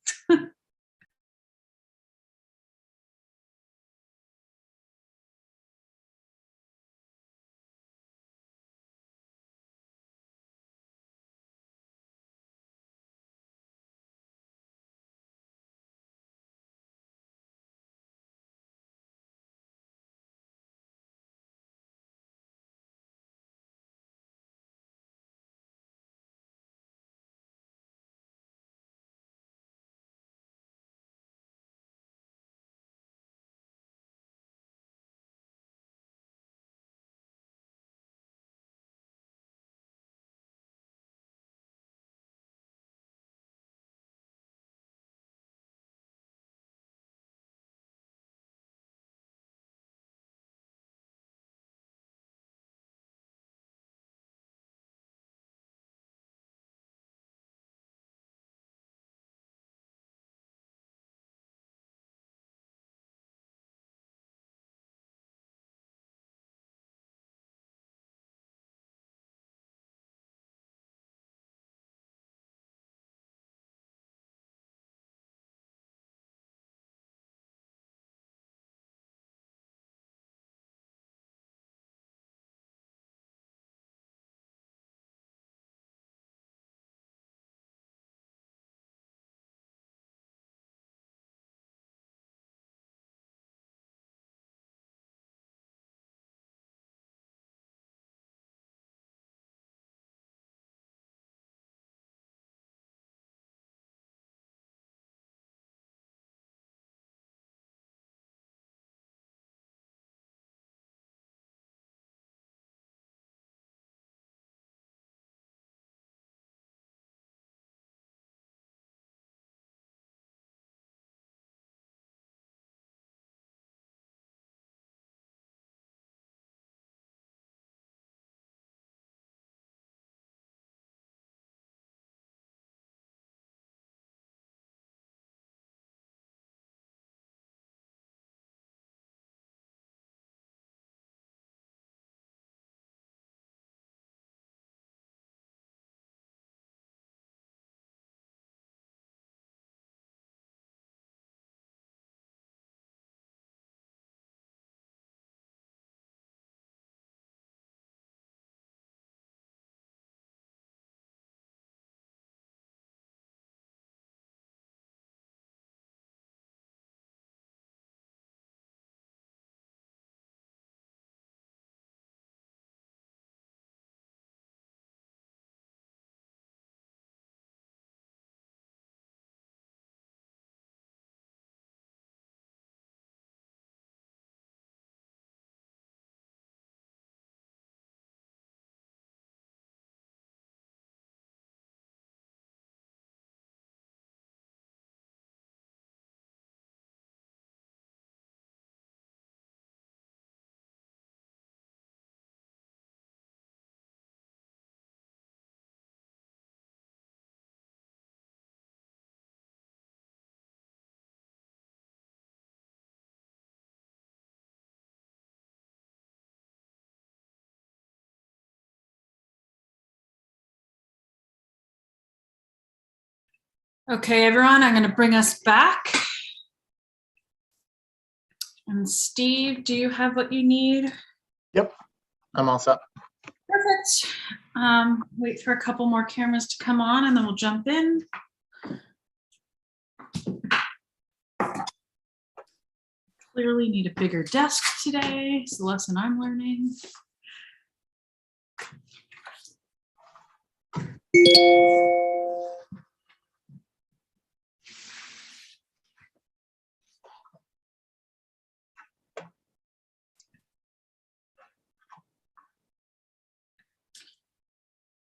Okay, everyone, I'm going to bring us back. And Steve, do you have what you need? Yep, I'm all set. Perfect. Wait for a couple more cameras to come on and then we'll jump in. Clearly need a bigger desk today. It's the lesson I'm learning.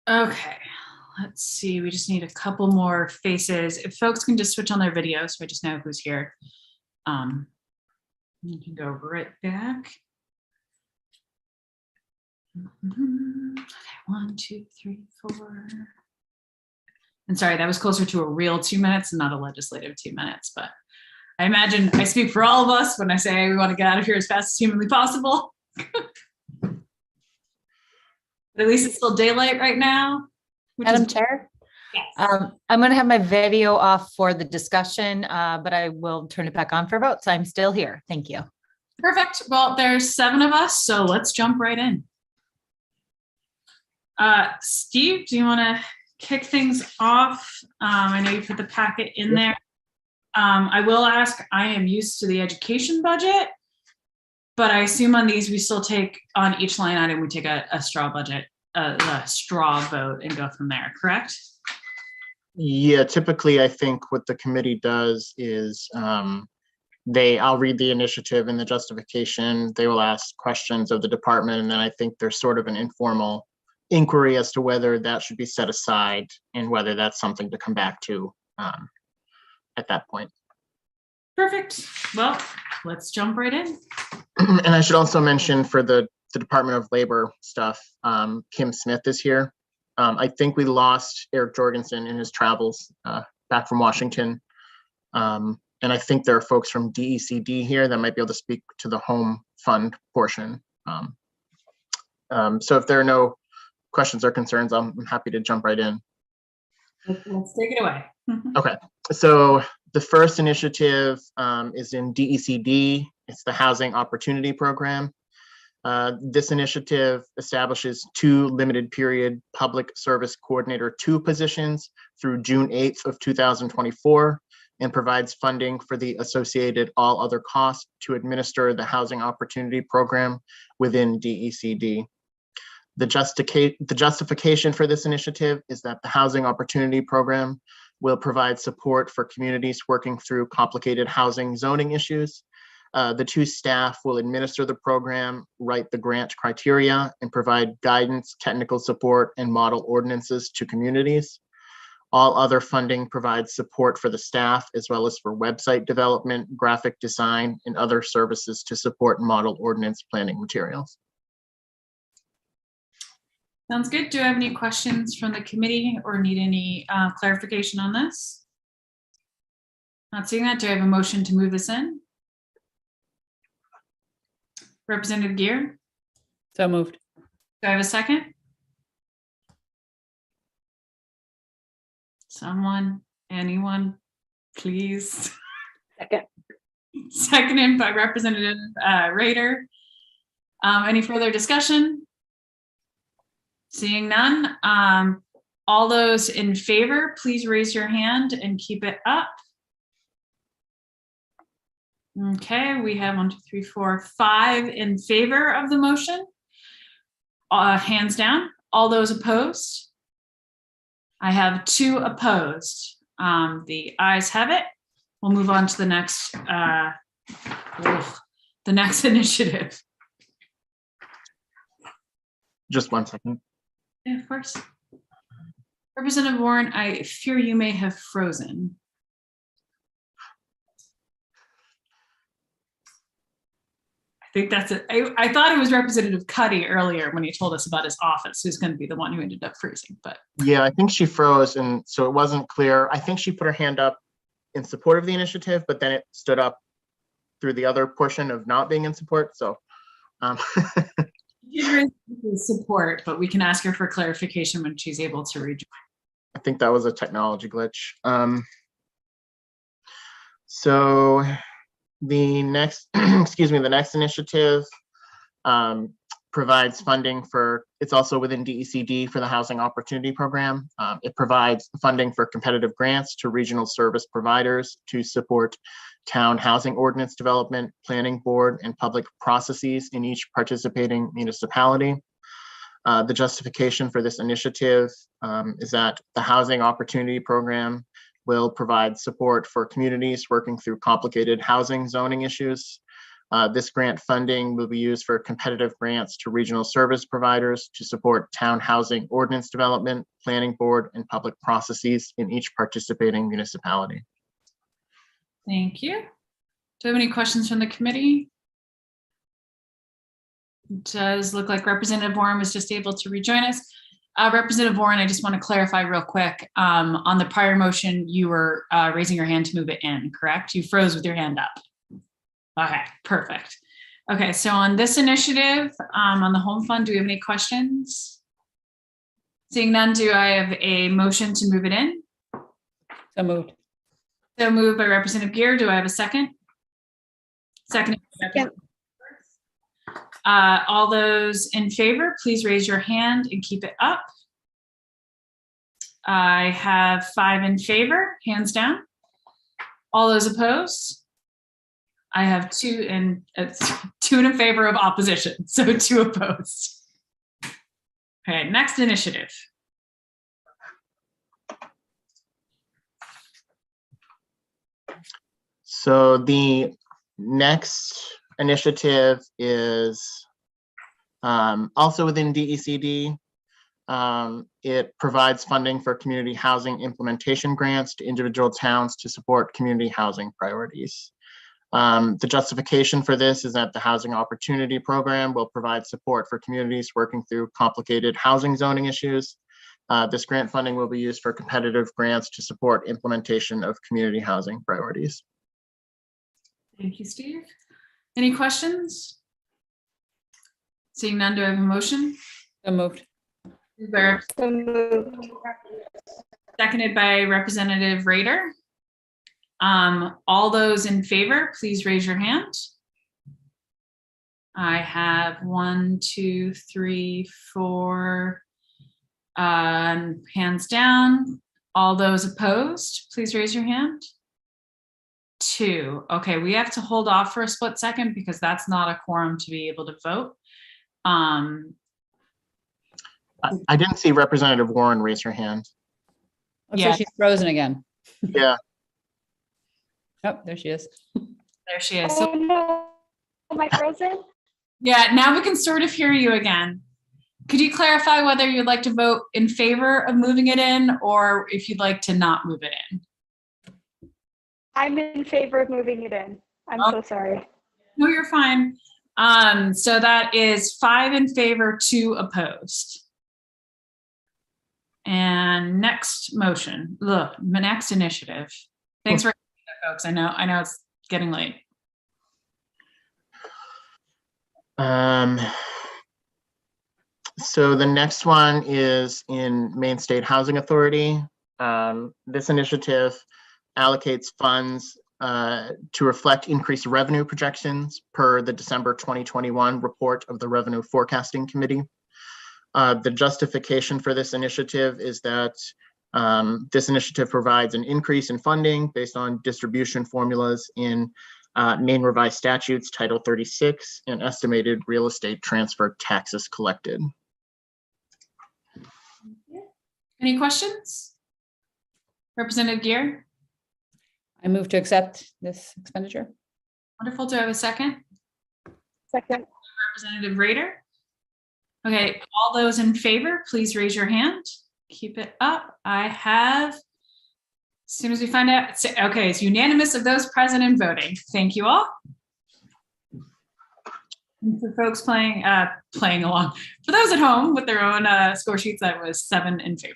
Okay, let's see. We just need a couple more faces. If folks can just switch on their video so I just know who's here. You can go right back. Okay, 1, 2, 3, 4. And sorry, that was closer to a real 2 minutes and not a legislative 2 minutes, but I imagine I speak for all of us when I say we want to get out of here as fast as humanly possible. But at least it's still daylight right now. Madam Chair? Yes. I'm going to have my video off for the discussion, but I will turn it back on for votes. I'm still here. Thank you. Perfect. Well, there's 7 of us, so let's jump right in. Steve, do you want to kick things off? I know you put the packet in there. I will ask, I am used to the education budget, but I assume on these, we still take on each line item, we take a straw budget, a straw vote and go from there, correct? Yeah, typically I think what the committee does is I'll read the initiative and the justification. They will ask questions of the department, and then I think there's sort of an informal inquiry as to whether that should be set aside and whether that's something to come back to at that point. Perfect. Well, let's jump right in. And I should also mention for the Department of Labor stuff, Kim Smith is here. I think we lost Eric Jorgensen in his travels back from Washington. And I think there are folks from DECD here that might be able to speak to the home fund portion. So if there are no questions or concerns, I'm happy to jump right in. Let's take it away. Okay, so the first initiative is in DECD. It's the Housing Opportunity Program. This initiative establishes 2 limited period Public Service Coordinator 2 positions through June 8th of 2024 and provides funding for the associated all other costs to administer the Housing Opportunity Program within DECD. The justification for this initiative is that the Housing Opportunity Program will provide support for communities working through complicated housing zoning issues. The 2 staff will administer the program, write the grant criteria, and provide guidance, technical support, and model ordinances to communities. All other funding provides support for the staff, as well as for website development, graphic design, and other services to support model ordinance planning materials. Sounds good. Do I have any questions from the committee or need any clarification on this? Not seeing that. Do I have a motion to move this in? Representative Gear? So moved. Do I have a second? Someone, anyone, please. Second. Seconded by Representative Rader. Any further discussion? Seeing none. All those in favor, please raise your hand and keep it up. Okay, we have 1, 2, 3, 4, 5 in favor of the motion. Hands down. All those opposed? I have 2 opposed. The ayes have it. We'll move on to the next initiative. Just 1 second. Yeah, of course. Representative Warren, I fear you may have frozen. I think that's it. I thought it was Representative Cuddy earlier when he told us about his office, who's going to be the one who ended up freezing. But yeah, I think she froze, and so it wasn't clear. I think she put her hand up in support of the initiative, but then it stood up through the other portion of not being in support. So support, but we can ask her for clarification when she's able to rejoin. I think that was a technology glitch. So the next, excuse me, the next initiative provides funding for, it's also within DECD for the Housing Opportunity Program. It provides funding for competitive grants to regional service providers to support town housing ordinance development, planning board, and public processes in each participating municipality. The justification for this initiative is that the Housing Opportunity Program will provide support for communities working through complicated housing zoning issues. This grant funding will be used for competitive grants to regional service providers to support town housing ordinance development, planning board, and public processes in each participating municipality. Thank you. Do we have any questions from the committee? It does look like Representative Warren was just able to rejoin us. Representative Warren, I just want to clarify real quick. On the prior motion, you were raising your hand to move it in, correct? You froze with your hand up. Okay, perfect. Okay, so on this initiative, on the home fund, do we have any questions? Seeing none, do I have a motion to move it in? So moved. So moved by Representative Gear. Do I have a second? Second. All those in favor, please raise your hand and keep it up. I have 5 in favor, hands down. All those opposed? I have 2 in favor of opposition, so 2 opposed. Okay, next initiative. So the next initiative is also within DECD. It provides funding for community housing implementation grants to individual towns to support community housing priorities. The justification for this is that the Housing Opportunity Program will provide support for communities working through complicated housing zoning issues. This grant funding will be used for competitive grants to support implementation of community housing priorities. Thank you, Steve. Any questions? Seeing none, do I have a motion? So moved. Seconded by Representative Rader. All those in favor, please raise your hand. I have 1, 2, 3, 4 hands down. All those opposed, please raise your hand. 2. Okay, we have to hold off for a split second because that's not a quorum to be able to vote. I didn't see Representative Warren raise her hand. Looks like she's frozen again. Yeah. Oh, there she is. There she is. Oh, no. Am I frozen? Yeah, now we can sort of hear you again. Could you clarify whether you'd like to vote in favor of moving it in or if you'd like to not move it in? I'm in favor of moving it in. I'm so sorry. No, you're fine. So that is 5 in favor, 2 opposed. And next motion, look, the next initiative. Thanks for that, folks. I know it's getting late. So the next one is in Maine State Housing Authority. This initiative allocates funds to reflect increased revenue projections per the December 2021 report of the Revenue Forecasting Committee. The justification for this initiative is that this initiative provides an increase in funding based on distribution formulas in Maine Revised Statutes Title 36 and estimated real estate transfer taxes collected. Any questions? Representative Gear? I move to accept this expenditure. Wonderful. Do I have a second? Second. Representative Rader? Okay, all those in favor, please raise your hand. Keep it up. I have, as soon as we find out, okay, it's unanimous of those present and voting. Thank you all. And for folks playing along, for those at home with their own score sheets, that was 7 in favor.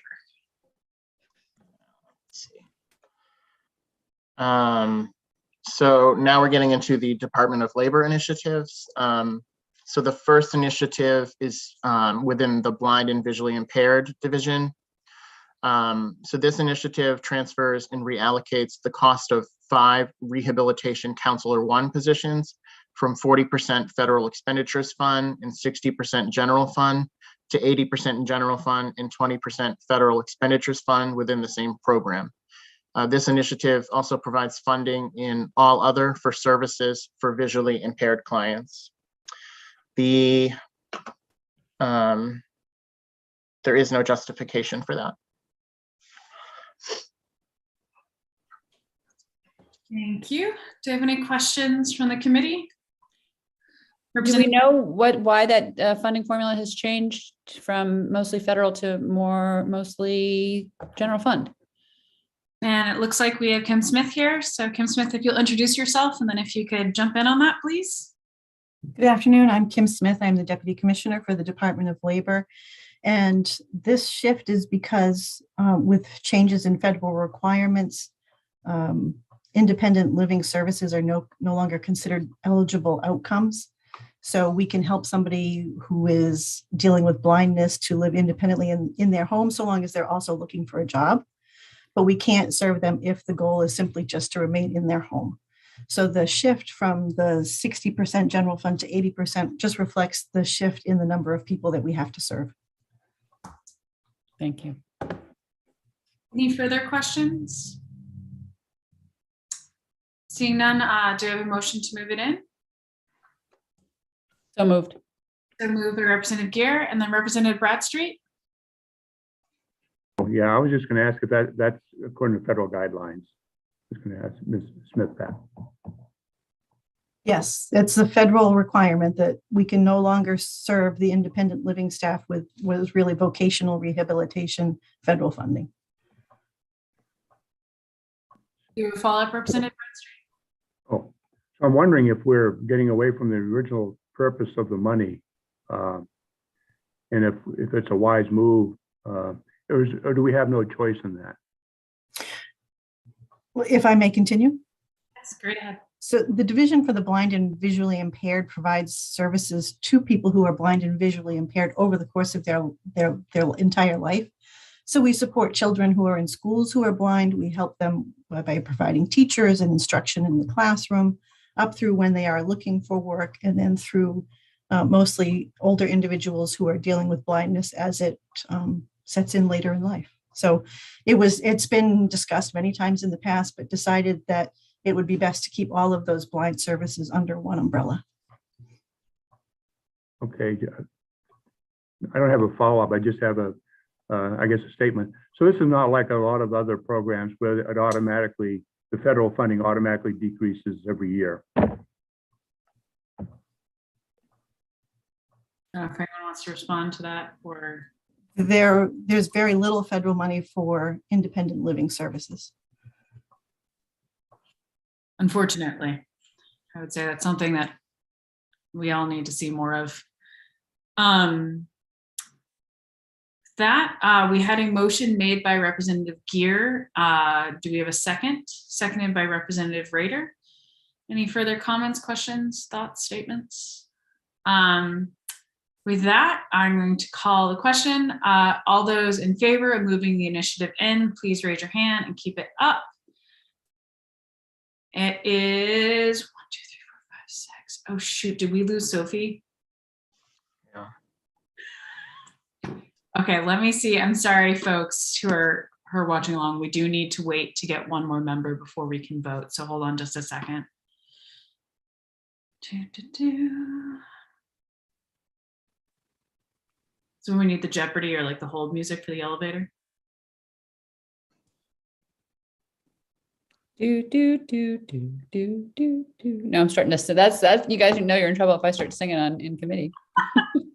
So now we're getting into the Department of Labor initiatives. So the first initiative is within the Blind and Visually Impaired Division. So this initiative transfers and reallocates the cost of 5 rehabilitation counselor 1 positions from 40% federal expenditures fund and 60% general fund to 80% general fund and 20% federal expenditures fund within the same program. This initiative also provides funding in all other for services for visually impaired clients. There is no justification for that. Thank you. Do you have any questions from the committee? Do we know why that funding formula has changed from mostly federal to more mostly general fund? And it looks like we have Kim Smith here. So Kim Smith, if you'll introduce yourself, and then if you could jump in on that, please. Good afternoon. I'm Kim Smith. I'm the Deputy Commissioner for the Department of Labor. And this shift is because with changes in federal requirements, independent living services are no longer considered eligible outcomes. So we can help somebody who is dealing with blindness to live independently in their home, so long as they're also looking for a job. But we can't serve them if the goal is simply just to remain in their home. So the shift from the 60% general fund to 80% just reflects the shift in the number of people that we have to serve. Thank you. Any further questions? Seeing none, do I have a motion to move it in? So moved. So moved by Representative Gear, and then Representative Bradstreet. Oh, yeah, I was just going to ask if that's according to federal guidelines. Just going to ask Ms. Smith that. Yes, it's a federal requirement that we can no longer serve the independent living staff with really vocational rehabilitation federal funding. Do you have a follow-up, Representative Bradstreet? Oh, so I'm wondering if we're getting away from the original purpose of the money, and if it's a wise move, or do we have no choice in that? Well, if I may continue. Yes, great ahead. So the Division for the Blind and Visually Impaired provides services to people who are blind and visually impaired over the course of their entire life. So we support children who are in schools who are blind. We help them by providing teachers and instruction in the classroom, up through when they are looking for work, and then through mostly older individuals who are dealing with blindness as it sets in later in life. So it's been discussed many times in the past, but decided that it would be best to keep all of those blind services under one umbrella. Okay, I don't have a follow-up. I just have I guess, a statement. So this is not like a lot of other programs where the federal funding automatically decreases every year. If anyone wants to respond to that, or There's very little federal money for independent living services. unfortunately, I would say that's something that we all need to see more of. We had a motion made by Representative Gear. Do we have a second? Seconded by Representative Rader. Any further comments, questions, thoughts, statements? With that, I'm going to call the question. All those in favor of moving the initiative in, please raise your hand and keep it up. It is 1, 2, 3, 4, 5, 6. Oh shoot, did we lose Sophie? Yeah. Okay, let me see. I'm sorry, folks who are watching along. We do need to wait to get one more member before we can vote. So hold on just a second. So we need the Jeopardy or like the hold music for the elevator. Do do do do do do do. No, I'm starting to say that's you guys know you're in trouble if I start singing in committee.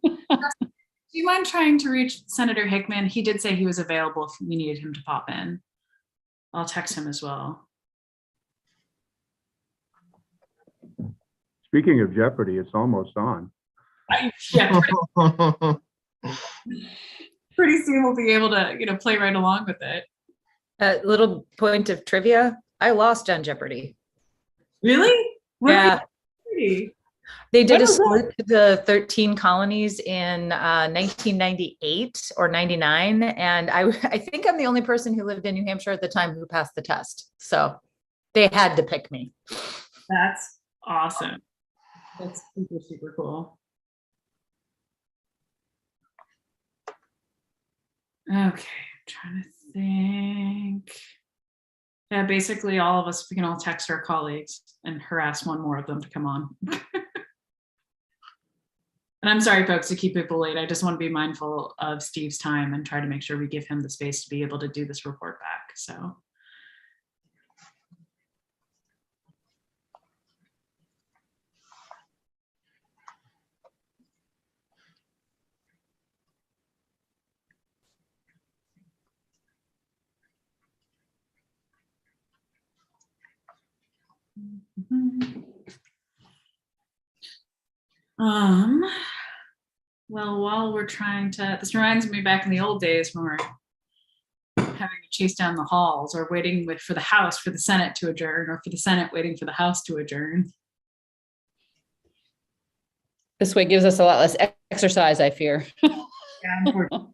Do you mind trying to reach Senator Hickman? He did say he was available if we needed him to pop in. I'll text him as well. Speaking of Jeopardy, it's almost on. Yeah, pretty soon we'll be able to, play right along with it. A little point of trivia. I lost on Jeopardy. Really? Yeah. They did When a was that? split to the 13 colonies in 1998 or 99. And I think I'm the only person who lived in New Hampshire at the time who passed the test. So They had to pick me. That's awesome. That's super, super cool. Okay, I'm trying to think. Yeah, basically all of us, we can all text our colleagues and harass one more of them to come on. And I'm sorry, folks, to keep people late. I just want to be mindful of Steve's time and try to make sure we give him the space to be able to do this report back. So. Well, while we're trying to, this reminds me back in the old days when we're having to chase down the halls or waiting for the House, for the Senate to adjourn, or for the Senate waiting for the House to adjourn. This way gives us a lot less exercise, I fear. Yeah, unfortunately.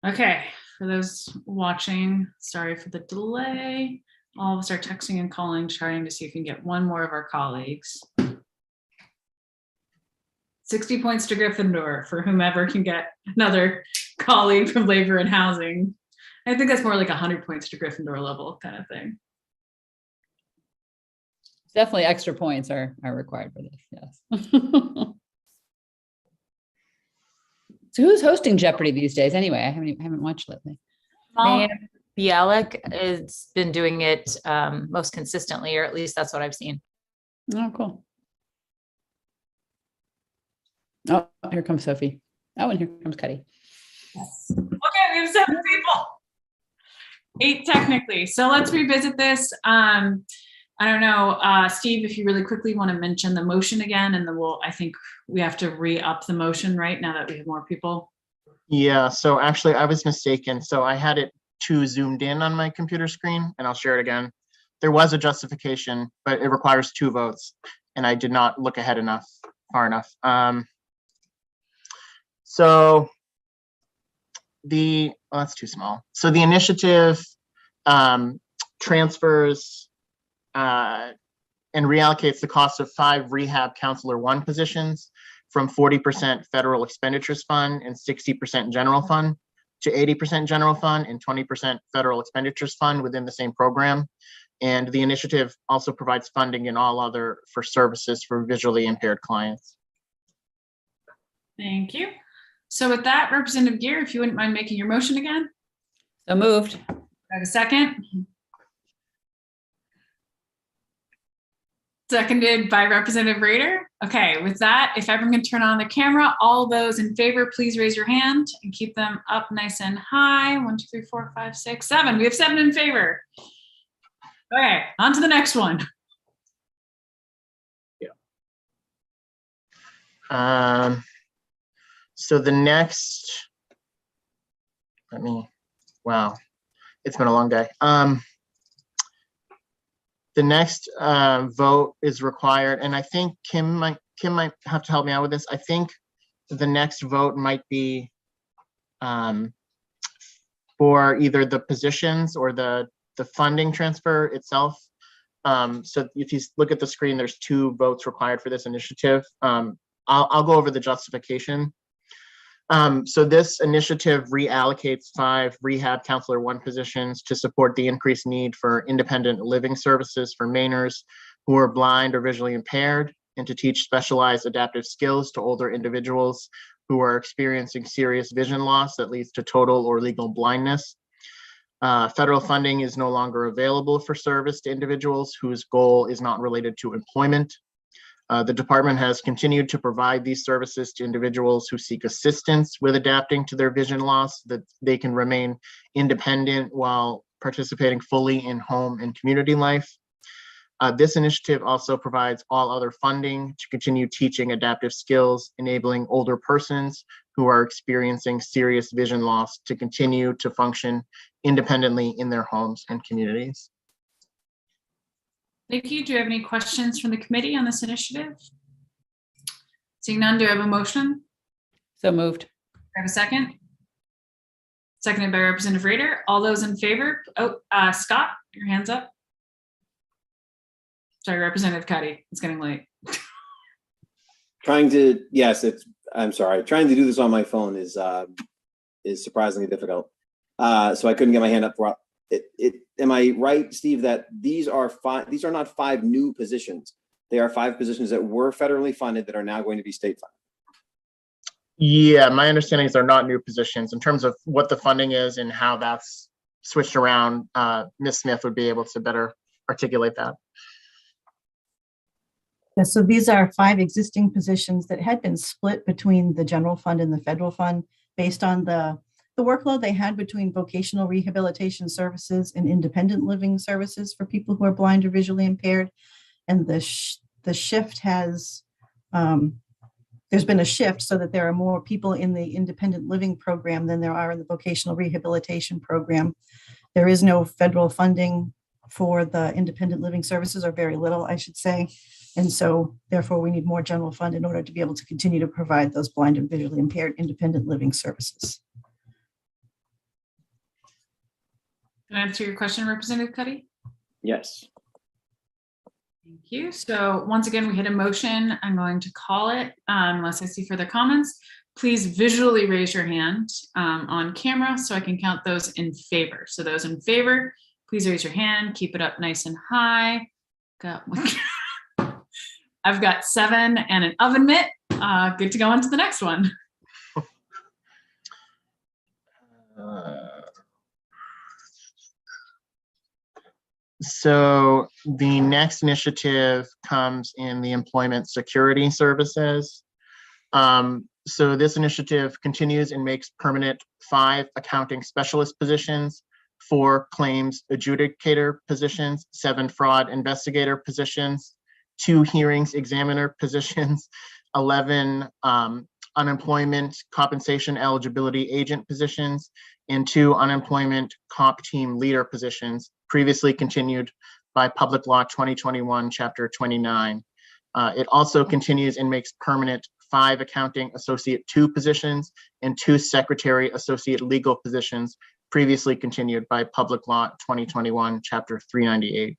Okay, for those watching, sorry for the delay. All of us are texting and calling, trying to see if we can get one more of our colleagues. 60 points to Gryffindor for whomever can get another colleague from Labor and Housing. I think that's more like 100 points to Gryffindor level kind of thing. Definitely extra points are required for this, yes. So who's hosting Jeopardy these days anyway? I haven't watched lately. Man, Bialik has been doing it most consistently, or at least that's what I've seen. Oh, cool. Oh, here comes Sophie. Oh, and here comes Cuddy. Yes. Okay, we have 7 people. 8 technically. So let's revisit this. I don't know, Steve, if you really quickly want to mention the motion again, and then I think we have to re-up the motion, right, now that we have more people. Yeah, so actually I was mistaken. So I had it too zoomed in on my computer screen, and I'll share it again. There was a justification, but it requires 2 votes, and I did not look ahead far enough. So that's too small. So the initiative transfers and reallocates the cost of 5 rehab counselor 1 positions from 40% federal expenditures fund and 60% general fund to 80% general fund and 20% federal expenditures fund within the same program. And the initiative also provides funding in all other for services for visually impaired clients. Thank you. So with that, Representative Gear, if you wouldn't mind making your motion again. So moved. I have a second. Seconded by Representative Rader. Okay, with that, if everyone can turn on the camera, all those in favor, please raise your hand and keep them up nice and high. 1, 2, 3, 4, 5, 6, 7. We have 7 in favor. Okay, on to the next one. Yeah. So the next, wow, it's been a long day. The next vote is required, and I think Kim might have to help me out with this. I think the next vote might be for either the positions or the funding transfer itself. So if you look at the screen, there's 2 votes required for this initiative. I'll go over the justification. So this initiative reallocates 5 rehab counselor 1 positions to support the increased need for independent living services for Mainers who are blind or visually impaired, and to teach specialized adaptive skills to older individuals who are experiencing serious vision loss that leads to total or legal blindness. Federal funding is no longer available for service to individuals whose goal is not related to employment. The department has continued to provide these services to individuals who seek assistance with adapting to their vision loss, that they can remain independent while participating fully in home and community life. This initiative also provides all other funding to continue teaching adaptive skills, enabling older persons who are experiencing serious vision loss to continue to function independently in their homes and communities. Thank you. Do you have any questions from the committee on this initiative? Seeing none, do I have a motion? So moved. Do I have a second? Seconded by Representative Rader. All those in favor? Oh, Scott, your hand's up. Sorry, Representative Cuddy. It's getting late. I'm sorry. Trying to do this on my phone is surprisingly difficult. So I couldn't get my hand up. Am I right, Steve, that these are not 5 new positions? They are 5 positions that were federally funded that are now going to be state funded. Yeah, my understanding is they're not new positions. In terms of what the funding is and how that's switched around, Ms. Smith would be able to better articulate that. Yeah, so these are 5 existing positions that had been split between the general fund and the federal fund based on the workload they had between vocational rehabilitation services and independent living services for people who are blind or visually impaired. And the shift has, there's been a shift so that there are more people in the independent living program than there are in the vocational rehabilitation program. There is no federal funding for the independent living services, or very little, I should say. And so therefore we need more general fund in order to be able to continue to provide those blind and visually impaired independent living services. Can I answer your question, Representative Cuddy? Yes. Thank you. So once again, we hit a motion. I'm going to call it unless I see further comments. Please visually raise your hand on camera so I can count those in favor. So those in favor, please raise your hand. Keep it up nice and high. I've got 7 and an oven mitt. Good to go on to the next one. So the next initiative comes in the employment security services. So this initiative continues and makes permanent 5 accounting specialist positions, 4 claims adjudicator positions, 7 fraud investigator positions, 2 hearings examiner positions, 11 unemployment compensation eligibility agent positions, and 2 unemployment comp team leader positions, previously continued by Public Law 2021, Chapter 29. It also continues and makes permanent 5 accounting associate 2 positions and 2 secretary associate legal positions, previously continued by Public Law 2021, Chapter 398.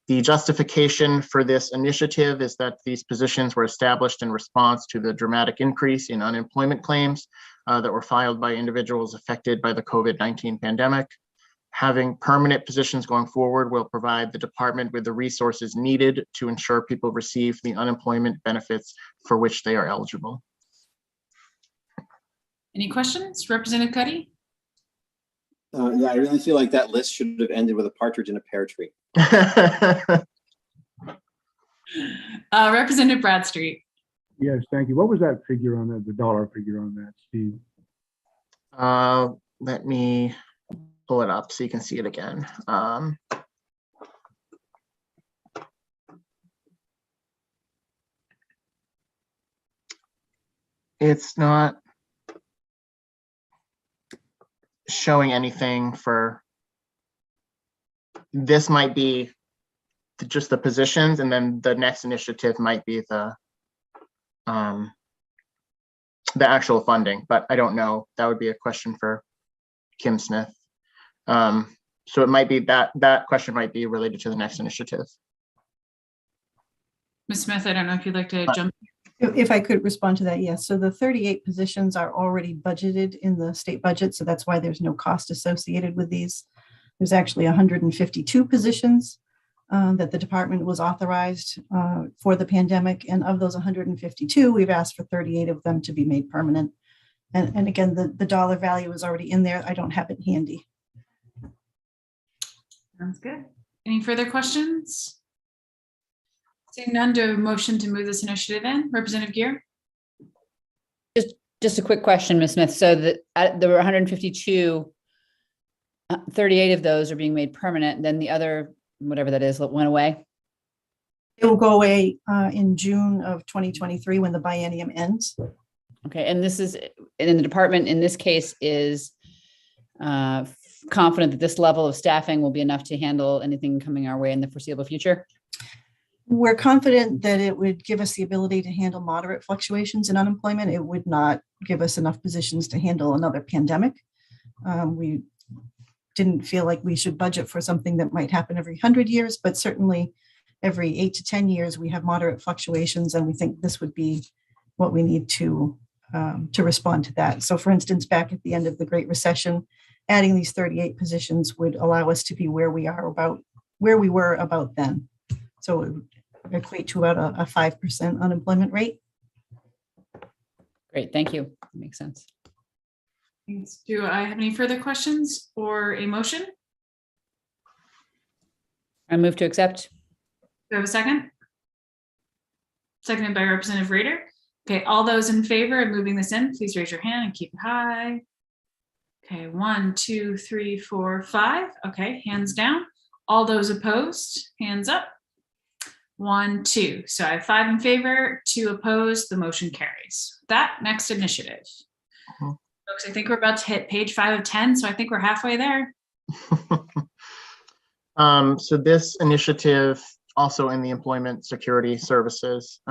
The justification for this initiative is that these positions were established in response to the dramatic increase in unemployment claims that were filed by individuals affected by the COVID-19 pandemic. Having permanent positions going forward will provide the department with the resources needed to ensure people receive the unemployment benefits for which they are eligible. Any questions, Representative Cuddy? Yeah, I really feel like that list should have ended with a partridge in a pear tree. Representative Bradstreet. Yes, thank you. What was that figure on that, the dollar figure on that, Steve? Let me pull it up so you can see it again. It's not showing anything for, this might be just the positions, and then the next initiative might be the actual funding, but I don't know. That would be a question for Kim Smith. So it might be that question might be related to the next initiative. Ms. Smith, I don't know if you'd like to jump. If I could respond to that, yes. So the 38 positions are already budgeted in the state budget, so that's why there's no cost associated with these. There's actually 152 positions that the department was authorized for the pandemic, and of those 152, we've asked for 38 of them to be made permanent. And again, the dollar value is already in there. I don't have it handy. Sounds good. Any further questions? Seeing none, do I have a motion to move this initiative in? Representative Gear? Just a quick question, Ms. Smith. So there were 152, 38 of those are being made permanent. Then the other, whatever that is, went away? It will go away in June of 2023 when the biennium ends. Okay, and this is, and the department in this case is confident that this level of staffing will be enough to handle anything coming our way in the foreseeable future? We're confident that it would give us the ability to handle moderate fluctuations in unemployment. It would not give us enough positions to handle another pandemic. We didn't feel like we should budget for something that might happen every 100 years, but certainly every 8 to 10 years, we have moderate fluctuations, and we think this would be what we need to respond to that. So for instance, back at the end of the Great Recession, adding these 38 positions would allow us to be where we were about then. So it would equate to about a 5% unemployment rate. Great, thank you. That makes sense. Thanks. Do I have any further questions or a motion? I move to accept. Do I have a second? Seconded by Representative Rader. Okay, all those in favor of moving this in, please raise your hand and keep it high. Okay, 1, 2, 3, 4, 5. Okay, hands down. All those opposed, hands up. 1, 2. So I have 5 in favor, 2 opposed. The motion carries. That next initiative. Folks, I think we're about to hit page 5 of 10, so I think we're halfway there. So this initiative, also in the Employment Security Services,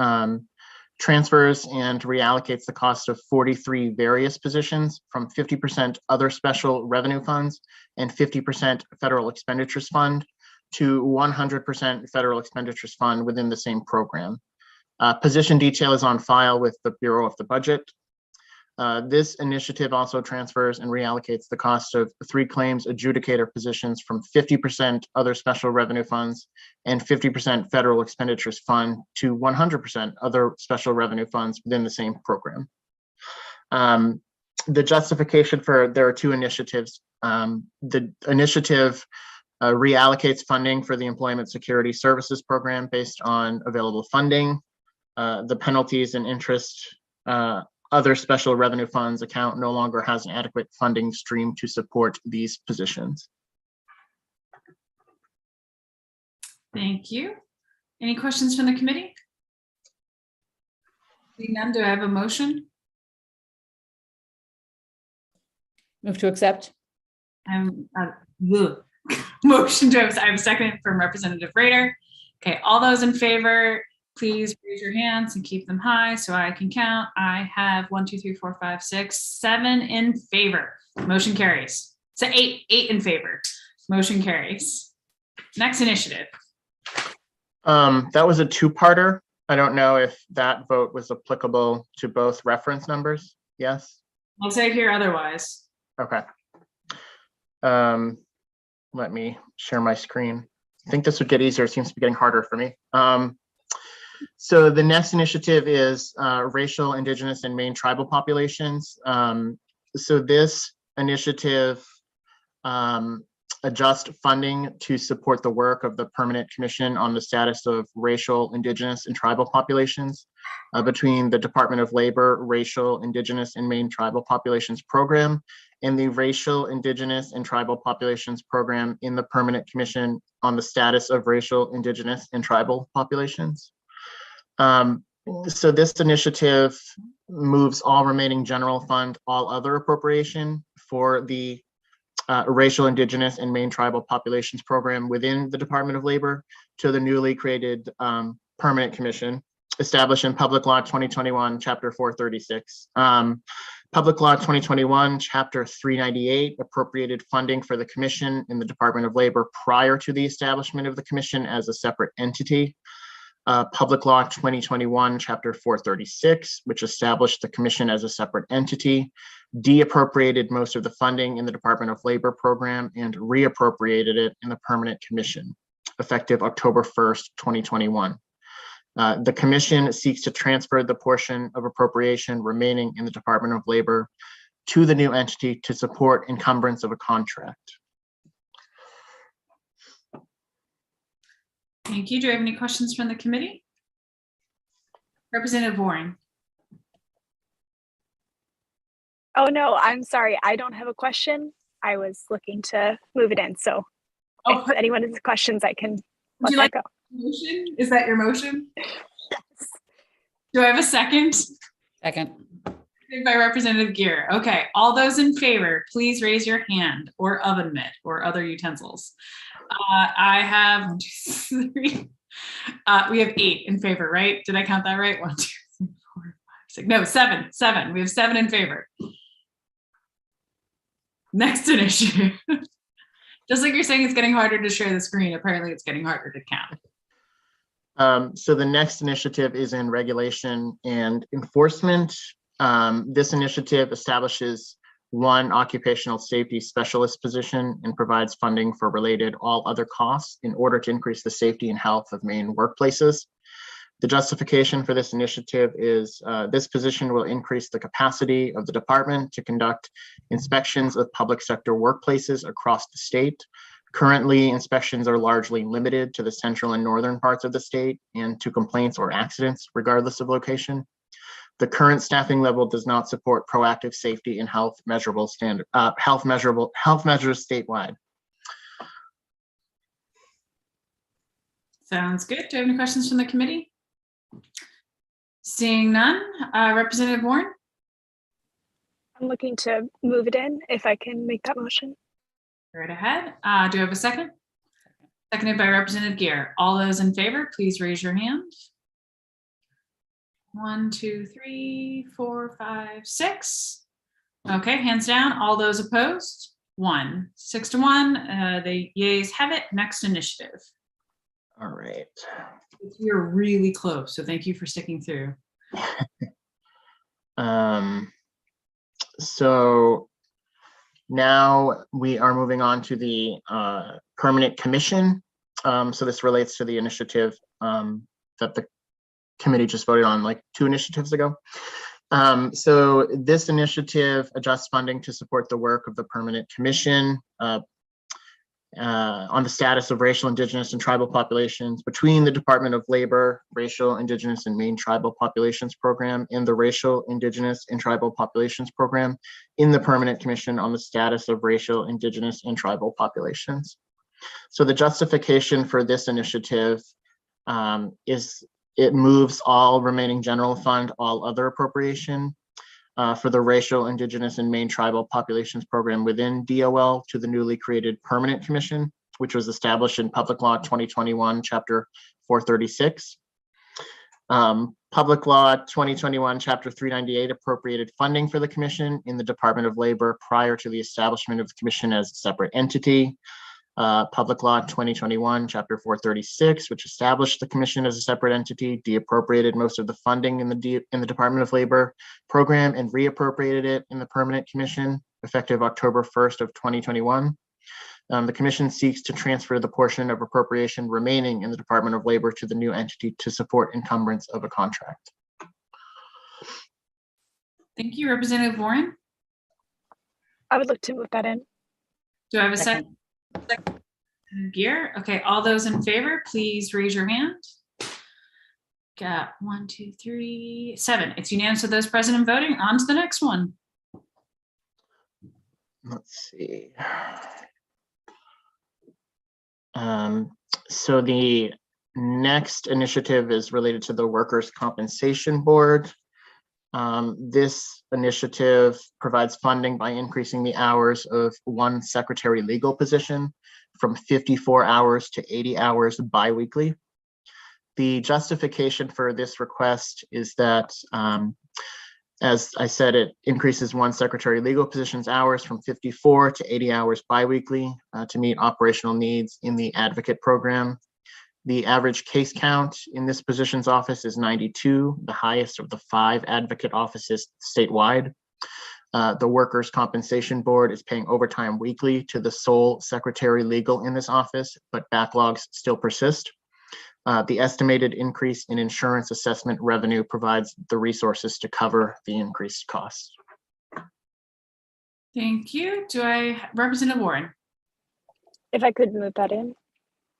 transfers and reallocates the cost of 43 various positions from 50% other special revenue funds and 50% federal expenditures fund to 100% federal expenditures fund within the same program. Position detail is on file with the Bureau of the Budget. This initiative also transfers and reallocates the cost of 3 claims adjudicator positions from 50% other special revenue funds and 50% federal expenditures fund to 100% other special revenue funds within the same program. The justification for, there are 2 initiatives. The initiative reallocates funding for the Employment Security Services program based on available funding. The penalties and interest other special revenue funds account no longer has an adequate funding stream to support these positions. Thank you. Any questions from the committee? Seeing none, do I have a motion? Move to accept. Motion to, I have a second from Representative Rader. Okay, all those in favor, please raise your hands and keep them high so I can count. I have 1, 2, 3, 4, 5, 6, 7 in favor. Motion carries. So 8 in favor. Motion carries. Next initiative. That was a 2-parter. I don't know if that vote was applicable to both reference numbers. Yes? I'll say here otherwise. Okay. Let me share my screen. I think this would get easier. It seems to be getting harder for me. So the next initiative is racial, indigenous, and Maine tribal populations. So this initiative adjusts funding to support the work of the Permanent Commission on the Status of Racial, Indigenous, and Tribal Populations between the Department of Labor, Racial, Indigenous, and Maine Tribal Populations Program and the Racial, Indigenous, and Tribal Populations Program in the Permanent Commission on the Status of Racial, Indigenous, and Tribal Populations. So this initiative moves all remaining general fund, all other appropriation for the Racial, Indigenous, and Maine Tribal Populations Program within the Department of Labor to the newly created Permanent Commission established in Public Law 2021, Chapter 436. Public Law 2021, Chapter 398 appropriated funding for the Commission in the Department of Labor prior to the establishment of the Commission as a separate entity. Public Law 2021, Chapter 436, which established the Commission as a separate entity, de-appropriated most of the funding in the Department of Labor program and reappropriated it in the Permanent Commission, effective October 1st, 2021. The Commission seeks to transfer the portion of appropriation remaining in the Department of Labor to the new entity to support encumbrance of a contract. Thank you. Do I have any questions from the committee? Representative Warren. Oh, no, I'm sorry. I don't have a question. I was looking to move it in. So if anyone has questions, I can let that go. Motion? Is that your motion? Do I have a second? Second. Seconded by Representative Gear. Okay, all those in favor, please raise your hand or oven mitt or other utensils. I have 1, 2, 3. We have 8 in favor, right? Did I count that right? 1, 2, 3, 4, 5, 6. No, 7. 7. We have 7 in favor. Next initiative. Just like you're saying it's getting harder to share the screen, apparently it's getting harder to count. So the next initiative is in regulation and enforcement. This initiative establishes one occupational safety specialist position and provides funding for related all other costs in order to increase the safety and health of Maine workplaces. The justification for this initiative is this position will increase the capacity of the department to conduct inspections of public sector workplaces across the state. Currently, inspections are largely limited to the central and northern parts of the state and to complaints or accidents, regardless of location. The current staffing level does not support proactive safety and health measures statewide. Sounds good. Do you have any questions from the committee? Seeing none, Representative Warren? I'm looking to move it in if I can make that motion. Right ahead. Do I have a second? Seconded by Representative Gear. All those in favor, please raise your hand. 1, 2, 3, 4, 5, 6. Okay, hands down. All those opposed? 1. 6 to 1. The yeas have it. Next initiative. All right. You're really close, so thank you for sticking through. So now we are moving on to the permanent commission. So this relates to the initiative that the committee just voted on like 2 initiatives ago. So this initiative adjusts funding to support the work of the permanent commission on the status of racial, indigenous, and tribal populations between the Department of Labor, Racial, Indigenous, and Maine Tribal Populations Program and the Racial, Indigenous, and Tribal Populations Program in the Permanent Commission on the status of racial, indigenous, and tribal populations. So the justification for this initiative is it moves all remaining general fund, all other appropriation for the Racial, Indigenous, and Maine Tribal Populations Program within DOL to the newly created Permanent Commission, which was established in Public Law 2021, Chapter 436. Public Law 2021, Chapter 398 appropriated funding for the commission in the Department of Labor prior to the establishment of the commission as a separate entity. Public Law 2021, Chapter 436, which established the commission as a separate entity, deappropriated most of the funding in the Department of Labor program and reappropriated it in the Permanent Commission, effective October 1st of 2021. The commission seeks to transfer the portion of appropriation remaining in the Department of Labor to the new entity to support encumbrance of a contract. Thank you, Representative Warren. I would look to move that in. Do I have a second? Gear. Okay, all those in favor, please raise your hand. Got 1, 2, 3, 7. It's unanimous of those present and voting. On to the next one. Let's see. So the next initiative is related to the Workers' Compensation Board. This initiative provides funding by increasing the hours of one secretary legal position from 54 hours to 80 hours biweekly. The justification for this request is that, as I said, it increases one secretary legal position's hours from 54 to 80 hours biweekly to meet operational needs in the advocate program. The average case count in this position's office is 92, the highest of the 5 advocate offices statewide. The Workers' Compensation Board is paying overtime weekly to the sole secretary legal in this office, but backlogs still persist. The estimated increase in insurance assessment revenue provides the resources to cover the increased costs. Thank you. Representative Warren? If I could move that in.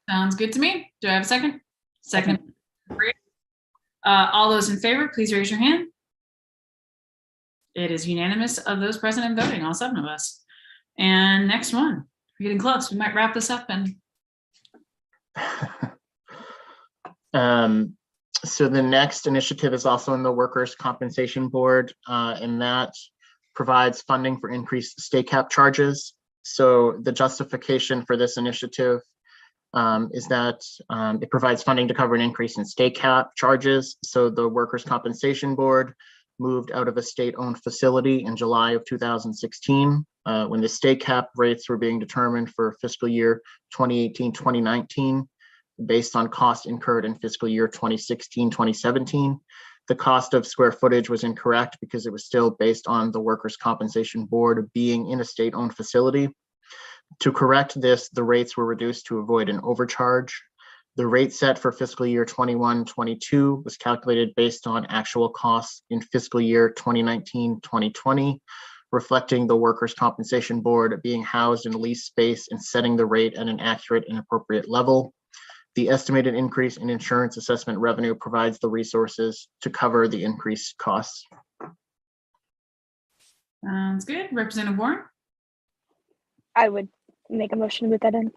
Sounds good to me. Do I have a second? Second. All those in favor, please raise your hand. It is unanimous of those present and voting, all 7 of us. And next one, we're getting close. We might wrap this up and. So the next initiative is also in the Workers' Compensation Board, and that provides funding for increased state cap charges. So the justification for this initiative is that it provides funding to cover an increase in state cap charges. So the Workers' Compensation Board moved out of a state-owned facility in July of 2016 when the state cap rates were being determined for fiscal year 2018-2019 based on costs incurred in fiscal year 2016-2017. The cost of square footage was incorrect because it was still based on the Workers' Compensation Board being in a state-owned facility. To correct this, the rates were reduced to avoid an overcharge. The rate set for fiscal year 21-22 was calculated based on actual costs in fiscal year 2019-2020, reflecting the Workers' Compensation Board being housed in leased space and setting the rate at an accurate and appropriate level. The estimated increase in insurance assessment revenue provides the resources to cover the increased costs. Sounds good. Representative Warren? I would make a motion with that in.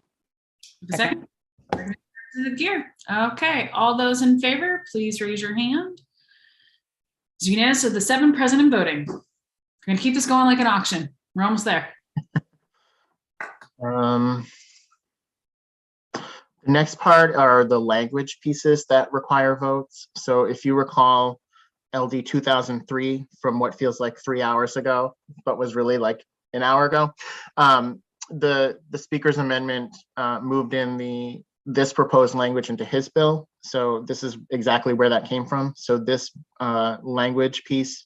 A second. Representative Gear. Okay, all those in favor, please raise your hand. It's unanimous of the 7 present and voting. We're gonna keep this going like an auction. We're almost there. The next part are the language pieces that require votes. So if you recall LD 2003 from what feels like 3 hours ago, but was really like an hour ago, the speaker's amendment moved in this proposed language into his bill. So this is exactly where that came from. So this language piece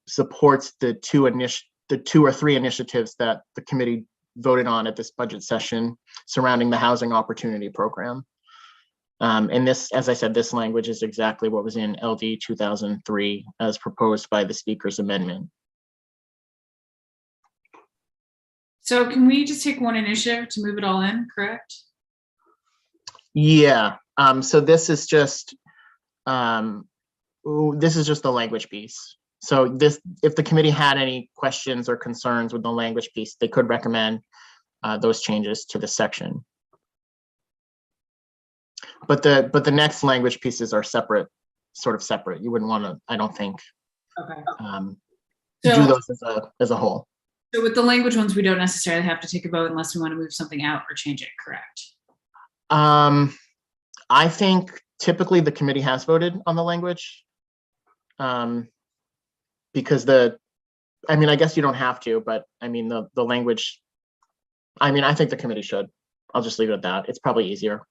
supports the two or three initiatives that the committee voted on at this budget session surrounding the Housing Opportunity Program. And this, as I said, this language is exactly what was in LD 2003 as proposed by the speaker's amendment. So can we just take one initiative to move it all in, correct? Yeah, so this is just the language piece. So this, if the committee had any questions or concerns with the language piece, they could recommend those changes to the section. But the next language pieces are separate, sort of separate. You wouldn't want to, I don't think, okay. Do those as a whole. So with the language ones, we don't necessarily have to take a vote unless we want to move something out or change it, correct? I think typically the committee has voted on the language. Because I guess you don't have to, but I mean, the language, I think the committee should. I'll just leave it at that. It's probably easier.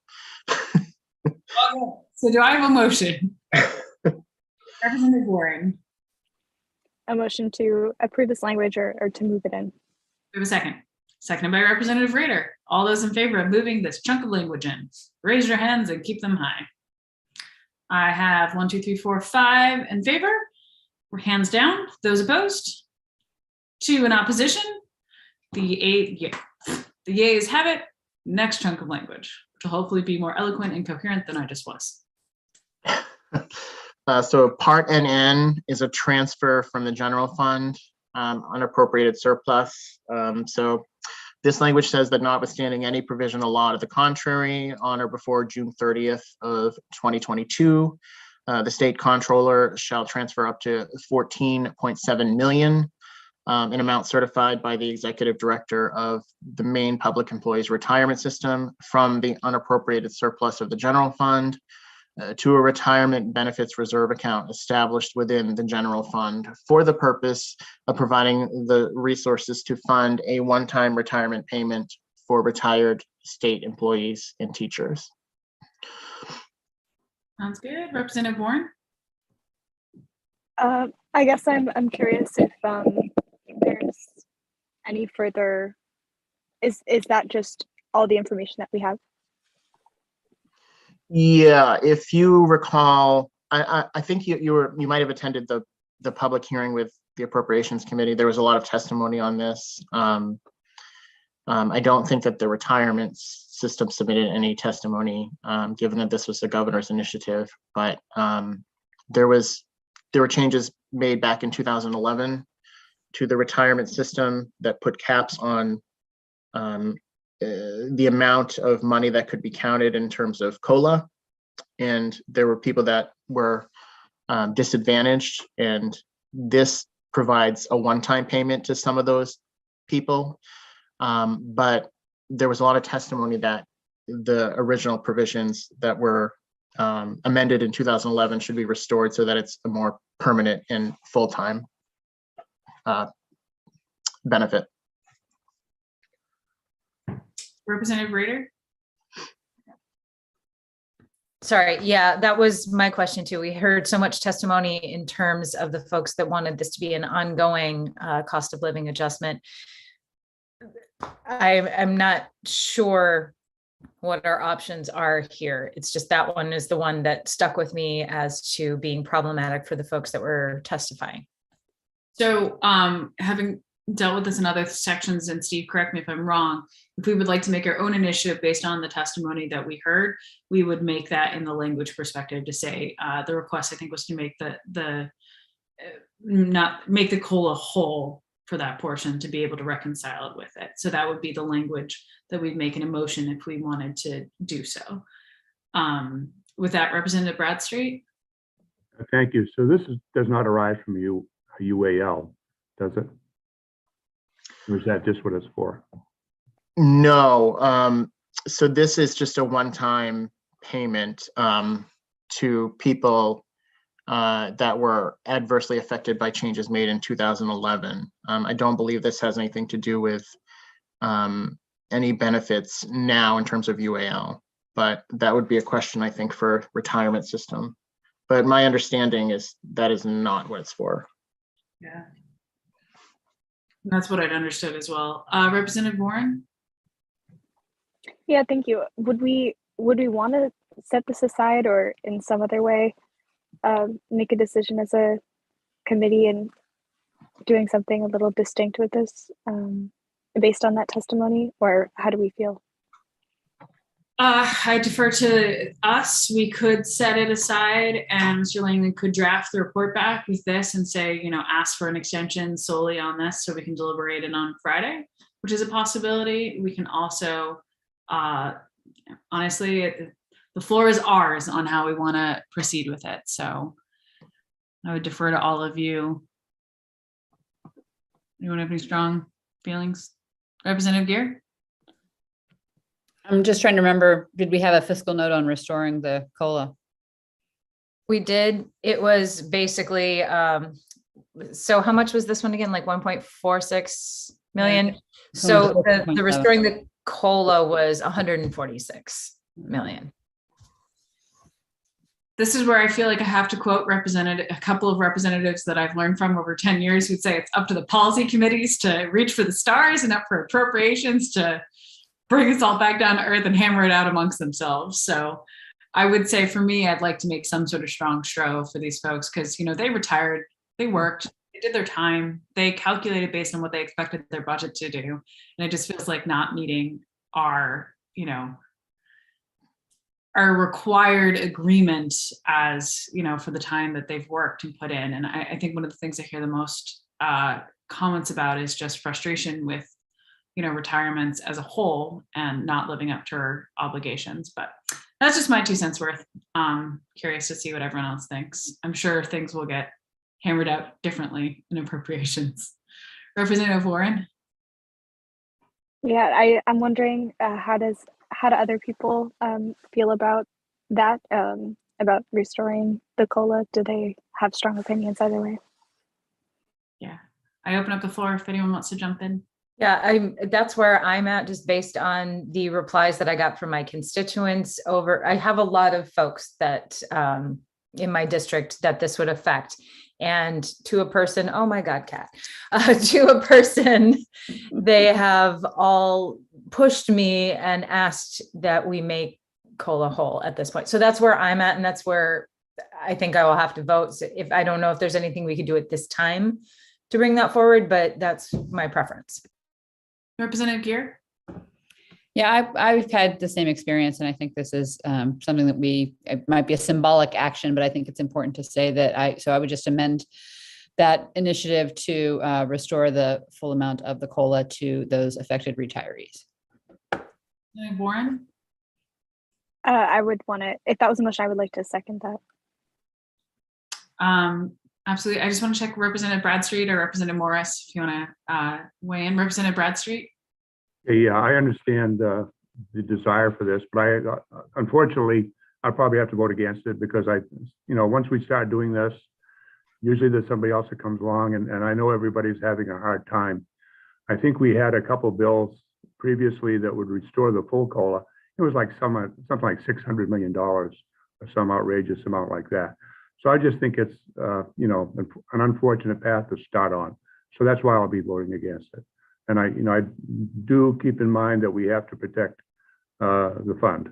Okay. So do I have a motion? Representative Warren. A motion to approve this language or to move it in. We have a second. Seconded by Representative Rader. All those in favor of moving this chunk of language in, raise your hands and keep them high. I have 1, 2, 3, 4, 5 in favor. We're hands down. Those opposed? 2 in opposition. The yeas have it. Next chunk of language, which will hopefully be more eloquent and coherent than I just was. So Part NN is a transfer from the general fund, unappropriated surplus. So this language says that notwithstanding any provisional law to the contrary, on or before June 30th of 2022, the state controller shall transfer up to 14.7 million, an amount certified by the executive director of the Maine Public Employees Retirement System from the unappropriated surplus of the general fund to a retirement benefits reserve account established within the general fund for the purpose of providing the resources to fund a one-time retirement payment for retired state employees and teachers. Sounds good. Representative Warren? I guess I'm curious if there's any further, is that just all the information that we have? Yeah, if you recall, I think you might have attended the public hearing with the Appropriations Committee. There was a lot of testimony on this. I don't think that the retirement system submitted any testimony, given that this was the governor's initiative, but there were changes made back in 2011 to the retirement system that put caps on the amount of money that could be counted in terms of COLA. and there were people that were disadvantaged, and this provides a one-time payment to some of those people. But there was a lot of testimony that the original provisions that were amended in 2011 should be restored so that it's a more permanent and full-time benefit. Representative Rader? Sorry, yeah, that was my question too. We heard so much testimony in terms of the folks that wanted this to be an ongoing cost of living adjustment. I'm not sure what our options are here. It's just that one is the one that stuck with me as to being problematic for the folks that were testifying. So having dealt with this in other sections, and Steve, correct me if I'm wrong, if we would like to make our own initiative based on the testimony that we heard, we would make that in the language perspective to say the request, I think, was to make not make the COLA whole for that portion to be able to reconcile it with it. So that would be the language that we'd make in a motion if we wanted to do so. With that, Representative Bradstreet? Thank you. So this does not arise from UAL, does it? Or is that just what it's for? No. So this is just a one-time payment to people that were adversely affected by changes made in 2011. I don't believe this has anything to do with any benefits now in terms of UAL, but that would be a question, I think, for retirement system. But my understanding is that is not what it's for. Yeah. That's what I'd understood as well. Representative Warren? Yeah, thank you. Would we want to set this aside or in some other way make a decision as a committee and doing something a little distinct with this based on that testimony, or how do we feel? I defer to us. We could set it aside and Mr. Langland could draft the report back with this and say, ask for an extension solely on this so we can deliberate it on Friday, which is a possibility. We can also, honestly, the floor is ours on how we want to proceed with it. So I would defer to all of you. Anyone have any strong feelings? Representative Gear? I'm just trying to remember, did we have a fiscal note on restoring the COLA? We did. It was basically, so how much was this one again? Like 1.46 million. So the restoring the COLA was 146 million. This is where I feel like I have to quote a couple of representatives that I've learned from over 10 years who'd say it's up to the policy committees to reach for the stars and up for appropriations to bring us all back down to earth and hammer it out amongst themselves. So I would say for me, I'd like to make some sort of strong show for these folks because, they retired, they worked, they did their time, they calculated based on what they expected their budget to do. And it just feels like not meeting our, our required agreement as, for the time that they've worked and put in. And I think one of the things I hear the most comments about is just frustration with retirements as a whole and not living up to our obligations. But that's just my 2 cents worth. Curious to see what everyone else thinks. I'm sure things will get hammered out differently in appropriations. Representative Warren? Yeah, I'm wondering how do other people feel about that, about restoring the COLA? Do they have strong opinions either way? Yeah, I open up the floor if anyone wants to jump in. Yeah, that's where I'm at, just based on the replies that I got from my constituents I have a lot of folks that in my district that this would affect. And to a person, oh my God, Kat, to a person, they have all pushed me and asked that we make COLA whole at this point. So that's where I'm at. And that's where I think I will have to vote. So I don't know if there's anything we could do at this time to bring that forward, but that's my preference. Representative Gear? Yeah, I've had the same experience, and I think this is something that it might be a symbolic action, but I think it's important to say that I would just amend that initiative to restore the full amount of the COLA to those affected retirees. Warren? I would want to, if that was a motion, I would like to second that. Absolutely. I just want to check Representative Bradstreet or Representative Morris, if you want to weigh in. Representative Bradstreet? Yeah, I understand the desire for this, but unfortunately, I'll probably have to vote against it because once we start doing this, usually there's somebody else that comes along, and I know everybody's having a hard time. I think we had a couple bills previously that would restore the full COLA. It was like something like $600 million or some outrageous amount like that. So I just think it's, an unfortunate path to start on. So that's why I'll be voting against it. And I do keep in mind that we have to protect the fund.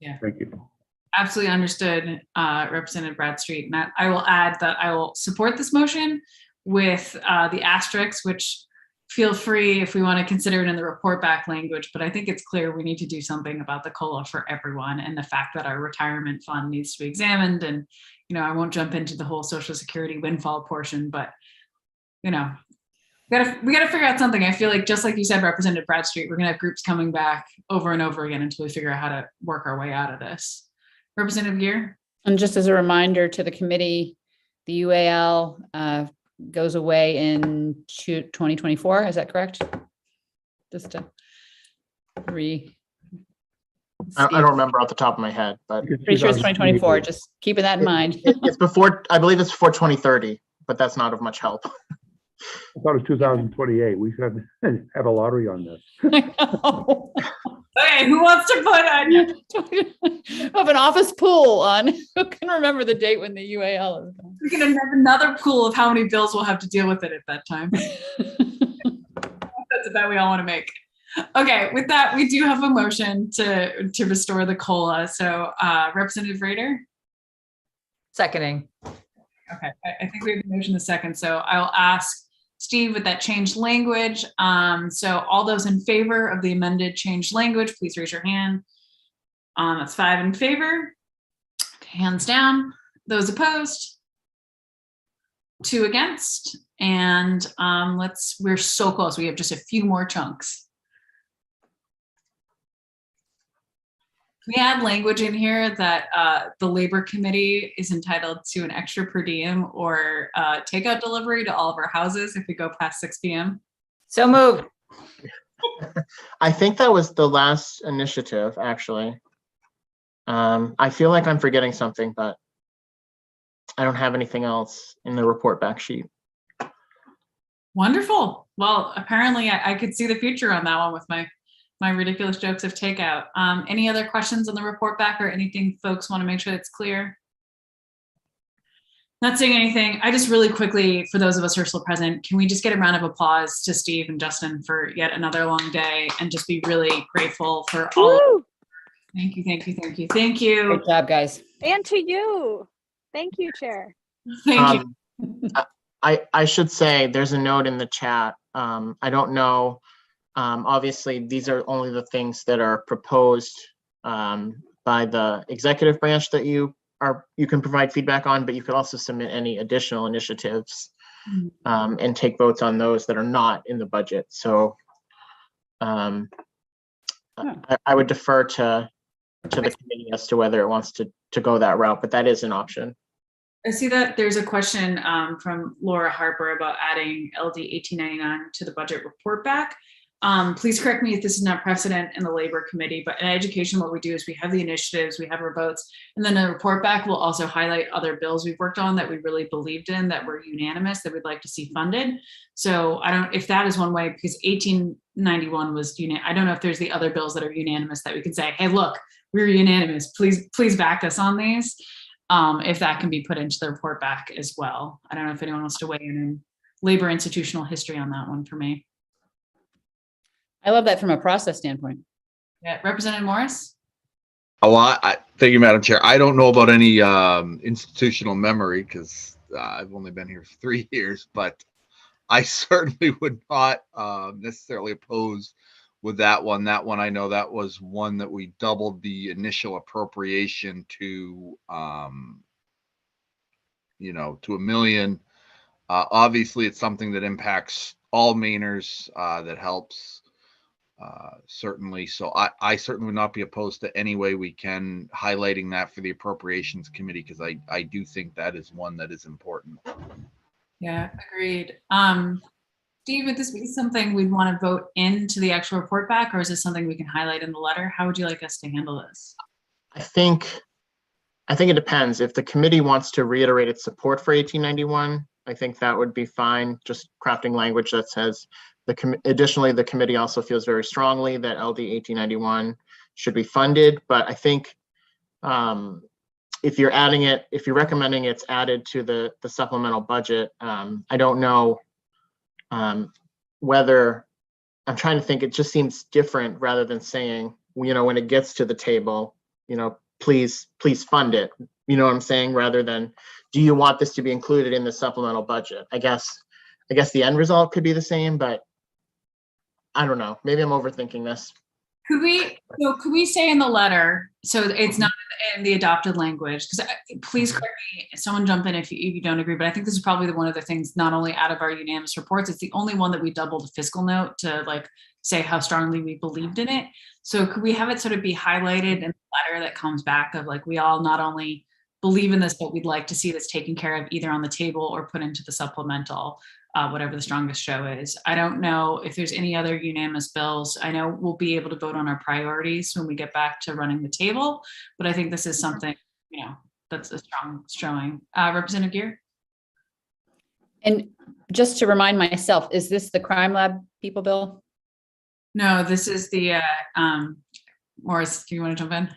Yeah. Thank you. Absolutely understood, Representative Bradstreet. And I will add that I will support this motion with the asterisks, which feel free if we want to consider it in the report back language, but I think it's clear we need to do something about the COLA for everyone and the fact that our retirement fund needs to be examined. And, I won't jump into the whole Social Security windfall portion, but, we got to figure out something. I feel like, just like you said, Representative Bradstreet, we're going to have groups coming back over and over again until we figure out how to work our way out of this. Representative Gear? And just as a reminder to the committee, the UAL goes away in 2024. Is that correct? Just to I don't remember off the top of my head, but pretty sure it's 2024. Just keeping that in mind. It's before, I believe it's before 2030, but that's not of much help. I thought it was 2028. We should have a lottery on this. Okay, who wants to put of an office pool on who can remember the date when the UAL is done? We can have another pool of how many bills we'll have to deal with it at that time. That's a bet we all want to make. Okay, with that, we do have a motion to restore the COLA. So Representative Rader? Seconding. Okay, I think we have a motion to second. So I'll ask Steve with that changed language. So all those in favor of the amended changed language, please raise your hand. That's 5 in favor. Okay, hands down. Those opposed? 2 against. And we're so close. We have just a few more chunks. Can we add language in here that the Labor Committee is entitled to an extra per diem or takeout delivery to all of our houses if we go past 6 p.m.? So moved. I think that was the last initiative, actually. I feel like I'm forgetting something, but I don't have anything else in the report back sheet. Wonderful. Well, apparently I could see the future on that one with my ridiculous jokes of takeout. Any other questions on the report back or anything folks want to make sure it's clear? Not saying anything. I just really quickly, for those of us who are still present, can we just get a round of applause to Steve and Justin for yet another long day and just be really grateful for all. Thank you, thank you, thank you, thank you. Great job, guys. And to you. Thank you, Chair. Thank you. I should say there's a note in the chat. I don't know. Obviously, these are only the things that are proposed by the executive branch that you can provide feedback on, but you could also submit any additional initiatives and take votes on those that are not in the budget. So I would defer to the committee as to whether it wants to go that route, but that is an option. I see that there's a question from Laura Harper about adding LD 1899 to the budget report back. Please correct me if this is not precedent in the Labor Committee, but in education, what we do is we have the initiatives, we have our votes, and then the report back will also highlight other bills we've worked on that we really believed in, that were unanimous, that we'd like to see funded. So I don't, if that is one way, because 1891 was, I don't know if there's the other bills that are unanimous that we can say, hey, look, we're unanimous, please back us on these. If that can be put into the report back as well. I don't know if anyone wants to weigh in labor institutional history on that one for me. I love that from a process standpoint. Yeah, Representative Morris? Thank you, Madam Chair. I don't know about any institutional memory because I've only been here for 3 years, but I certainly would not necessarily oppose with that one. That one, I know that was one that we doubled the initial appropriation to, to $1 million. Obviously, it's something that impacts all Mainers, that helps certainly. So I certainly would not be opposed to any way we can highlighting that for the Appropriations Committee, because I do think that is one that is important. Yeah, agreed. Steve, would this be something we'd want to vote into the actual report back, or is this something we can highlight in the letter? How would you like us to handle this? I think it depends. If the committee wants to reiterate its support for 1891, I think that would be fine. Just crafting language that says additionally, the committee also feels very strongly that LD 1891 should be funded. But I think if you're recommending it's added to the supplemental budget, I don't know whether, I'm trying to think, it just seems different rather than saying, when it gets to the table, please fund it. You know what I'm saying? Rather than, do you want this to be included in the supplemental budget? I guess the end result could be the same, but I don't know. Maybe I'm overthinking this. Could we say in the letter, so it's not in the adopted language, because please correct me, someone jump in if you don't agree, but I think this is probably one of the things, not only out of our unanimous reports, it's the only one that we doubled the fiscal note to like say how strongly we believed in it. So could we have it sort of be highlighted in the letter that comes back of like, we all not only believe in this, but we'd like to see this taken care of either on the table or put into the supplemental, whatever the strongest show is. I don't know if there's any other unanimous bills. I know we'll be able to vote on our priorities when we get back to running the table, but I think this is something, that's a strong showing. Representative Gear? And just to remind myself, is this the crime lab people bill? No, this is the, Morris, do you want to jump in?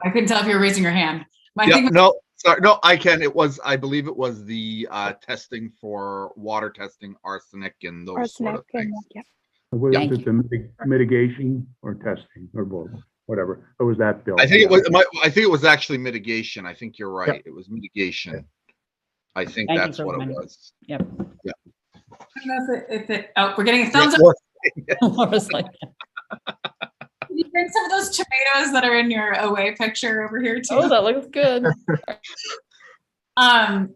I couldn't tell if you were raising your hand. No, sorry, no, I can. I believe it was the testing for water testing, arsenic, and those sort of things. Was it the mitigation or testing or both? Whatever. What was that bill? I think it was actually mitigation. I think you're right. Yep. It was mitigation. I think that's what it was. Yep. Yeah. I don't know if it we're getting a thumbs up. Can you bring some of those tomatoes that are in your away picture over here too? Oh, that looks good.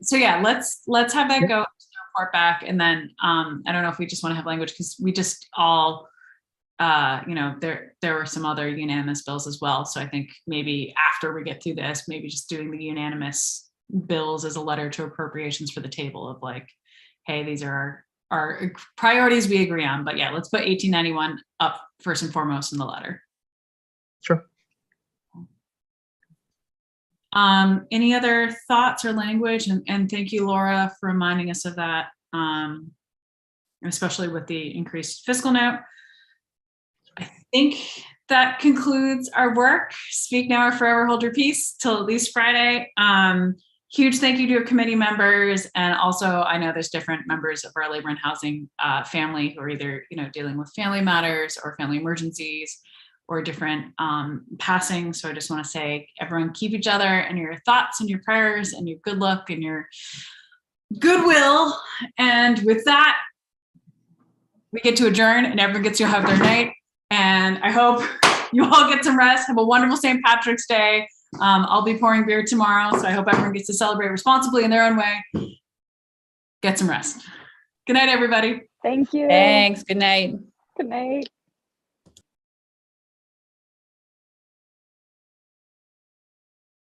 So yeah, let's have that go to the report back, and then I don't know if we just want to have language, because we just all there were some other unanimous bills as well. So I think maybe after we get through this, maybe just doing the unanimous bills as a letter to appropriations for the table of like, hey, these are our priorities we agree on. But yeah, let's put 1891 up first and foremost in the letter. Sure. Any other thoughts or language? And thank you, Laura, for reminding us of that, especially with the increased fiscal note. I think that concludes our work. Speak now or forever hold your peace till at least Friday. Huge thank you to our committee members. And also, I know there's different members of our labor and housing family who are either dealing with family matters or family emergencies or different passings. So I just want to say, everyone keep each other and your thoughts and your prayers and your good luck and your goodwill. And with that, we get to adjourn and everyone gets to have their night. And I hope you all get some rest. Have a wonderful St. Patrick's Day. I'll be pouring beer tomorrow, so I hope everyone gets to celebrate responsibly in their own way. Get some rest. Good night, everybody. Thank you. Thanks. Good night. Good night.